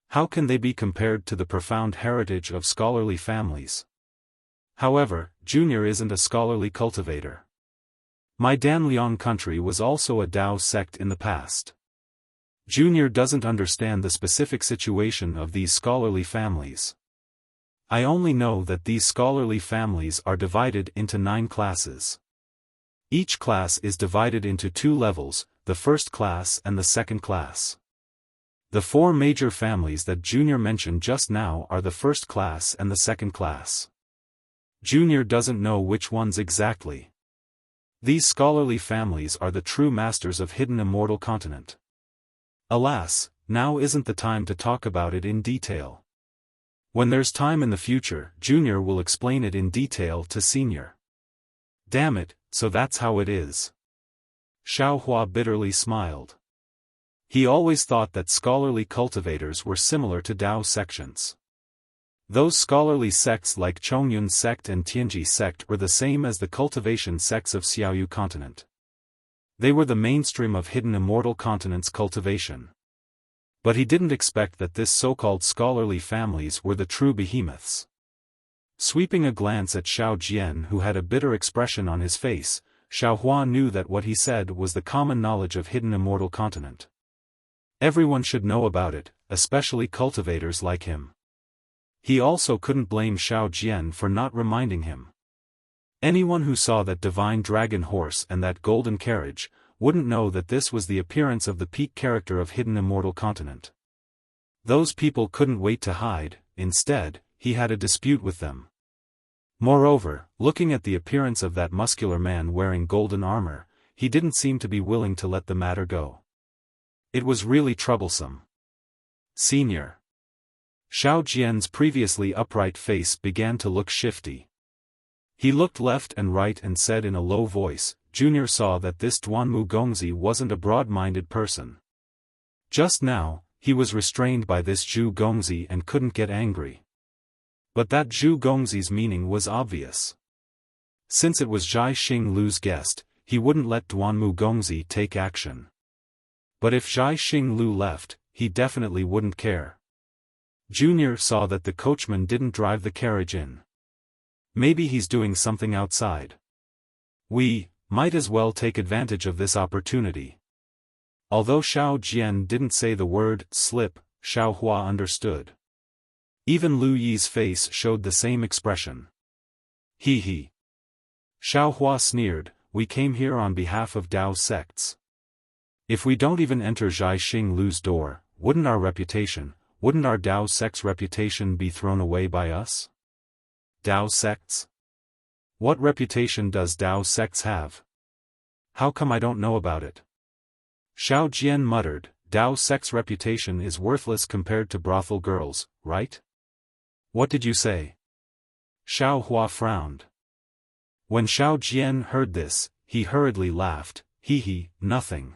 Speaker 1: How can they be compared to the profound heritage of scholarly families? However, Junior isn't a scholarly cultivator. My Danliang country was also a Dao sect in the past. Junior doesn't understand the specific situation of these scholarly families. I only know that these scholarly families are divided into 9 classes. Each class is divided into 2 levels, the first class and the second class. The 4 major families that Junior mentioned just now are the first class and the second class. Junior doesn't know which ones exactly. These scholarly families are the true masters of hidden immortal continent. Alas, now isn't the time to talk about it in detail. When there's time in the future, Junior will explain it in detail to Senior. Damn it, so that's how it is. Xiaohua bitterly smiled. He always thought that scholarly cultivators were similar to Dao sections. Those scholarly sects like Chongyun sect and Tianji sect were the same as the cultivation sects of Xiaoyu continent. They were the mainstream of hidden immortal continent's cultivation. But he didn't expect that this so-called scholarly families were the true behemoths. Sweeping a glance at Xiao Jian, who had a bitter expression on his face, Xiaohua knew that what he said was the common knowledge of hidden immortal continent. Everyone should know about it, especially cultivators like him. He also couldn't blame Xiao Jian for not reminding him. Anyone who saw that divine dragon horse and that golden carriage wouldn't know that this was the appearance of the peak character of hidden immortal continent. Those people couldn't wait to hide, instead, he had a dispute with them. Moreover, looking at the appearance of that muscular man wearing golden armor, he didn't seem to be willing to let the matter go. It was really troublesome. Senior. Xiao Jian's previously upright face began to look shifty. He looked left and right and said in a low voice, Junior saw that this Duanmu Gongzi wasn't a broad-minded person. Just now, he was restrained by this Zhu Gongzi and couldn't get angry. But that Zhu Gongzi's meaning was obvious. Since it was Zhai Xing Lu's guest, he wouldn't let Duanmu Gongzi take action. But if Zhai Xing Lu left, he definitely wouldn't care. Junior saw that the coachman didn't drive the carriage in. Maybe he's doing something outside. We might as well take advantage of this opportunity. Although Xiao Jian didn't say the word slip, Xiaohua understood. Even Lu Yi's face showed the same expression. He. Xiaohua sneered, we came here on behalf of Dao sects. If we don't even enter Zhai Xing Lu's door, wouldn't our Dao sect's reputation be thrown away by us? Dao sects? What reputation does Dao sects have? How come I don't know about it? Xiao Jian muttered, Dao sect's reputation is worthless compared to brothel girls, right? What did you say? Xiaohua frowned. When Xiao Jian heard this, he hurriedly laughed, nothing.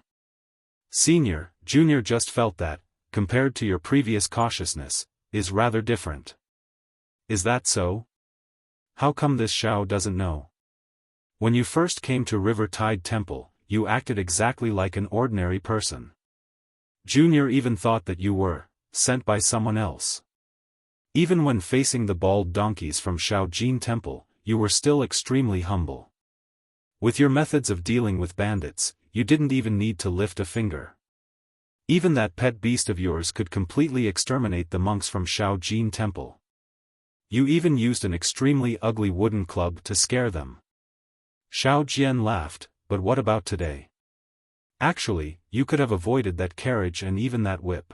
Speaker 1: Senior, Junior just felt that, compared to your previous cautiousness, is rather different. Is that so? How come this Xiao doesn't know? When you first came to River Tide Temple, you acted exactly like an ordinary person. Junior even thought that you were sent by someone else. Even when facing the bald donkeys from Shaojin Temple, you were still extremely humble. With your methods of dealing with bandits, you didn't even need to lift a finger. Even that pet beast of yours could completely exterminate the monks from Shaojin Temple. You even used an extremely ugly wooden club to scare them. Xiao Jian laughed, but what about today? Actually, you could have avoided that carriage and even that whip.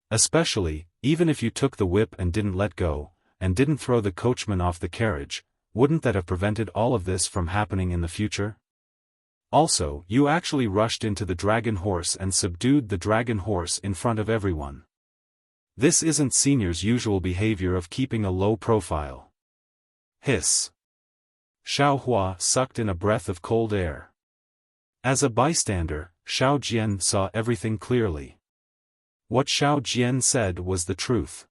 Speaker 1: Especially, even if you took the whip and didn't let go, and didn't throw the coachman off the carriage, wouldn't that have prevented all of this from happening in the future? Also, you actually rushed into the dragon horse and subdued the dragon horse in front of everyone. This isn't Senior's usual behavior of keeping a low profile. Hiss. Xiaohua sucked in a breath of cold air. As a bystander, Xiao Jian saw everything clearly. What Xiao Jian said was the truth.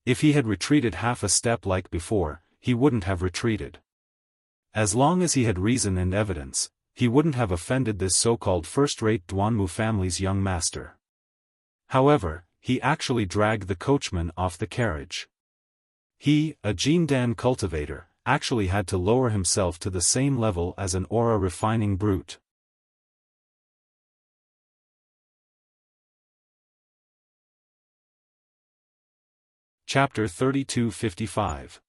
Speaker 1: If he had retreated half a step like before, he wouldn't have retreated. As long as he had reason and evidence, he wouldn't have offended this so-called first-rate Duanmu family's young master. However, he actually dragged the coachman off the carriage. He, a Jindan cultivator, actually had to lower himself to the same level as an aura-refining brute. Chapter 3255.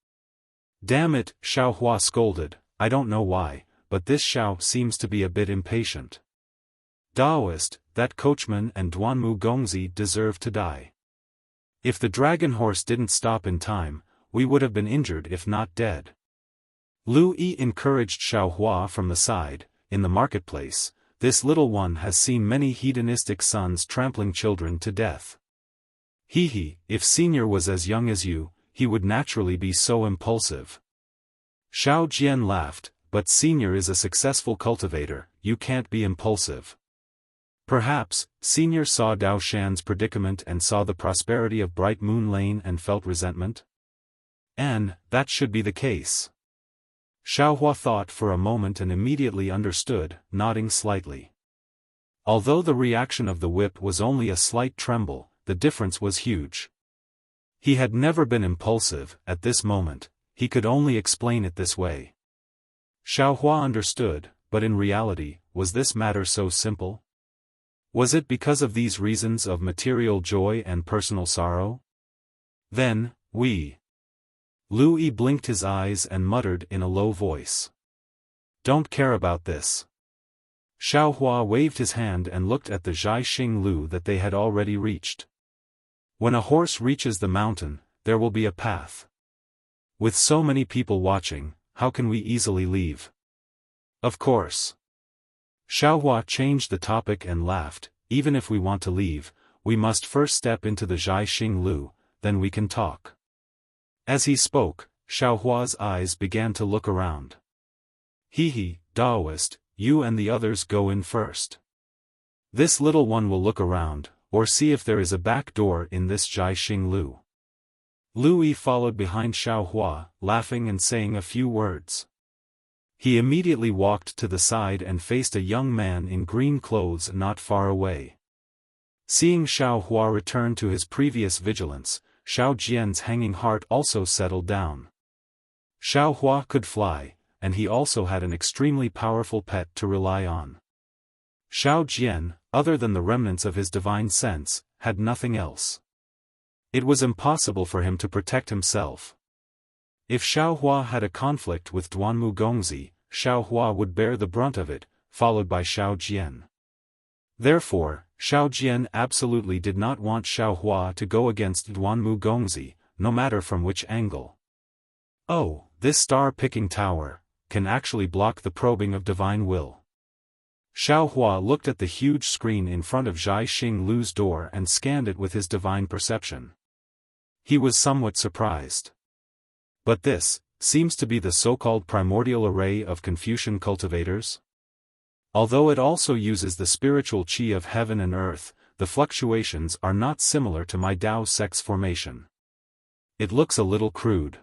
Speaker 1: Damn it, Xiaohua scolded, I don't know why, but this Xiao seems to be a bit impatient. Daoist, that coachman and Duanmu Gongzi deserve to die. If the dragon horse didn't stop in time, we would have been injured if not dead. Lu Yi encouraged Xiaohua from the side. In the marketplace, this little one has seen many hedonistic sons trampling children to death. If Senior was as young as you, he would naturally be so impulsive. Xiao Jian laughed, but Senior is a successful cultivator, you can't be impulsive. Perhaps, Senior saw Dao Shan's predicament and saw the prosperity of Bright Moon Lane and felt resentment? And that should be the case. Xiaohua thought for a moment and immediately understood, nodding slightly. Although the reaction of the whip was only a slight tremble, the difference was huge. He had never been impulsive, at this moment, he could only explain it this way. Xiaohua understood, but in reality, was this matter so simple? Was it because of these reasons of material joy and personal sorrow? Then, Lu Yi blinked his eyes and muttered in a low voice. Don't care about this. Xiaohua waved his hand and looked at the Zhaixing Lu that they had already reached. When a horse reaches the mountain, there will be a path. With so many people watching, how can we easily leave? Of course. Xiaohua changed the topic and laughed, even if we want to leave, we must first step into the Zhaixing Lu, then we can talk. As he spoke, Xiaohua's eyes began to look around. Daoist, you and the others go in first. This little one will look around, or see if there is a back door in this Zhaixing Lu. Lu Yi followed behind Xiaohua, laughing and saying a few words. He immediately walked to the side and faced a young man in green clothes not far away. Seeing Xiaohua return to his previous vigilance, Xiao Jian's hanging heart also settled down. Xiaohua could fly, and he also had an extremely powerful pet to rely on. Xiao Jian, other than the remnants of his divine sense, had nothing else. It was impossible for him to protect himself. If Xiaohua had a conflict with Duanmu Gongzi, Xiaohua would bear the brunt of it, followed by Xiao Jian. Therefore, Xiao Jian absolutely did not want Xiaohua to go against Duanmu Gongzi, no matter from which angle. Oh, this star-picking tower can actually block the probing of divine will. Xiaohua looked at the huge screen in front of Zhaixing Lu's door and scanned it with his divine perception. He was somewhat surprised. But this seems to be the so-called primordial array of Confucian cultivators? Although it also uses the spiritual qi of heaven and earth, the fluctuations are not similar to my Dao sex formation. It looks a little crude.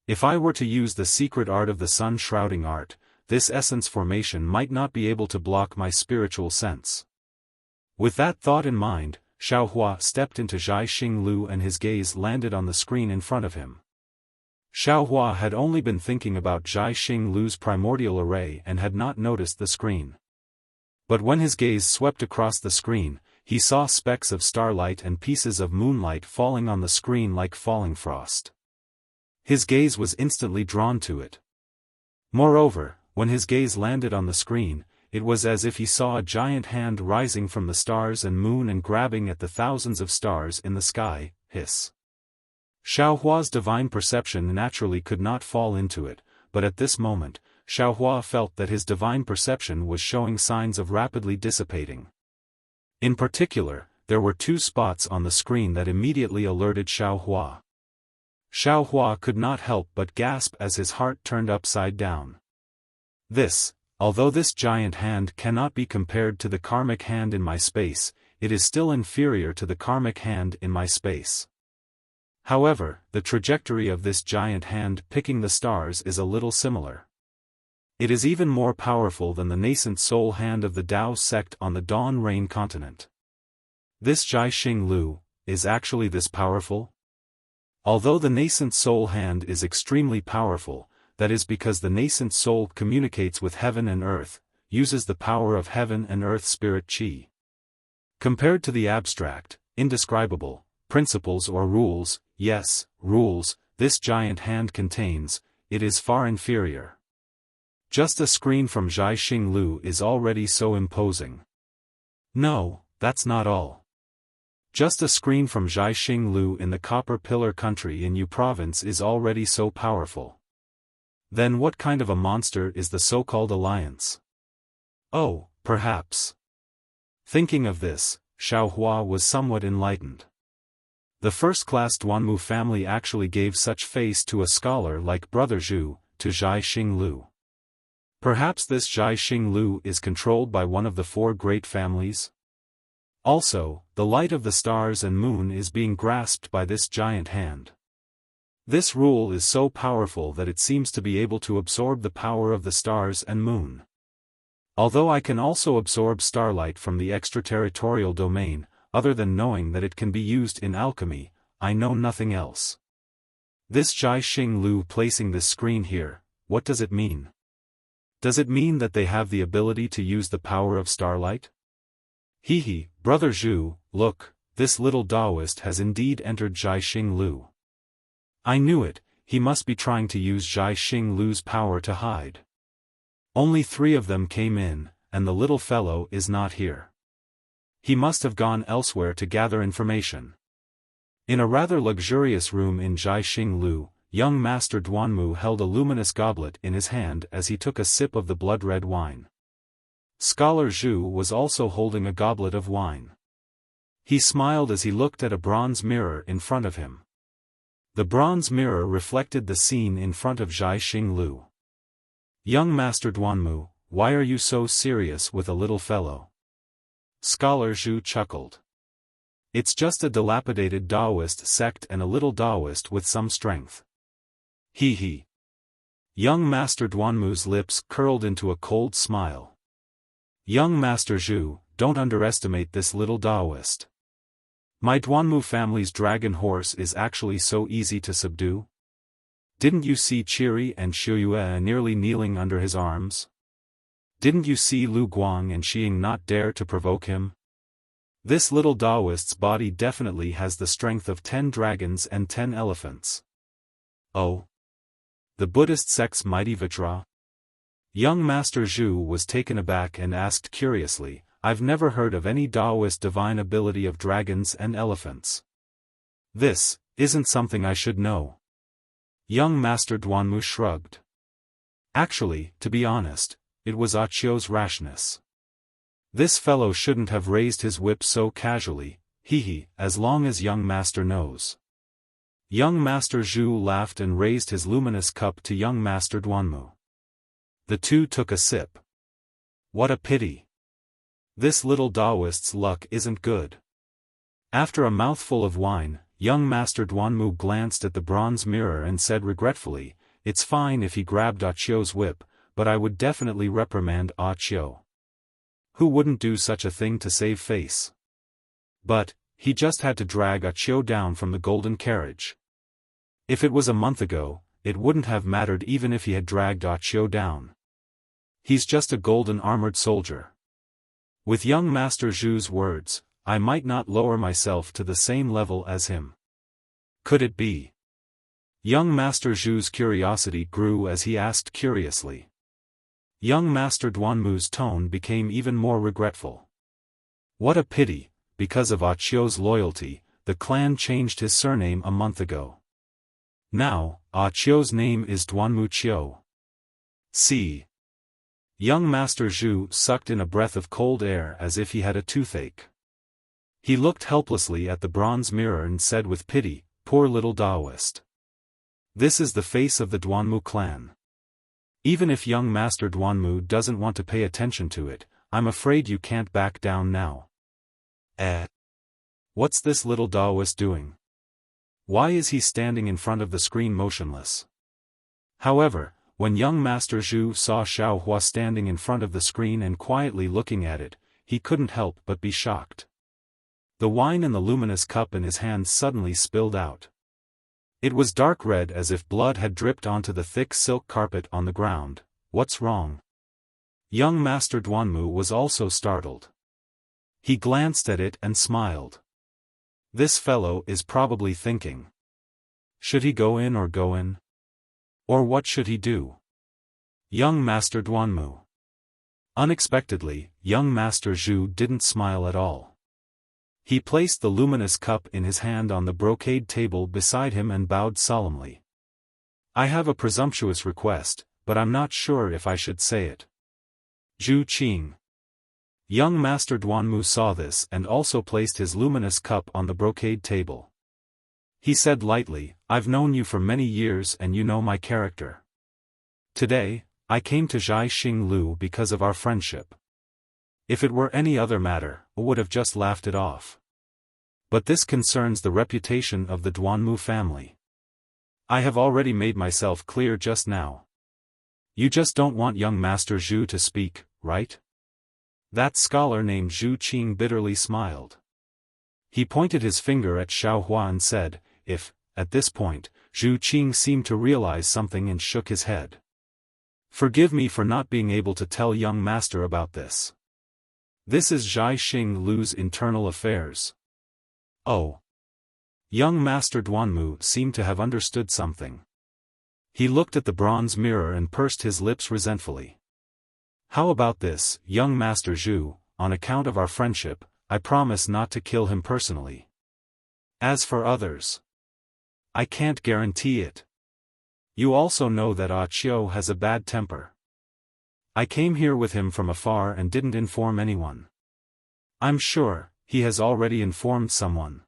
Speaker 1: If I were to use the secret art of the sun shrouding art, this essence formation might not be able to block my spiritual sense. With that thought in mind, Xiaohua stepped into Zhaixing Lu and his gaze landed on the screen in front of him. Xiaohua had only been thinking about Zhaixing Lu's primordial array and had not noticed the screen. But when his gaze swept across the screen, he saw specks of starlight and pieces of moonlight falling on the screen like falling frost. His gaze was instantly drawn to it. Moreover, when his gaze landed on the screen, it was as if he saw a giant hand rising from the stars and moon and grabbing at the thousands of stars in the sky. Xiaohua's divine perception naturally could not fall into it, but at this moment, Xiaohua felt that his divine perception was showing signs of rapidly dissipating. In particular, there were two spots on the screen that immediately alerted Xiaohua. Xiaohua could not help but gasp as his heart turned upside down. Although this giant hand cannot be compared to the karmic hand in my space, it is still inferior to the karmic hand in my space. However, the trajectory of this giant hand picking the stars is a little similar. It is even more powerful than the nascent soul hand of the Dao sect on the Dawn Rain continent. This Zhaixing Lu is actually this powerful? Although the nascent soul hand is extremely powerful, that is because the nascent soul communicates with heaven and earth, uses the power of heaven and earth spirit qi. Compared to the abstract, indescribable, principles or rules, yes, rules, this giant hand contains, it is far inferior. Just a screen from Zhaixing Lu is already so imposing. No, that's not all. Just a screen from Zhaixing Lu in the Copper Pillar country in Yu province is already so powerful. Then what kind of a monster is the so-called alliance? Oh, perhaps. Thinking of this, Xiaohua was somewhat enlightened. The first-class Duanmu family actually gave such face to a scholar like Brother Zhu, to Zhai Xinglu. Perhaps this Zhai Xinglu is controlled by one of the four great families? Also, the light of the stars and moon is being grasped by this giant hand. This rule is so powerful that it seems to be able to absorb the power of the stars and moon. Although I can also absorb starlight from the extraterritorial domain, other than knowing that it can be used in alchemy, I know nothing else. This Zhai Xinglu placing this screen here, what does it mean? Does it mean that they have the ability to use the power of starlight? Hehe, Brother Zhu, look, this little Taoist has indeed entered Zhai Xinglu. I knew it, he must be trying to use Zhai Xinglu's power to hide. Only 3 of them came in, and the little fellow is not here. He must have gone elsewhere to gather information. In a rather luxurious room in Zhai Xinglu, young Master Duanmu held a luminous goblet in his hand as he took a sip of the blood-red wine. Scholar Zhu was also holding a goblet of wine. He smiled as he looked at a bronze mirror in front of him. The bronze mirror reflected the scene in front of Zhai Xinglu. Young Master Duanmu, why are you so serious with a little fellow? Scholar Zhu chuckled. It's just a dilapidated Taoist sect and a little Taoist with some strength. He. Young Master Duanmu's lips curled into a cold smile. Young Master Zhu, don't underestimate this little Taoist. My Duanmu family's dragon horse is actually so easy to subdue. Didn't you see Qiri and Shuyue nearly kneeling under his arms? Didn't you see Lu Guang and Xiying not dare to provoke him? This little Taoist's body definitely has the strength of 10 dragons and 10 elephants. Oh? The Buddhist sect's mighty Vajra? Young Master Zhu was taken aback and asked curiously, I've never heard of any Taoist divine ability of dragons and elephants. This isn't something I should know. Young Master Duanmu shrugged. Actually, to be honest, it was Qiu's rashness. This fellow shouldn't have raised his whip so casually, as long as young Master knows. Young Master Zhu laughed and raised his luminous cup to young Master Duanmu. The two took a sip. What a pity. This little Taoist's luck isn't good. After a mouthful of wine, young Master Duanmu glanced at the bronze mirror and said regretfully, it's fine if he grabbed Qiu's whip, but I would definitely reprimand Qiu. Who wouldn't do such a thing to save face? But, he just had to drag Qiu down from the golden carriage. If it was a month ago, it wouldn't have mattered even if he had dragged Qiu down. He's just a golden armored soldier. With young Master Zhu's words, I might not lower myself to the same level as him. Could it be? Young Master Zhu's curiosity grew as he asked curiously. Young Master Duanmu's tone became even more regretful. What a pity, because of Qiu's loyalty, the clan changed his surname a month ago. Now, Qiu's name is Duanmu Qiu. See. Young Master Zhu sucked in a breath of cold air as if he had a toothache. He looked helplessly at the bronze mirror and said with pity, poor little Taoist. This is the face of the Duanmu clan. Even if young Master Duanmu doesn't want to pay attention to it, I'm afraid you can't back down now. What's this little Taoist doing? Why is he standing in front of the screen motionless? However, when young Master Zhu saw Xiaohua standing in front of the screen and quietly looking at it, he couldn't help but be shocked. The wine in the luminous cup in his hand suddenly spilled out. It was dark red as if blood had dripped onto the thick silk carpet on the ground. What's wrong? Young Master Duanmu was also startled. He glanced at it and smiled. This fellow is probably thinking. Should he go in or go in? Or what should he do? Young Master Duanmu. Unexpectedly, young Master Zhu didn't smile at all. He placed the luminous cup in his hand on the brocade table beside him and bowed solemnly. I have a presumptuous request, but I'm not sure if I should say it. Zhu Qing. Young Master Duanmu saw this and also placed his luminous cup on the brocade table. He said lightly, "I've known you for many years and you know my character. Today, I came to Zhaixing Lu because of our friendship. If it were any other matter, I would have just laughed it off. But this concerns the reputation of the Duanmu family. I have already made myself clear just now. You just don't want young Master Zhu to speak, right?" That scholar named Zhu Qing bitterly smiled. He pointed his finger at Xiaofan and said, "If," at this point, Zhu Qing seemed to realize something and shook his head. "Forgive me for not being able to tell young master about this. This is Zhaixing Lu's internal affairs." "Oh." Young Master Duanmu seemed to have understood something. He looked at the bronze mirror and pursed his lips resentfully. "How about this, young Master Zhu, on account of our friendship, I promise not to kill him personally. As for others, I can't guarantee it. You also know that Ah Qiu has a bad temper. I came here with him from afar and didn't inform anyone. I'm sure, he has already informed someone.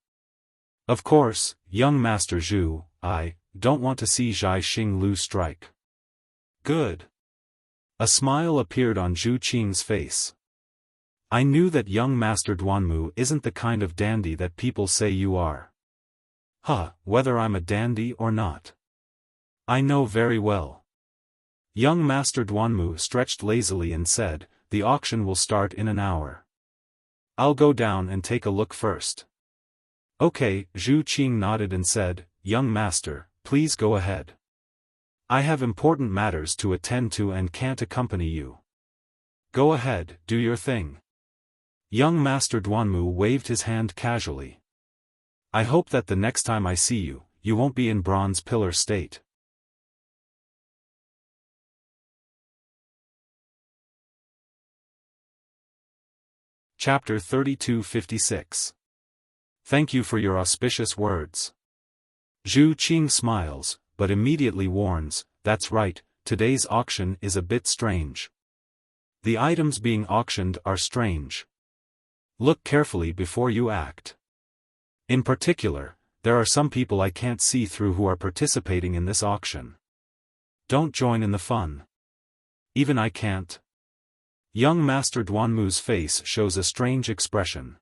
Speaker 1: Of course, young Master Zhu, I don't want to see Zhaixing Lu strike." "Good." A smile appeared on Zhu Qing's face. "I knew that young Master Duanmu isn't the kind of dandy that people say you are." Whether I'm a dandy or not, I know very well." Young Master Duanmu stretched lazily and said, "The auction will start in an hour. I'll go down and take a look first." "Okay," Zhu Qing nodded and said, "Young Master, please go ahead. I have important matters to attend to and can't accompany you. Go ahead, do your thing." Young Master Duanmu waved his hand casually. "I hope that the next time I see you, you won't be in bronze pillar state." Chapter 3256. Thank you for your auspicious words. Zhu Qing smiles, but immediately warns, "That's right, today's auction is a bit strange. The items being auctioned are strange. Look carefully before you act. In particular, there are some people I can't see through who are participating in this auction. Don't join in the fun. Even I can't." Young Master Duanmu's face shows a strange expression.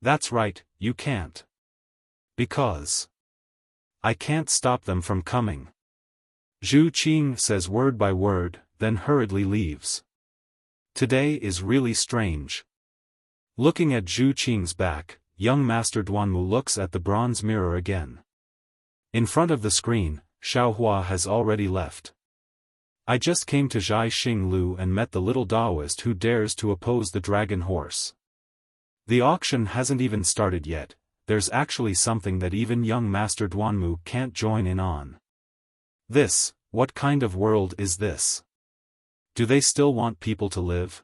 Speaker 1: "That's right, you can't. Because I can't stop them from coming." Zhu Qing says word by word, then hurriedly leaves. Today is really strange. Looking at Zhu Qing's back, young Master Duanmu looks at the bronze mirror again. In front of the screen, Xiaohua has already left. "I just came to Zhaixing Lu and met the little Taoist who dares to oppose the dragon horse. The auction hasn't even started yet. There's actually something that even young Master Duanmu can't join in on. What kind of world is this? Do they still want people to live?"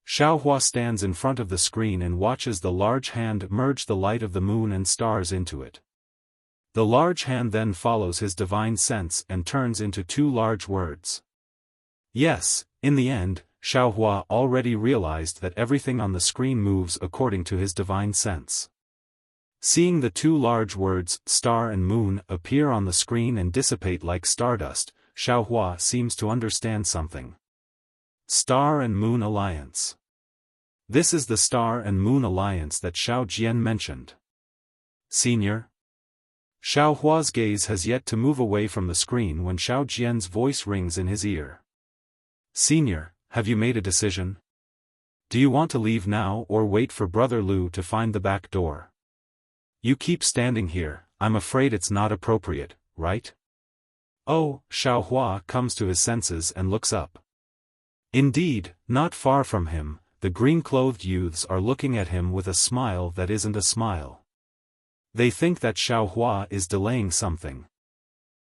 Speaker 1: Xiaohua stands in front of the screen and watches the large hand merge the light of the moon and stars into it. The large hand then follows his divine sense and turns into two large words. Yes, in the end, Xiaohua already realized that everything on the screen moves according to his divine sense. Seeing the two large words, star and moon, appear on the screen and dissipate like stardust, Xiaohua seems to understand something. Star and Moon Alliance. This is the Star and Moon Alliance that Xiao Jian mentioned. "Senior?" Xiaohua's gaze has yet to move away from the screen when Xiao Jian's voice rings in his ear. "Senior, have you made a decision? Do you want to leave now or wait for Brother Lu to find the back door? You keep standing here, I'm afraid it's not appropriate, right?" "Oh," Xiaohua comes to his senses and looks up. Indeed, not far from him, the green-clothed youths are looking at him with a smile that isn't a smile. They think that Xiaohua is delaying something.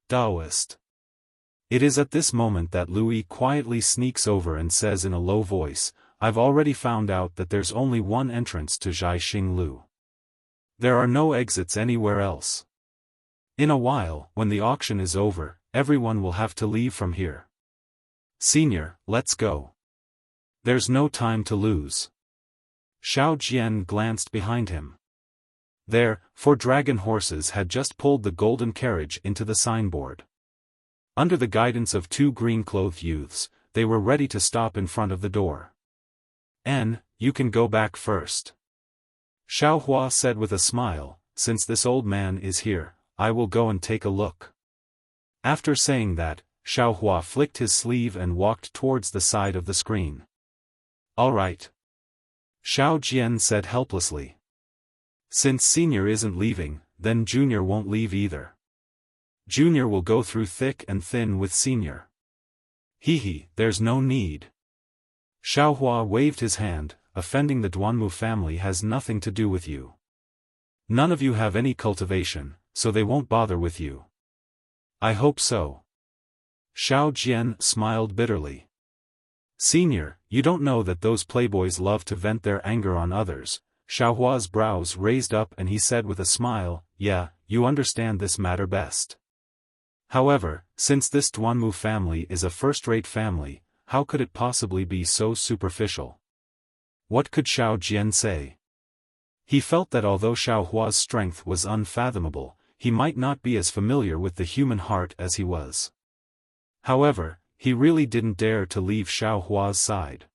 Speaker 1: Taoist. It is at this moment that Louis quietly sneaks over and says in a low voice, "I've already found out that there's only one entrance to Zhaixing Lu. There are no exits anywhere else. In a while, when the auction is over, everyone will have to leave from here. Senior, let's go." There's no time to lose. Xiao Jian glanced behind him. There, 4 dragon horses had just pulled the golden carriage into the signboard. Under the guidance of 2 green-clothed youths, they were ready to stop in front of the door. You can go back first. Xiao Hua said with a smile, since this old man is here, I will go and take a look. After saying that, Xiao Hua flicked his sleeve and walked towards the side of the screen. All right. Xiao Jian said helplessly. Since Senior isn't leaving, then Junior won't leave either. Junior will go through thick and thin with Senior. There's no need. Xiao Hua waved his hand, offending the Duanmu family has nothing to do with you. None of you have any cultivation, so they won't bother with you. I hope so. Xiao Jian smiled bitterly. Senior, you don't know that those playboys love to vent their anger on others. Xiao Hua's brows raised up and he said with a smile, yeah, you understand this matter best. However, since this Duanmu family is a first-rate family, how could it possibly be so superficial? What could Xiao Jian say? He felt that although Xiao Hua's strength was unfathomable, he might not be as familiar with the human heart as he was. However, he really didn't dare to leave Xiao Hua's side.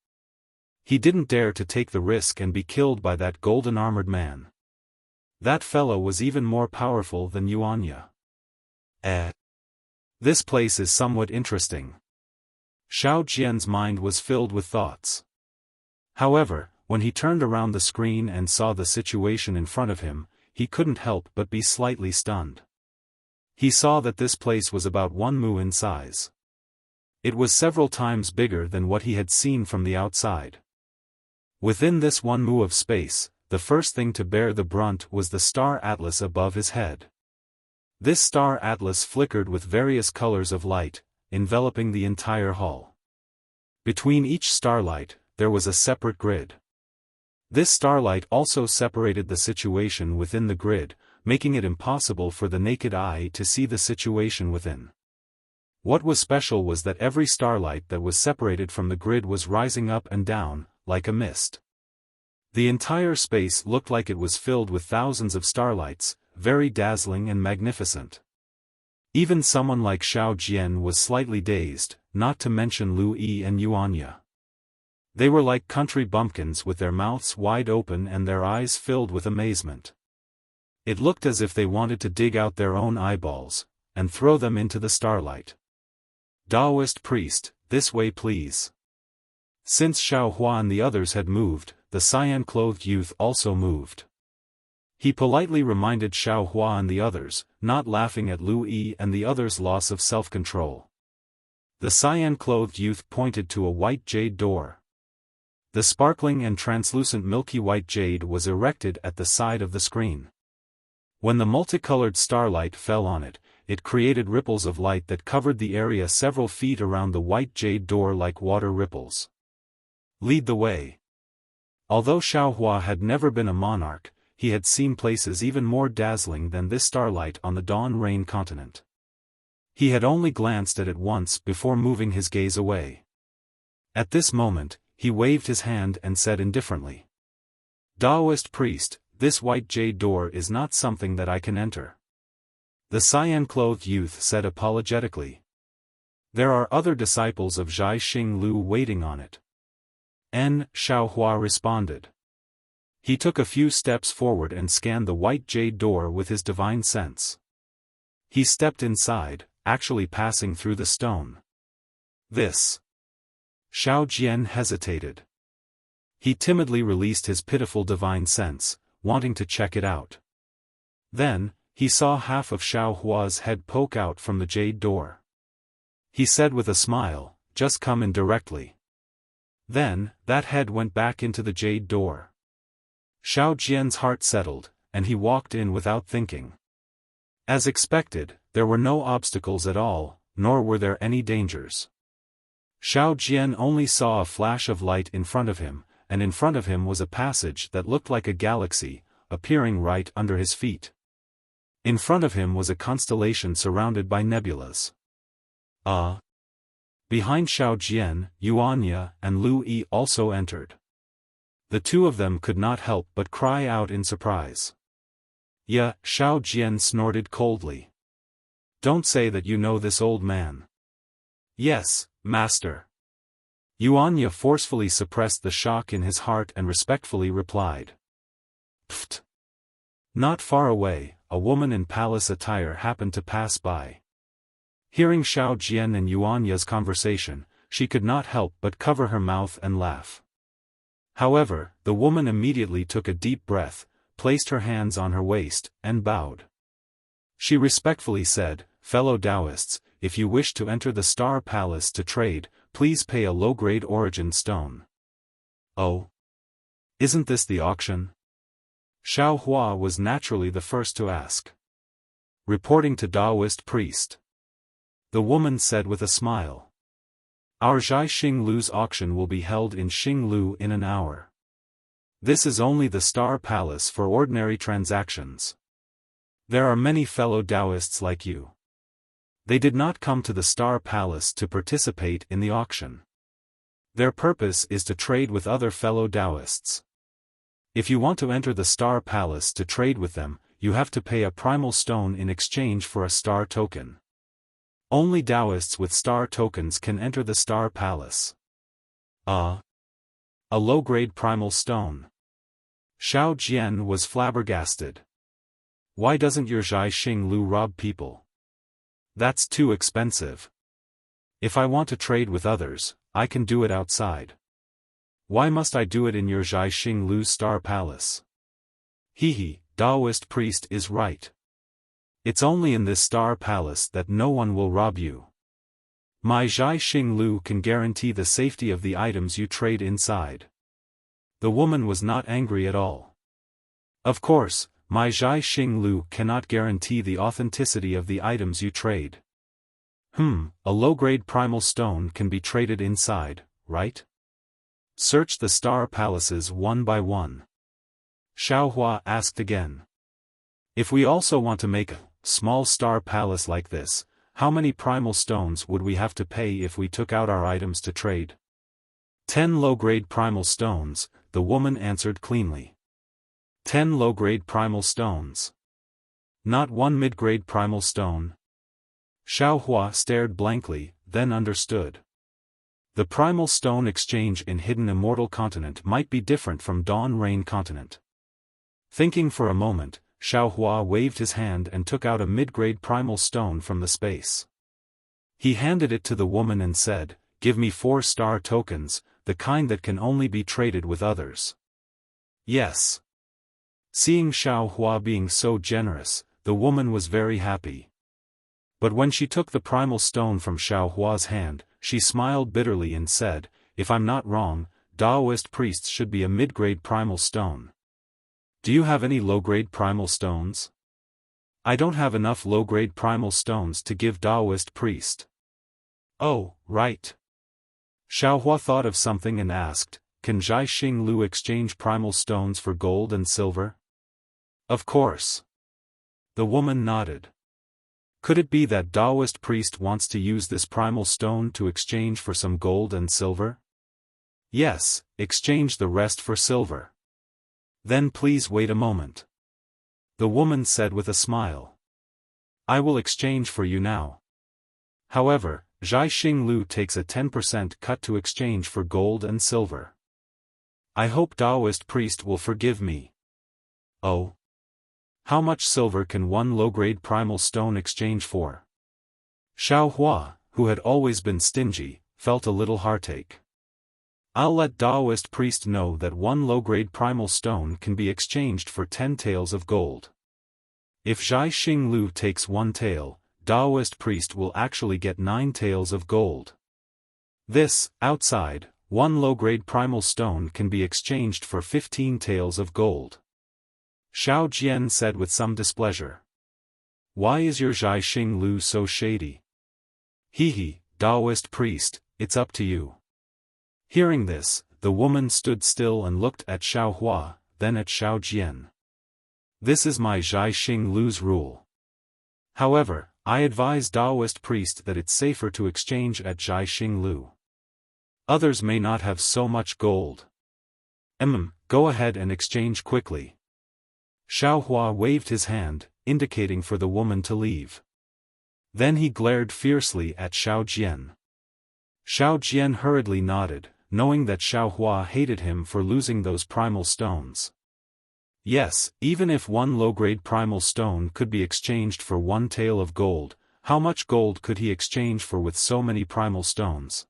Speaker 1: He didn't dare to take the risk and be killed by that golden-armored man. That fellow was even more powerful than Yuanya. This place is somewhat interesting. Xiao Jian's mind was filled with thoughts. However, when he turned around the screen and saw the situation in front of him, he couldn't help but be slightly stunned. He saw that this place was about 1 mu in size. It was several times bigger than what he had seen from the outside. Within this 1 mu of space, the first thing to bear the brunt was the star atlas above his head. This star atlas flickered with various colors of light, enveloping the entire hall. Between each starlight, there was a separate grid. This starlight also separated the situation within the grid, making it impossible for the naked eye to see the situation within. What was special was that every starlight that was separated from the grid was rising up and down, like a mist. The entire space looked like it was filled with thousands of starlights, very dazzling and magnificent. Even someone like Xiao Jian was slightly dazed, not to mention Lu Yi and Yuanya. They were like country bumpkins with their mouths wide open and their eyes filled with amazement. It looked as if they wanted to dig out their own eyeballs, and throw them into the starlight. Taoist priest, this way please. Since Xiao Hua and the others had moved, the cyan-clothed youth also moved. He politely reminded Xiao Hua and the others, not laughing at Lu Yi and the others' loss of self-control. The cyan-clothed youth pointed to a white jade door. The sparkling and translucent milky white jade was erected at the side of the screen. When the multicolored starlight fell on it, it created ripples of light that covered the area several feet around the white jade door like water ripples. Lead the way. Although Xiao Hua had never been a monarch, he had seen places even more dazzling than this starlight on the Dawn Rain continent. He had only glanced at it once before moving his gaze away. At this moment, he waved his hand and said indifferently. Taoist priest, this white jade door is not something that I can enter. The cyan-clothed youth said apologetically. There are other disciples of Zhai Xing Lu waiting on it. Xiao Hua responded. He took a few steps forward and scanned the white jade door with his divine sense. He stepped inside, actually passing through the stone. This. Xiao Jian hesitated. He timidly released his pitiful divine sense, wanting to check it out. Then, he saw half of Xiao Hua's head poke out from the jade door. He said with a smile, just come in directly. Then, that head went back into the jade door. Xiao Jian's heart settled, and he walked in without thinking. As expected, there were no obstacles at all, nor were there any dangers. Xiao Jian only saw a flash of light in front of him, and in front of him was a passage that looked like a galaxy, appearing right under his feet. In front of him was a constellation surrounded by nebulas. Behind Xiao Jian, Yuanya and Lu Yi also entered. The two of them could not help but cry out in surprise. Yeah, Xiao Jian snorted coldly. Don't say that you know this old man. Yes, master. Yuanya forcefully suppressed the shock in his heart and respectfully replied. Pfft. Not far away, a woman in palace attire happened to pass by. Hearing Xiao Jian and Yuanya's conversation, she could not help but cover her mouth and laugh. However, the woman immediately took a deep breath, placed her hands on her waist, and bowed. She respectfully said, "Fellow Taoists, if you wish to enter the Star Palace to trade, please pay a low-grade origin stone." Oh? Isn't this the auction? Xiao Hua was naturally the first to ask. Reporting to Taoist priest. The woman said with a smile. Our Zhai Xinglu's auction will be held in Xinglu in an hour. This is only the Star Palace for ordinary transactions. There are many fellow Taoists like you. They did not come to the Star Palace to participate in the auction. Their purpose is to trade with other fellow Taoists. If you want to enter the Star Palace to trade with them, you have to pay a primal stone in exchange for a star token. Only Taoists with star tokens can enter the Star Palace. A low-grade primal stone. Xiao Jian was flabbergasted. Why doesn't your Zhai Xinglu rob people? That's too expensive. If I want to trade with others, I can do it outside. Why must I do it in your Zhai Xinglu's Star Palace? Hehe, Taoist priest is right. It's only in this Star Palace that no one will rob you. My Zhai Xinglu can guarantee the safety of the items you trade inside. The woman was not angry at all. Of course, my Zhai Xinglu cannot guarantee the authenticity of the items you trade. A low-grade primal stone can be traded inside, right? Search the Star Palaces one by one. Xiao Hua asked again. If we also want to make a small Star Palace like this, how many primal stones would we have to pay if we took out our items to trade? 10 low-grade primal stones, the woman answered cleanly. 10 low-grade primal stones. Not one mid-grade primal stone. Xiao Hua stared blankly, then understood. The primal stone exchange in Hidden Immortal Continent might be different from Dawn Rain Continent. Thinking for a moment, Xiao Hua waved his hand and took out a mid-grade primal stone from the space. He handed it to the woman and said, "Give me 4 star tokens, the kind that can only be traded with others." Yes. Seeing Xiao Hua being so generous, the woman was very happy. But when she took the primal stone from Xiao Hua's hand, she smiled bitterly and said, "If I'm not wrong, Taoist priests should be a mid-grade primal stone. Do you have any low-grade primal stones?" "I don't have enough low-grade primal stones to give Taoist priest." "Oh, right." Xiao Hua thought of something and asked, "Can Zhai Xinglu exchange primal stones for gold and silver?" "Of course." The woman nodded. Could it be that Taoist priest wants to use this primal stone to exchange for some gold and silver? Yes, exchange the rest for silver. Then please wait a moment. The woman said with a smile. I will exchange for you now. However, Zhai Xinglu takes a 10% cut to exchange for gold and silver. I hope Taoist priest will forgive me. Oh. How much silver can one low-grade primal stone exchange for? Xiao Hua, who had always been stingy, felt a little heartache. I'll let Taoist priest know that one low-grade primal stone can be exchanged for 10 taels of gold. If Zhai Xinglu takes 1 tael, Taoist priest will actually get 9 taels of gold. This, outside, one low-grade primal stone can be exchanged for 15 taels of gold. Xiao Jian said with some displeasure. Why is your Zhai Xinglu so shady? Hehe, Taoist priest, it's up to you. Hearing this, the woman stood still and looked at Xiao Hua, then at Xiao Jian. This is my Zhai Xinglu's rule. However, I advise Taoist priest that it's safer to exchange at Jiaxing Lu. Others may not have so much gold. Go ahead and exchange quickly. Xiaohua waved his hand, indicating for the woman to leave. Then he glared fiercely at Xiao Jian. Xiao Jian hurriedly nodded, knowing that Xiaohua hated him for losing those primal stones. Yes, even if one low-grade primal stone could be exchanged for one tael of gold, how much gold could he exchange for with so many primal stones?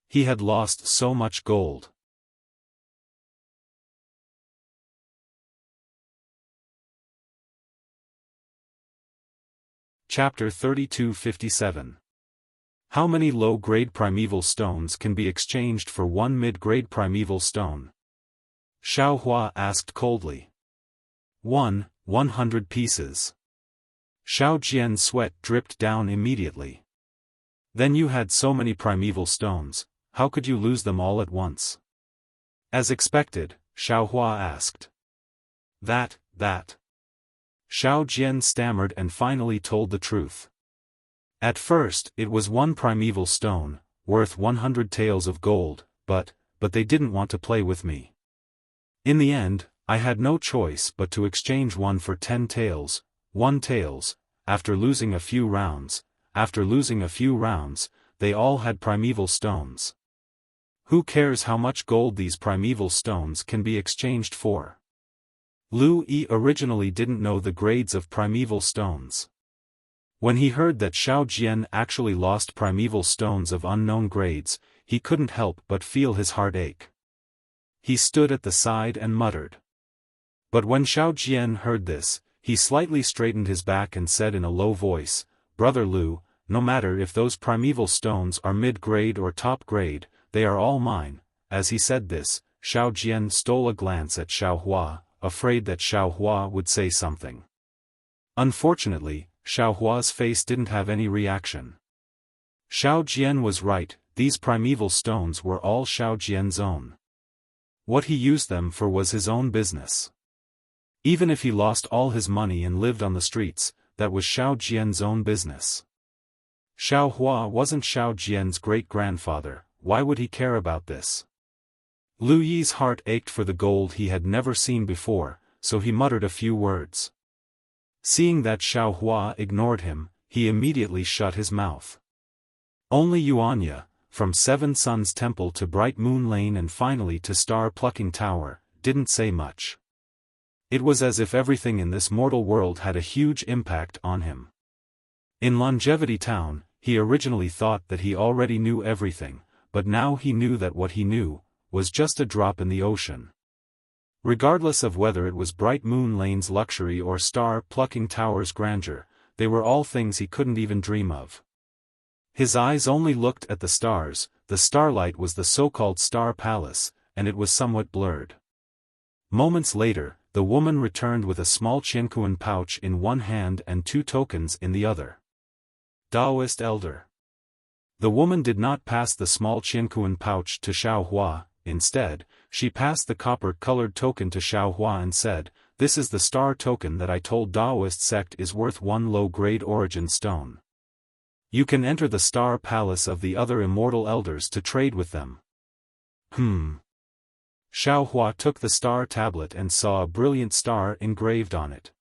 Speaker 1: He had lost so much gold. Chapter 3257. How many low-grade primeval stones can be exchanged for one mid-grade primeval stone? Xiaohua asked coldly. 100 pieces. Xiao Jian's sweat dripped down immediately. Then you had so many primeval stones, how could you lose them all at once? As expected, Xiaohua asked. That. Xiao Jian stammered and finally told the truth. At first, it was one primeval stone, worth 100 taels of gold, but they didn't want to play with me. In the end, I had no choice but to exchange one for 10 taels, 1 taels, after losing a few rounds, they all had primeval stones. Who cares how much gold these primeval stones can be exchanged for? Lu Yi originally didn't know the grades of primeval stones. When he heard that Xiao Jian actually lost primeval stones of unknown grades, he couldn't help but feel his heart ache. He stood at the side and muttered. But when Xiao Jian heard this, he slightly straightened his back and said in a low voice, Brother Lu, no matter if those primeval stones are mid-grade or top-grade, they are all mine. As he said this, Xiao Jian stole a glance at Xiaohua, afraid that Xiaohua would say something. Unfortunately, Xiaohua's face didn't have any reaction. Xiao Jian was right, these primeval stones were all Xiao Jian's own. What he used them for was his own business. Even if he lost all his money and lived on the streets, that was Xiao Jian's own business. Xiaohua wasn't Xiao Jian's great-grandfather, why would he care about this? Lu Yi's heart ached for the gold he had never seen before, so he muttered a few words. Seeing that Xiaohua ignored him, he immediately shut his mouth. Only Yuanya, from Seven Suns Temple to Bright Moon Lane and finally to Star Plucking Tower, didn't say much. It was as if everything in this mortal world had a huge impact on him. In Longevity Town, he originally thought that he already knew everything, but now he knew that what he knew was just a drop in the ocean. Regardless of whether it was Bright Moon Lane's luxury or Star Plucking Tower's grandeur, they were all things he couldn't even dream of. His eyes only looked at the stars, the starlight was the so-called Star Palace, and it was somewhat blurred. Moments later, the woman returned with a small Qiankuan pouch in one hand and 2 tokens in the other. Taoist Elder. The woman did not pass the small Qiankuan pouch to Xiaohua, instead, she passed the copper-colored token to Xiaohua and said, This is the star token that I told Taoist sect is worth 1 low-grade origin stone. You can enter the Star Palace of the other immortal elders to trade with them. Xiaohua took the star tablet and saw a brilliant star engraved on it.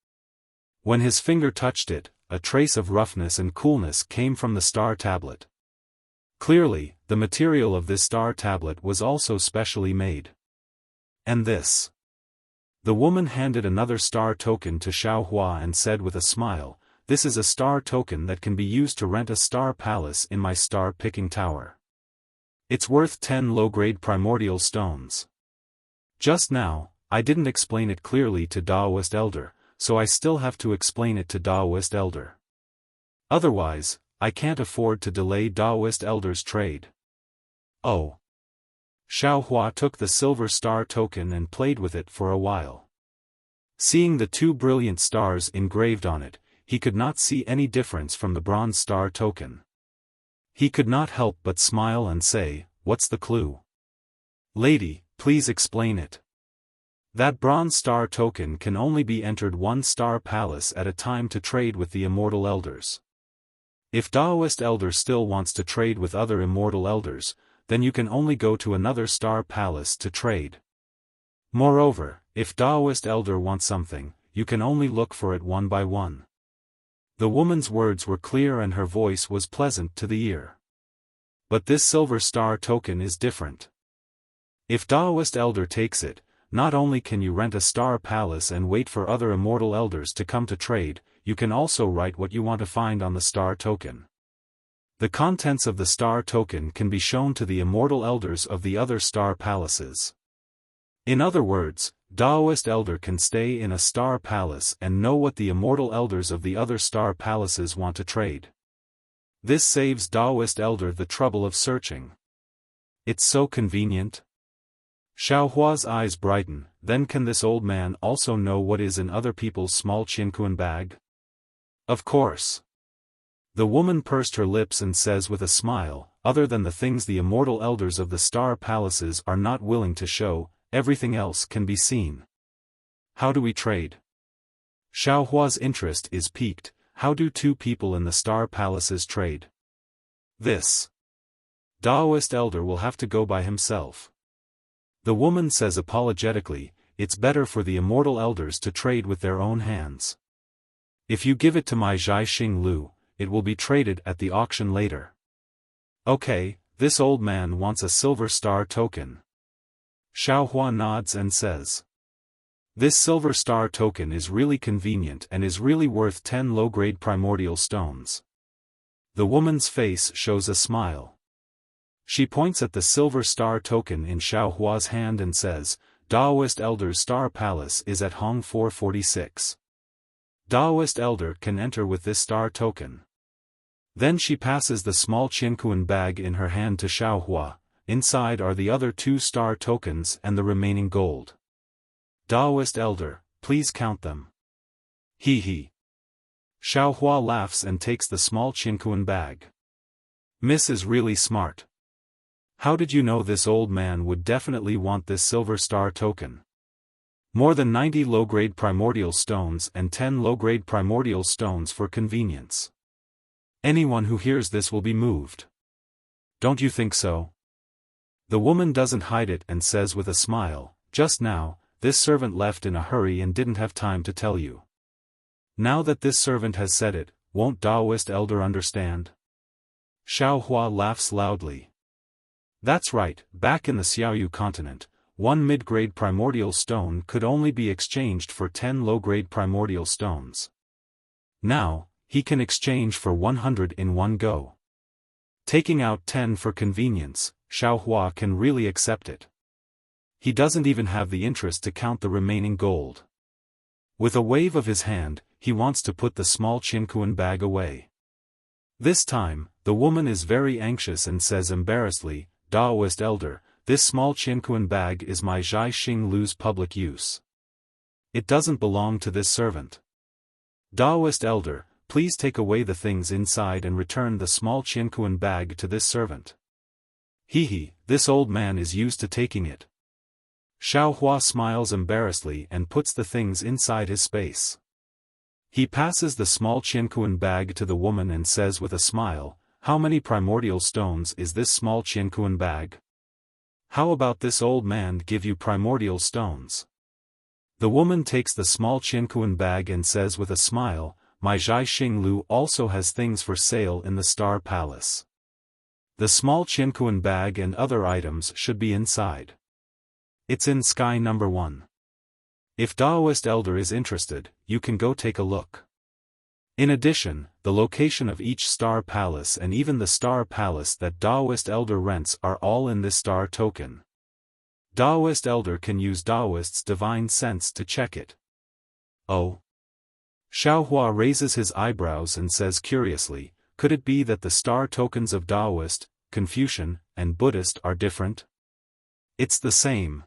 Speaker 1: When his finger touched it, a trace of roughness and coolness came from the star tablet. Clearly, the material of this star tablet was also specially made. And this. The woman handed another star token to Xiaohua and said with a smile, This is a star token that can be used to rent a star palace in my star-picking tower. It's worth 10 low-grade primordial stones. Just now, I didn't explain it clearly to Taoist Elder, so I still have to explain it to Taoist Elder. Otherwise, I can't afford to delay Taoist Elder's trade. Oh. Xiaohua took the silver star token and played with it for a while. Seeing the 2 brilliant stars engraved on it, he could not see any difference from the bronze star token. He could not help but smile and say, What's the clue? Lady, please explain it. That bronze star token can only be entered 1 star palace at a time to trade with the immortal elders. If Taoist elder still wants to trade with other immortal elders, then you can only go to another star palace to trade. Moreover, if Taoist elder wants something, you can only look for it one by one. The woman's words were clear and her voice was pleasant to the ear. But this silver star token is different. If Taoist elder takes it, not only can you rent a star palace and wait for other immortal elders to come to trade, you can also write what you want to find on the star token. The contents of the star token can be shown to the immortal elders of the other star palaces. In other words, Taoist elder can stay in a star palace and know what the immortal elders of the other star palaces want to trade. This saves Taoist elder the trouble of searching. It's so convenient. Xiaohua's eyes brighten. Then can this old man also know what is in other people's small Qianquan bag? Of course. The woman pursed her lips and says with a smile, other than the things the immortal elders of the star palaces are not willing to show, everything else can be seen. How do we trade? Xiaohua's interest is piqued. How do two people in the star palaces trade? This Taoist elder will have to go by himself. The woman says apologetically, it's better for the immortal elders to trade with their own hands. If you give it to my Zhai Xing Lu, it will be traded at the auction later. Okay, this old man wants a silver star token. Xiaohua nods and says. This silver star token is really convenient and is really worth 10 low-grade primordial stones. The woman's face shows a smile. She points at the silver star token in Xiaohua's hand and says, Taoist Elder's Star Palace is at Hong 446. Taoist Elder can enter with this star token. Then she passes the small Qianquan bag in her hand to Xiaohua. Inside are the other 2 star tokens and the remaining gold. Taoist Elder, please count them. He he. Xiaohua laughs and takes the small Qianquan bag. Miss is really smart. How did you know this old man would definitely want this silver star token? More than 90 low-grade primordial stones and 10 low-grade primordial stones for convenience. Anyone who hears this will be moved. Don't you think so? The woman doesn't hide it and says with a smile, just now, this servant left in a hurry and didn't have time to tell you. Now that this servant has said it, won't Taoist Elder understand? Xiaohua laughs loudly. That's right, back in the Xiaoyu continent, 1 mid-grade primordial stone could only be exchanged for 10 low-grade primordial stones. Now, he can exchange for 100 in one go. Taking out 10 for convenience, Xiaohua can really accept it. He doesn't even have the interest to count the remaining gold. With a wave of his hand, he wants to put the small Qianquan bag away. This time, the woman is very anxious and says embarrassedly, Taoist Elder, this small Qianquan bag is my Zhai Xing Lu's public use. It doesn't belong to this servant. Taoist Elder, please take away the things inside and return the small Qianquan bag to this servant. He, this old man is used to taking it. Xiaohua smiles embarrassedly and puts the things inside his space. He passes the small Qianquan bag to the woman and says with a smile, how many primordial stones is this small Qianquan bag? How about this old man give you primordial stones? The woman takes the small Qianquan bag and says with a smile, my Zhai Xing Lu also has things for sale in the Star Palace. The small Qianquan bag and other items should be inside. It's in sky number 1. If Taoist Elder is interested, you can go take a look. In addition, the location of each star palace and even the star palace that Taoist Elder rents are all in this star token. Taoist Elder can use Taoist's divine sense to check it. Oh. Xiaohua raises his eyebrows and says curiously, could it be that the star tokens of Taoist, Confucian, and Buddhist are different? It's the same.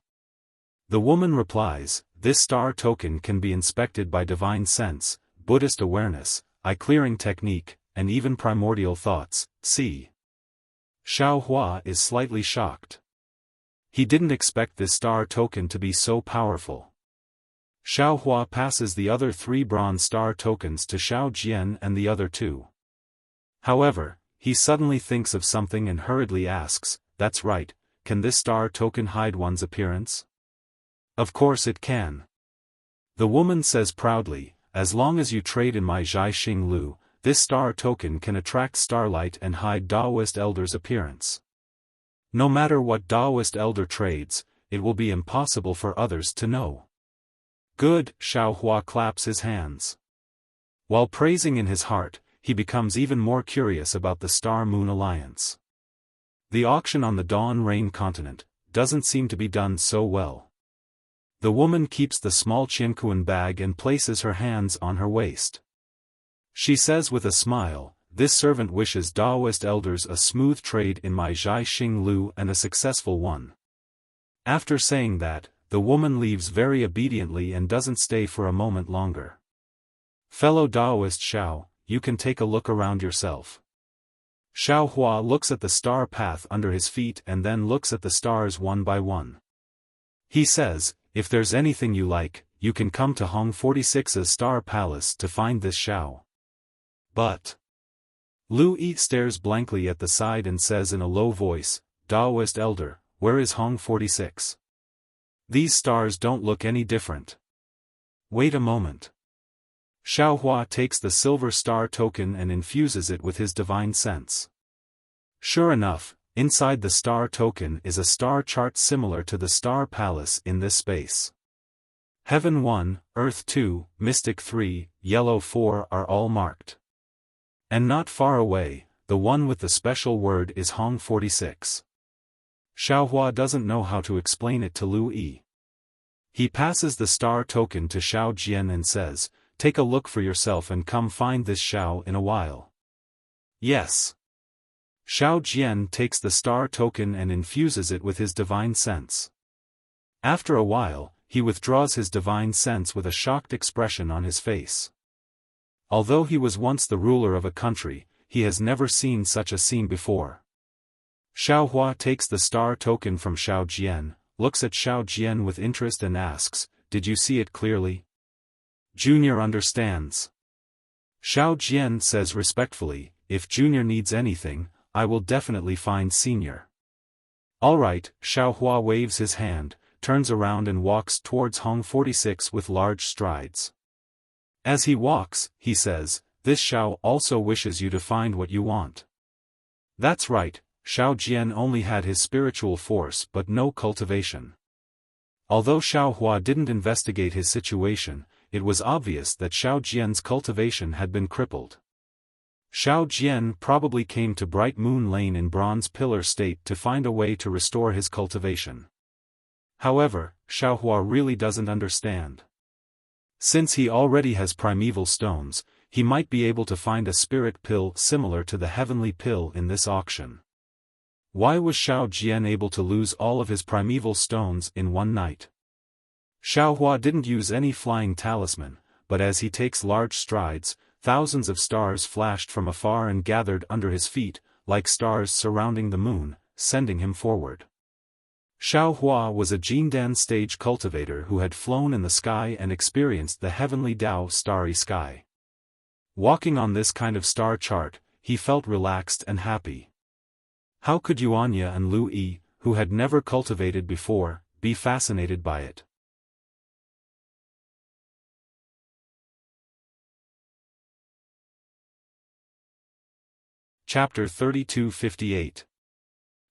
Speaker 1: The woman replies, this star token can be inspected by divine sense, Buddhist awareness, eye-clearing technique, and even primordial thoughts, see. Xiaohua is slightly shocked. He didn't expect this star token to be so powerful. Xiaohua passes the other 3 bronze star tokens to Xiao Jian and the other 2. However, he suddenly thinks of something and hurriedly asks, "That's right, can this star token hide one's appearance?" "Of course it can." The woman says proudly, "As long as you trade in my Zhai Xing Lu, this star token can attract starlight and hide Daoist elder's appearance. No matter what Daoist elder trades, it will be impossible for others to know." "Good," Xiaohua claps his hands. While praising in his heart, he becomes even more curious about the Star-Moon Alliance. The auction on the Dawn Rain continent doesn't seem to be done so well. The woman keeps the small Qiankuan bag and places her hands on her waist. She says with a smile, "This servant wishes Daoist elders a smooth trade in my Zhai Xing Lu and a successful one." After saying that, the woman leaves very obediently and doesn't stay for a moment longer. "Fellow Daoist Xiao, you can take a look around yourself." Xiaohua looks at the star path under his feet and then looks at the stars one by one. He says, "If there's anything you like, you can come to Hong 46's Star Palace to find this Xiao." "But..." Lu Yi stares blankly at the side and says in a low voice, "Daoist elder, where is Hong 46? These stars don't look any different." "Wait a moment." Xiaohua takes the silver star token and infuses it with his divine sense. Sure enough, inside the star token is a star chart similar to the Star Palace in this space. Heaven 1, Earth 2, Mystic 3, Yellow 4 are all marked. And not far away, the one with the special word is Hong 46. Xiaohua doesn't know how to explain it to Lu Yi. He passes the star token to Xiao Jian and says, "Take a look for yourself and come find this Xiao in a while." "Yes." Xiao Jian takes the star token and infuses it with his divine sense. After a while, he withdraws his divine sense with a shocked expression on his face. Although he was once the ruler of a country, he has never seen such a scene before. Xiaohua takes the star token from Xiao Jian, looks at Xiao Jian with interest and asks, "Did you see it clearly?" "Junior understands." Xiao Jian says respectfully, "If Junior needs anything, I will definitely find Senior." "All right," Xiaohua waves his hand, turns around and walks towards Hong 46 with large strides. As he walks, he says, "This Xiao also wishes you to find what you want." That's right, Xiao Jian only had his spiritual force but no cultivation. Although Xiaohua didn't investigate his situation, it was obvious that Xiao Jian's cultivation had been crippled. Xiao Jian probably came to Bright Moon Lane in Bronze Pillar State to find a way to restore his cultivation. However, Xiaohua really doesn't understand. Since he already has primeval stones, he might be able to find a spirit pill similar to the heavenly pill in this auction. Why was Xiao Jian able to lose all of his primeval stones in one night? Xiaohua didn't use any flying talisman, but as he takes large strides, thousands of stars flashed from afar and gathered under his feet, like stars surrounding the moon, sending him forward. Xiaohua was a Jindan stage cultivator who had flown in the sky and experienced the heavenly Dao starry sky. Walking on this kind of star chart, he felt relaxed and happy. How could Yuanya and Lu Yi, who had never cultivated before, be fascinated by it? Chapter 32:58.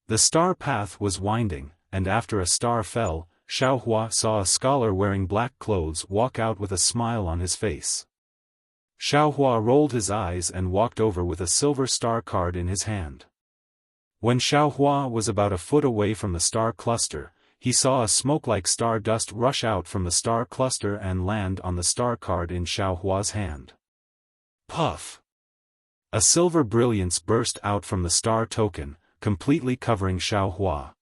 Speaker 1: The star path was winding, and after a star fell, Xiaohua saw a scholar wearing black clothes walk out with a smile on his face. Xiaohua rolled his eyes and walked over with a silver star card in his hand. When Xiaohua was about a foot away from the star cluster, he saw a smoke-like star dust rush out from the star cluster and land on the star card in Xiaohua's hand. Puff! A silver brilliance burst out from the star token, completely covering Xiaohua.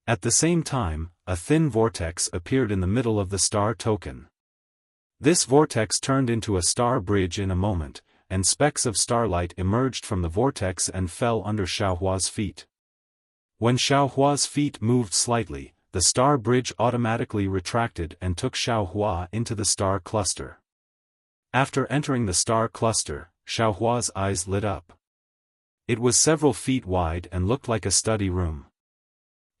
Speaker 1: At the same time, a thin vortex appeared in the middle of the star token. This vortex turned into a star bridge in a moment, and specks of starlight emerged from the vortex and fell under Xiaohua's feet. When Xiaohua's feet moved slightly, the star bridge automatically retracted and took Xiaohua into the star cluster. After entering the star cluster, Xiaohua's eyes lit up. It was several feet wide and looked like a study room.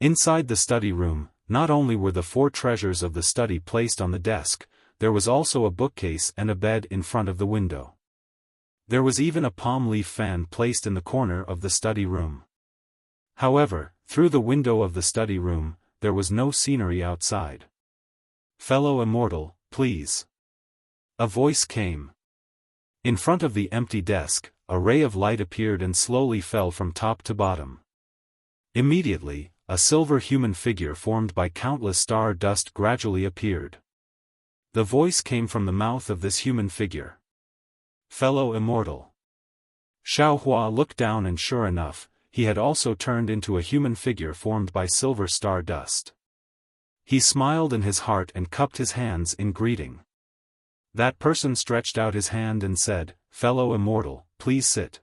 Speaker 1: Inside the study room, not only were the 4 treasures of the study placed on the desk, there was also a bookcase and a bed in front of the window. There was even a palm leaf fan placed in the corner of the study room. However, through the window of the study room, there was no scenery outside. "Fellow immortal, please." A voice came. In front of the empty desk, a ray of light appeared and slowly fell from top to bottom. Immediately, a silver human figure formed by countless star dust gradually appeared. The voice came from the mouth of this human figure. "Fellow immortal." Xiaofan looked down and sure enough, he had also turned into a human figure formed by silver star dust. He smiled in his heart and cupped his hands in greeting. That person stretched out his hand and said, "Fellow immortal, please sit.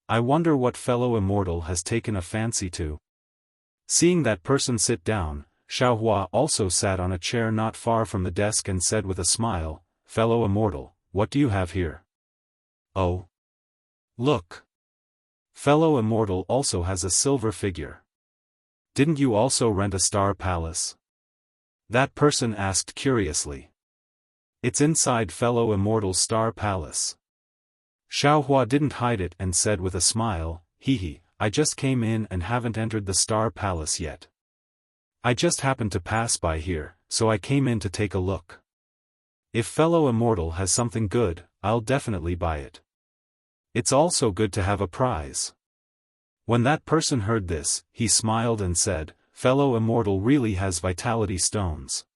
Speaker 1: I wonder what fellow immortal has taken a fancy to." Seeing that person sit down, Xiaofan also sat on a chair not far from the desk and said with a smile, "Fellow immortal, what do you have here?" "Oh. Look. Fellow immortal also has a silver figure. Didn't you also rent a star palace?" That person asked curiously. "It's inside fellow immortal's star palace." Xiaofan didn't hide it and said with a smile, "Hee, I just came in and haven't entered the star palace yet. I just happened to pass by here, so I came in to take a look. If fellow immortal has something good, I'll definitely buy it. It's also good to have a prize." When that person heard this, he smiled and said, "Fellow immortal really has vitality stones.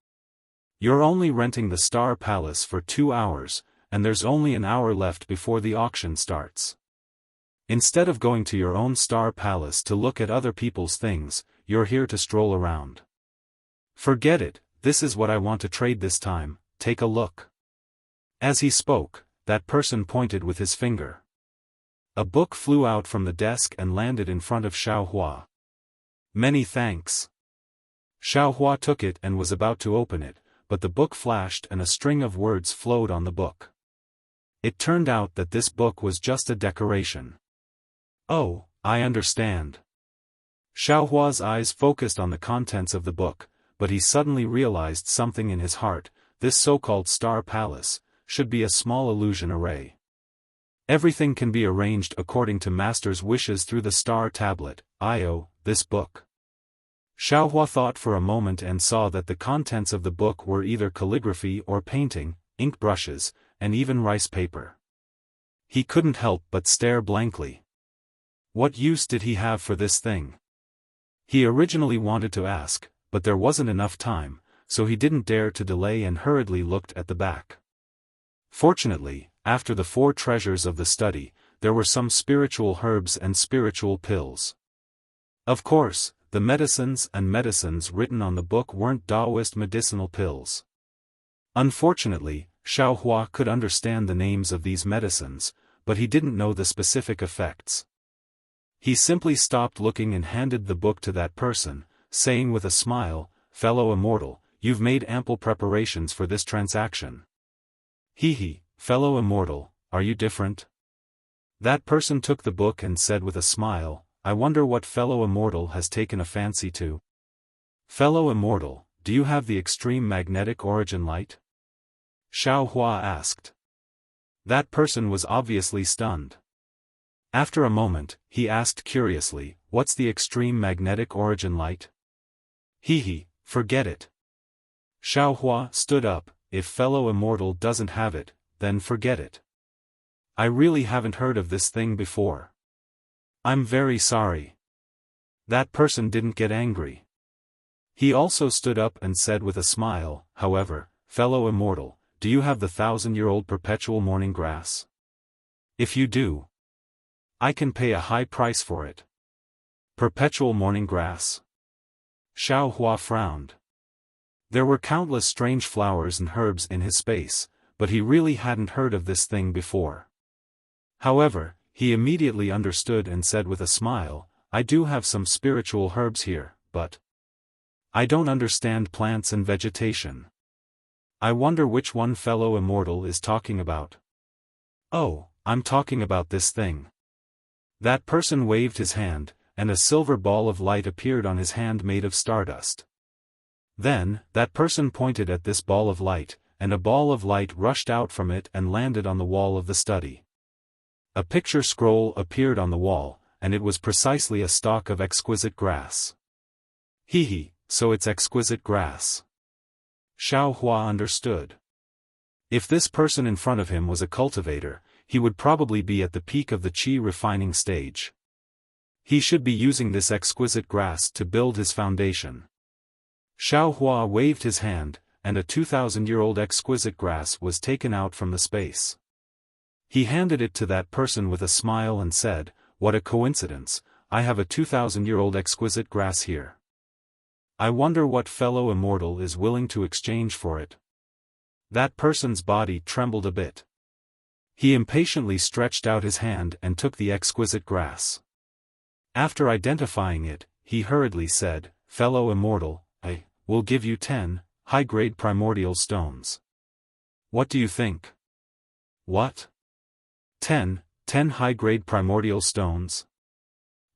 Speaker 1: You're only renting the star palace for 2 hours, and there's only an hour left before the auction starts. Instead of going to your own star palace to look at other people's things, you're here to stroll around. Forget it, this is what I want to trade this time, take a look." As he spoke, that person pointed with his finger. A book flew out from the desk and landed in front of Xiaofan. "Many thanks." Xiaofan took it and was about to open it, but the book flashed and a string of words flowed on the book. It turned out that this book was just a decoration. "Oh, I understand." Xiaohua's eyes focused on the contents of the book, but he suddenly realized something in his heart. This so-called star palace should be a small illusion array. Everything can be arranged according to master's wishes through the star tablet, this book. Xiaohua thought for a moment and saw that the contents of the book were either calligraphy or painting, ink brushes, and even rice paper. He couldn't help but stare blankly. What use did he have for this thing? He originally wanted to ask, but there wasn't enough time, so he didn't dare to delay and hurriedly looked at the back. Fortunately, after the 4 treasures of the study, there were some spiritual herbs and spiritual pills. Of course, the medicines written on the book weren't Taoist medicinal pills. Unfortunately, Xiaohua could understand the names of these medicines, but he didn't know the specific effects. He simply stopped looking and handed the book to that person, saying with a smile, "Fellow immortal, you've made ample preparations for this transaction." "Hee, fellow immortal, are you different?" That person took the book and said with a smile, "I wonder what fellow immortal has taken a fancy to." "Fellow immortal, do you have the extreme magnetic origin light?" Xiaohua asked. That person was obviously stunned. After a moment, he asked curiously, "What's the extreme magnetic origin light?" "Hee, forget it." Xiaohua stood up, "If fellow immortal doesn't have it, then forget it. I really haven't heard of this thing before. I'm very sorry." That person didn't get angry. He also stood up and said with a smile, "However, fellow immortal, do you have the 1,000-year-old perpetual morning grass? If you do, I can pay a high price for it." Perpetual morning grass? Xiaohua frowned. There were countless strange flowers and herbs in his space, but he really hadn't heard of this thing before. However, he immediately understood and said with a smile, "I do have some spiritual herbs here, but I don't understand plants and vegetation. I wonder which one fellow immortal is talking about." "Oh, I'm talking about this thing. That person waved his hand, and a silver ball of light appeared on his hand made of stardust. Then, that person pointed at this ball of light, and a ball of light rushed out from it and landed on the wall of the study. A picture scroll appeared on the wall, and it was precisely a stalk of exquisite grass. Hee, so it's exquisite grass. Xiao Hua understood. If this person in front of him was a cultivator, he would probably be at the peak of the qi refining stage. He should be using this exquisite grass to build his foundation. Xiao Hua waved his hand, and a 2,000-year-old exquisite grass was taken out from the space. He handed it to that person with a smile and said, "What a coincidence, I have a 2,000-year-old exquisite grass here. I wonder what fellow immortal is willing to exchange for it." That person's body trembled a bit. He impatiently stretched out his hand and took the exquisite grass. After identifying it, he hurriedly said, "Fellow immortal, I will give you 10 high-grade primordial stones. What do you think?" "What? 10 high-grade primordial stones?"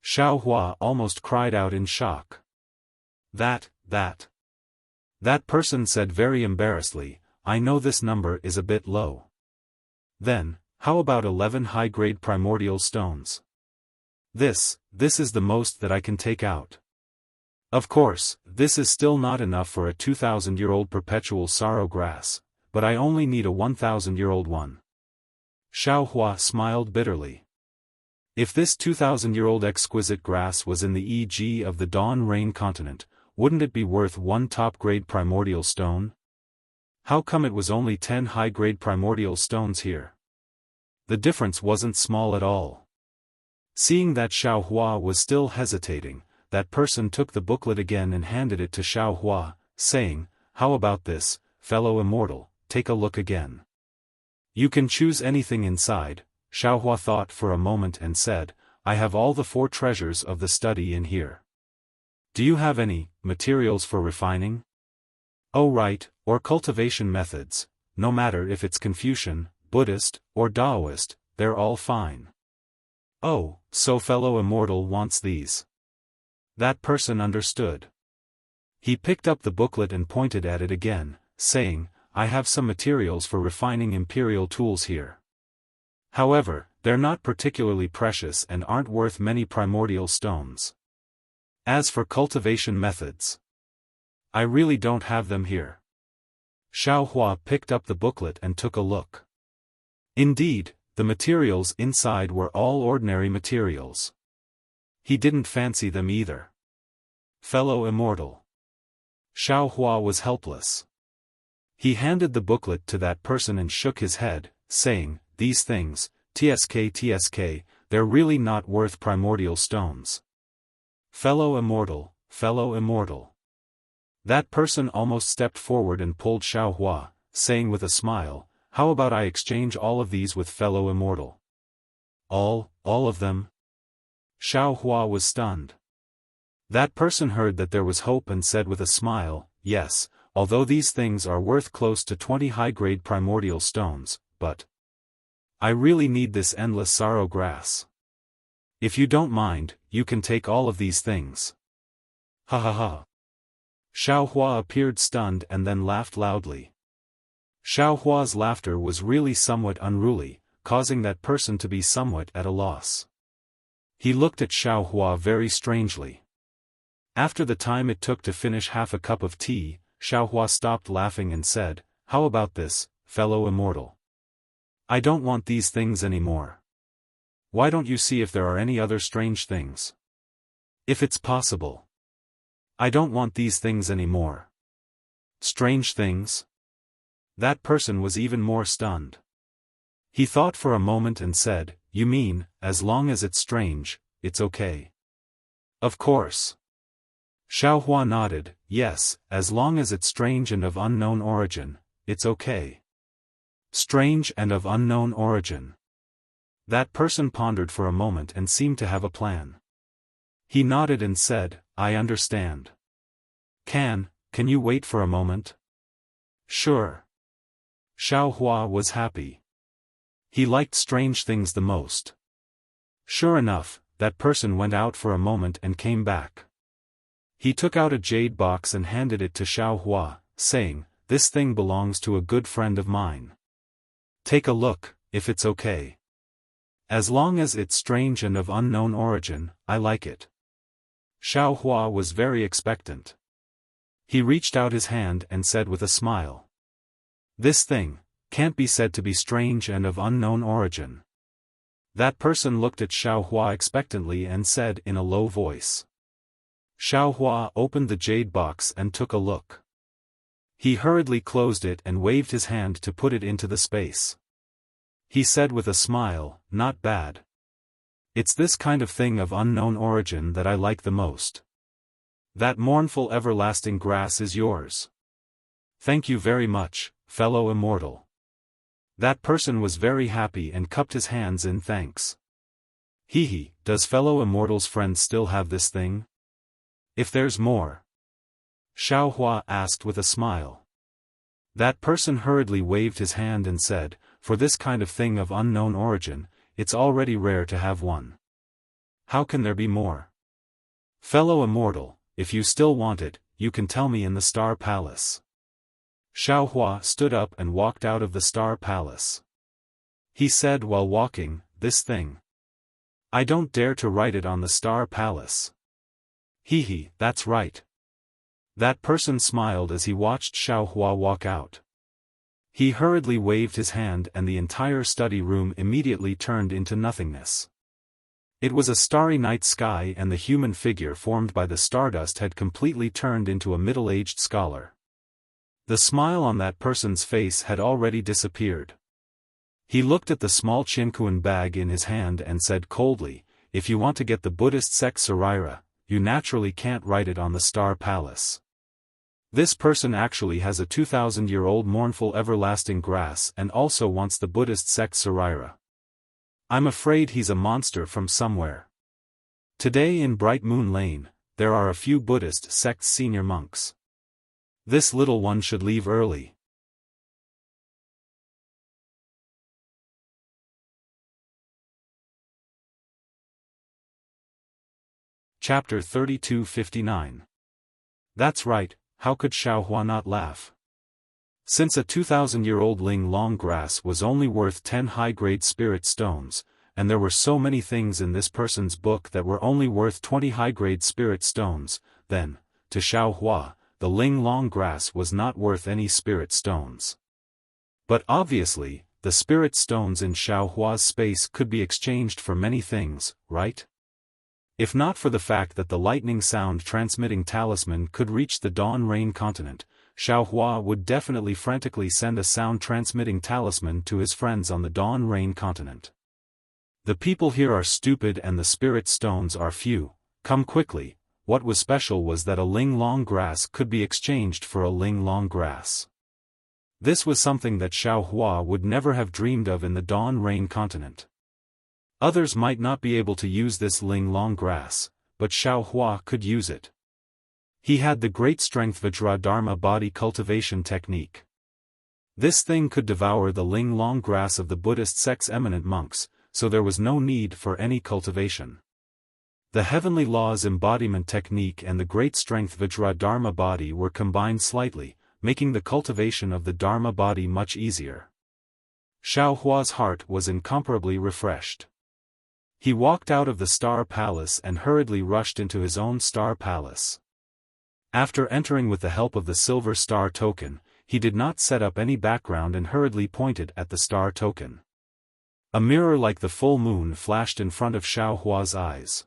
Speaker 1: Xiao Hua almost cried out in shock. That person said very embarrassedly, "I know this number is a bit low." "Then, how about 11 high-grade primordial stones? This is the most that I can take out." "Of course, this is still not enough for a 2,000-year-old perpetual sorrow grass, but I only need a 1,000-year-old one." Xiao Hua smiled bitterly. If this 2,000-year-old exquisite grass was in the EG of the Dawn Rain continent, wouldn't it be worth 1 top-grade primordial stone? How come it was only 10 high-grade primordial stones here? The difference wasn't small at all. Seeing that Xiao Hua was still hesitating, that person took the booklet again and handed it to Xiao Hua, saying, "How about this, fellow immortal, take a look again. You can choose anything inside." Xiao Hua thought for a moment and said, "I have all the 4 treasures of the study in here. Do you have any materials for refining?" "Oh right, or cultivation methods, no matter if it's Confucian, Buddhist, or Taoist, they're all fine." "Oh, so fellow immortal wants these." That person understood. He picked up the booklet and pointed at it again, saying, "I have some materials for refining imperial tools here. However, they're not particularly precious and aren't worth many primordial stones. As for cultivation methods, I really don't have them here." Xiao Hua picked up the booklet and took a look. Indeed, the materials inside were all ordinary materials. He didn't fancy them either. Fellow immortal. Xiao Hua was helpless. He handed the booklet to that person and shook his head, saying, "These things, TSK, they're really not worth primordial stones." Fellow immortal, fellow immortal. That person almost stepped forward and pulled Xiao Hua, saying with a smile, "How about I exchange all of these with fellow immortal?" All of them?" Xiao Hua was stunned. That person heard that there was hope and said with a smile, "Yes, although these things are worth close to 20 high-grade primordial stones, but I really need this endless sorrow grass. If you don't mind, you can take all of these things." "Ha ha ha." Xiao Hua appeared stunned and then laughed loudly. Xiao Hua's laughter was really somewhat unruly, causing that person to be somewhat at a loss. He looked at Xiao Hua very strangely. After the time it took to finish half a cup of tea, Xiao Hua stopped laughing and said, "How about this, fellow immortal? I don't want these things anymore. Why don't you see if there are any other strange things? If it's possible. I don't want these things anymore." Strange things? That person was even more stunned. He thought for a moment and said, "You mean, as long as it's strange, it's okay?" "Of course." Xiao Hua nodded, "Yes, as long as it's strange and of unknown origin, it's okay." Strange and of unknown origin. That person pondered for a moment and seemed to have a plan. He nodded and said, "I understand. Can you wait for a moment?" "Sure." Xiao Hua was happy. He liked strange things the most. Sure enough, that person went out for a moment and came back. He took out a jade box and handed it to Xiaohua, saying, "This thing belongs to a good friend of mine. Take a look, if it's okay. As long as it's strange and of unknown origin, I like it." Xiaohua was very expectant. He reached out his hand and said with a smile, "This thing can't be said to be strange and of unknown origin." That person looked at Xiaohua expectantly and said in a low voice. Xiaohua opened the jade box and took a look. He hurriedly closed it and waved his hand to put it into the space. He said with a smile, "Not bad. It's this kind of thing of unknown origin that I like the most. That mournful everlasting grass is yours. Thank you very much, fellow immortal." That person was very happy and cupped his hands in thanks. Hee, does fellow immortal's friend still have this thing? If there's more? Xiaohua asked with a smile. That person hurriedly waved his hand and said, "For this kind of thing of unknown origin, it's already rare to have one. How can there be more? Fellow immortal, if you still want it, you can tell me in the Star Palace." Xiaohua stood up and walked out of the Star Palace. He said while walking, "This thing. I don't dare to write it on the Star Palace." That's right. That person smiled as he watched Xiaohua walk out. He hurriedly waved his hand and the entire study room immediately turned into nothingness. It was a starry night sky and the human figure formed by the stardust had completely turned into a middle-aged scholar. The smile on that person's face had already disappeared. He looked at the small chinkuan bag in his hand and said coldly, "If you want to get the Buddhist sect Saraira, you naturally can't write it on the Star Palace. This person actually has a 2,000-year-old mournful everlasting grass and also wants the Buddhist sect Saraira. I'm afraid he's a monster from somewhere. Today in Bright Moon Lane, there are a few Buddhist sect senior monks. This little one should leave early." Chapter 3259. That's right, how could Xiaohua not laugh? Since a 2,000-year-old ling-long grass was only worth 10 high-grade spirit stones, and there were so many things in this person's book that were only worth 20 high-grade spirit stones, then, to Xiaohua, the ling-long grass was not worth any spirit stones. But obviously, the spirit stones in Xiaohua's space could be exchanged for many things, right? If not for the fact that the lightning sound transmitting talisman could reach the Dawn Rain continent, Xiaohua would definitely frantically send a sound transmitting talisman to his friends on the Dawn Rain continent. The people here are stupid and the spirit stones are few. Come quickly. What was special was that a ling-long grass could be exchanged for a ling-long grass. This was something that Xiaohua would never have dreamed of in the Dawn Rain continent. Others might not be able to use this ling-long grass, but Xiaohua could use it. He had the great strength Vajra Dharma body cultivation technique. This thing could devour the ling-long grass of the Buddhist sect's eminent monks, so there was no need for any cultivation. The heavenly laws embodiment technique and the great strength Vajra Dharma body were combined slightly, making the cultivation of the Dharma body much easier. Xiaohua's heart was incomparably refreshed. He walked out of the Star Palace and hurriedly rushed into his own Star Palace. After entering with the help of the Silver Star token, he did not set up any background and hurriedly pointed at the star token. A mirror like the full moon flashed in front of Xiaohua's eyes.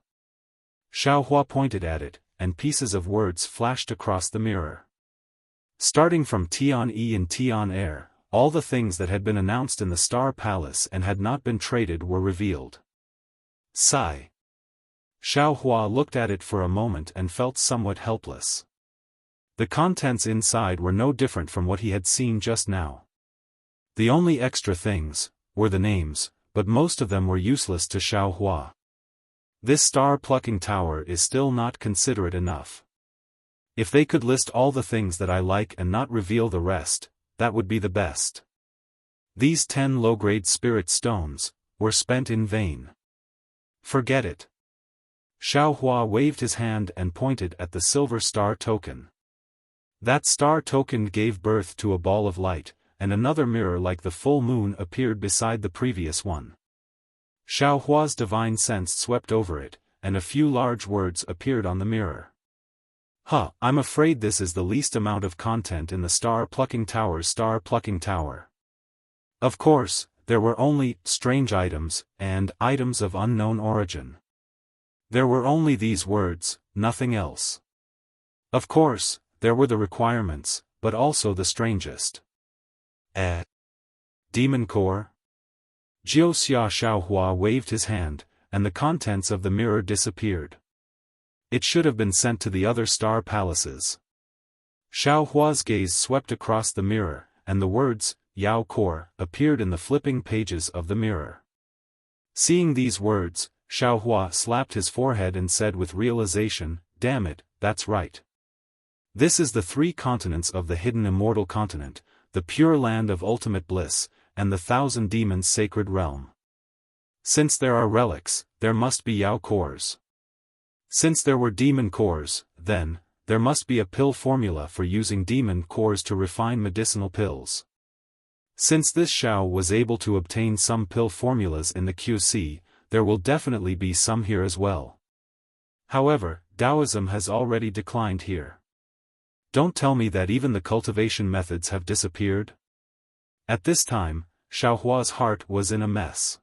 Speaker 1: Xiaohua pointed at it, and pieces of words flashed across the mirror. Starting from Tian E and Tian Air, all the things that had been announced in the Star Palace and had not been traded were revealed. Sigh. Xiaohua looked at it for a moment and felt somewhat helpless. The contents inside were no different from what he had seen just now. The only extra things were the names, but most of them were useless to Xiaohua. This star-plucking tower is still not considerate enough. If they could list all the things that I like and not reveal the rest, that would be the best. These 10 low-grade spirit stones were spent in vain. Forget it. Xiaohua waved his hand and pointed at the silver star token. That star token gave birth to a ball of light, and another mirror like the full moon appeared beside the previous one. Xiaohua's divine sense swept over it, and a few large words appeared on the mirror. I'm afraid this is the least amount of content in the star-plucking tower's star-plucking tower. Of course, there were only strange items and items of unknown origin. There were only these words, nothing else. Of course, there were the requirements, but also the strangest. Demon core? Jiuxia Xiaohua waved his hand, and the contents of the mirror disappeared. It should have been sent to the other star palaces. Xiaohua's gaze swept across the mirror, and the words, Yao Core, appeared in the flipping pages of the mirror. Seeing these words, Xiaohua slapped his forehead and said with realization, damn it, that's right. This is the 3 continents of the hidden immortal continent, the pure land of ultimate bliss, and the 1,000 demons' sacred realm. Since there are relics, there must be Yao cores. Since there were demon cores, then, there must be a pill formula for using demon cores to refine medicinal pills. Since this Xiao was able to obtain some pill formulas in the QC, there will definitely be some here as well. However, Taoism has already declined here. Don't tell me that even the cultivation methods have disappeared? At this time, Xiaohua's heart was in a mess.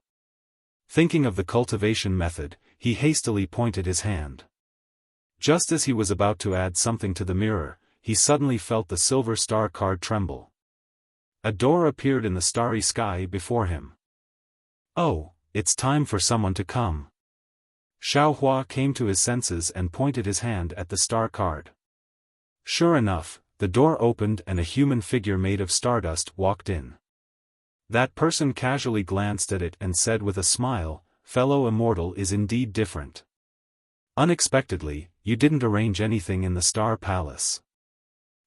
Speaker 1: Thinking of the cultivation method, he hastily pointed his hand. Just as he was about to add something to the mirror, he suddenly felt the silver star card tremble. A door appeared in the starry sky before him. Oh, it's time for someone to come. Xiaohua came to his senses and pointed his hand at the star card. Sure enough, the door opened and a human figure made of stardust walked in. That person casually glanced at it and said with a smile, "Fellow immortal is indeed different. Unexpectedly, you didn't arrange anything in the Star Palace.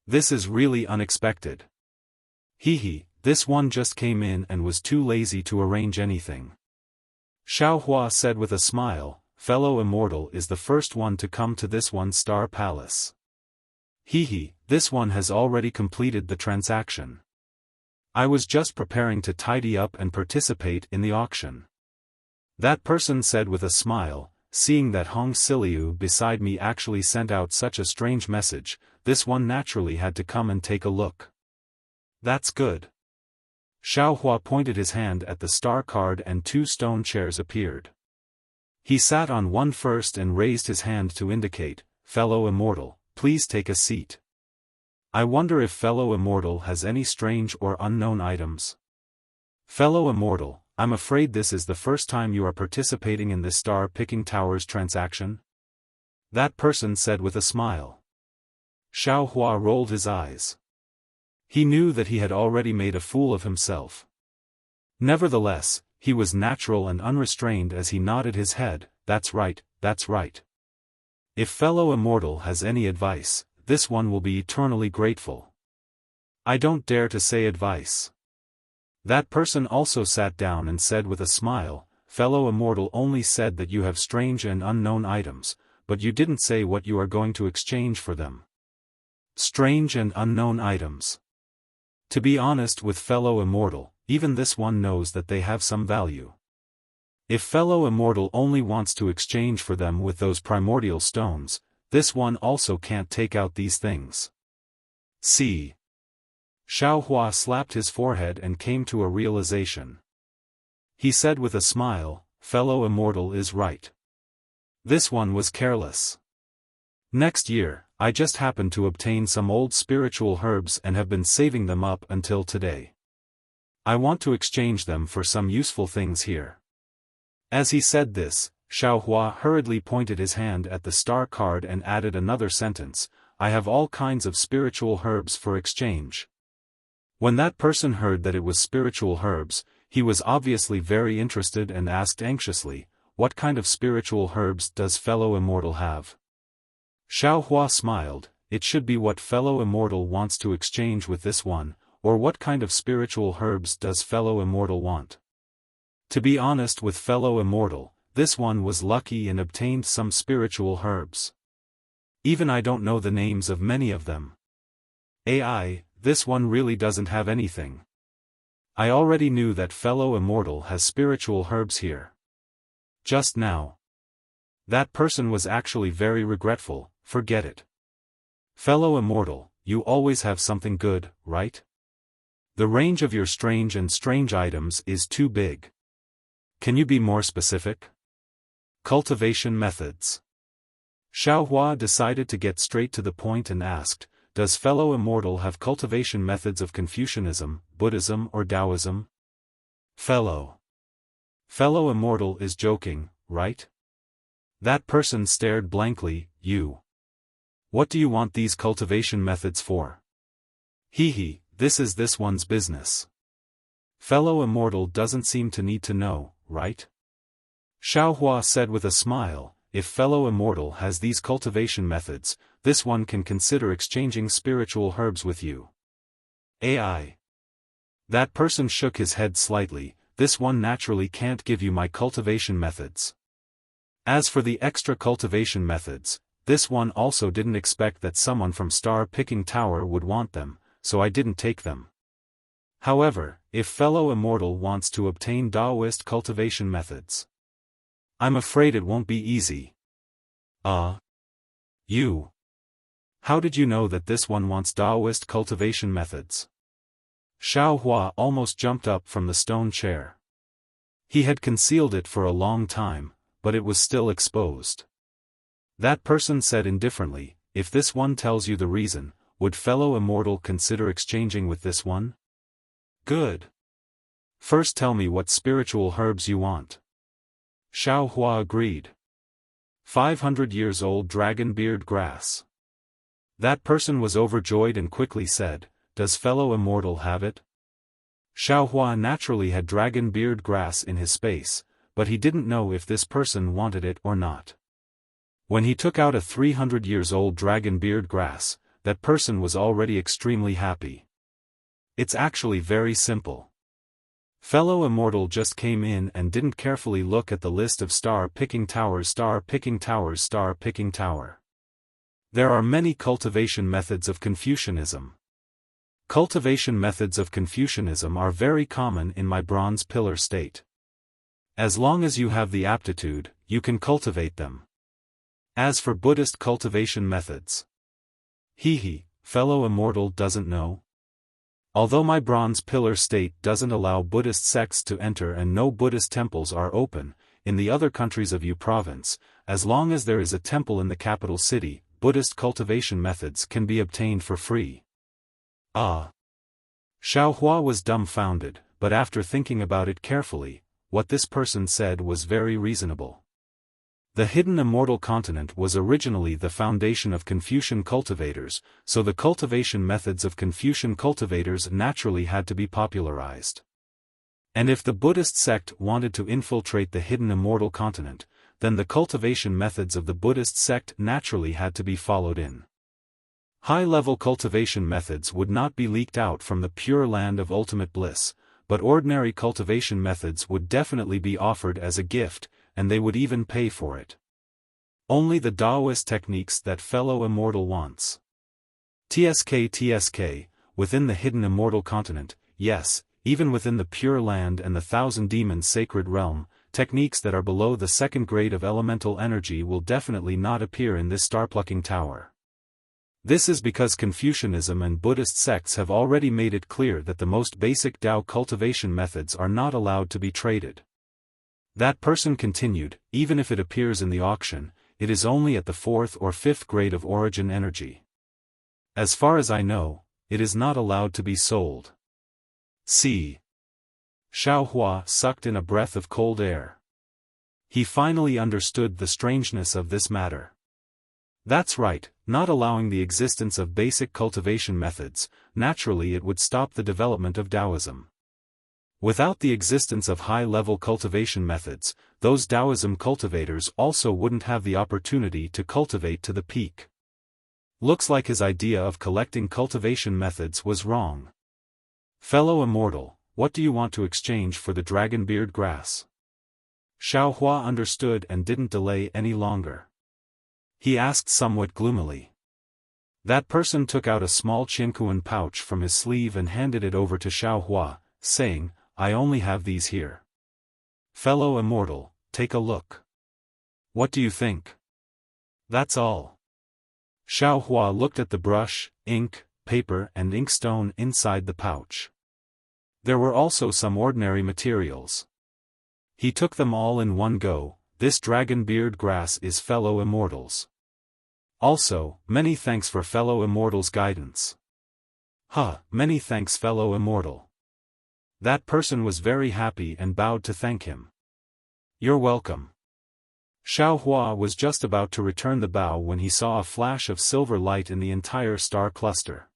Speaker 1: This is really unexpected. This one just came in and was too lazy to arrange anything." Xiaohua said with a smile, "Fellow immortal is the first one to come to this one Star Palace. This one has already completed the transaction. I was just preparing to tidy up and participate in the auction." That person said with a smile, "Seeing that Hong Siliu beside me actually sent out such a strange message, this one naturally had to come and take a look." "That's good." Xiaohua pointed his hand at the star card and 2 stone chairs appeared. He sat on one first and raised his hand to indicate, "Fellow immortal, please take a seat. I wonder if fellow immortal has any strange or unknown items." "Fellow immortal, I'm afraid this is the first time you are participating in this star-picking towers transaction?" That person said with a smile. Xiaohua rolled his eyes. He knew that he had already made a fool of himself. Nevertheless, he was natural and unrestrained as he nodded his head, "That's right, that's right. If fellow immortal has any advice, this one will be eternally grateful." "I don't dare to say advice." That person also sat down and said with a smile, "Fellow immortal only said that you have strange and unknown items, but you didn't say what you are going to exchange for them." Strange and unknown items. To be honest with fellow immortal, even this one knows that they have some value. If fellow immortal only wants to exchange for them with those primordial stones, this one also can't take out these things. See. Xiaohua slapped his forehead and came to a realization. He said with a smile, "Fellow immortal is right. This one was careless. Next year, I just happened to obtain some old spiritual herbs and have been saving them up until today. I want to exchange them for some useful things here." As he said this, Xiaohua hurriedly pointed his hand at the star card and added another sentence, "I have all kinds of spiritual herbs for exchange." When that person heard that it was spiritual herbs, he was obviously very interested and asked anxiously, "What kind of spiritual herbs does fellow immortal have?" Xiaohua smiled, "It should be what fellow immortal wants to exchange with this one, or what kind of spiritual herbs does fellow immortal want?" To be honest with fellow immortal, this one was lucky and obtained some spiritual herbs. Even I don't know the names of many of them. AI, this one really doesn't have anything. I already knew that fellow immortal has spiritual herbs here. Just now. That person was actually very regretful, forget it. Fellow immortal, you always have something good, right? The range of your strange items is too big. Can you be more specific? Cultivation methods. Xiaofan decided to get straight to the point and asked, does fellow immortal have cultivation methods of Confucianism, Buddhism or Taoism? Fellow immortal is joking, right? That person stared blankly, you. What do you want these cultivation methods for? Hee, this is this one's business. Fellow immortal doesn't seem to need to know, right? Xiaofan said with a smile, if fellow immortal has these cultivation methods, this one can consider exchanging spiritual herbs with you. AI. That person shook his head slightly, this one naturally can't give you my cultivation methods. As for the extra cultivation methods, this one also didn't expect that someone from Star Picking Tower would want them, so I didn't take them. However, if fellow immortal wants to obtain Taoist cultivation methods, I'm afraid it won't be easy. You. How did you know that this one wants Taoist cultivation methods? Xiaofan almost jumped up from the stone chair. He had concealed it for a long time, but it was still exposed. That person said indifferently, if this one tells you the reason, would fellow immortal consider exchanging with this one? Good. First tell me what spiritual herbs you want. Xiaofan agreed. 500 years old dragon beard grass. That person was overjoyed and quickly said, does fellow immortal have it? Xiaofan naturally had dragon beard grass in his space, but he didn't know if this person wanted it or not. When he took out a 300 years old dragon beard grass, that person was already extremely happy. It's actually very simple. Fellow immortal just came in and didn't carefully look at the list of star picking towers. There are many cultivation methods of Confucianism. Cultivation methods of Confucianism are very common in my bronze pillar state. As long as you have the aptitude, you can cultivate them. As for Buddhist cultivation methods, fellow immortal doesn't know. Although my bronze pillar state doesn't allow Buddhist sects to enter and no Buddhist temples are open, in the other countries of Yu province, as long as there is a temple in the capital city, Buddhist cultivation methods can be obtained for free. Xiaofan was dumbfounded, but after thinking about it carefully, what this person said was very reasonable. The hidden immortal continent was originally the foundation of Confucian cultivators, so the cultivation methods of Confucian cultivators naturally had to be popularized. And if the Buddhist sect wanted to infiltrate the hidden immortal continent, then the cultivation methods of the Buddhist sect naturally had to be followed in. High-level cultivation methods would not be leaked out from the pure land of ultimate bliss, but ordinary cultivation methods would definitely be offered as a gift, and they would even pay for it. Only the Taoist techniques that fellow immortal wants. TSK, within the hidden immortal continent, yes, even within the pure land and the thousand demons sacred realm, techniques that are below the second grade of elemental energy will definitely not appear in this star-plucking tower. This is because Confucianism and Buddhist sects have already made it clear that the most basic Tao cultivation methods are not allowed to be traded. That person continued, even if it appears in the auction, it is only at the 4th or 5th grade of origin energy. As far as I know, it is not allowed to be sold. See. Xiaofan sucked in a breath of cold air. He finally understood the strangeness of this matter. That's right, not allowing the existence of basic cultivation methods, naturally it would stop the development of Taoism. Without the existence of high-level cultivation methods, those Taoism cultivators also wouldn't have the opportunity to cultivate to the peak. Looks like his idea of collecting cultivation methods was wrong. Fellow immortal, what do you want to exchange for the dragon beard grass? Xiaohua understood and didn't delay any longer. He asked somewhat gloomily. That person took out a small Qiankuan pouch from his sleeve and handed it over to Xiaohua, saying, "I only have these here. Fellow immortal, take a look. What do you think?" "That's all." Xiaohua looked at the brush, ink, paper and inkstone inside the pouch. There were also some ordinary materials. He took them all in one go. "This dragon beard grass is fellow immortals. Also, many thanks for fellow immortal's guidance." Many thanks fellow immortal." That person was very happy and bowed to thank him. "You're welcome." Xiaohua was just about to return the bow when he saw a flash of silver light in the entire star cluster.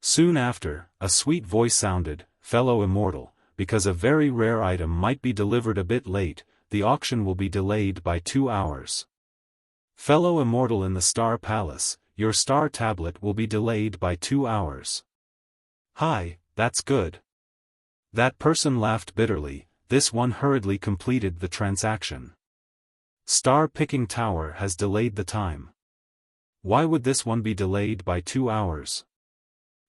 Speaker 1: Soon after, a sweet voice sounded, "Fellow immortal, because a very rare item might be delivered a bit late, the auction will be delayed by 2 hours. Fellow immortal in the Star Palace, your star tablet will be delayed by 2 hours. Hi, that's good." That person laughed bitterly. This one hurriedly completed the transaction. Star-picking tower has delayed the time. Why would this one be delayed by 2 hours?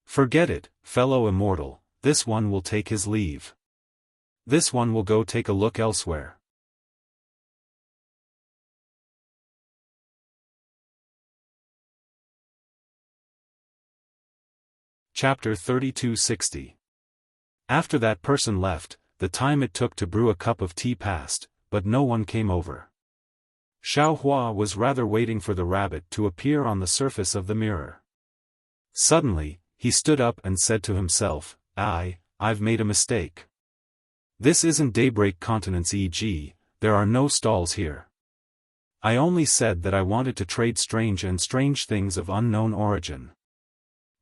Speaker 1: Forget it, fellow immortal, this one will take his leave. This one will go take a look elsewhere. Chapter 3260. After that person left, the time it took to brew a cup of tea passed, but no one came over. Xiaohua was rather waiting for the rabbit to appear on the surface of the mirror. Suddenly, he stood up and said to himself, I've made a mistake. This isn't Daybreak Continents, e.g., there are no stalls here. I only said that I wanted to trade strange things of unknown origin.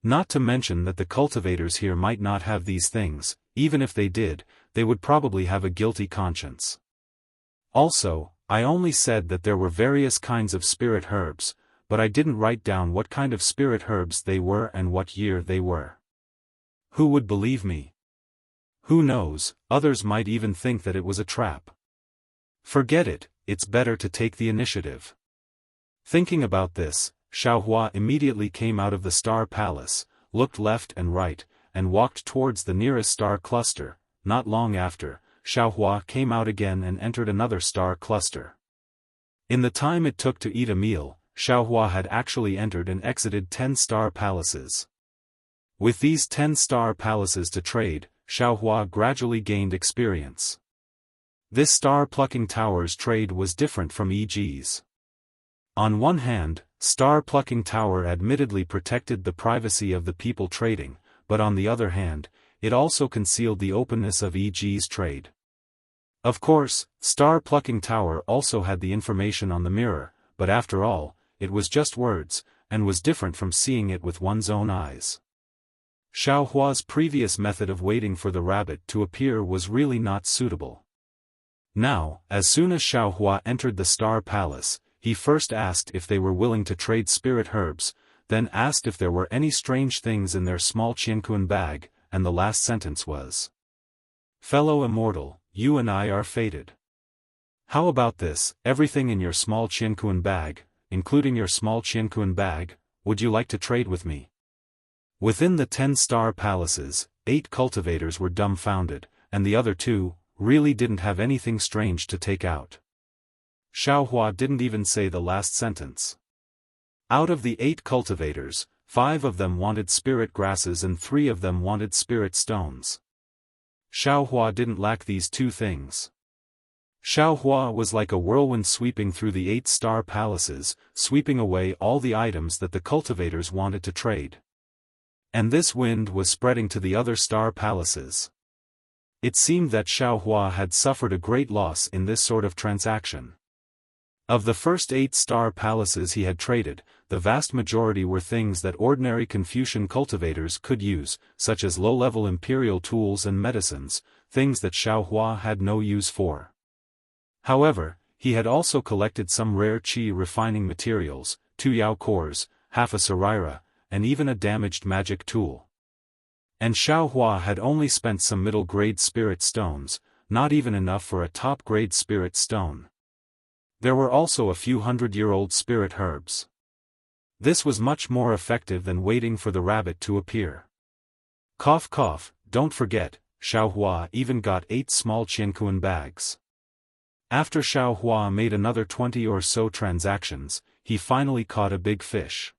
Speaker 1: Not to mention that the cultivators here might not have these things. Even if they did, they would probably have a guilty conscience. Also, I only said that there were various kinds of spirit herbs, but I didn't write down what kind of spirit herbs they were and what year they were. Who would believe me? Who knows, others might even think that it was a trap. Forget it, it's better to take the initiative. Thinking about this, Xiaohua immediately came out of the Star Palace, looked left and right, and walked towards the nearest star cluster. Not long after, Xiaohua came out again and entered another star cluster. In the time it took to eat a meal, Xiaohua had actually entered and exited 10 star palaces. With these 10 star palaces to trade, Xiaohua gradually gained experience. This star-plucking tower's trade was different from EG's. On one hand, star-plucking tower admittedly protected the privacy of the people trading, but on the other hand, it also concealed the openness of EG's trade. Of course, star-plucking tower also had the information on the mirror, but after all, it was just words, and was different from seeing it with one's own eyes. Xiaohua's previous method of waiting for the rabbit to appear was really not suitable. Now, as soon as Xiaohua entered the Star Palace, he first asked if they were willing to trade spirit herbs, then asked if there were any strange things in their small Qiankuan bag, and the last sentence was, "Fellow immortal, you and I are fated. How about this, everything in your small Qiankuan bag, including your small Qiankuan bag, would you like to trade with me?" Within the 10 star palaces, 8 cultivators were dumbfounded, and the other 2, really didn't have anything strange to take out. Xiaohua didn't even say the last sentence. Out of the 8 cultivators, 5 of them wanted spirit grasses and 3 of them wanted spirit stones. Xiaohua didn't lack these 2 things. Xiaohua was like a whirlwind sweeping through the 8 star palaces, sweeping away all the items that the cultivators wanted to trade. And this wind was spreading to the other star palaces. It seemed that Xiaohua had suffered a great loss in this sort of transaction. Of the first 8 star palaces he had traded, the vast majority were things that ordinary Confucian cultivators could use, such as low-level imperial tools and medicines, things that Xiaohua had no use for. However, he had also collected some rare qi refining materials, 2 yao cores, half a saraira, and even a damaged magic tool. And Xiaohua had only spent some middle-grade spirit stones, not even enough for a top-grade spirit stone. There were also a few hundred-year-old spirit herbs. This was much more effective than waiting for the rabbit to appear. Cough cough, don't forget, Xiao Hua even got 8 small qiankuan bags. After Xiao Hua made another 20 or so transactions, he finally caught a big fish.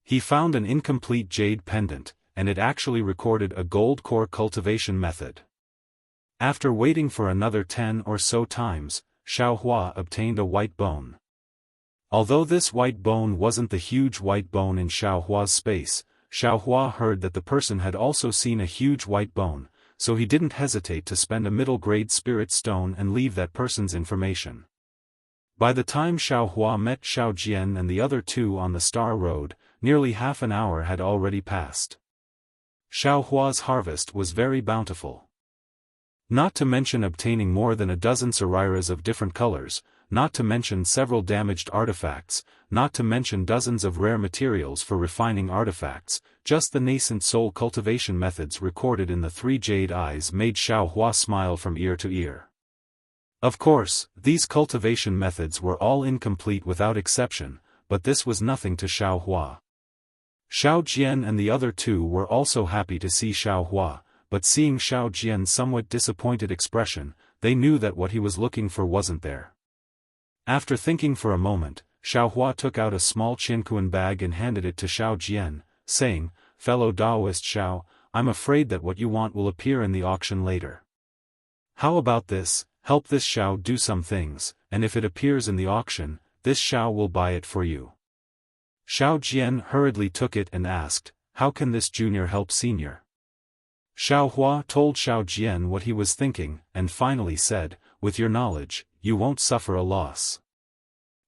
Speaker 1: He found an incomplete jade pendant, and it actually recorded a gold core cultivation method. After waiting for another 10 or so times, Xiao Hua obtained a white bone. Although this white bone wasn't the huge white bone in Xiao Hua's space, Xiao Hua heard that the person had also seen a huge white bone, so he didn't hesitate to spend a middle-grade spirit stone and leave that person's information. By the time Xiao Hua met Xiao Jian and the other two on the Star Road, nearly half an hour had already passed. Xiao Hua's harvest was very bountiful. Not to mention obtaining more than a dozen sariras of different colors, not to mention several damaged artifacts, not to mention dozens of rare materials for refining artifacts, just the nascent soul cultivation methods recorded in the 3 jade eyes made Xiao Hua smile from ear to ear. Of course, these cultivation methods were all incomplete without exception, but this was nothing to Xiao Hua. Xiao Jian and the other two were also happy to see Xiao Hua, but seeing Xiao Jian's somewhat disappointed expression, they knew that what he was looking for wasn't there. After thinking for a moment, Xiao Hua took out a small qiankuan bag and handed it to Xiao Jian, saying, "Fellow Taoist Xiao, I'm afraid that what you want will appear in the auction later. How about this, help this Xiao do some things, and if it appears in the auction, this Xiao will buy it for you." Xiao Jian hurriedly took it and asked, "How can this junior help senior?" Xiao Hua told Xiao Jian what he was thinking, and finally said, "With your knowledge, you won't suffer a loss.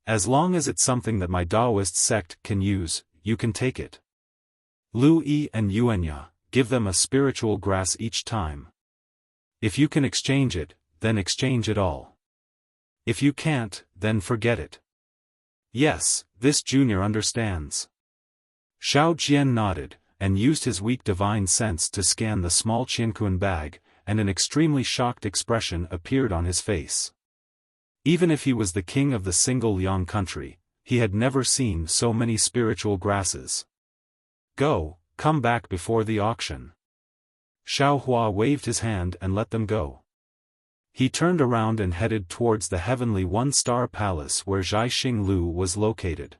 Speaker 1: As long as it's something that my Taoist sect can use, you can take it. Lu Yi and Yuanya, give them a spiritual grass each time. If you can exchange it, then exchange it all. If you can't, then forget it." "Yes, this junior understands." Xiao Jian nodded, and used his weak divine sense to scan the small qiankuan bag, and an extremely shocked expression appeared on his face. Even if he was the king of the single Liang country, he had never seen so many spiritual grasses. Come back before the auction." Xiao Hua waved his hand and let them go. He turned around and headed towards the heavenly one-star palace where Zhai Xinglu was located.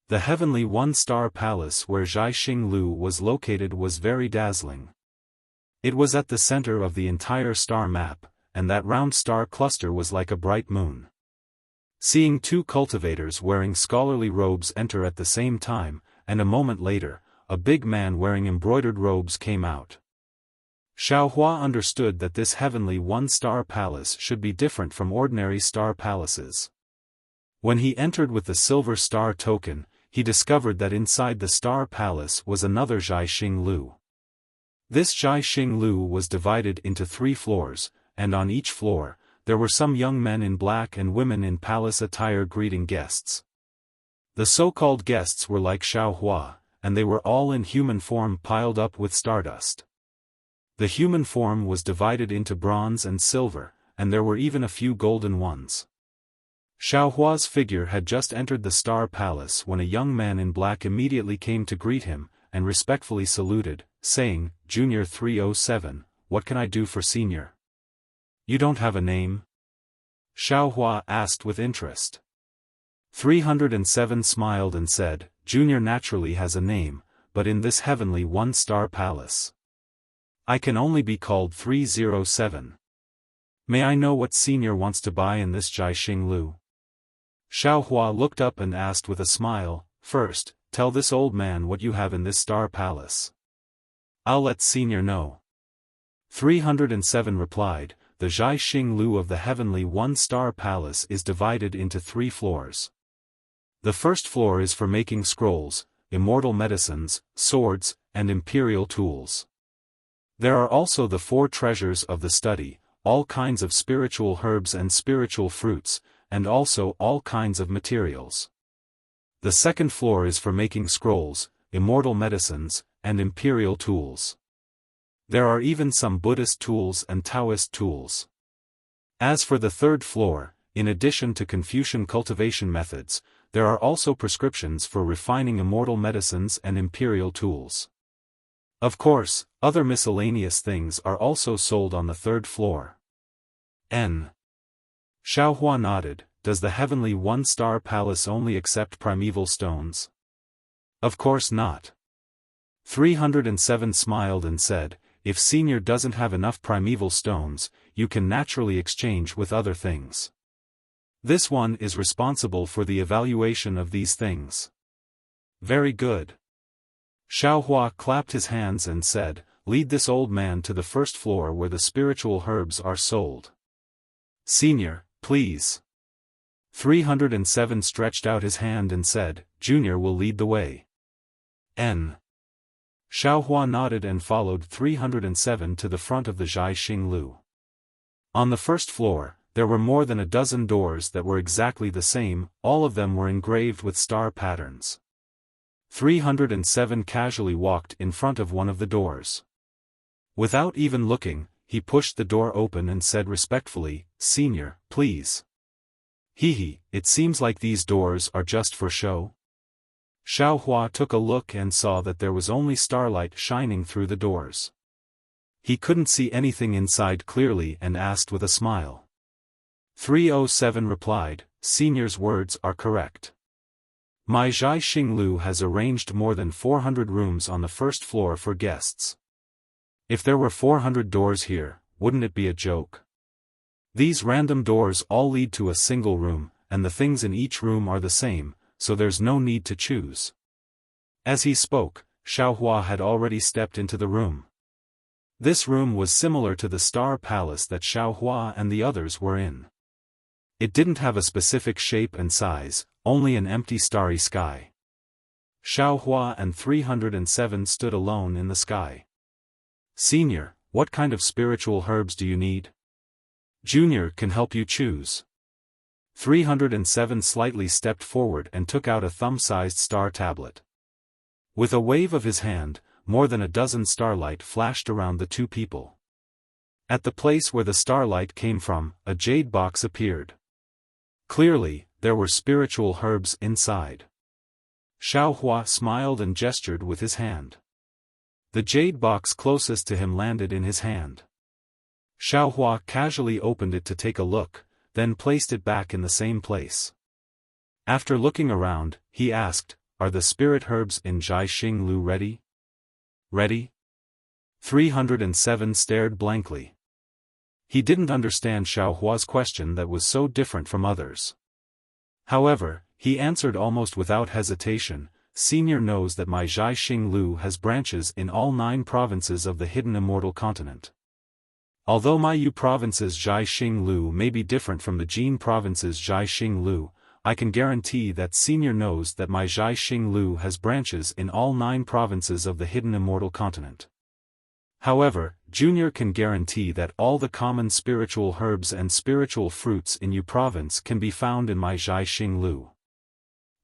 Speaker 1: The heavenly one-star palace where Zhai Xinglu was located was very dazzling. It was at the center of the entire star map, and that round star cluster was like a bright moon. Seeing 2 cultivators wearing scholarly robes enter at the same time, and a moment later, a big man wearing embroidered robes came out. Xiao Hua understood that this heavenly one-star palace should be different from ordinary star palaces. When he entered with the silver star token, he discovered that inside the star palace was another Zhai Xinglu. This Zhai Xinglu was divided into 3 floors, and on each floor, there were some young men in black and women in palace attire greeting guests. The so-called guests were like Xiao Hua, and they were all in human form piled up with stardust. The human form was divided into bronze and silver, and there were even a few golden ones. Xiao Hua's figure had just entered the star palace when a young man in black immediately came to greet him, and respectfully saluted, saying, "Junior 307, what can I do for senior?" "You don't have a name?" Xiao Hua asked with interest. 307 smiled and said, "Junior naturally has a name, but in this heavenly one-star palace, I can only be called 307. May I know what senior wants to buy in this Zhai Xinglu?" Xiao Hua looked up and asked with a smile, "First, tell this old man what you have in this star palace. I'll let senior know." 307 replied, "The Zhai Xinglu of the heavenly one-star palace is divided into 3 floors. The first floor is for making scrolls, immortal medicines, swords, and imperial tools. There are also the 4 treasures of the study, all kinds of spiritual herbs and spiritual fruits, and also all kinds of materials. The second floor is for making scrolls, immortal medicines, and imperial tools. There are even some Buddhist tools and Taoist tools. As for the third floor, in addition to Confucian cultivation methods, there are also prescriptions for refining immortal medicines and imperial tools. Of course, other miscellaneous things are also sold on the third floor. N. Xiaohua nodded. Does the heavenly one-star palace only accept primeval stones? Of course not. 307 smiled and said, if Senior doesn't have enough primeval stones, you can naturally exchange with other things. This one is responsible for the evaluation of these things. Very good. Xiaohua clapped his hands and said, lead this old man to the first floor where the spiritual herbs are sold. Senior, please. 307 stretched out his hand and said, Junior will lead the way. N. Xiaohua nodded and followed 307 to the front of the Zhai Xing Lu. On the first floor, there were more than a dozen doors that were exactly the same, all of them were engraved with star patterns. 307 casually walked in front of one of the doors. Without even looking, he pushed the door open and said respectfully, Senior, please. Hee, it seems like these doors are just for show. Xiaohua took a look and saw that there was only starlight shining through the doors. He couldn't see anything inside clearly and asked with a smile. 307 replied, Senior's words are correct. My Zhai Xing Lu has arranged more than 400 rooms on the first floor for guests. If there were 400 doors here, wouldn't it be a joke? These random doors all lead to a single room, and the things in each room are the same, so there's no need to choose. As he spoke, Xiaohua had already stepped into the room. This room was similar to the star palace that Xiaohua and the others were in. It didn't have a specific shape and size, only an empty starry sky. Xiaohua and 307 stood alone in the sky. Senior, what kind of spiritual herbs do you need? Junior can help you choose. 307 slightly stepped forward and took out a thumb-sized star tablet. With a wave of his hand, more than a dozen starlight flashed around the two people. At the place where the starlight came from, a jade box appeared. Clearly, there were spiritual herbs inside. Xiaohua smiled and gestured with his hand. The jade box closest to him landed in his hand. Xiaohua casually opened it to take a look, then placed it back in the same place. After looking around, he asked, are the spirit herbs in Zhai Xing Lu ready? Ready? 307 stared blankly. He didn't understand Xiaohua's question that was so different from others. However, he answered almost without hesitation, Senior knows that my Zhai Xing Lu has branches in all 9 provinces of the hidden immortal continent. Although my Yu province's Zhai Xing Lu may be different from the Jin province's Zhai Xing Lu, I can guarantee that Senior knows that my Zhai Xing Lu has branches in all 9 provinces of the hidden immortal continent. However, Junior can guarantee that all the common spiritual herbs and spiritual fruits in Yu province can be found in my Zhai Xing Lu.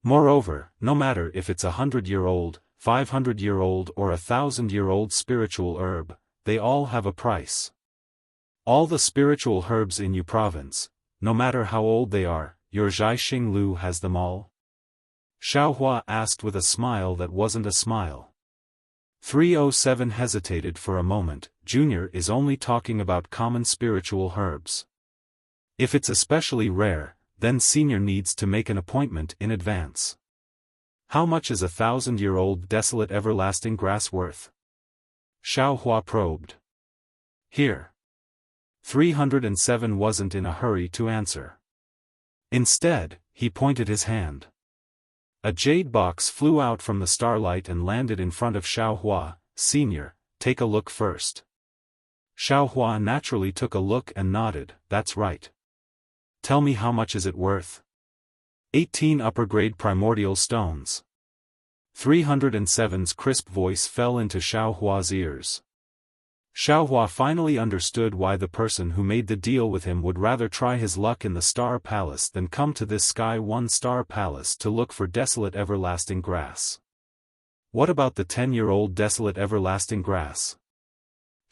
Speaker 1: Moreover, no matter if it's 100-year-old, 500-year-old or 1,000-year-old spiritual herb, they all have a price. All the spiritual herbs in Yu province, no matter how old they are, your Zhai Xing Lu has them all? Xiaohua asked with a smile that wasn't a smile. 307 hesitated for a moment. Junior is only talking about common spiritual herbs. If it's especially rare, then Senior needs to make an appointment in advance. How much is 1,000-year-old desolate everlasting grass worth? Xiaohua probed. Here. 307 wasn't in a hurry to answer. Instead, he pointed his hand. A jade box flew out from the starlight and landed in front of Xiaohua. Senior, take a look first. Xiaohua naturally took a look and nodded, that's right. Tell me how much is it worth? 18 upper-grade primordial stones. 307's crisp voice fell into Xiaohua's ears. Xiaohua finally understood why the person who made the deal with him would rather try his luck in the Star Palace than come to this Sky One Star Palace to look for desolate everlasting grass. What about the 10-year-old desolate everlasting grass?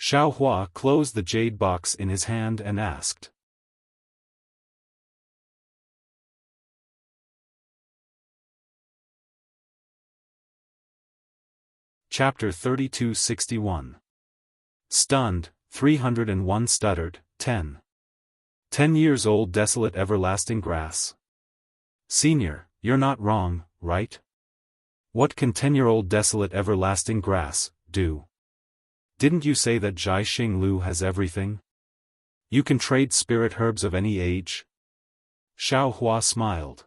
Speaker 1: Xiaofan closed the jade box in his hand and asked. Chapter 3261. Stunned, 301 stuttered, 10. 10 years old desolate everlasting grass. Senior, you're not wrong, right? What can 10-year-old desolate everlasting grass do? Didn't you say that Zhai Xing Lu has everything? You can trade spirit herbs of any age? Xiaofan smiled.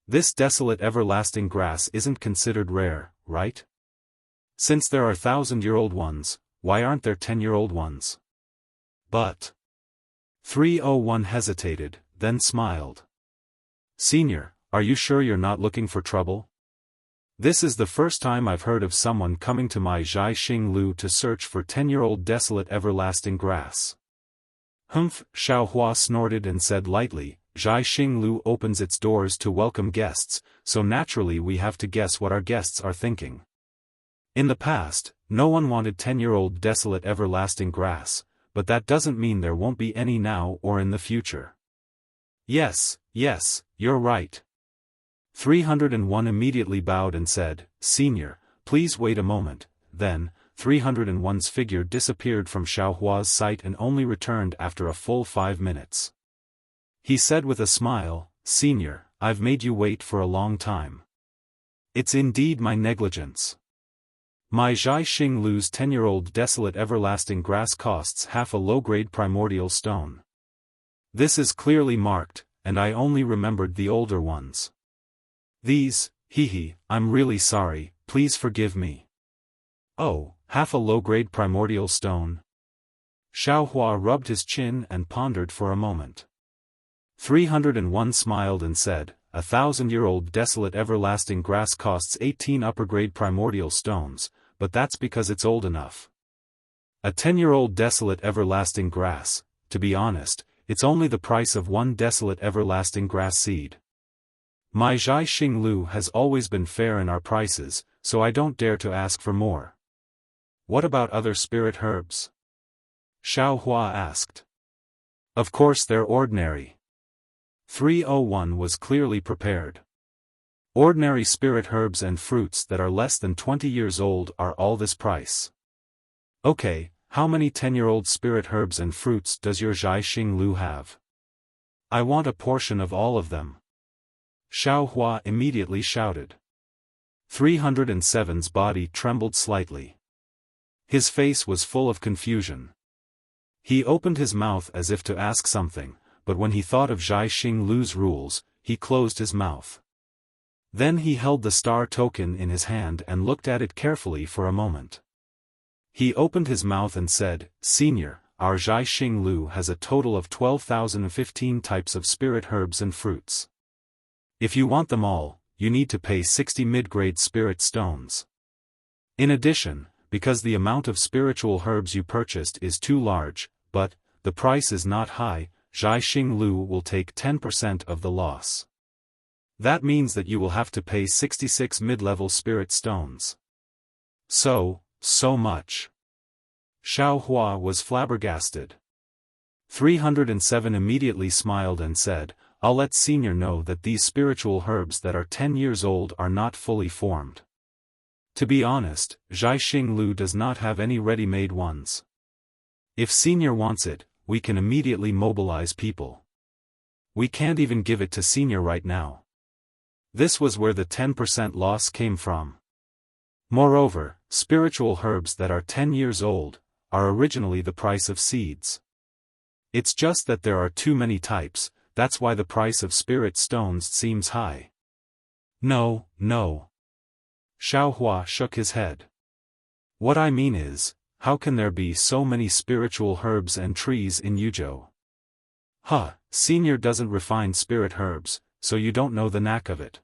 Speaker 1: This desolate everlasting grass isn't considered rare, right? Since there are 1,000-year-old ones, why aren't there 10-year-old ones? But 301 hesitated, then smiled. Senior, are you sure you're not looking for trouble? This is the first time I've heard of someone coming to my Zhai Xing Lu to search for 10-year-old desolate everlasting grass. Humph, Xiaofan snorted and said lightly, Zhai Xing Lu opens its doors to welcome guests, so naturally we have to guess what our guests are thinking. In the past, no one wanted 10-year-old desolate everlasting grass, but that doesn't mean there won't be any now or in the future. Yes, you're right. 301 immediately bowed and said, Senior, please wait a moment. Then, 301's figure disappeared from Xiaohua's sight and only returned after a full 5 minutes. He said with a smile, Senior, I've made you wait for a long time. It's indeed my negligence. My Zhai Xing Lu's 10-year-old desolate everlasting grass costs half a low-grade primordial stone. This is clearly marked, and I only remembered the older ones. These, I'm really sorry, please forgive me. Oh, half a low-grade primordial stone? Xiaohuan rubbed his chin and pondered for a moment. 301 smiled and said, 1,000-year-old desolate everlasting grass costs 18 upper-grade primordial stones, but that's because it's old enough. A 10-year-old desolate everlasting grass, to be honest, it's only the price of one desolate everlasting grass seed. My Zhai Xing Lu has always been fair in our prices, so I don't dare to ask for more. What about other spirit herbs? Xiaohuan asked. Of course they're ordinary. 301 was clearly prepared. Ordinary spirit herbs and fruits that are less than 20 years old are all this price. Okay, how many 10-year-old spirit herbs and fruits does your Zhai Xing Lu have? I want a portion of all of them. Xiaohuan immediately shouted. 307's body trembled slightly. His face was full of confusion. He opened his mouth as if to ask something, but when he thought of Zhai Xing Lu's rules, he closed his mouth. Then he held the star token in his hand and looked at it carefully for a moment. He opened his mouth and said, Senior, our Zhai Xing Lu has a total of 12,015 types of spirit herbs and fruits. If you want them all, you need to pay 60 mid-grade spirit stones. In addition, because the amount of spiritual herbs you purchased is too large, but the price is not high, Zhai Xing Lu will take 10% of the loss. That means that you will have to pay 66 mid-level spirit stones. So much. Xiaohuan was flabbergasted. 307 immediately smiled and said, I'll let Senior know that these spiritual herbs that are 10 years old are not fully formed. To be honest, Zhai Xing Lu does not have any ready-made ones. If Senior wants it, we can immediately mobilize people. We can't even give it to Senior right now. This was where the 10% loss came from. Moreover, spiritual herbs that are 10 years old are originally the price of seeds. It's just that there are too many types, that's why the price of spirit stones seems high. No. Xiaohuan shook his head. What I mean is, how can there be so many spiritual herbs and trees in Yuzhou? Senior doesn't refine spirit herbs, so you don't know the knack of it.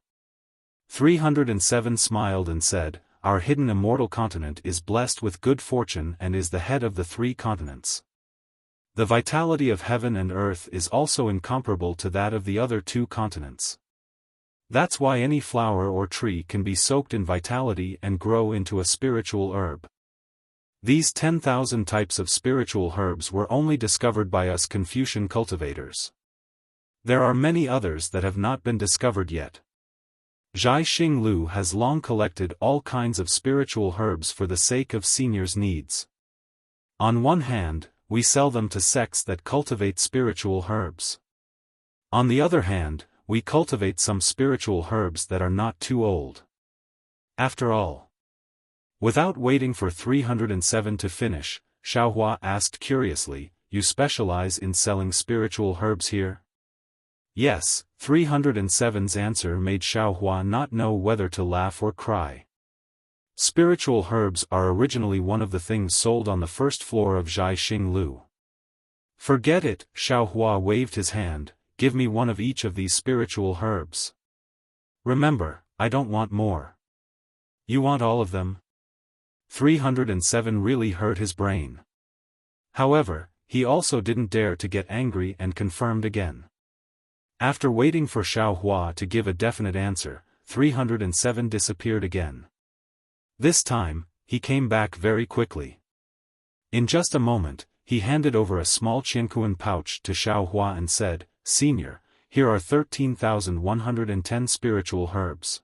Speaker 1: 307 smiled and said, Our hidden immortal continent is blessed with good fortune and is the head of the 3 continents. The vitality of heaven and earth is also incomparable to that of the other 2 continents. That's why any flower or tree can be soaked in vitality and grow into a spiritual herb. These 10,000 types of spiritual herbs were only discovered by us Confucian cultivators. There are many others that have not been discovered yet. Zhai Lu has long collected all kinds of spiritual herbs for the sake of seniors' needs. On one hand, we sell them to sects that cultivate spiritual herbs. On the other hand, we cultivate some spiritual herbs that are not too old. After all. Without waiting for 307 to finish, Xiaohua asked curiously, "You specialize in selling spiritual herbs here?" Yes, 307's answer made Xiaohua not know whether to laugh or cry. Spiritual herbs are originally one of the things sold on the first floor of Zhai Lu. Forget it, Xiaohua waved his hand, "Give me one of each of these spiritual herbs. Remember, I don't want more." "You want all of them?" 307 really hurt his brain. However, he also didn't dare to get angry and confirmed again. After waiting for Xiaohua to give a definite answer, 307 disappeared again. This time, he came back very quickly. In just a moment, he handed over a small Qiankuan pouch to Xiaohua and said, "Senior, here are 13,110 spiritual herbs.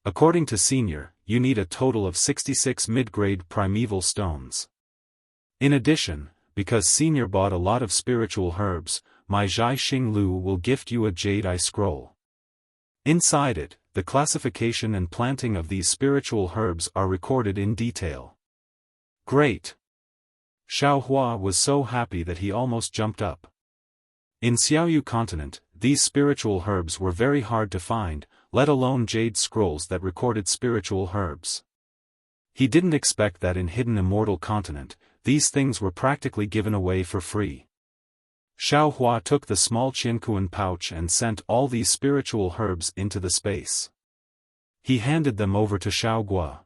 Speaker 1: According to Senior, you need a total of 66 mid-grade primeval stones. In addition, because Senior bought a lot of spiritual herbs, my Zhai Lu will gift you a jade eye scroll. Inside it, the classification and planting of these spiritual herbs are recorded in detail." Great! Xiaohua was so happy that he almost jumped up. In Xiaoyu continent, these spiritual herbs were very hard to find, let alone jade scrolls that recorded spiritual herbs. He didn't expect that in Hidden Immortal continent, these things were practically given away for free. Xiaohua took the small Qiankuan pouch and sent all these spiritual herbs into the space. He handed them over to Xiaogua.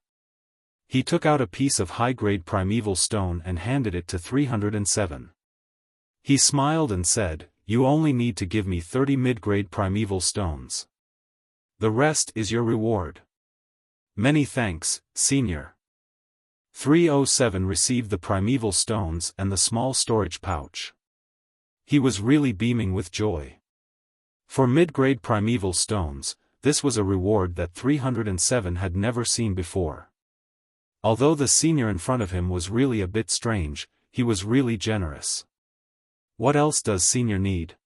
Speaker 1: He took out a piece of high-grade primeval stone and handed it to 307. He smiled and said, "You only need to give me 30 mid-grade primeval stones. The rest is your reward." "Many thanks, Senior." 307 received the primeval stones and the small storage pouch. He was really beaming with joy. For mid-grade primeval stones, this was a reward that 307 had never seen before. Although the senior in front of him was really a bit strange, he was really generous. What else does Senior need?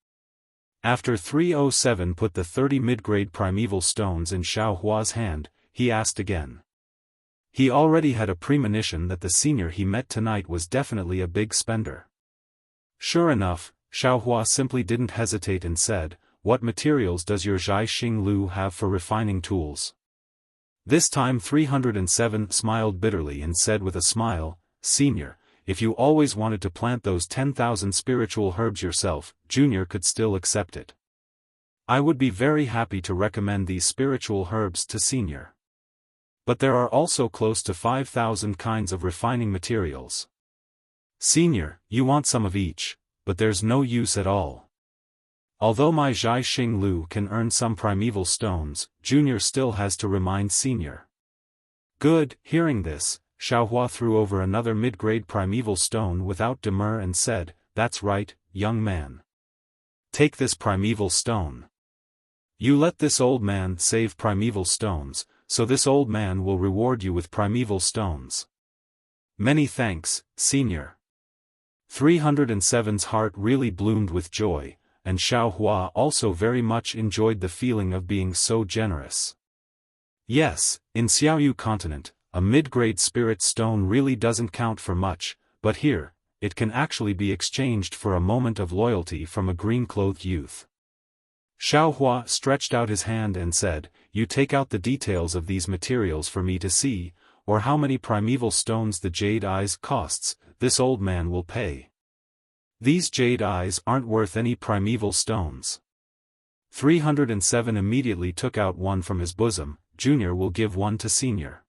Speaker 1: After 307 put the 30 mid-grade primeval stones in Xiaohua's hand, he asked again. He already had a premonition that the senior he met tonight was definitely a big spender. Sure enough, Xiaohua simply didn't hesitate and said, "What materials does your Zhai Lu have for refining tools?" This time 307 smiled bitterly and said with a smile, "Senior, if you always wanted to plant those 10,000 spiritual herbs yourself, Junior could still accept it. I would be very happy to recommend these spiritual herbs to Senior. But there are also close to 5,000 kinds of refining materials. Senior, you want some of each, but there's no use at all. Although my Zhai Lu can earn some primeval stones, Junior still has to remind Senior." Good. Hearing this, Xiaohua threw over another mid-grade primeval stone without demur and said, "That's right, young man. Take this primeval stone. You let this old man save primeval stones, so this old man will reward you with primeval stones." "Many thanks, Senior." 307's heart really bloomed with joy, and Xiaohua also very much enjoyed the feeling of being so generous. Yes, in Xiaoyu continent, a mid-grade spirit stone really doesn't count for much, but here, it can actually be exchanged for a moment of loyalty from a green-clothed youth. Xiaohua stretched out his hand and said, "You take out the details of these materials for me to see, or how many primeval stones the jade eyes costs, this old man will pay. These jade eyes aren't worth any primeval stones." 307 immediately took out one from his bosom. "Junior will give one to Senior."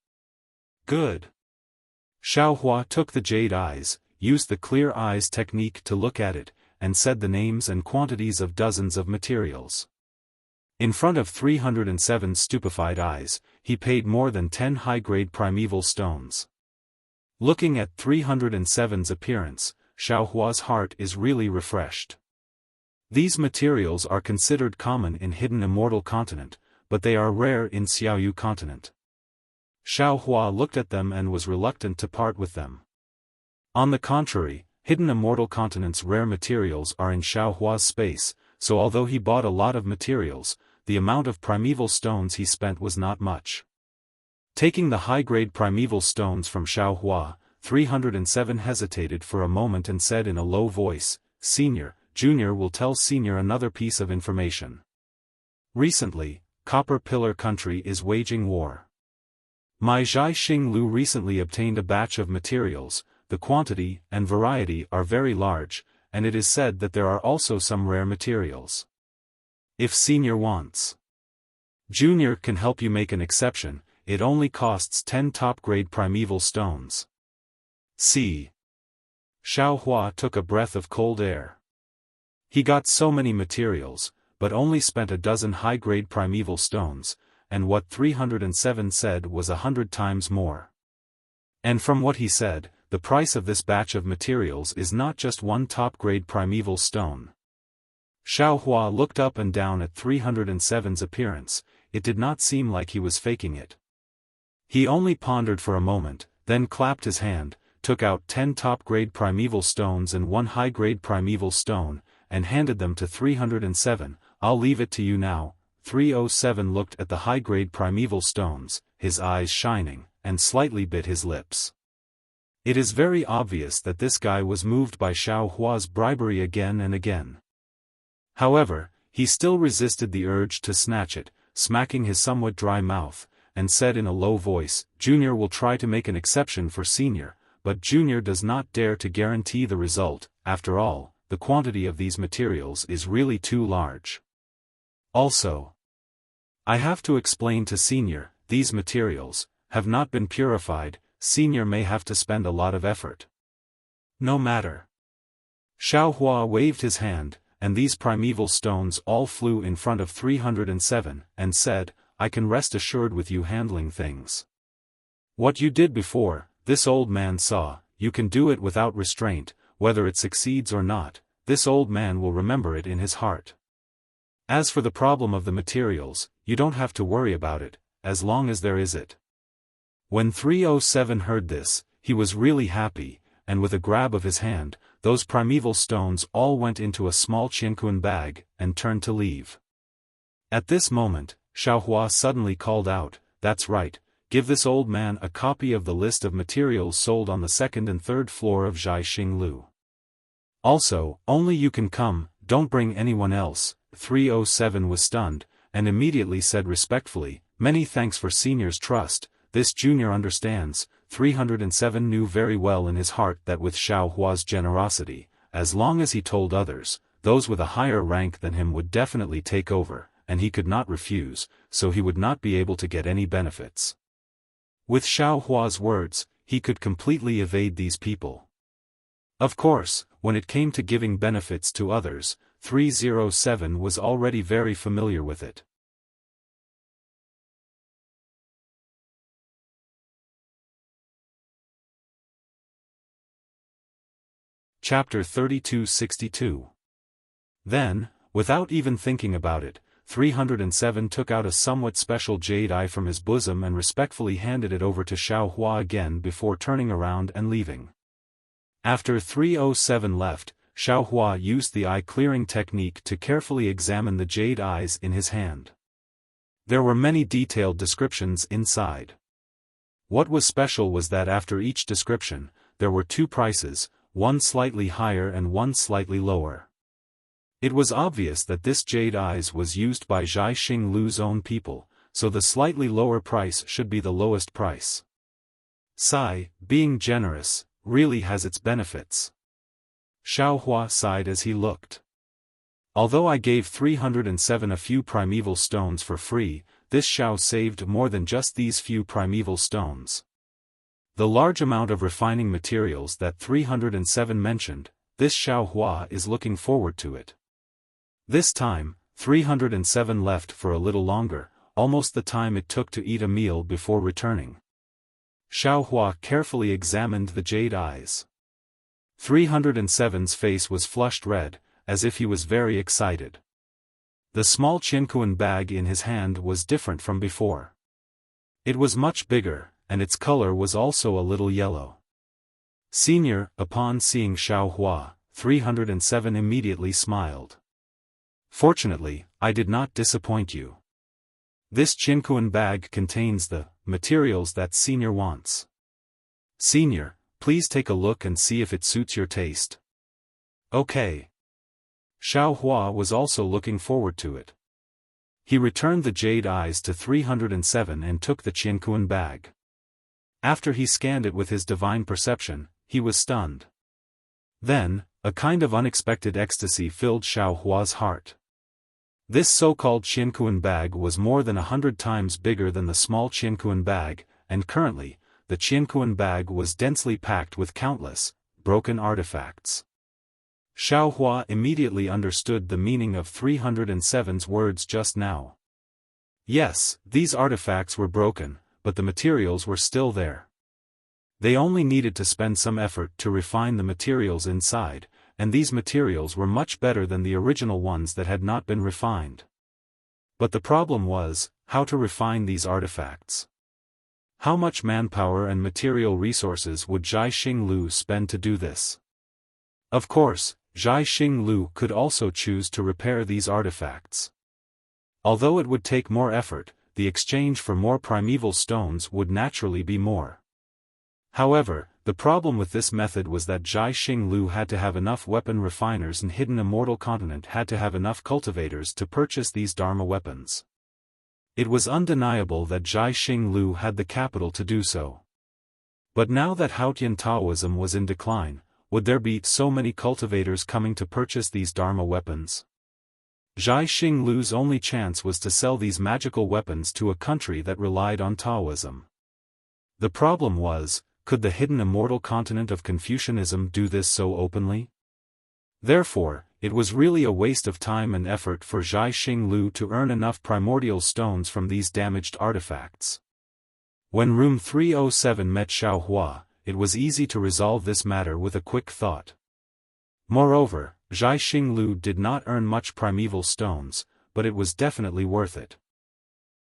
Speaker 1: Good. Xiaohua took the jade eyes, used the clear eyes technique to look at it, and said the names and quantities of dozens of materials. In front of 307's stupefied eyes, he paid more than 10 high-grade primeval stones. Looking at 307's appearance, Xiaohua's heart is really refreshed. These materials are considered common in Hidden Immortal Continent, but they are rare in Xiaoyu Continent. Xiaohua looked at them and was reluctant to part with them. On the contrary, Hidden Immortal Continent's rare materials are in Xiaohua's space, so although he bought a lot of materials, the amount of primeval stones he spent was not much. Taking the high-grade primeval stones from Xiaohua, 307 hesitated for a moment and said in a low voice, "Senior, Junior will tell Senior another piece of information. Recently, Copper Pillar Country is waging war. My Zhai Xing Lu recently obtained a batch of materials. The quantity and variety are very large, and it is said that there are also some rare materials. If Senior wants, Junior can help you make an exception. It only costs 10 top-grade primeval stones." See. Xiaohua took a breath of cold air. He got so many materials, but only spent a dozen high-grade primeval stones, and what 307 said was 100 times more. And from what he said, the price of this batch of materials is not just one top-grade primeval stone. Xiaohua looked up and down at 307's appearance. It did not seem like he was faking it. He only pondered for a moment, then clapped his hand, took out 10 top-grade primeval stones and 1 high-grade primeval stone, and handed them to 307. "I'll leave it to you now." 307 looked at the high-grade primeval stones, his eyes shining, and slightly bit his lips. It is very obvious that this guy was moved by Xiaohua's bribery again and again. However, he still resisted the urge to snatch it, smacking his somewhat dry mouth, and said in a low voice, "Junior will try to make an exception for Senior, but Junior does not dare to guarantee the result. After all, the quantity of these materials is really too large. Also, I have to explain to Senior, these materials have not been purified. Senior may have to spend a lot of effort." "No matter." Xiaohua waved his hand, and these primeval stones all flew in front of 307, and said, "I can rest assured with you handling things. What you did before, this old man saw. You can do it without restraint. Whether it succeeds or not, this old man will remember it in his heart. As for the problem of the materials, you don't have to worry about it, as long as there is it." When 307 heard this, he was really happy, and with a grab of his hand, those primeval stones all went into a small Qianquan bag, and turned to leave. At this moment, Xiaohua suddenly called out, "That's right, give this old man a copy of the list of materials sold on the 2nd and 3rd floor of Zhai Xing Lu. Also, only you can come, don't bring anyone else." 307 was stunned, and immediately said respectfully, "Many thanks for Senior's trust, this Junior understands." 307 knew very well in his heart that with Xiaohua's generosity, as long as he told others, those with a higher rank than him would definitely take over, and he could not refuse, so he would not be able to get any benefits. With Xiaohua's words, he could completely evade these people. Of course, when it came to giving benefits to others, 307 was already very familiar with it. Chapter 3262. Then, without even thinking about it, 307 took out a somewhat special jade eye from his bosom and respectfully handed it over to Xiaohua again before turning around and leaving. After 307 left, Xiaohua used the eye-clearing technique to carefully examine the jade eyes in his hand. There were many detailed descriptions inside. What was special was that after each description, there were 2 prices, one slightly higher and one slightly lower. It was obvious that this jade eyes was used by Zhai Xing Lu's own people, so the slightly lower price should be the lowest price. Sai, being generous, really has its benefits. Xiaohua sighed as he looked. Although I gave 307 a few primeval stones for free, this Xiao saved more than just these few primeval stones. The large amount of refining materials that 307 mentioned, this Xiaohua is looking forward to it. This time, 307 left for a little longer, almost the time it took to eat a meal before returning. Xiaohua carefully examined the jade eyes. 307's face was flushed red, as if he was very excited. The small Qinkuan bag in his hand was different from before. It was much bigger, and its color was also a little yellow. Senior, upon seeing Xiaohua, 307 immediately smiled. Fortunately, I did not disappoint you. This Qinkuan bag contains the materials that Senior wants. Senior, please take a look and see if it suits your taste. Okay. Xiaohua was also looking forward to it. He returned the jade eyes to 307 and took the Qinkuan bag. After he scanned it with his divine perception, he was stunned. Then, a kind of unexpected ecstasy filled Xiaohua's heart. This so-called Qinkuan bag was more than 100 times bigger than the small Qinkuan bag, and currently, the Qinkuan bag was densely packed with countless, broken artifacts. Xiaohua immediately understood the meaning of 307's words just now. Yes, these artifacts were broken, but the materials were still there. They only needed to spend some effort to refine the materials inside, and these materials were much better than the original ones that had not been refined. But the problem was, how to refine these artifacts. How much manpower and material resources would Zhai Xinglu spend to do this? Of course, Zhai Xinglu could also choose to repair these artifacts. Although it would take more effort, the exchange for more primeval stones would naturally be more. However, the problem with this method was that Zhai Xinglu had to have enough weapon refiners and Hidden Immortal Continent had to have enough cultivators to purchase these Dharma weapons. It was undeniable that Zhai Xinglu had the capital to do so. But now that Haotian Taoism was in decline, would there be so many cultivators coming to purchase these Dharma weapons? Zhai Xinglu's only chance was to sell these magical weapons to a country that relied on Taoism. The problem was, could the Hidden Immortal Continent of Confucianism do this so openly? Therefore, it was really a waste of time and effort for Zhai Xinglu to earn enough primordial stones from these damaged artifacts. When Room 307 met Xiaohua, it was easy to resolve this matter with a quick thought. Moreover, Zhai Xinglu did not earn much primeval stones, but it was definitely worth it.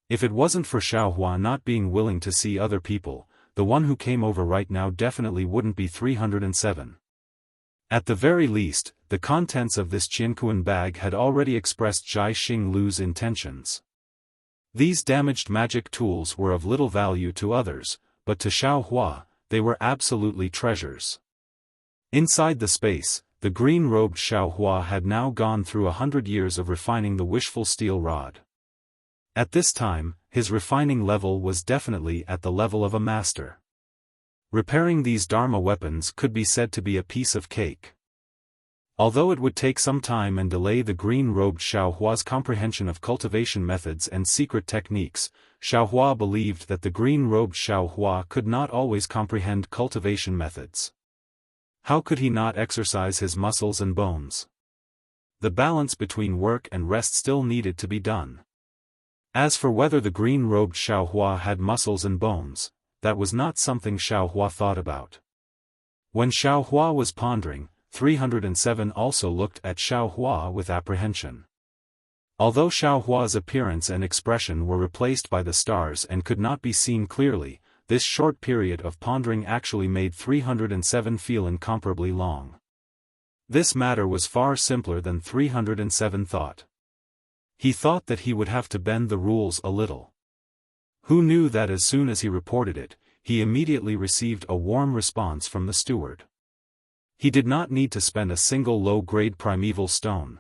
Speaker 1: If it wasn't for Xiaohua not being willing to see other people, the one who came over right now definitely wouldn't be 307. At the very least, the contents of this Qinkuan bag had already expressed Zhai Xinglu's intentions. These damaged magic tools were of little value to others, but to Xiaohua, they were absolutely treasures. Inside the space, the green-robed Xiaohua had now gone through 100 years of refining the wishful steel rod. At this time, his refining level was definitely at the level of a master. Repairing these Dharma weapons could be said to be a piece of cake. Although it would take some time and delay the green-robed Xiaohua's comprehension of cultivation methods and secret techniques, Xiaohua believed that the green-robed Xiaohua could not always comprehend cultivation methods. How could he not exercise his muscles and bones? The balance between work and rest still needed to be done. As for whether the green-robed Xiaohua had muscles and bones, that was not something Xiaohua thought about. When Xiaohua was pondering, 307 also looked at Xiaohua with apprehension. Although Xiaohua's appearance and expression were replaced by the stars and could not be seen clearly, this short period of pondering actually made 307 feel incomparably long. This matter was far simpler than 307 thought. He thought that he would have to bend the rules a little. Who knew that as soon as he reported it, he immediately received a warm response from the steward. He did not need to spend a single low-grade primeval stone.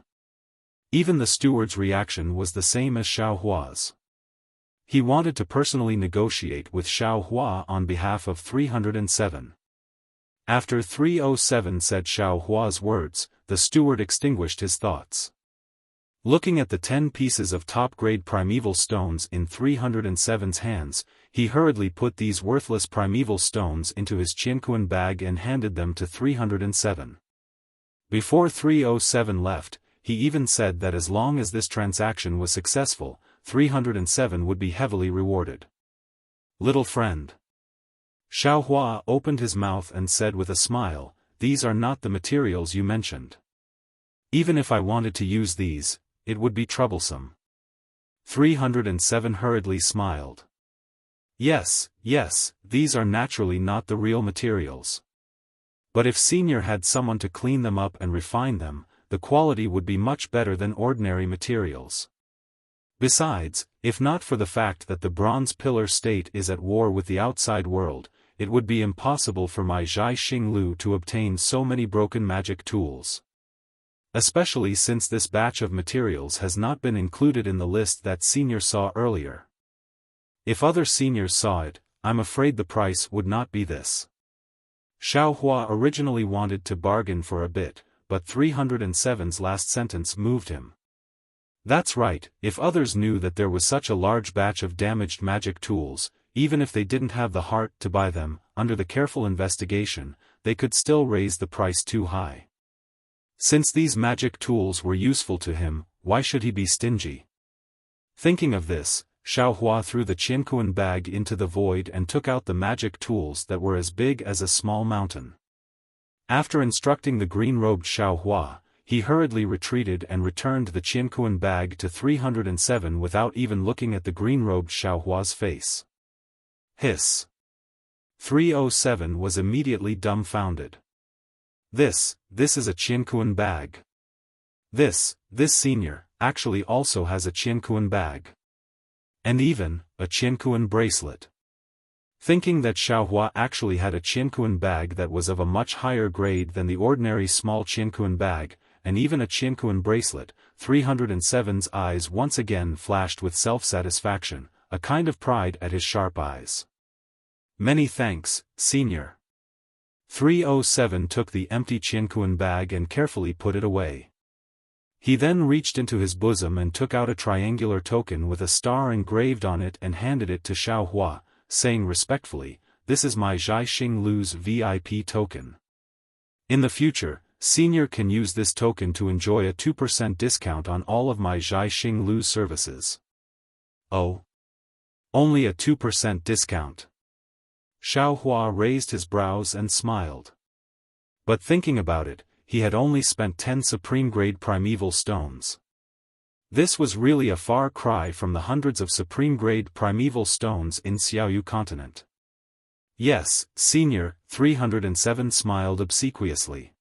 Speaker 1: Even the steward's reaction was the same as Xiaohua's. He wanted to personally negotiate with Xiaohua on behalf of 307. After 307 said Xiaohua's words, the steward extinguished his thoughts. Looking at the 10 pieces of top-grade primeval stones in 307's hands, he hurriedly put these worthless primeval stones into his Qinkuan bag and handed them to 307. Before 307 left, he even said that as long as this transaction was successful, 307 would be heavily rewarded. Little friend. Xiaohua opened his mouth and said with a smile, "These are not the materials you mentioned. Even if I wanted to use these, it would be troublesome." 307 hurriedly smiled. Yes, these are naturally not the real materials. But if Senior had someone to clean them up and refine them, the quality would be much better than ordinary materials. Besides, if not for the fact that the Bronze Pillar state is at war with the outside world, it would be impossible for my Zhai Xinglu to obtain so many broken magic tools. Especially since this batch of materials has not been included in the list that Senior saw earlier. If other seniors saw it, I'm afraid the price would not be this. Xiaohua originally wanted to bargain for a bit, but 307's last sentence moved him. That's right, if others knew that there was such a large batch of damaged magic tools, even if they didn't have the heart to buy them, under the careful investigation, they could still raise the price too high. Since these magic tools were useful to him, why should he be stingy? Thinking of this, Xiaohua threw the Qianquan bag into the void and took out the magic tools that were as big as a small mountain. After instructing the green-robed Xiaohua, he hurriedly retreated and returned the Qianquan bag to 307 without even looking at the green-robed Xiaohua's face. Hiss. 307 was immediately dumbfounded. This is a Qianquan bag. This senior, actually also has a Qianquan bag. And even, a Qianquan bracelet. Thinking that Xiaohua actually had a Qianquan bag that was of a much higher grade than the ordinary small Qianquan bag, and even a Qianquan bracelet, 307's eyes once again flashed with self-satisfaction, a kind of pride at his sharp eyes. Many thanks, Senior. 307 took the empty Qianquan bag and carefully put it away. He then reached into his bosom and took out a triangular token with a star engraved on it and handed it to Xiaohua, saying respectfully, "This is my Zhai Xinglu's VIP token. In the future, Senior can use this token to enjoy a 2% discount on all of my Zhai Xinglu's services." Oh? Only a 2% discount? Xiaohua raised his brows and smiled. But thinking about it, he had only spent 10 supreme-grade primeval stones. This was really a far cry from the hundreds of supreme-grade primeval stones in Xiaoyu continent. Yes, Senior, 307 smiled obsequiously.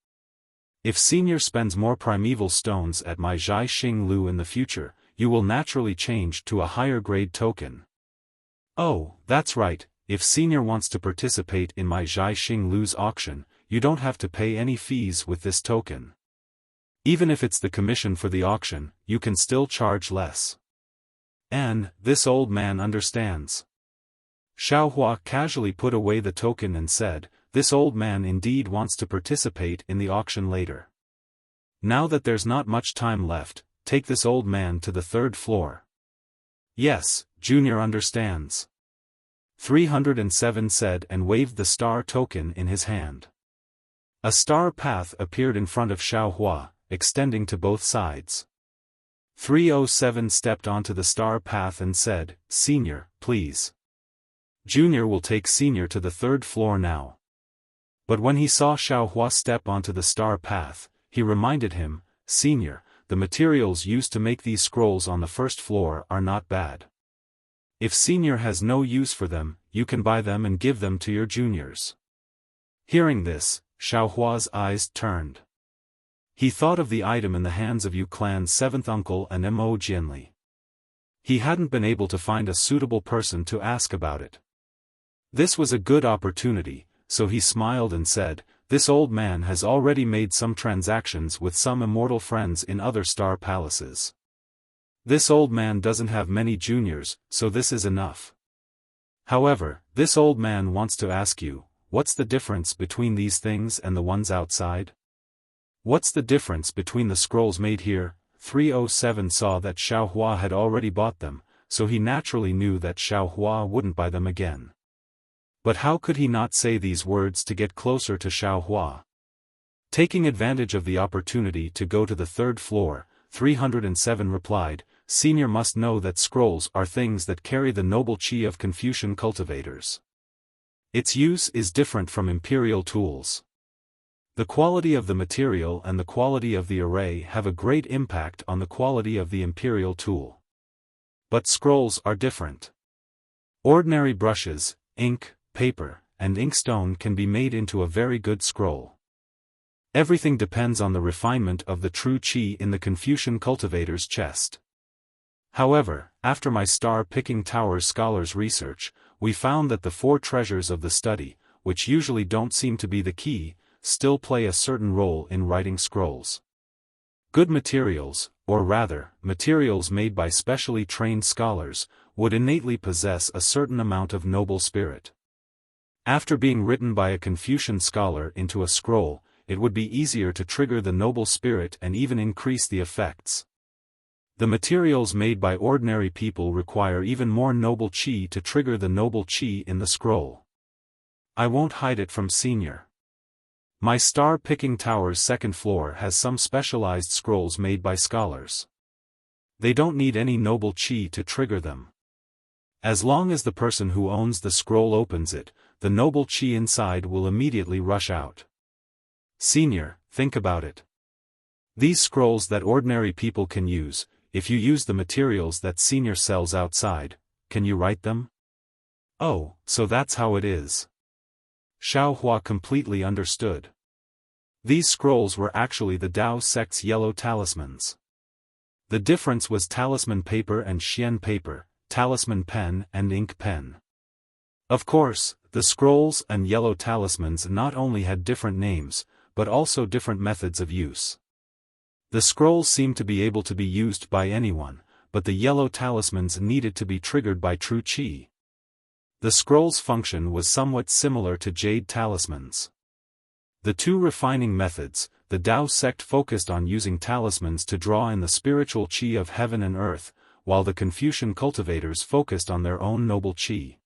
Speaker 1: If Senior spends more primeval stones at my Zhai Xinglu in the future, you will naturally change to a higher grade token. Oh, that's right, if Senior wants to participate in my Zhai Xinglu's auction, you don't have to pay any fees with this token. Even if it's the commission for the auction, you can still charge less. And, this old man understands. Xiaohua casually put away the token and said, "This old man indeed wants to participate in the auction later. Now that there's not much time left, take this old man to the 3rd floor." "Yes, Junior understands," 307 said and waved the star token in his hand. A star path appeared in front of Xiaohua, extending to both sides. 307 stepped onto the star path and said, "Senior, please." Junior will take Senior to the 3rd floor now. But when he saw Xiaohua step onto the star path, he reminded him, "Senior, the materials used to make these scrolls on the 1st floor are not bad. If Senior has no use for them, you can buy them and give them to your juniors." Hearing this, Xiaohua's eyes turned. He thought of the item in the hands of Yu Clan's 7th uncle and Mo Jianli. He hadn't been able to find a suitable person to ask about it. This was a good opportunity, so he smiled and said, "This old man has already made some transactions with some immortal friends in other star palaces. This old man doesn't have many juniors, so this is enough. However, this old man wants to ask you, what's the difference between these things and the ones outside? What's the difference between the scrolls made here?" 307 saw that Xiaohua had already bought them, so he naturally knew that Xiaohua wouldn't buy them again. But how could he not say these words to get closer to Xiaohua? Taking advantage of the opportunity to go to the 3rd floor, 307 replied, "Senior must know that scrolls are things that carry the noble qi of Confucian cultivators. Its use is different from imperial tools. The quality of the material and the quality of the array have a great impact on the quality of the imperial tool. But scrolls are different. Ordinary brushes, ink, paper, and inkstone can be made into a very good scroll. Everything depends on the refinement of the true qi in the Confucian cultivator's chest. However, after my star-picking Towers scholars' research, we found that the four treasures of the study, which usually don't seem to be the key, still play a certain role in writing scrolls. Good materials, or rather, materials made by specially trained scholars, would innately possess a certain amount of noble spirit. After being written by a Confucian scholar into a scroll, it would be easier to trigger the noble spirit and even increase the effects. The materials made by ordinary people require even more noble qi to trigger the noble qi in the scroll. I won't hide it from Senior. My star-picking tower's second floor has some specialized scrolls made by scholars. They don't need any noble qi to trigger them. As long as the person who owns the scroll opens it, the noble qi inside will immediately rush out. Senior, think about it. These scrolls that ordinary people can use, if you use the materials that Senior sells outside, can you write them? Oh, so that's how it is. Xiaofan completely understood. These scrolls were actually the Dao sect's yellow talismans. The difference was talisman paper and xian paper, talisman pen and ink pen. Of course, the scrolls and yellow talismans not only had different names, but also different methods of use. The scrolls seemed to be able to be used by anyone, but the yellow talismans needed to be triggered by true qi. The scroll's function was somewhat similar to jade talismans. The two refining methods, the Dao sect focused on using talismans to draw in the spiritual qi of heaven and earth, while the Confucian cultivators focused on their own noble qi.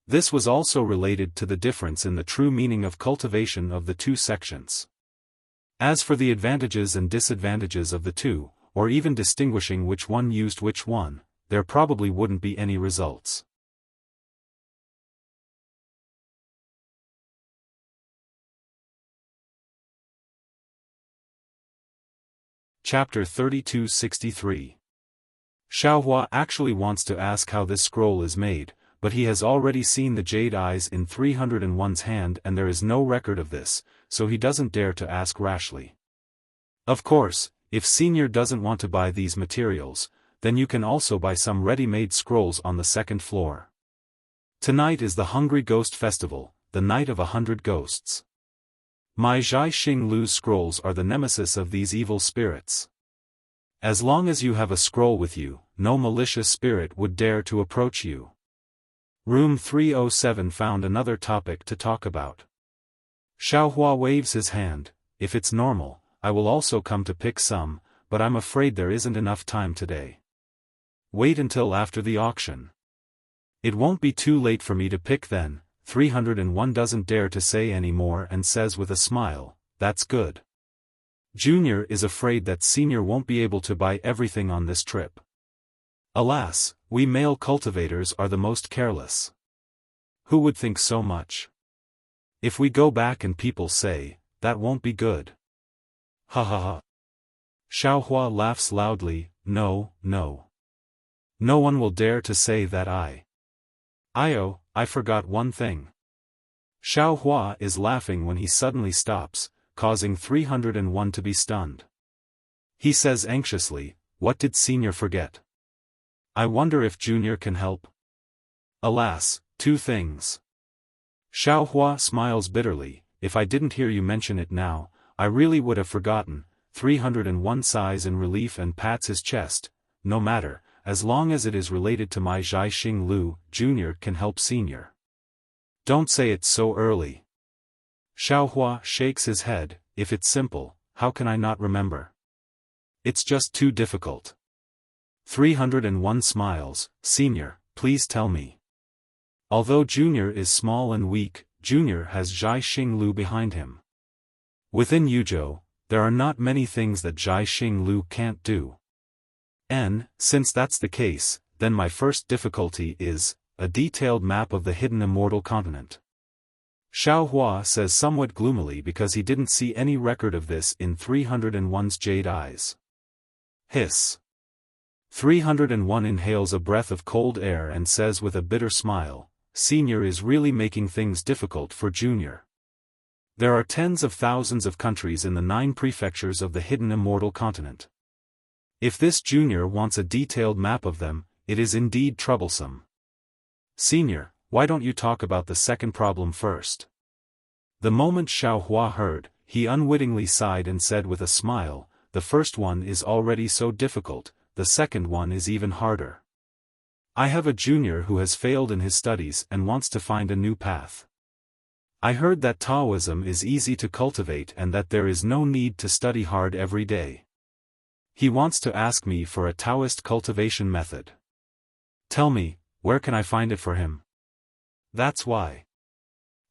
Speaker 1: This was also related to the difference in the true meaning of cultivation of the two sections. As for the advantages and disadvantages of the two, or even distinguishing which one used which one, there probably wouldn't be any results. Chapter 3263. Xiaofan actually wants to ask how this scroll is made, but he has already seen the jade eyes in 301's hand and there is no record of this, so he doesn't dare to ask rashly. Of course, if Senior doesn't want to buy these materials, then you can also buy some ready-made scrolls on the second floor. Tonight is the Hungry Ghost Festival, the night of 100 ghosts. My Zhai Xing Lu's scrolls are the nemesis of these evil spirits. As long as you have a scroll with you, no malicious spirit would dare to approach you. Room 307 found another topic to talk about. Xiaofan waves his hand. If it's normal, I will also come to pick some, but I'm afraid there isn't enough time today. Wait until after the auction. It won't be too late for me to pick then. 301 doesn't dare to say any more and says with a smile, that's good. Junior is afraid that Senior won't be able to buy everything on this trip. Alas, we male cultivators are the most careless. Who would think so much? If we go back and people say, that won't be good. Ha ha ha. Xiaofan laughs loudly, no, no. No one will dare to say that I forgot one thing. Xiaofan is laughing when he suddenly stops, causing 301 to be stunned. He says anxiously, what did Senior forget? I wonder if Junior can help. Alas, two things. Xiaofan smiles bitterly, if I didn't hear you mention it now, I really would have forgotten. 301 sighs in relief and pats his chest. No matter, as long as it is related to my Zhai Xing Lu, Junior can help Senior. Don't say it so early. Xiaofan shakes his head, if it's simple, how can I not remember? It's just too difficult. 301 smiles, Senior, please tell me. Although Junior is small and weak, Junior has Zhai Xing Lu behind him. Within Yuzhou, there are not many things that Zhai Xing Lu can't do. And, since that's the case, then my first difficulty is, a detailed map of the hidden immortal continent. Xiao Hua says somewhat gloomily because he didn't see any record of this in 301's jade eyes. Hiss. 301 inhales a breath of cold air and says with a bitter smile, Senior is really making things difficult for Junior. There are tens of thousands of countries in the 9 prefectures of the hidden immortal continent. If this Junior wants a detailed map of them, it is indeed troublesome. Senior, why don't you talk about the second problem first? The moment Xiao Hua heard, he unwittingly sighed and said with a smile, the first one is already so difficult, the second one is even harder. I have a junior who has failed in his studies and wants to find a new path. I heard that Taoism is easy to cultivate and that there is no need to study hard every day. He wants to ask me for a Taoist cultivation method. Tell me, where can I find it for him? That's why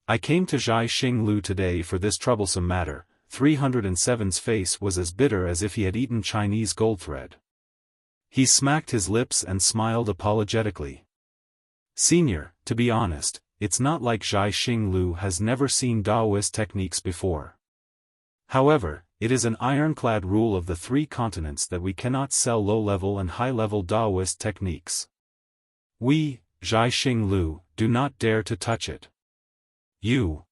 Speaker 1: I came to Zhaixing Lu today for this troublesome matter. 307's face was as bitter as if he had eaten Chinese gold thread. He smacked his lips and smiled apologetically. Senior, to be honest, it's not like Zhaixing Lu has never seen Taoist techniques before. However, it is an ironclad rule of the 3 continents that we cannot sell low-level and high-level Taoist techniques. We, Zhaixing Lu, do not dare to touch it. You.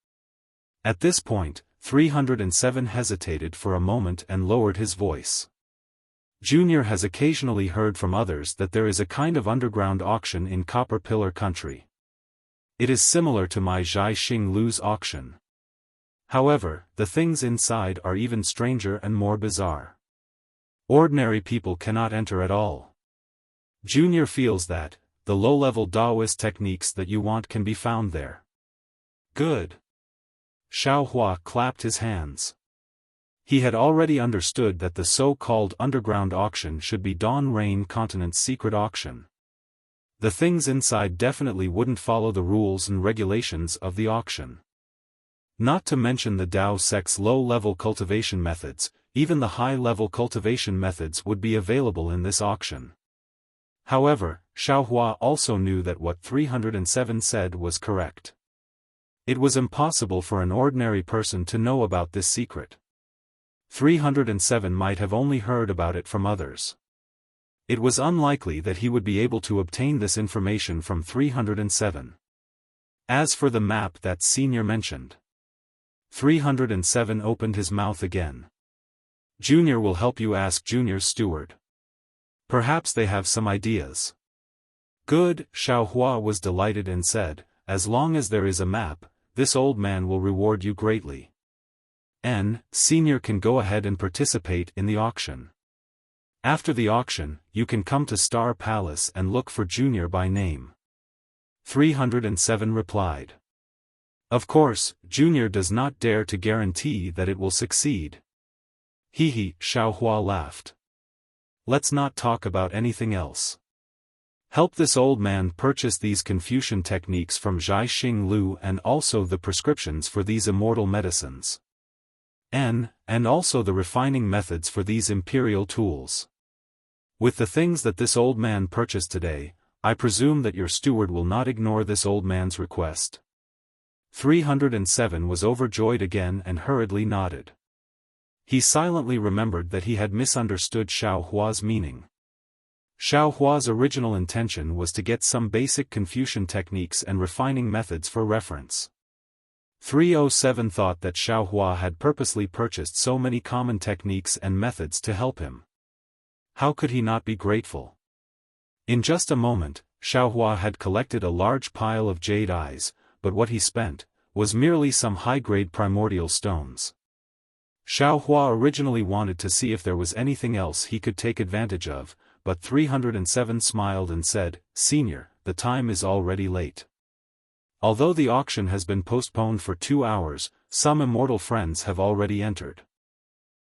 Speaker 1: At this point, 307 hesitated for a moment and lowered his voice. Junior has occasionally heard from others that there is a kind of underground auction in Copper Pillar Country. It is similar to my Zhaixing Lu's auction. However, the things inside are even stranger and more bizarre. Ordinary people cannot enter at all. Junior feels that the low-level Taoist techniques that you want can be found there. Good. Xiao Hua clapped his hands. He had already understood that the so-called underground auction should be Dawn Rain Continent's secret auction. The things inside definitely wouldn't follow the rules and regulations of the auction. Not to mention the Dao sect's low-level cultivation methods, even the high-level cultivation methods would be available in this auction. However, Xiao Hua also knew that what 307 said was correct. It was impossible for an ordinary person to know about this secret. 307 might have only heard about it from others. It was unlikely that he would be able to obtain this information from 307. As for the map that Senior mentioned, 307 opened his mouth again. Junior will help you ask Junior's steward. Perhaps they have some ideas. Good, Xiao Hua was delighted and said, as long as there is a map, this old man will reward you greatly. Senior can go ahead and participate in the auction. After the auction, you can come to Star Palace and look for Junior by name. 307 replied. Of course, Junior does not dare to guarantee that it will succeed. Hee, Xiao Hua laughed. Let's not talk about anything else. Help this old man purchase these Confucian techniques from Zhaixing Lu and also the prescriptions for these immortal medicines. And also the refining methods for these imperial tools. With the things that this old man purchased today, I presume that your steward will not ignore this old man's request. 307 was overjoyed again and hurriedly nodded. He silently remembered that he had misunderstood Xiao Hua's meaning. Xiao Hua's original intention was to get some basic Confucian techniques and refining methods for reference. 307 thought that Xiao Hua had purposely purchased so many common techniques and methods to help him. How could he not be grateful? In just a moment, Xiao Hua had collected a large pile of jade eyes, but what he spent was merely some high-grade primordial stones. Xiao Hua originally wanted to see if there was anything else he could take advantage of, but 307 smiled and said, Senior, the time is already late. Although the auction has been postponed for 2 hours, some immortal friends have already entered.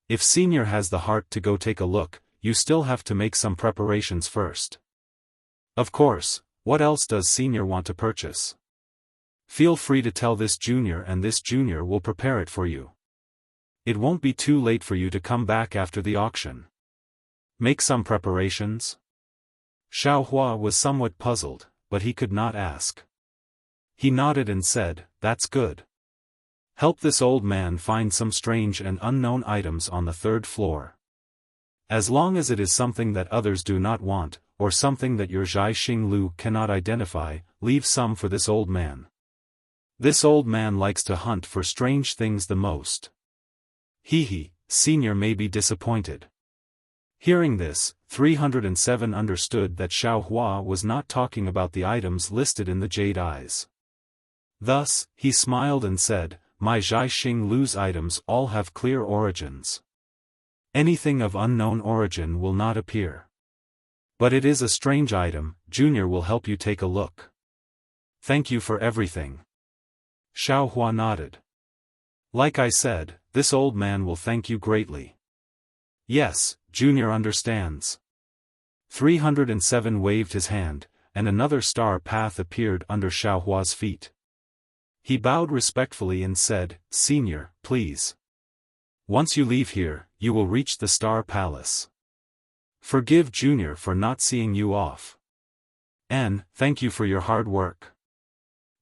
Speaker 1: If Senior has the heart to go take a look, you still have to make some preparations first. Of course, what else does Senior want to purchase? Feel free to tell this junior and this junior will prepare it for you. It won't be too late for you to come back after the auction. Make some preparations? Xiao Hua was somewhat puzzled, but he could not ask. He nodded and said, That's good. Help this old man find some strange and unknown items on the 3rd floor. As long as it is something that others do not want, or something that your Zhai Xing Lu cannot identify, leave some for this old man. This old man likes to hunt for strange things the most. He, senior may be disappointed. Hearing this, 307 understood that Xiao Hua was not talking about the items listed in the jade eyes. Thus, he smiled and said, my Zhai Xing Lu's items all have clear origins. Anything of unknown origin will not appear. But it is a strange item, Junior will help you take a look. Thank you for everything. Xiao Hua nodded. Like I said, this old man will thank you greatly. Yes, Junior understands. 307 waved his hand, and another star path appeared under Xiao Hua's feet. He bowed respectfully and said, Senior, please. Once you leave here, you will reach the Star Palace. Forgive Junior for not seeing you off. And, thank you for your hard work.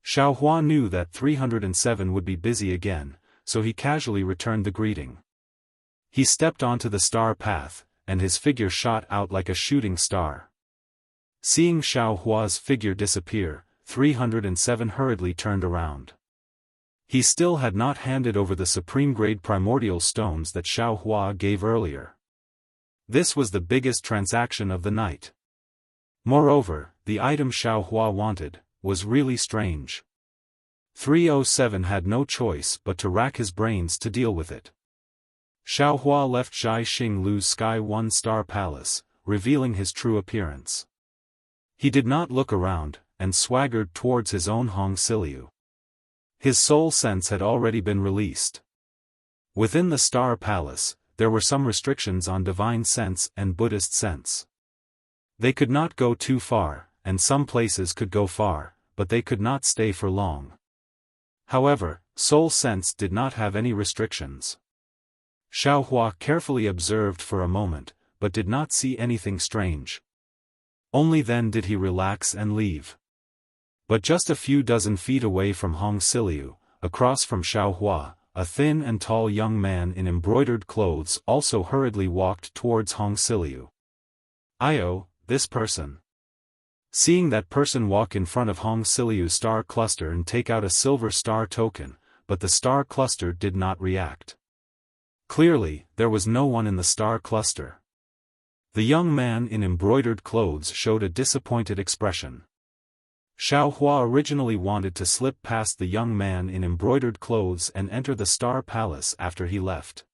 Speaker 1: Xiao Hua knew that 307 would be busy again, so he casually returned the greeting. He stepped onto the star path, and his figure shot out like a shooting star. Seeing Xiao Hua's figure disappear, 307 hurriedly turned around. He still had not handed over the supreme-grade primordial stones that Xiao Hua gave earlier. This was the biggest transaction of the night. Moreover, the item Xiao Hua wanted was really strange. 307 had no choice but to rack his brains to deal with it. Xiao Hua left Zhai Xing Lu's Sky 1 Star Palace, revealing his true appearance. He did not look around, and swaggered towards his own Hong Siliu. His soul sense had already been released. Within the Star Palace, there were some restrictions on divine sense and Buddhist sense. They could not go too far, and some places could go far, but they could not stay for long. However, soul sense did not have any restrictions. Xiao Hua carefully observed for a moment, but did not see anything strange. Only then did he relax and leave. But just a few dozen feet away from Hong Siliu, across from Xiao Hua, a thin and tall young man in embroidered clothes also hurriedly walked towards Hong Siliu. This person. Seeing that person walk in front of Hong Siliu's star cluster and take out a silver star token, but the star cluster did not react. Clearly, there was no one in the star cluster. The young man in embroidered clothes showed a disappointed expression. Xiao Hua originally wanted to slip past the young man in embroidered clothes and enter the Star Palace after he left.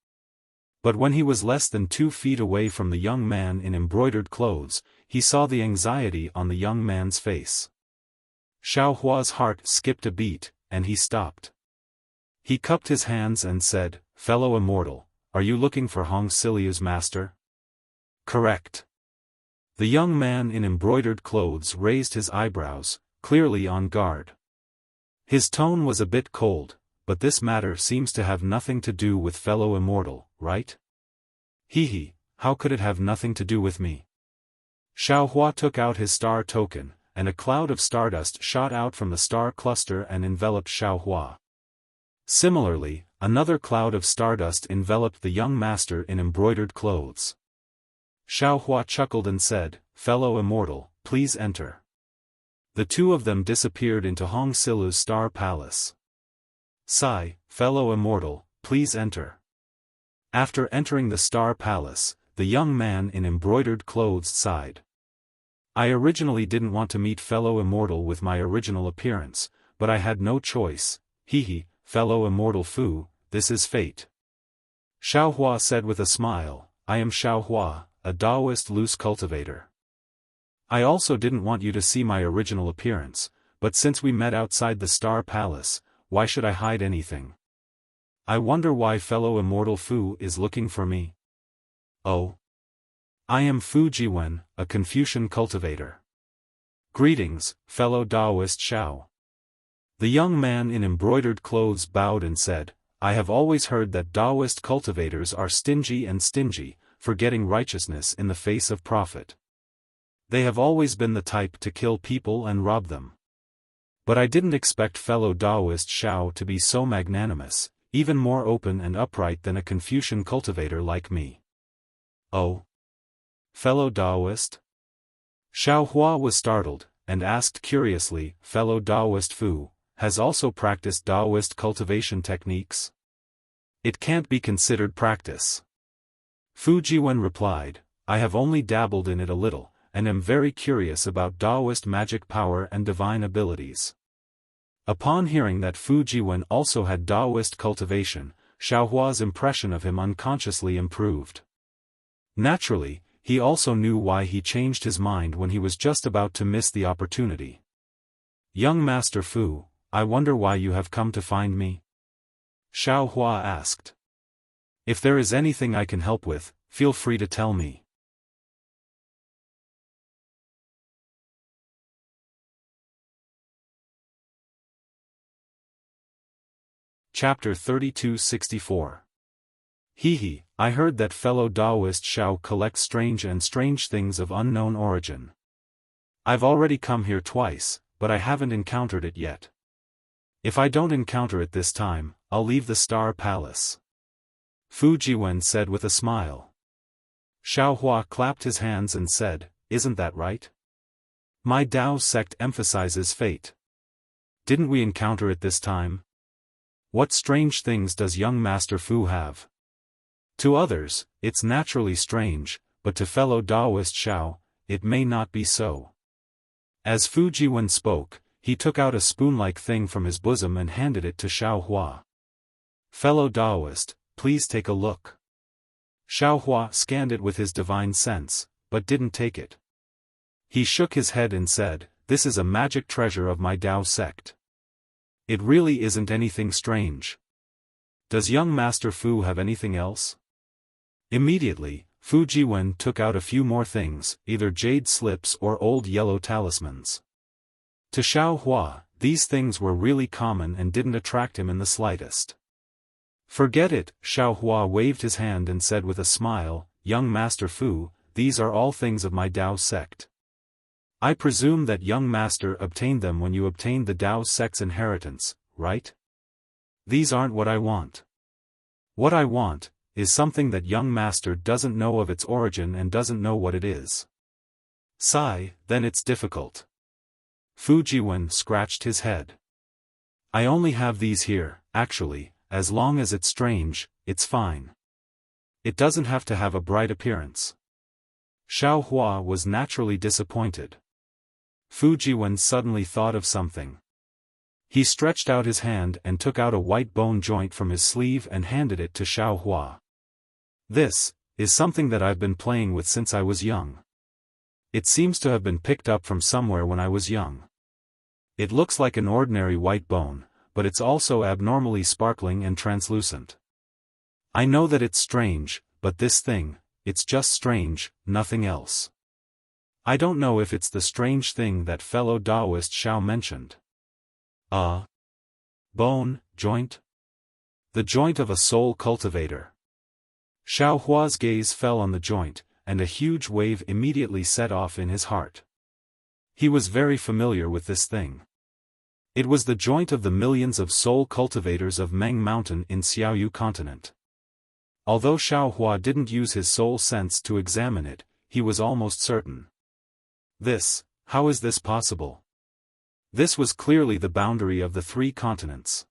Speaker 1: But when he was less than 2 feet away from the young man in embroidered clothes, he saw the anxiety on the young man's face. Xiao Hua's heart skipped a beat, and he stopped. He cupped his hands and said, Fellow immortal, are you looking for Hong Siliu's master? Correct. The young man in embroidered clothes raised his eyebrows, clearly on guard. His tone was a bit cold, but this matter seems to have nothing to do with fellow immortal, right? How could it have nothing to do with me? Xiao Hua took out his star token, and a cloud of stardust shot out from the star cluster and enveloped Xiao Hua. Similarly, another cloud of stardust enveloped the young master in embroidered clothes. Xiao Hua chuckled and said, Fellow immortal, please enter. The two of them disappeared into Hong Siliu's Star Palace. Fellow immortal, please enter. After entering the Star Palace, the young man in embroidered clothes sighed. I originally didn't want to meet fellow immortal with my original appearance, but I had no choice. Fellow immortal Fu, this is fate. Xiao Hua said with a smile, I am Xiao Hua, a Taoist loose cultivator. I also didn't want you to see my original appearance, but since we met outside the Star Palace, why should I hide anything? I wonder why fellow immortal Fu is looking for me. Oh. I am Fu Jiwen, a Confucian cultivator. Greetings, fellow Taoist Xiao. The young man in embroidered clothes bowed and said, I have always heard that Taoist cultivators are stingy and stingy, forgetting righteousness in the face of profit. They have always been the type to kill people and rob them. But I didn't expect fellow Taoist Xiao to be so magnanimous. even more open and upright than a Confucian cultivator like me. Oh? Fellow Taoist? Xiao Hua was startled, and asked curiously, fellow Taoist Fu, has also practiced Taoist cultivation techniques? It can't be considered practice. Fu Jiwen replied, I have only dabbled in it a little, and am very curious about Taoist magic power and divine abilities. Upon hearing that Fu Jiwen also had Taoist cultivation, Xiao Hua's impression of him unconsciously improved. Naturally, he also knew why he changed his mind when he was just about to miss the opportunity. Young Master Fu, I wonder why you have come to find me? Xiao Hua asked. If there is anything I can help with, feel free to tell me. Chapter 3264. Hehe, I heard that fellow Taoist Xiao collects strange things of unknown origin. I've already come here twice, but I haven't encountered it yet. If I don't encounter it this time, I'll leave the Star Palace. Fu Jiwen said with a smile. Xiao Hua clapped his hands and said, isn't that right? My Tao sect emphasizes fate. Didn't we encounter it this time? What strange things does young Master Fu have? To others, it's naturally strange, but to fellow Taoist Xiao, it may not be so. As Fu Jiwen spoke, he took out a spoon-like thing from his bosom and handed it to Xiao Hua. Fellow Taoist, please take a look. Xiao Hua scanned it with his divine sense, but didn't take it. He shook his head and said, this is a magic treasure of my Tao sect. It really isn't anything strange. Does young Master Fu have anything else? Immediately, Fu Jiwen took out a few more things, either jade slips or old yellow talismans. To Xiao Hua, these things were really common and didn't attract him in the slightest. Forget it, Xiao Hua waved his hand and said with a smile, young Master Fu, these are all things of my Tao sect. I presume that young Master obtained them when you obtained the Tao sect's inheritance, right? These aren't what I want. What I want, is something that young Master doesn't know of its origin and doesn't know what it is. Sigh, then it's difficult. Fu Jiwen scratched his head. I only have these here, actually, as long as it's strange, it's fine. It doesn't have to have a bright appearance. Xiao Hua was naturally disappointed. Fu Jiwen suddenly thought of something. He stretched out his hand and took out a white bone joint from his sleeve and handed it to Xiao Hua. This is something that I've been playing with since I was young. It seems to have been picked up from somewhere when I was young. It looks like an ordinary white bone, but it's also abnormally sparkling and translucent. I know that it's strange, but this thing, it's just strange, nothing else. I don't know if it's the strange thing that fellow Taoist Xiao mentioned. Bone, joint? The joint of a soul cultivator. Xiao Hua's gaze fell on the joint, and a huge wave immediately set off in his heart. He was very familiar with this thing. It was the joint of the millions of soul cultivators of Meng Mountain in Xiaoyu continent. Although Xiao Hua didn't use his soul sense to examine it, he was almost certain. How is this possible? This was clearly the boundary of the 3 continents.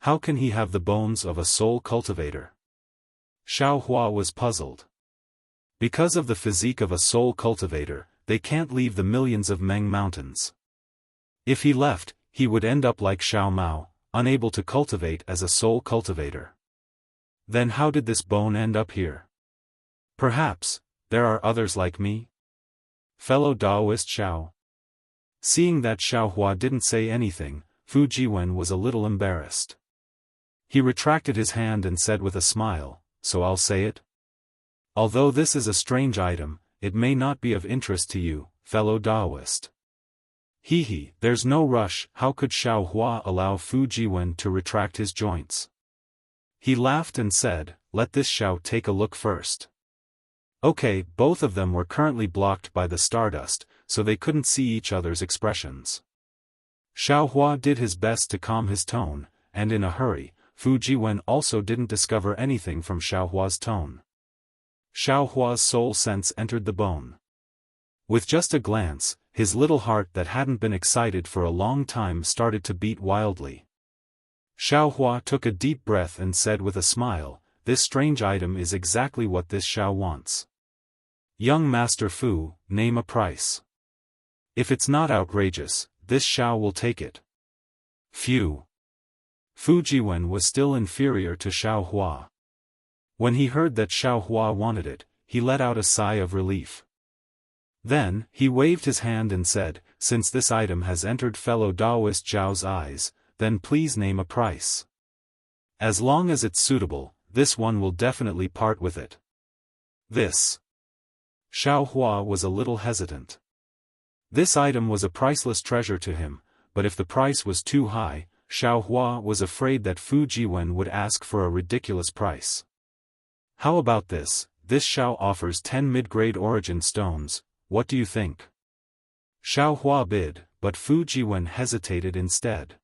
Speaker 1: How can he have the bones of a soul cultivator? Xiao Hua was puzzled. Because of the physique of a soul cultivator, they can't leave the millions of Meng Mountains. If he left, he would end up like Xiao Mao, unable to cultivate as a soul cultivator. Then how did this bone end up here? Perhaps, there are others like me? Fellow Taoist Xiao. Seeing that Xiao Hua didn't say anything, Fu Jiwen was a little embarrassed. He retracted his hand and said with a smile, so I'll say it? Although this is a strange item, it may not be of interest to you, fellow Taoist. There's no rush. How could Xiao Hua allow Fu Jiwen to retract his joints? He laughed and said, let this Xiao take a look first. Okay, both of them were currently blocked by the stardust, so they couldn't see each other's expressions. Xiao Hua did his best to calm his tone, and in a hurry, Fu Jiwen also didn't discover anything from Xiaohua's tone. Xiaohua's soul sense entered the bone. With just a glance, his little heart that hadn't been excited for a long time started to beat wildly. Xiaohua took a deep breath and said with a smile, "This strange item is exactly what this Xiao wants. Young Master Fu, name a price. If it's not outrageous, this Xiao will take it." Phew. Fu Jiwen was still inferior to Xiaohua. When he heard that Xiaohua wanted it, he let out a sigh of relief. Then, he waved his hand and said, "Since this item has entered fellow Taoist Zhao's eyes, then please name a price. As long as it's suitable, this one will definitely part with it." This. Xiaohua was a little hesitant. This item was a priceless treasure to him, but if the price was too high, Xiaohua was afraid that Fu Jiwen would ask for a ridiculous price. "How about this? This Xiao offers 10 mid-grade origin stones, what do you think?" Xiaohua bid, but Fu Jiwen hesitated instead.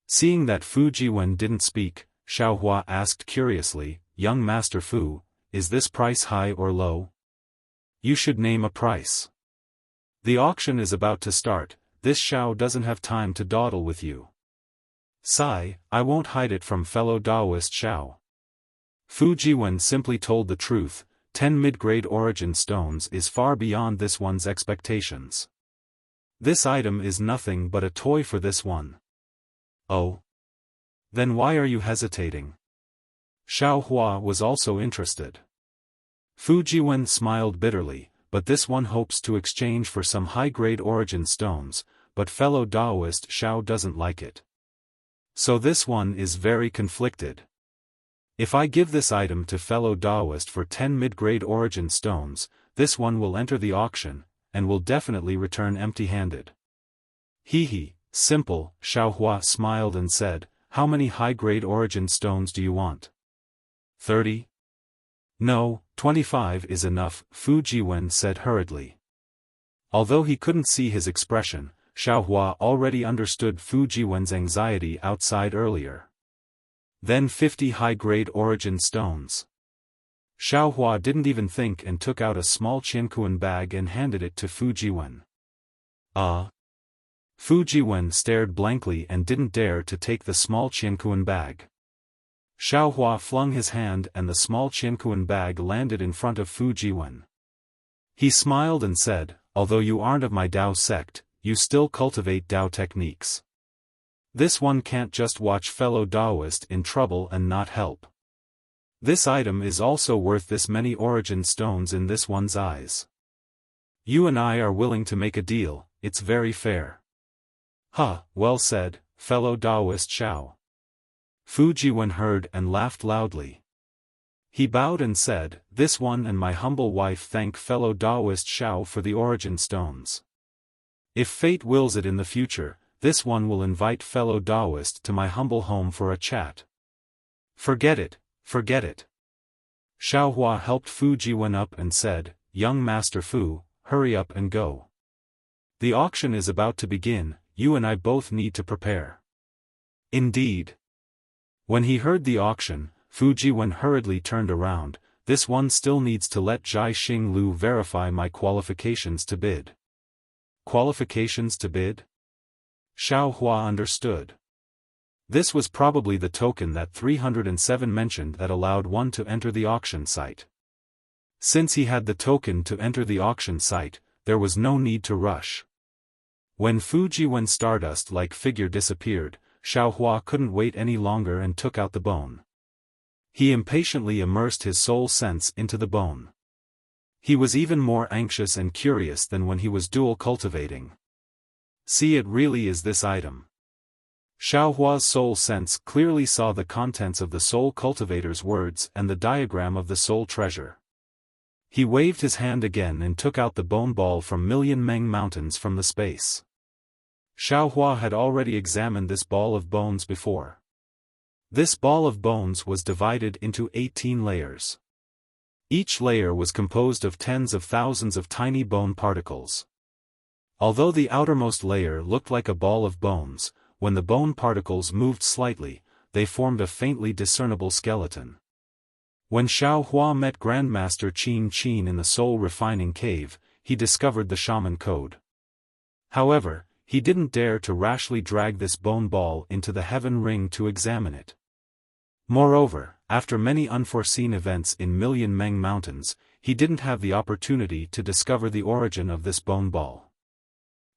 Speaker 1: Seeing that Fu Jiwen didn't speak, Xiaohua asked curiously, "Young Master Fu, is this price high or low? You should name a price. The auction is about to start, this Xiao doesn't have time to dawdle with you." "Sigh, I won't hide it from fellow Taoist Xiao." Fu Jiwen simply told the truth, 10 mid-grade origin stones is far beyond this one's expectations. This item is nothing but a toy for this one. "Oh? Then why are you hesitating?" Xiaohua was also interested. Fu Jiwen smiled bitterly, "But this one hopes to exchange for some high-grade origin stones, but fellow Taoist Xiao doesn't like it. So this one is very conflicted. If I give this item to fellow Taoist for 10 mid-grade origin stones, this one will enter the auction, and will definitely return empty-handed." "Hee, simple," Xiaohua smiled and said, "How many high-grade origin stones do you want? 30? "No, 25 is enough," Fu Jiwen said hurriedly. Although he couldn't see his expression, Xiaohua already understood Fu Jiwen's anxiety outside earlier. "Then 50 high-grade origin stones." Xiaohua didn't even think and took out a small qiankuan bag and handed it to Fu Jiwen. Fu Jiwen stared blankly and didn't dare to take the small qiankuan bag. Xiaohua flung his hand and the small qiankuan bag landed in front of Fu Jiwen. He smiled and said, "Although you aren't of my Dao sect, you still cultivate Dao techniques. This one can't just watch fellow Taoist in trouble and not help. This item is also worth this many origin stones in this one's eyes. You and I are willing to make a deal, it's very fair." Well said, fellow Taoist Xiao." Fu Jiwen heard and laughed loudly. He bowed and said, "This one and my humble wife thank fellow Taoist Xiao for the origin stones. If fate wills it in the future, this one will invite fellow Taoist to my humble home for a chat." Forget it. Xiaohua helped Fu Jiwen up and said, "Young Master Fu, hurry up and go. The auction is about to begin, you and I both need to prepare." "Indeed." When he heard the auction, Fu Jiwen hurriedly turned around, "This one still needs to let Zhai Xing Lu verify my qualifications to bid." Qualifications to bid? Xiaohua understood. This was probably the token that 307 mentioned that allowed one to enter the auction site. Since he had the token to enter the auction site, there was no need to rush. When Fu Jiwen's stardust-like figure disappeared, Xiaohua couldn't wait any longer and took out the bone. He impatiently immersed his soul sense into the bone. He was even more anxious and curious than when he was dual cultivating. "See, it really is this item." Xiaohua's soul sense clearly saw the contents of the soul cultivator's words and the diagram of the soul treasure. He waved his hand again and took out the bone ball from Million Meng Mountains from the space. Xiaohua had already examined this ball of bones before. This ball of bones was divided into 18 layers. Each layer was composed of tens of thousands of tiny bone particles. Although the outermost layer looked like a ball of bones, when the bone particles moved slightly, they formed a faintly discernible skeleton. When Xiao Hua met Grandmaster Qin Qin in the soul refining cave, he discovered the shaman code. However, he didn't dare to rashly drag this bone ball into the heaven ring to examine it. Moreover, after many unforeseen events in Million Meng Mountains, he didn't have the opportunity to discover the origin of this bone ball.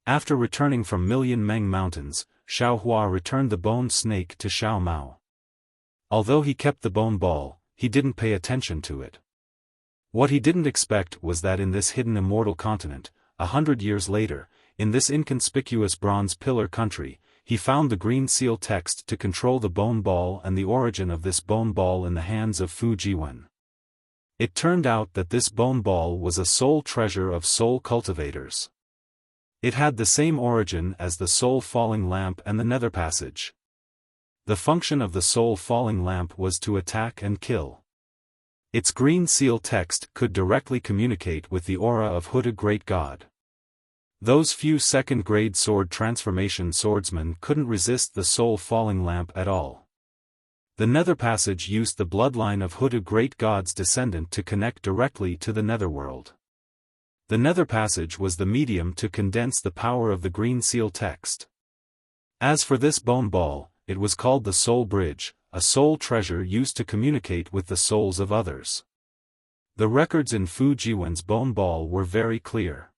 Speaker 1: After returning from Million Meng Mountains, Xiao Hua returned the bone snake to Xiao Mao. Although he kept the bone ball, he didn't pay attention to it. What he didn't expect was that in this hidden immortal continent, 100 years later, in this inconspicuous bronze pillar country, he found the green seal text to control the bone ball and the origin of this bone ball in the hands of Fu Jiwen. It turned out that this bone ball was a soul treasure of soul cultivators. It had the same origin as the soul falling lamp and the nether passage. The function of the soul falling lamp was to attack and kill. Its green seal text could directly communicate with the aura of hooded great god. Those few second-grade sword transformation swordsmen couldn't resist the soul falling lamp at all. The nether passage used the bloodline of hooded great god's descendant to connect directly to the netherworld. The nether passage was the medium to condense the power of the green seal text. As for this bone ball, it was called the soul bridge, a soul treasure used to communicate with the souls of others. The records in Fu Jiwen's bone ball were very clear.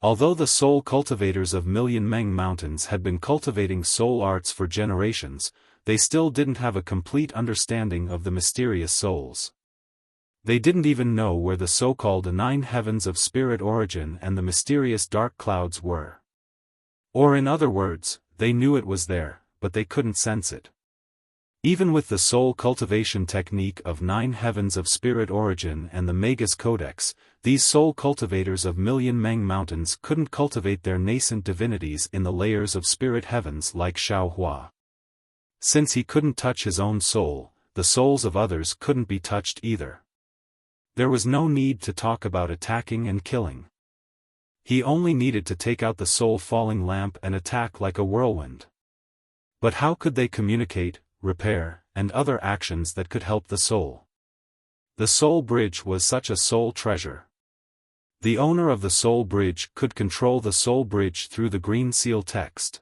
Speaker 1: Although the soul cultivators of Million Meng Mountains had been cultivating soul arts for generations, they still didn't have a complete understanding of the mysterious souls. They didn't even know where the so-called 9 heavens of spirit origin and the mysterious dark clouds were. Or in other words, they knew it was there, but they couldn't sense it. Even with the soul cultivation technique of 9 heavens of spirit origin and the Magus Codex, these soul cultivators of Million Meng Mountains couldn't cultivate their nascent divinities in the layers of spirit heavens like Xiao Hua. Since he couldn't touch his own soul, the souls of others couldn't be touched either. There was no need to talk about attacking and killing. He only needed to take out the soul falling lamp and attack like a whirlwind. But how could they communicate, repair, and other actions that could help the soul? The soul bridge was such a soul treasure. The owner of the soul bridge could control the soul bridge through the green seal text.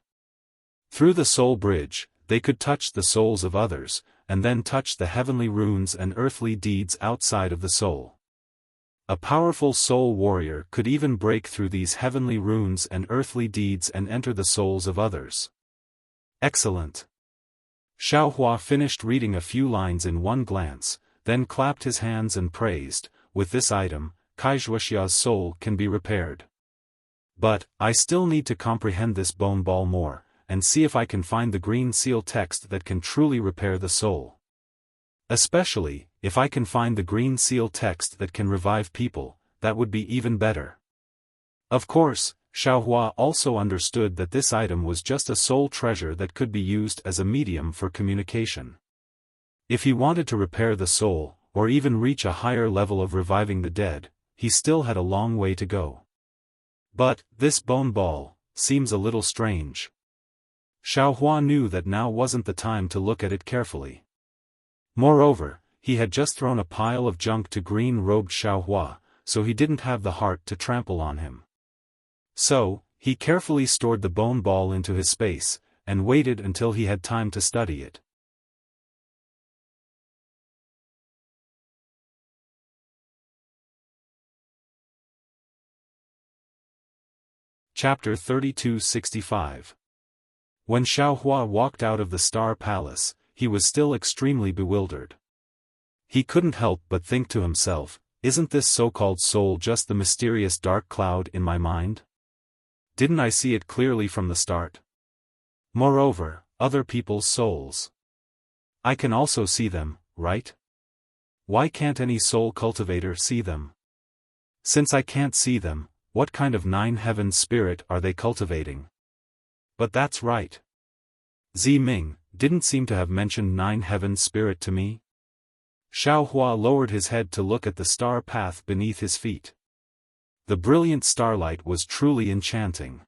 Speaker 1: Through the soul bridge, they could touch the souls of others, and then touch the heavenly runes and earthly deeds outside of the soul. A powerful soul warrior could even break through these heavenly runes and earthly deeds and enter the souls of others. Excellent. Xiao Hua finished reading a few lines in one glance, then clapped his hands and praised, "With this item, Wuxia's soul can be repaired. But, I still need to comprehend this bone ball more, and see if I can find the green seal text that can truly repair the soul. Especially, if I can find the green seal text that can revive people, that would be even better." Of course, Xiao Hua also understood that this item was just a soul treasure that could be used as a medium for communication. If he wanted to repair the soul, or even reach a higher level of reviving the dead, he still had a long way to go. But, this bone ball seems a little strange. Xiao Hua knew that now wasn't the time to look at it carefully. Moreover, he had just thrown a pile of junk to green-robed Xiao Hua, so he didn't have the heart to trample on him. So, he carefully stored the bone ball into his space, and waited until he had time to study it. Chapter 3265. When Xiao Hua walked out of the Star Palace, he was still extremely bewildered. He couldn't help but think to himself, "Isn't this so-called soul just the mysterious dark cloud in my mind? Didn't I see it clearly from the start? Moreover, other people's souls. I can also see them, right? Why can't any soul cultivator see them? Since I can't see them, what kind of 9 heavens spirit are they cultivating? But that's right. Zi Ming didn't seem to have mentioned 9 heavens spirit to me." Xiao Hua lowered his head to look at the star path beneath his feet. The brilliant starlight was truly enchanting.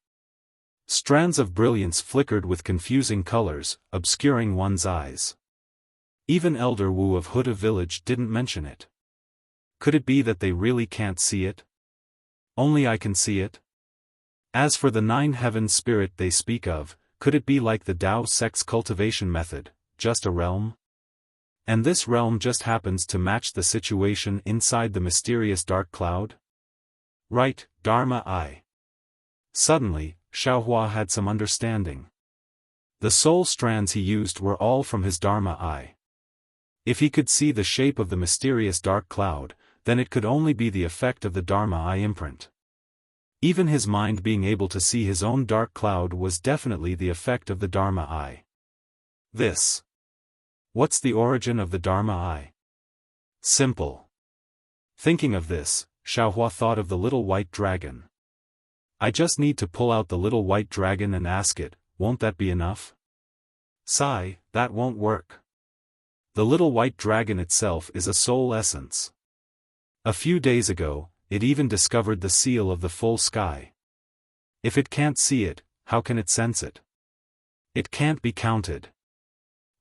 Speaker 1: Strands of brilliance flickered with confusing colors, obscuring one's eyes. Even Elder Wu of Huda village didn't mention it. Could it be that they really can't see it? Only I can see it? As for the 9 heaven spirit they speak of, could it be like the Tao sect's cultivation method, just a realm? And this realm just happens to match the situation inside the mysterious dark cloud? Right, Dharma Eye. Suddenly, Xiaohua had some understanding. The soul strands he used were all from his Dharma Eye. If he could see the shape of the mysterious dark cloud, then it could only be the effect of the Dharma Eye imprint. Even his mind being able to see his own dark cloud was definitely the effect of the Dharma Eye. What's the origin of the Dharma Eye? Simple. Thinking of this, Xiaohua thought of the little white dragon. I just need to pull out the little white dragon and ask it, won't that be enough? Sigh, that won't work. The little white dragon itself is a soul essence. A few days ago, it even discovered the seal of the full sky. If it can't see it, how can it sense it? It can't be counted.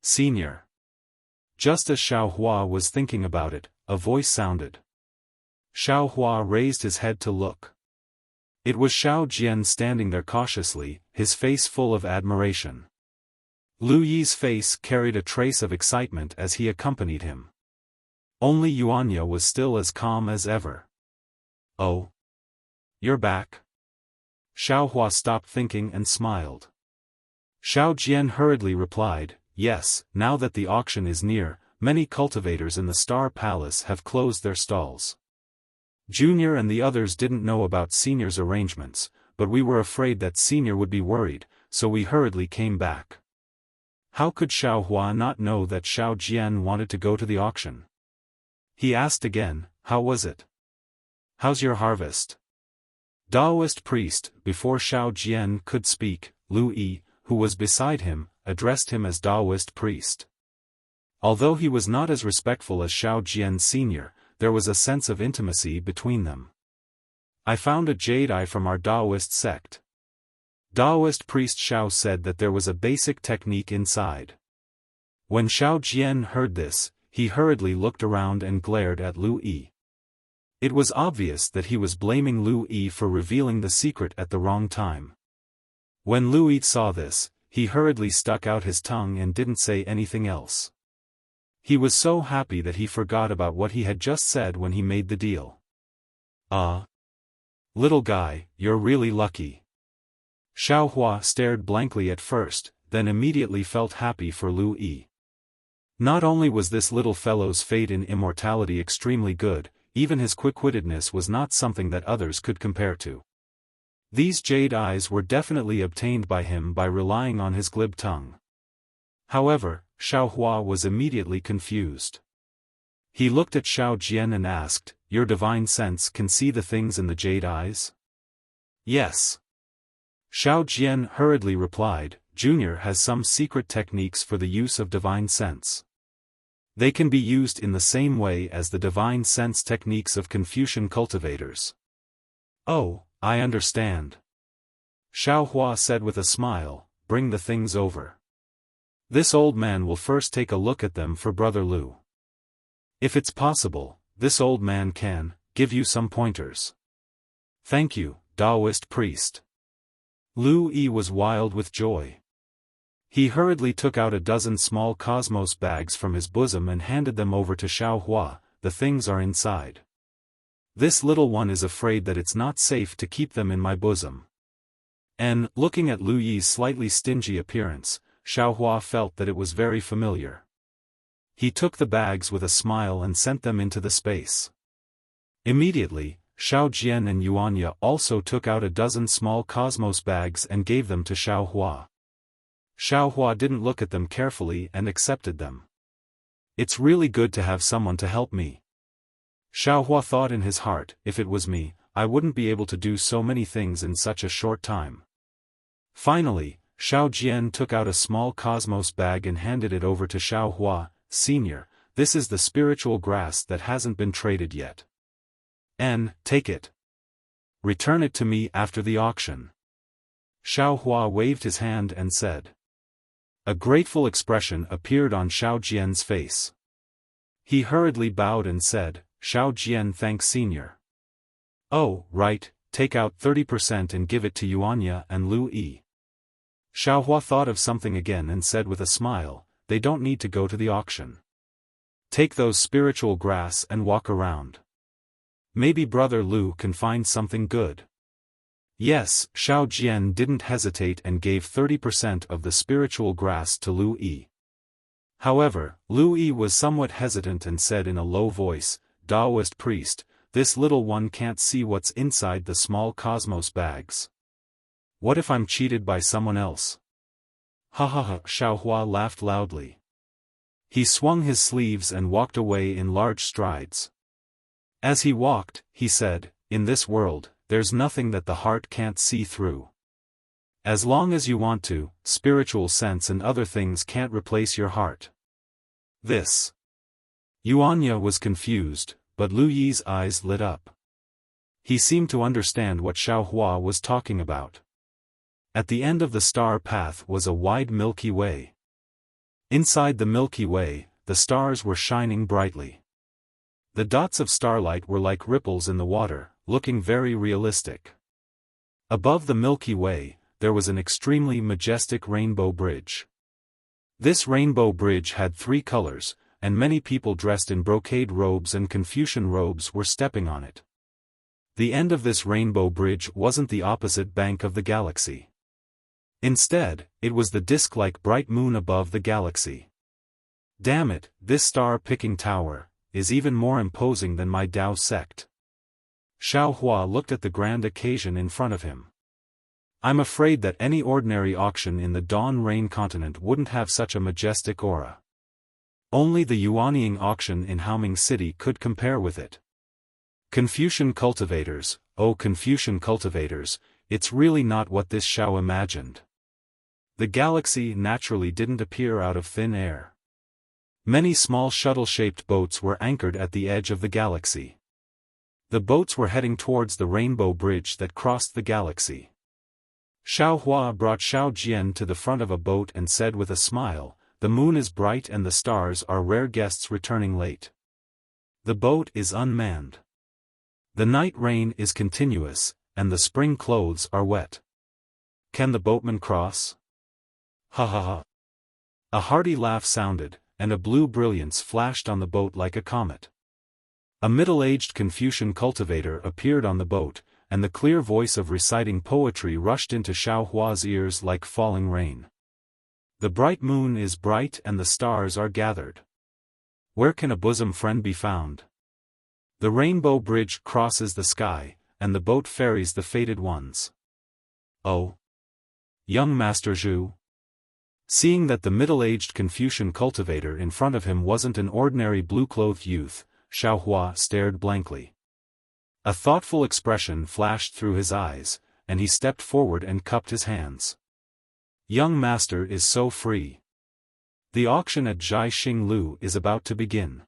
Speaker 1: Senior. Just as Xiaohua was thinking about it, a voice sounded. Xiaohua raised his head to look. It was Xiao Jian standing there cautiously, his face full of admiration. Lu Yi's face carried a trace of excitement as he accompanied him. Only Yuanya was still as calm as ever. Oh? You're back? Xiaohua stopped thinking and smiled. Xiao Jian hurriedly replied, yes, now that the auction is near, many cultivators in the Star Palace have closed their stalls. Junior and the others didn't know about Senior's arrangements, but we were afraid that Senior would be worried, so we hurriedly came back. How could Xiaohua not know that Xiao Jian wanted to go to the auction? He asked again, how was it? How's your harvest? Daoist priest, before Xiao Jian could speak, Lu Yi, who was beside him, addressed him as Daoist priest. Although he was not as respectful as Xiao Jian Senior, there was a sense of intimacy between them. I found a jade eye from our Daoist sect. Daoist priest Xiao said that there was a basic technique inside. When Xiao Jian heard this, he hurriedly looked around and glared at Lu Yi. It was obvious that he was blaming Lu Yi for revealing the secret at the wrong time. When Lu Yi saw this, he hurriedly stuck out his tongue and didn't say anything else. He was so happy that he forgot about what he had just said when he made the deal. Little guy, you're really lucky. Xiaohua stared blankly at first, then immediately felt happy for Lu Yi. Not only was this little fellow's fate in immortality extremely good, even his quick-wittedness was not something that others could compare to. These jade eyes were definitely obtained by him by relying on his glib tongue. However, Xiaohua was immediately confused. He looked at Xiao Jian and asked, your divine sense can see the things in the jade eyes? Yes. Xiao Jian hurriedly replied, Junior has some secret techniques for the use of divine sense. They can be used in the same way as the divine sense techniques of Confucian cultivators. Oh, I understand. Xiaohua said with a smile, bring the things over. This old man will first take a look at them for Brother Lu. If it's possible, this old man can give you some pointers. Thank you, Daoist priest. Lu Yi was wild with joy. He hurriedly took out a dozen small cosmos bags from his bosom and handed them over to Xiaohua, the things are inside. This little one is afraid that it's not safe to keep them in my bosom. And, looking at Lu Yi's slightly stingy appearance, Xiaohua felt that it was very familiar. He took the bags with a smile and sent them into the space. Immediately, Xiao Jian and Yuanya also took out a dozen small cosmos bags and gave them to Xiaohua. Xiaohua didn't look at them carefully and accepted them. It's really good to have someone to help me. Xiaohua thought in his heart, if it was me, I wouldn't be able to do so many things in such a short time. Finally, Xiao Jian took out a small cosmos bag and handed it over to Xiaohua, Senior, this is the spiritual grass that hasn't been traded yet. Take it. Return it to me after the auction. Xiao Hua waved his hand and said. A grateful expression appeared on Xiao Jian's face. He hurriedly bowed and said, Xiao Jian thanks senior. Oh, right, take out 30% and give it to Yuanya and Lu Yi. Xiao Hua thought of something again and said with a smile, they don't need to go to the auction. Take those spiritual grass and walk around. Maybe Brother Lu can find something good. Yes, Xiao Jian didn't hesitate and gave 30% of the spiritual grass to Lu Yi. However, Lu Yi was somewhat hesitant and said in a low voice, Taoist priest, this little one can't see what's inside the small cosmos bags. What if I'm cheated by someone else? Ha ha ha, Xiao Hua laughed loudly. He swung his sleeves and walked away in large strides. As he walked, he said, in this world, there's nothing that the heart can't see through. As long as you want to, spiritual sense and other things can't replace your heart. This. Yuanya was confused, but Lu Yi's eyes lit up. He seemed to understand what Xiao Hua was talking about. At the end of the star path was a wide Milky Way. Inside the Milky Way, the stars were shining brightly. The dots of starlight were like ripples in the water, looking very realistic. Above the Milky Way, there was an extremely majestic rainbow bridge. This rainbow bridge had 3 colors, and many people dressed in brocade robes and Confucian robes were stepping on it. The end of this rainbow bridge wasn't the opposite bank of the galaxy. Instead, it was the disk-like bright moon above the galaxy. Damn it, this star-picking tower is even more imposing than my Tao sect. Xiao Hua looked at the grand occasion in front of him. I'm afraid that any ordinary auction in the Dawn Rain continent wouldn't have such a majestic aura. Only the Yuanying auction in Haoming City could compare with it. Confucian cultivators, oh Confucian cultivators, it's really not what this Xiao imagined. The galaxy naturally didn't appear out of thin air. Many small shuttle-shaped boats were anchored at the edge of the galaxy. The boats were heading towards the rainbow bridge that crossed the galaxy. Xiao Hua brought Xiao Jian to the front of a boat and said with a smile, the moon is bright and the stars are rare guests returning late. The boat is unmanned. The night rain is continuous, and the spring clothes are wet. Can the boatman cross? Ha ha ha. A hearty laugh sounded, and a blue brilliance flashed on the boat like a comet. A middle-aged Confucian cultivator appeared on the boat, and the clear voice of reciting poetry rushed into Xiao Hua's ears like falling rain. The bright moon is bright and the stars are gathered. Where can a bosom friend be found? The rainbow bridge crosses the sky, and the boat ferries the fated ones. Oh! Young Master Zhu. Seeing that the middle-aged Confucian cultivator in front of him wasn't an ordinary blue-clothed youth, Xiao Hua stared blankly. A thoughtful expression flashed through his eyes, and he stepped forward and cupped his hands. Young Master is so free. The auction at Zhai Xing Lu is about to begin.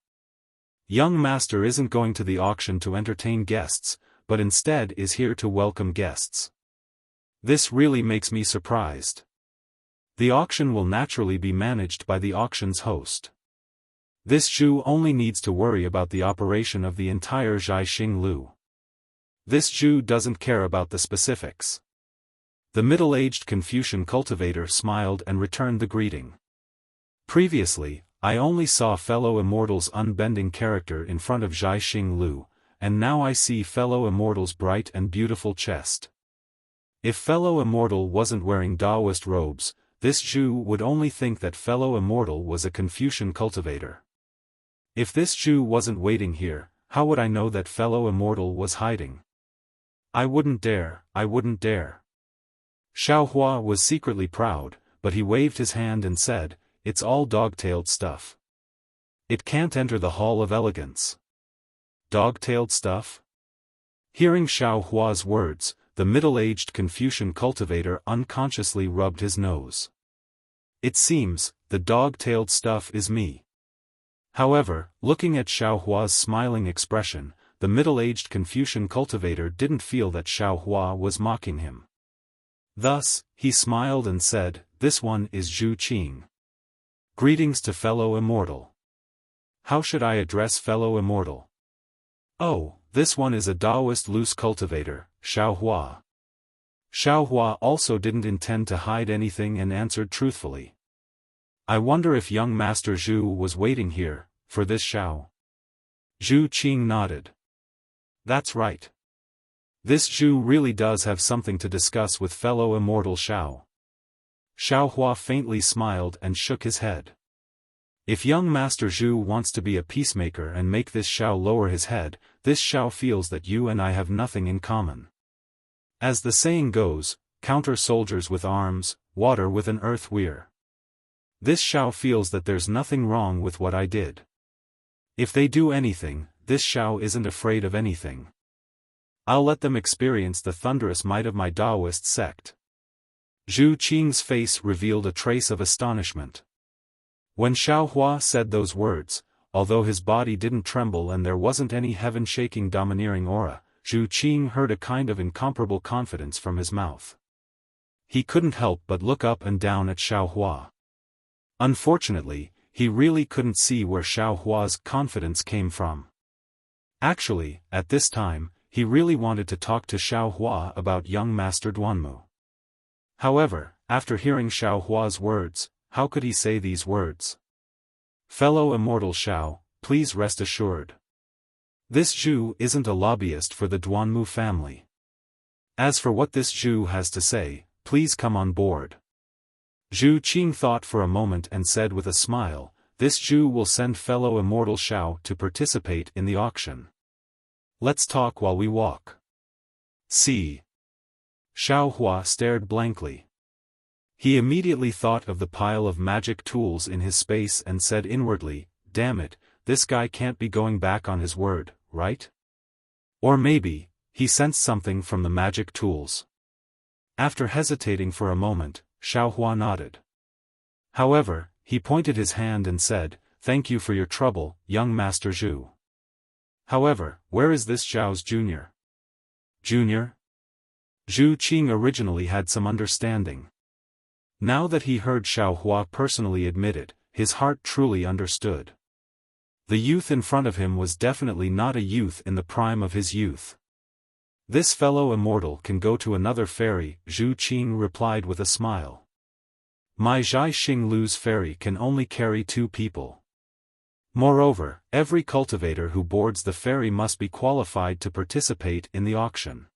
Speaker 1: Young Master isn't going to the auction to entertain guests, but instead is here to welcome guests. This really makes me surprised. The auction will naturally be managed by the auction's host. This Zhu only needs to worry about the operation of the entire Zhai Xing Lu. This Zhu doesn't care about the specifics. The middle-aged Confucian cultivator smiled and returned the greeting. Previously, I only saw fellow immortal's unbending character in front of Zhai Xing Lu, and now I see fellow immortal's bright and beautiful chest. If fellow immortal wasn't wearing Taoist robes, this Zhu would only think that fellow immortal was a Confucian cultivator. If this Zhu wasn't waiting here, how would I know that fellow immortal was hiding? I wouldn't dare, I wouldn't dare. Xiao Hua was secretly proud, but he waved his hand and said, it's all dog-tailed stuff. It can't enter the Hall of Elegance. Dog-tailed stuff? Hearing Xiao Hua's words, the middle-aged Confucian cultivator unconsciously rubbed his nose. It seems, the dog-tailed stuff is me. However, looking at Xiao Hua's smiling expression, the middle-aged Confucian cultivator didn't feel that Xiao Hua was mocking him. Thus, he smiled and said, "This one is Zhu Qing. Greetings to fellow immortal. How should I address fellow immortal? Oh, this one is a Taoist loose cultivator, Xiaofan." Xiaofan also didn't intend to hide anything and answered truthfully. "I wonder if young Master Zhu was waiting here, for this Xiao." Zhu Qing nodded. "That's right. This Zhu really does have something to discuss with fellow immortal Xiao." Xiaofan faintly smiled and shook his head. "If young Master Zhu wants to be a peacemaker and make this Xiao lower his head, this Xiao feels that you and I have nothing in common. As the saying goes, counter soldiers with arms, water with an earth weir. This Xiao feels that there's nothing wrong with what I did. If they do anything, this Xiao isn't afraid of anything. I'll let them experience the thunderous might of my Taoist sect." Zhu Qing's face revealed a trace of astonishment. When Xiaofan said those words, although his body didn't tremble and there wasn't any heaven-shaking domineering aura, Zhu Qing heard a kind of incomparable confidence from his mouth. He couldn't help but look up and down at Xiaofan. Unfortunately, he really couldn't see where Xiaohua's confidence came from. Actually, at this time, he really wanted to talk to Xiaohua about young Master Duanmu. However, after hearing Xiaohua's words, how could he say these words? "Fellow immortal Xiao, please rest assured. This Zhu isn't a lobbyist for the Duanmu family. As for what this Zhu has to say, please come on board." Zhu Qing thought for a moment and said with a smile, "This Zhu will send fellow immortal Xiao to participate in the auction. Let's talk while we walk." "See." Xiaohua stared blankly. He immediately thought of the pile of magic tools in his space and said inwardly, "Damn it, this guy can't be going back on his word, right?" Or maybe, he sensed something from the magic tools. After hesitating for a moment, Xiaohua nodded. However, he pointed his hand and said, "Thank you for your trouble, young Master Zhu. However, where is this Zhao's junior?" "Junior?" Zhu Qing originally had some understanding. Now that he heard Xiaohua personally admit it, his heart truly understood. The youth in front of him was definitely not a youth in the prime of his youth. "This fellow immortal can go to another ferry," Zhu Qing replied with a smile. "My Zhai Xing Lu's ferry can only carry 2 people. Moreover, every cultivator who boards the ferry must be qualified to participate in the auction.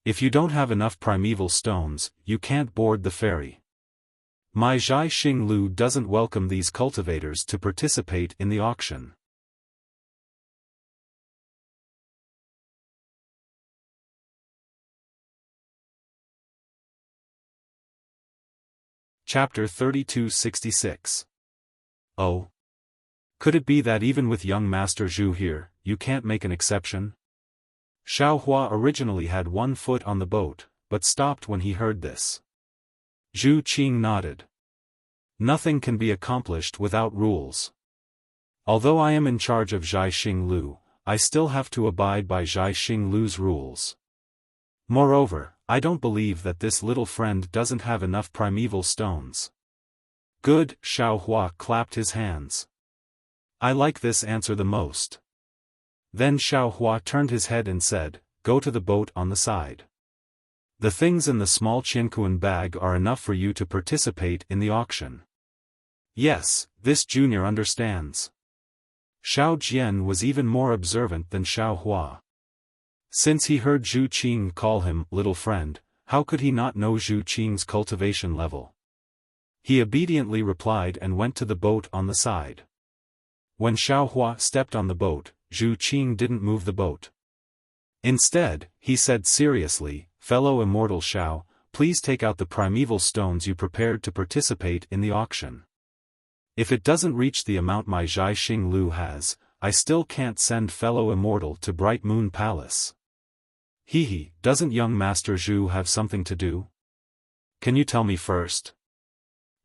Speaker 1: If you don't have enough primeval stones, you can't board the ferry. My Zhai Xing Lu doesn't welcome these cultivators to participate in the auction." Chapter 3266. Oh. Could it be that even with young Master Zhu here, you can't make an exception? Xiaohua originally had one foot on the boat, but stopped when he heard this. Zhu Qing nodded. "Nothing can be accomplished without rules. Although I am in charge of Zhai Xing Lu, I still have to abide by Zhai Xing Lu's rules. Moreover, I don't believe that this little friend doesn't have enough primeval stones." "Good," Xiaohua clapped his hands. "I like this answer the most." Then Xiaohua turned his head and said, "Go to the boat on the side. The things in the small Qiankuan bag are enough for you to participate in the auction." Yes, this junior understands. Xiao Jian was even more observant than Xiaohua. Since he heard Zhu Qing call him "little friend," how could he not know Zhu Qing's cultivation level? He obediently replied and went to the boat on the side. When Xiaohua stepped on the boat, Zhu Qing didn't move the boat. Instead, he said seriously, "Fellow immortal Xiao, please take out the primeval stones you prepared to participate in the auction. If it doesn't reach the amount my Zhai Xing Lu has, I still can't send fellow immortal to Bright Moon Palace." "Hehe, doesn't young Master Zhu have something to do? Can you tell me first?"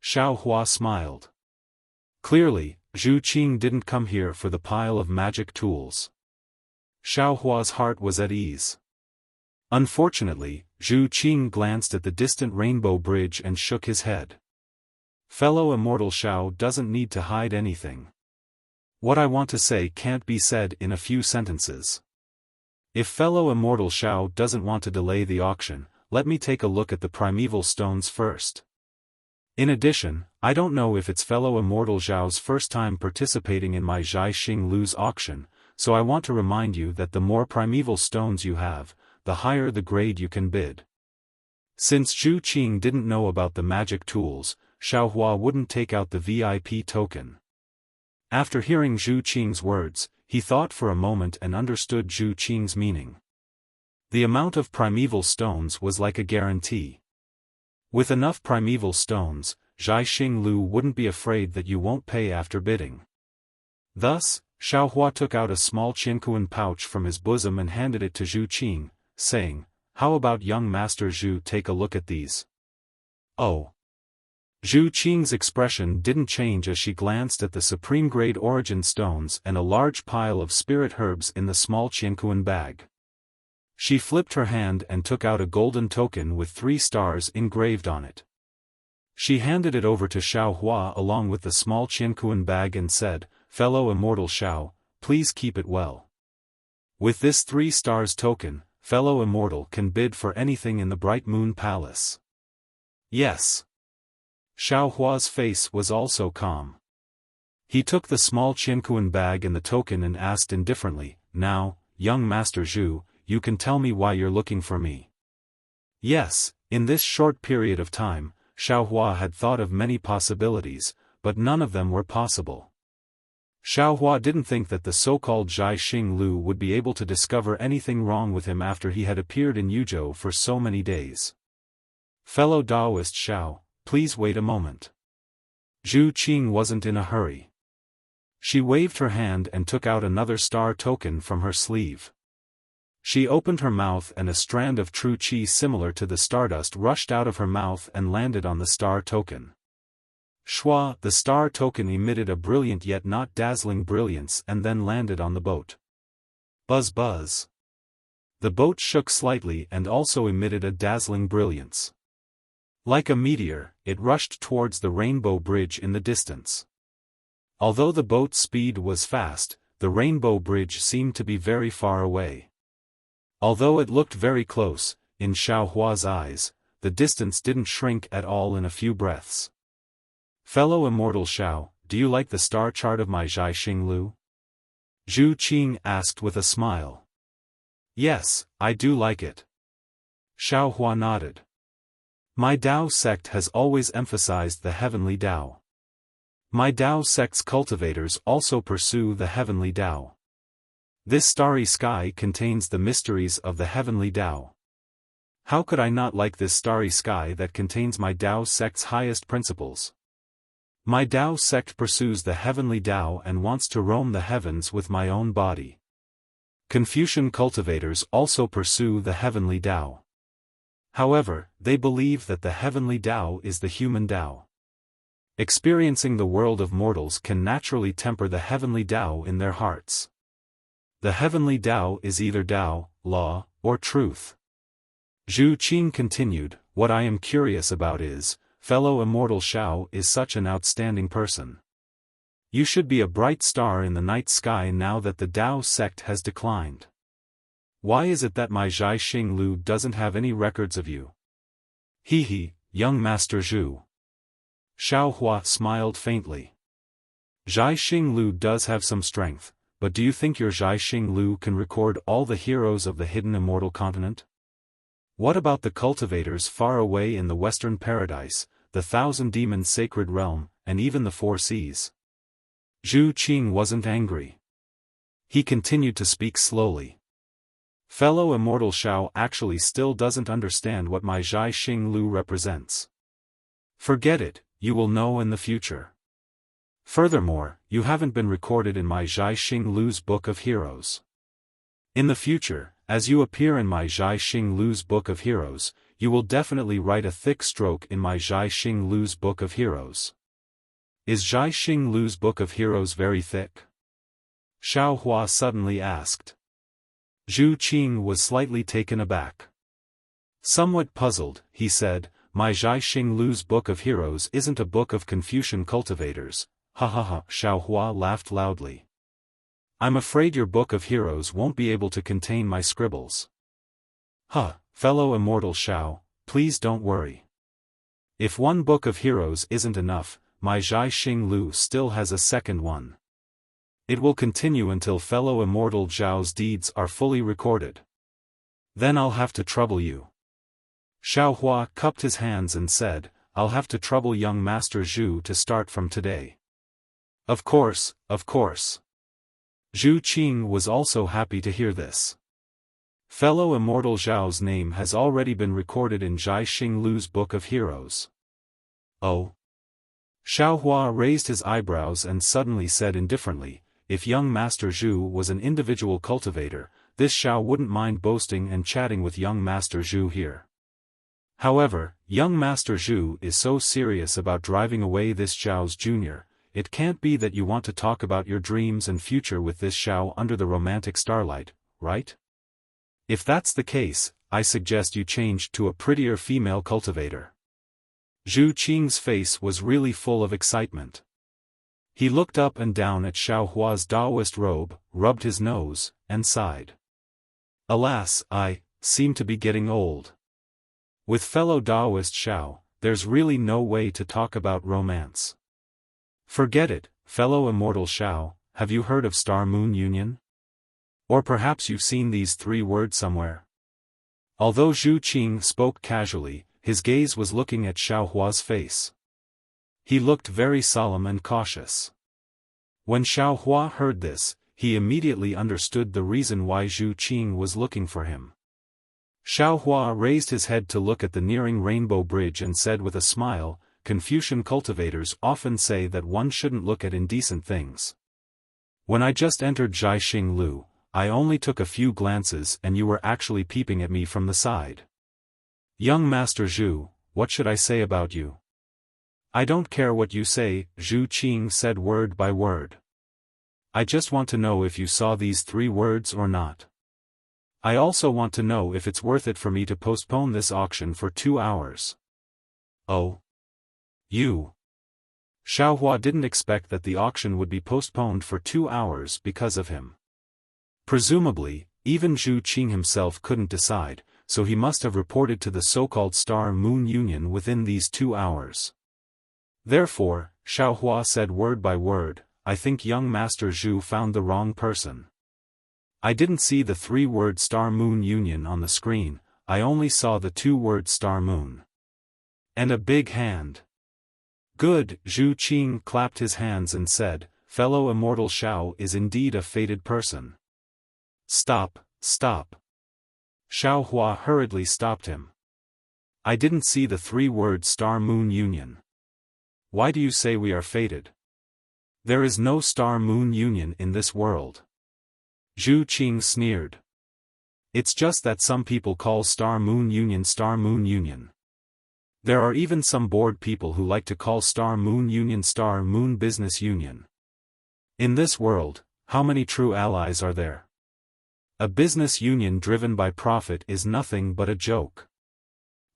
Speaker 1: Xiaohua smiled. Clearly, Zhu Qing didn't come here for the pile of magic tools. Xiaohua's heart was at ease. Unfortunately, Zhu Qing glanced at the distant rainbow bridge and shook his head. Fellow immortal Xiao doesn't need to hide anything. What I want to say can't be said in a few sentences. If fellow immortal Xiao doesn't want to delay the auction, let me take a look at the primeval stones first. In addition, I don't know if it's fellow immortal Xiao's first time participating in my Zhai Xing Lu's auction, so I want to remind you that the more primeval stones you have, the higher the grade you can bid. Since Zhu Qing didn't know about the magic tools, Xiaohua wouldn't take out the VIP token. After hearing Zhu Qing's words, he thought for a moment and understood Zhu Qing's meaning. The amount of primeval stones was like a guarantee. With enough primeval stones, Zhai Xing Lu wouldn't be afraid that you won't pay after bidding. Thus, Xiaohua took out a small Qiankuan pouch from his bosom and handed it to Zhu Qing, saying, "How about young Master Zhu take a look at these?" Oh. Zhu Qing's expression didn't change as she glanced at the supreme-grade origin stones and a large pile of spirit herbs in the small Qiankuan bag. She flipped her hand and took out a golden token with 3 stars engraved on it. She handed it over to Xiaohua along with the small Qiankuan bag and said, "Fellow immortal Xiao, please keep it well. With this 3 stars token, fellow immortal can bid for anything in the Bright Moon Palace." "Yes." Xiaohua's face was also calm. He took the small Qiankuan bag and the token and asked indifferently, "Now, young Master Zhu, you can tell me why you're looking for me." Yes, in this short period of time, Xiaohua had thought of many possibilities, but none of them were possible. Xiaohua didn't think that the so-called Zhai Xing Lu would be able to discover anything wrong with him after he had appeared in Yuzhou for so many days. "Fellow Taoist Xiao, please wait a moment." Zhu Qing wasn't in a hurry. She waved her hand and took out another star token from her sleeve. She opened her mouth and a strand of true qi similar to the stardust rushed out of her mouth and landed on the star token. Shua, the star token emitted a brilliant yet not dazzling brilliance and then landed on the boat. Buzz buzz. The boat shook slightly and also emitted a dazzling brilliance. Like a meteor, it rushed towards the rainbow bridge in the distance. Although the boat's speed was fast, the rainbow bridge seemed to be very far away. Although it looked very close, in Xiaohua's eyes, the distance didn't shrink at all in a few breaths. "Fellow immortal Xiao, do you like the star chart of my Zhai Xing Lu?" Zhu Qing asked with a smile. "Yes, I do like it." Xiaohua nodded. "My Tao sect has always emphasized the heavenly Tao. My Tao sect's cultivators also pursue the heavenly Tao. This starry sky contains the mysteries of the heavenly Tao. How could I not like this starry sky that contains my Tao sect's highest principles? My Tao sect pursues the heavenly Tao and wants to roam the heavens with my own body. Confucian cultivators also pursue the heavenly Tao. However, they believe that the heavenly Tao is the human Tao. Experiencing the world of mortals can naturally temper the heavenly Tao in their hearts. The heavenly Tao is either Tao, law, or truth." Zhu Qing continued, "What I am curious about is, fellow immortal Xiao is such an outstanding person. You should be a bright star in the night sky now that the Tao sect has declined. Why is it that my Zhai Xing Lu doesn't have any records of you?" "He, young Master Zhu." Xiaohua smiled faintly. "Zhai Xing Lu does have some strength, but do you think your Zhai Xing Lu can record all the heroes of the hidden immortal continent? What about the cultivators far away in the Western Paradise, the Thousand Demons Sacred Realm, and even the Four Seas?" Zhu Qing wasn't angry. He continued to speak slowly. "Fellow immortal Xiao actually still doesn't understand what my Zhai Xing Lu represents. Forget it, you will know in the future. Furthermore, you haven't been recorded in my Zhai Xing Lu's Book of Heroes. In the future, as you appear in my Zhai Xing Lu's Book of Heroes, you will definitely write a thick stroke in my Zhai Xing Lu's Book of Heroes." "Is Zhai Xing Lu's Book of Heroes very thick?" Xiaohua suddenly asked. Zhu Qing was slightly taken aback. Somewhat puzzled, he said, my Zhai Xing Lu's Book of Heroes isn't a book of Confucian cultivators. Ha ha ha, Xiaohua laughed loudly. I'm afraid your Book of Heroes won't be able to contain my scribbles. Huh, fellow immortal Xiao, please don't worry. If one Book of Heroes isn't enough, my Zhai Xing Lu still has a second one. It will continue until fellow immortal Zhao's deeds are fully recorded. Then I'll have to trouble you. Xiaohua cupped his hands and said, I'll have to trouble young Master Zhu to start from today. Of course, of course. Zhu Qing was also happy to hear this. Fellow immortal Zhao's name has already been recorded in Zhai Xing Lu's Book of Heroes. Oh? Xiaohua raised his eyebrows and suddenly said indifferently, if young Master Zhu was an individual cultivator, this Xiao wouldn't mind boasting and chatting with young Master Zhu here. However, young Master Zhu is so serious about driving away this Zhao's junior, it can't be that you want to talk about your dreams and future with this Xiao under the romantic starlight, right? If that's the case, I suggest you change to a prettier female cultivator. Zhu Qing's face was really full of excitement. He looked up and down at Xiaohua's Daoist robe, rubbed his nose, and sighed. Alas, I seem to be getting old. With fellow Daoist Xiao, there's really no way to talk about romance. Forget it, fellow immortal Xiao, have you heard of Star-Moon Union? Or perhaps you've seen these 3 words somewhere. Although Zhu Qing spoke casually, his gaze was looking at Xiaohua's face. He looked very solemn and cautious. When Xiaohua heard this, he immediately understood the reason why Zhu Qing was looking for him. Xiaohua raised his head to look at the nearing rainbow bridge and said with a smile, Confucian cultivators often say that one shouldn't look at indecent things. When I just entered Zhai Xing Lu, I only took a few glances and you were actually peeping at me from the side. Young Master Zhu, what should I say about you? I don't care what you say, Zhu Qing said word by word. I just want to know if you saw these 3 words or not. I also want to know if it's worth it for me to postpone this auction for 2 hours. Oh? You? Xiaohua didn't expect that the auction would be postponed for 2 hours because of him. Presumably, even Zhu Qing himself couldn't decide, so he must have reported to the so-called Star-Moon Union within these 2 hours. Therefore, Xiaohua said word by word, I think young Master Zhu found the wrong person. I didn't see the 3-word Star-Moon Union on the screen, I only saw the 2-word Star-Moon. And a big hand. Good, Zhu Qing clapped his hands and said, fellow immortal Xiao is indeed a fated person. Stop, stop. Xiaohua hurriedly stopped him. I didn't see the 3-word Star-Moon Union. Why do you say we are fated? There is no Star-Moon Union in this world. Zhu Qing sneered. It's just that some people call Star-Moon Union Star-Moon Union. There are even some bored people who like to call Star-Moon Union Star-Moon Business Union. In this world, how many true allies are there? A business union driven by profit is nothing but a joke.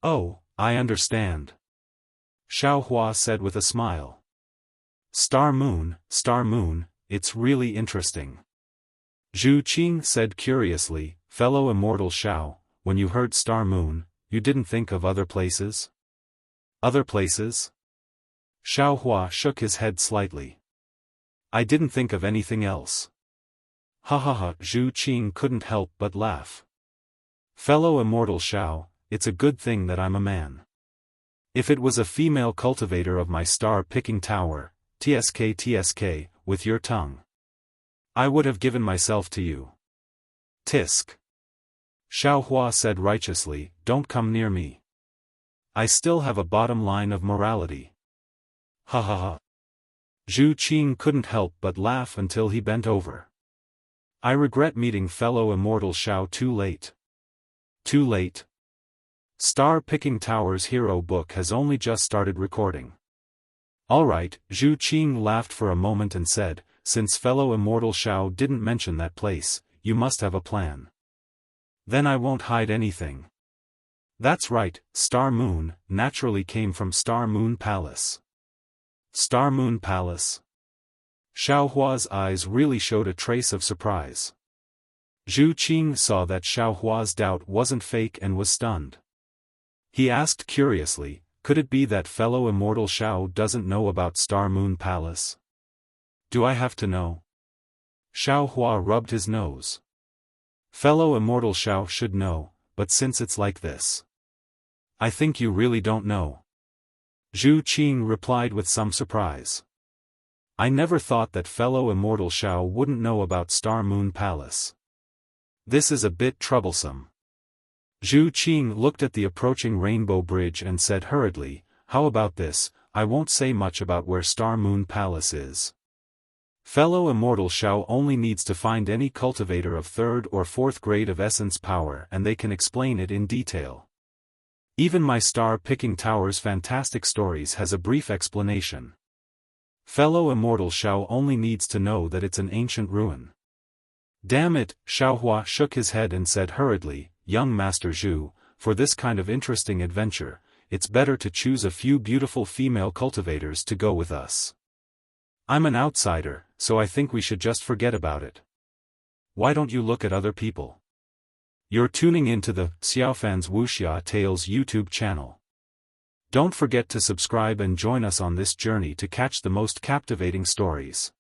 Speaker 1: Oh, I understand. Xiaohua said with a smile. Star-Moon, it's really interesting. Zhu Qing said curiously, fellow immortal Xiao, when you heard Star-Moon, you didn't think of other places? Other places? Xiaohua shook his head slightly. I didn't think of anything else. Ha ha ha, Zhu Qing couldn't help but laugh. Fellow immortal Xiao, it's a good thing that I'm a man. If it was a female cultivator of my star-picking tower, tsk, with your tongue, I would have given myself to you. Tisk. Xiaohua said righteously, don't come near me. I still have a bottom line of morality. Ha ha ha. Zhu Qing couldn't help but laugh until he bent over. I regret meeting fellow immortal Xiao too late. Too late? Star Picking Tower's hero book has only just started recording. Alright, Zhu Qing laughed for a moment and said, since fellow immortal Xiao didn't mention that place, you must have a plan. Then I won't hide anything. That's right, Star Moon, naturally came from Star Moon Palace. Star Moon Palace? Xiao Hua's eyes really showed a trace of surprise. Zhu Qing saw that Xiao Hua's doubt wasn't fake and was stunned. He asked curiously, could it be that fellow immortal Xiao doesn't know about Star Moon Palace? Do I have to know? Xiao Hua rubbed his nose. Fellow immortal Xiao should know, but since it's like this, I think you really don't know. Zhu Qing replied with some surprise. I never thought that fellow immortal Xiao wouldn't know about Star Moon Palace. This is a bit troublesome. Zhu Qing looked at the approaching Rainbow Bridge and said hurriedly, how about this, I won't say much about where Star Moon Palace is. Fellow immortal Xiao only needs to find any cultivator of 3rd or 4th grade of essence power and they can explain it in detail. Even my star-picking tower's fantastic stories has a brief explanation. Fellow immortal Xiao only needs to know that it's an ancient ruin. Damn it, Xiaohua shook his head and said hurriedly, young Master Zhu, for this kind of interesting adventure, it's better to choose a few beautiful female cultivators to go with us. I'm an outsider, so I think we should just forget about it. Why don't you look at other people? You're tuning into the Xiaofan's Wuxia Tales YouTube channel. Don't forget to subscribe and join us on this journey to catch the most captivating stories.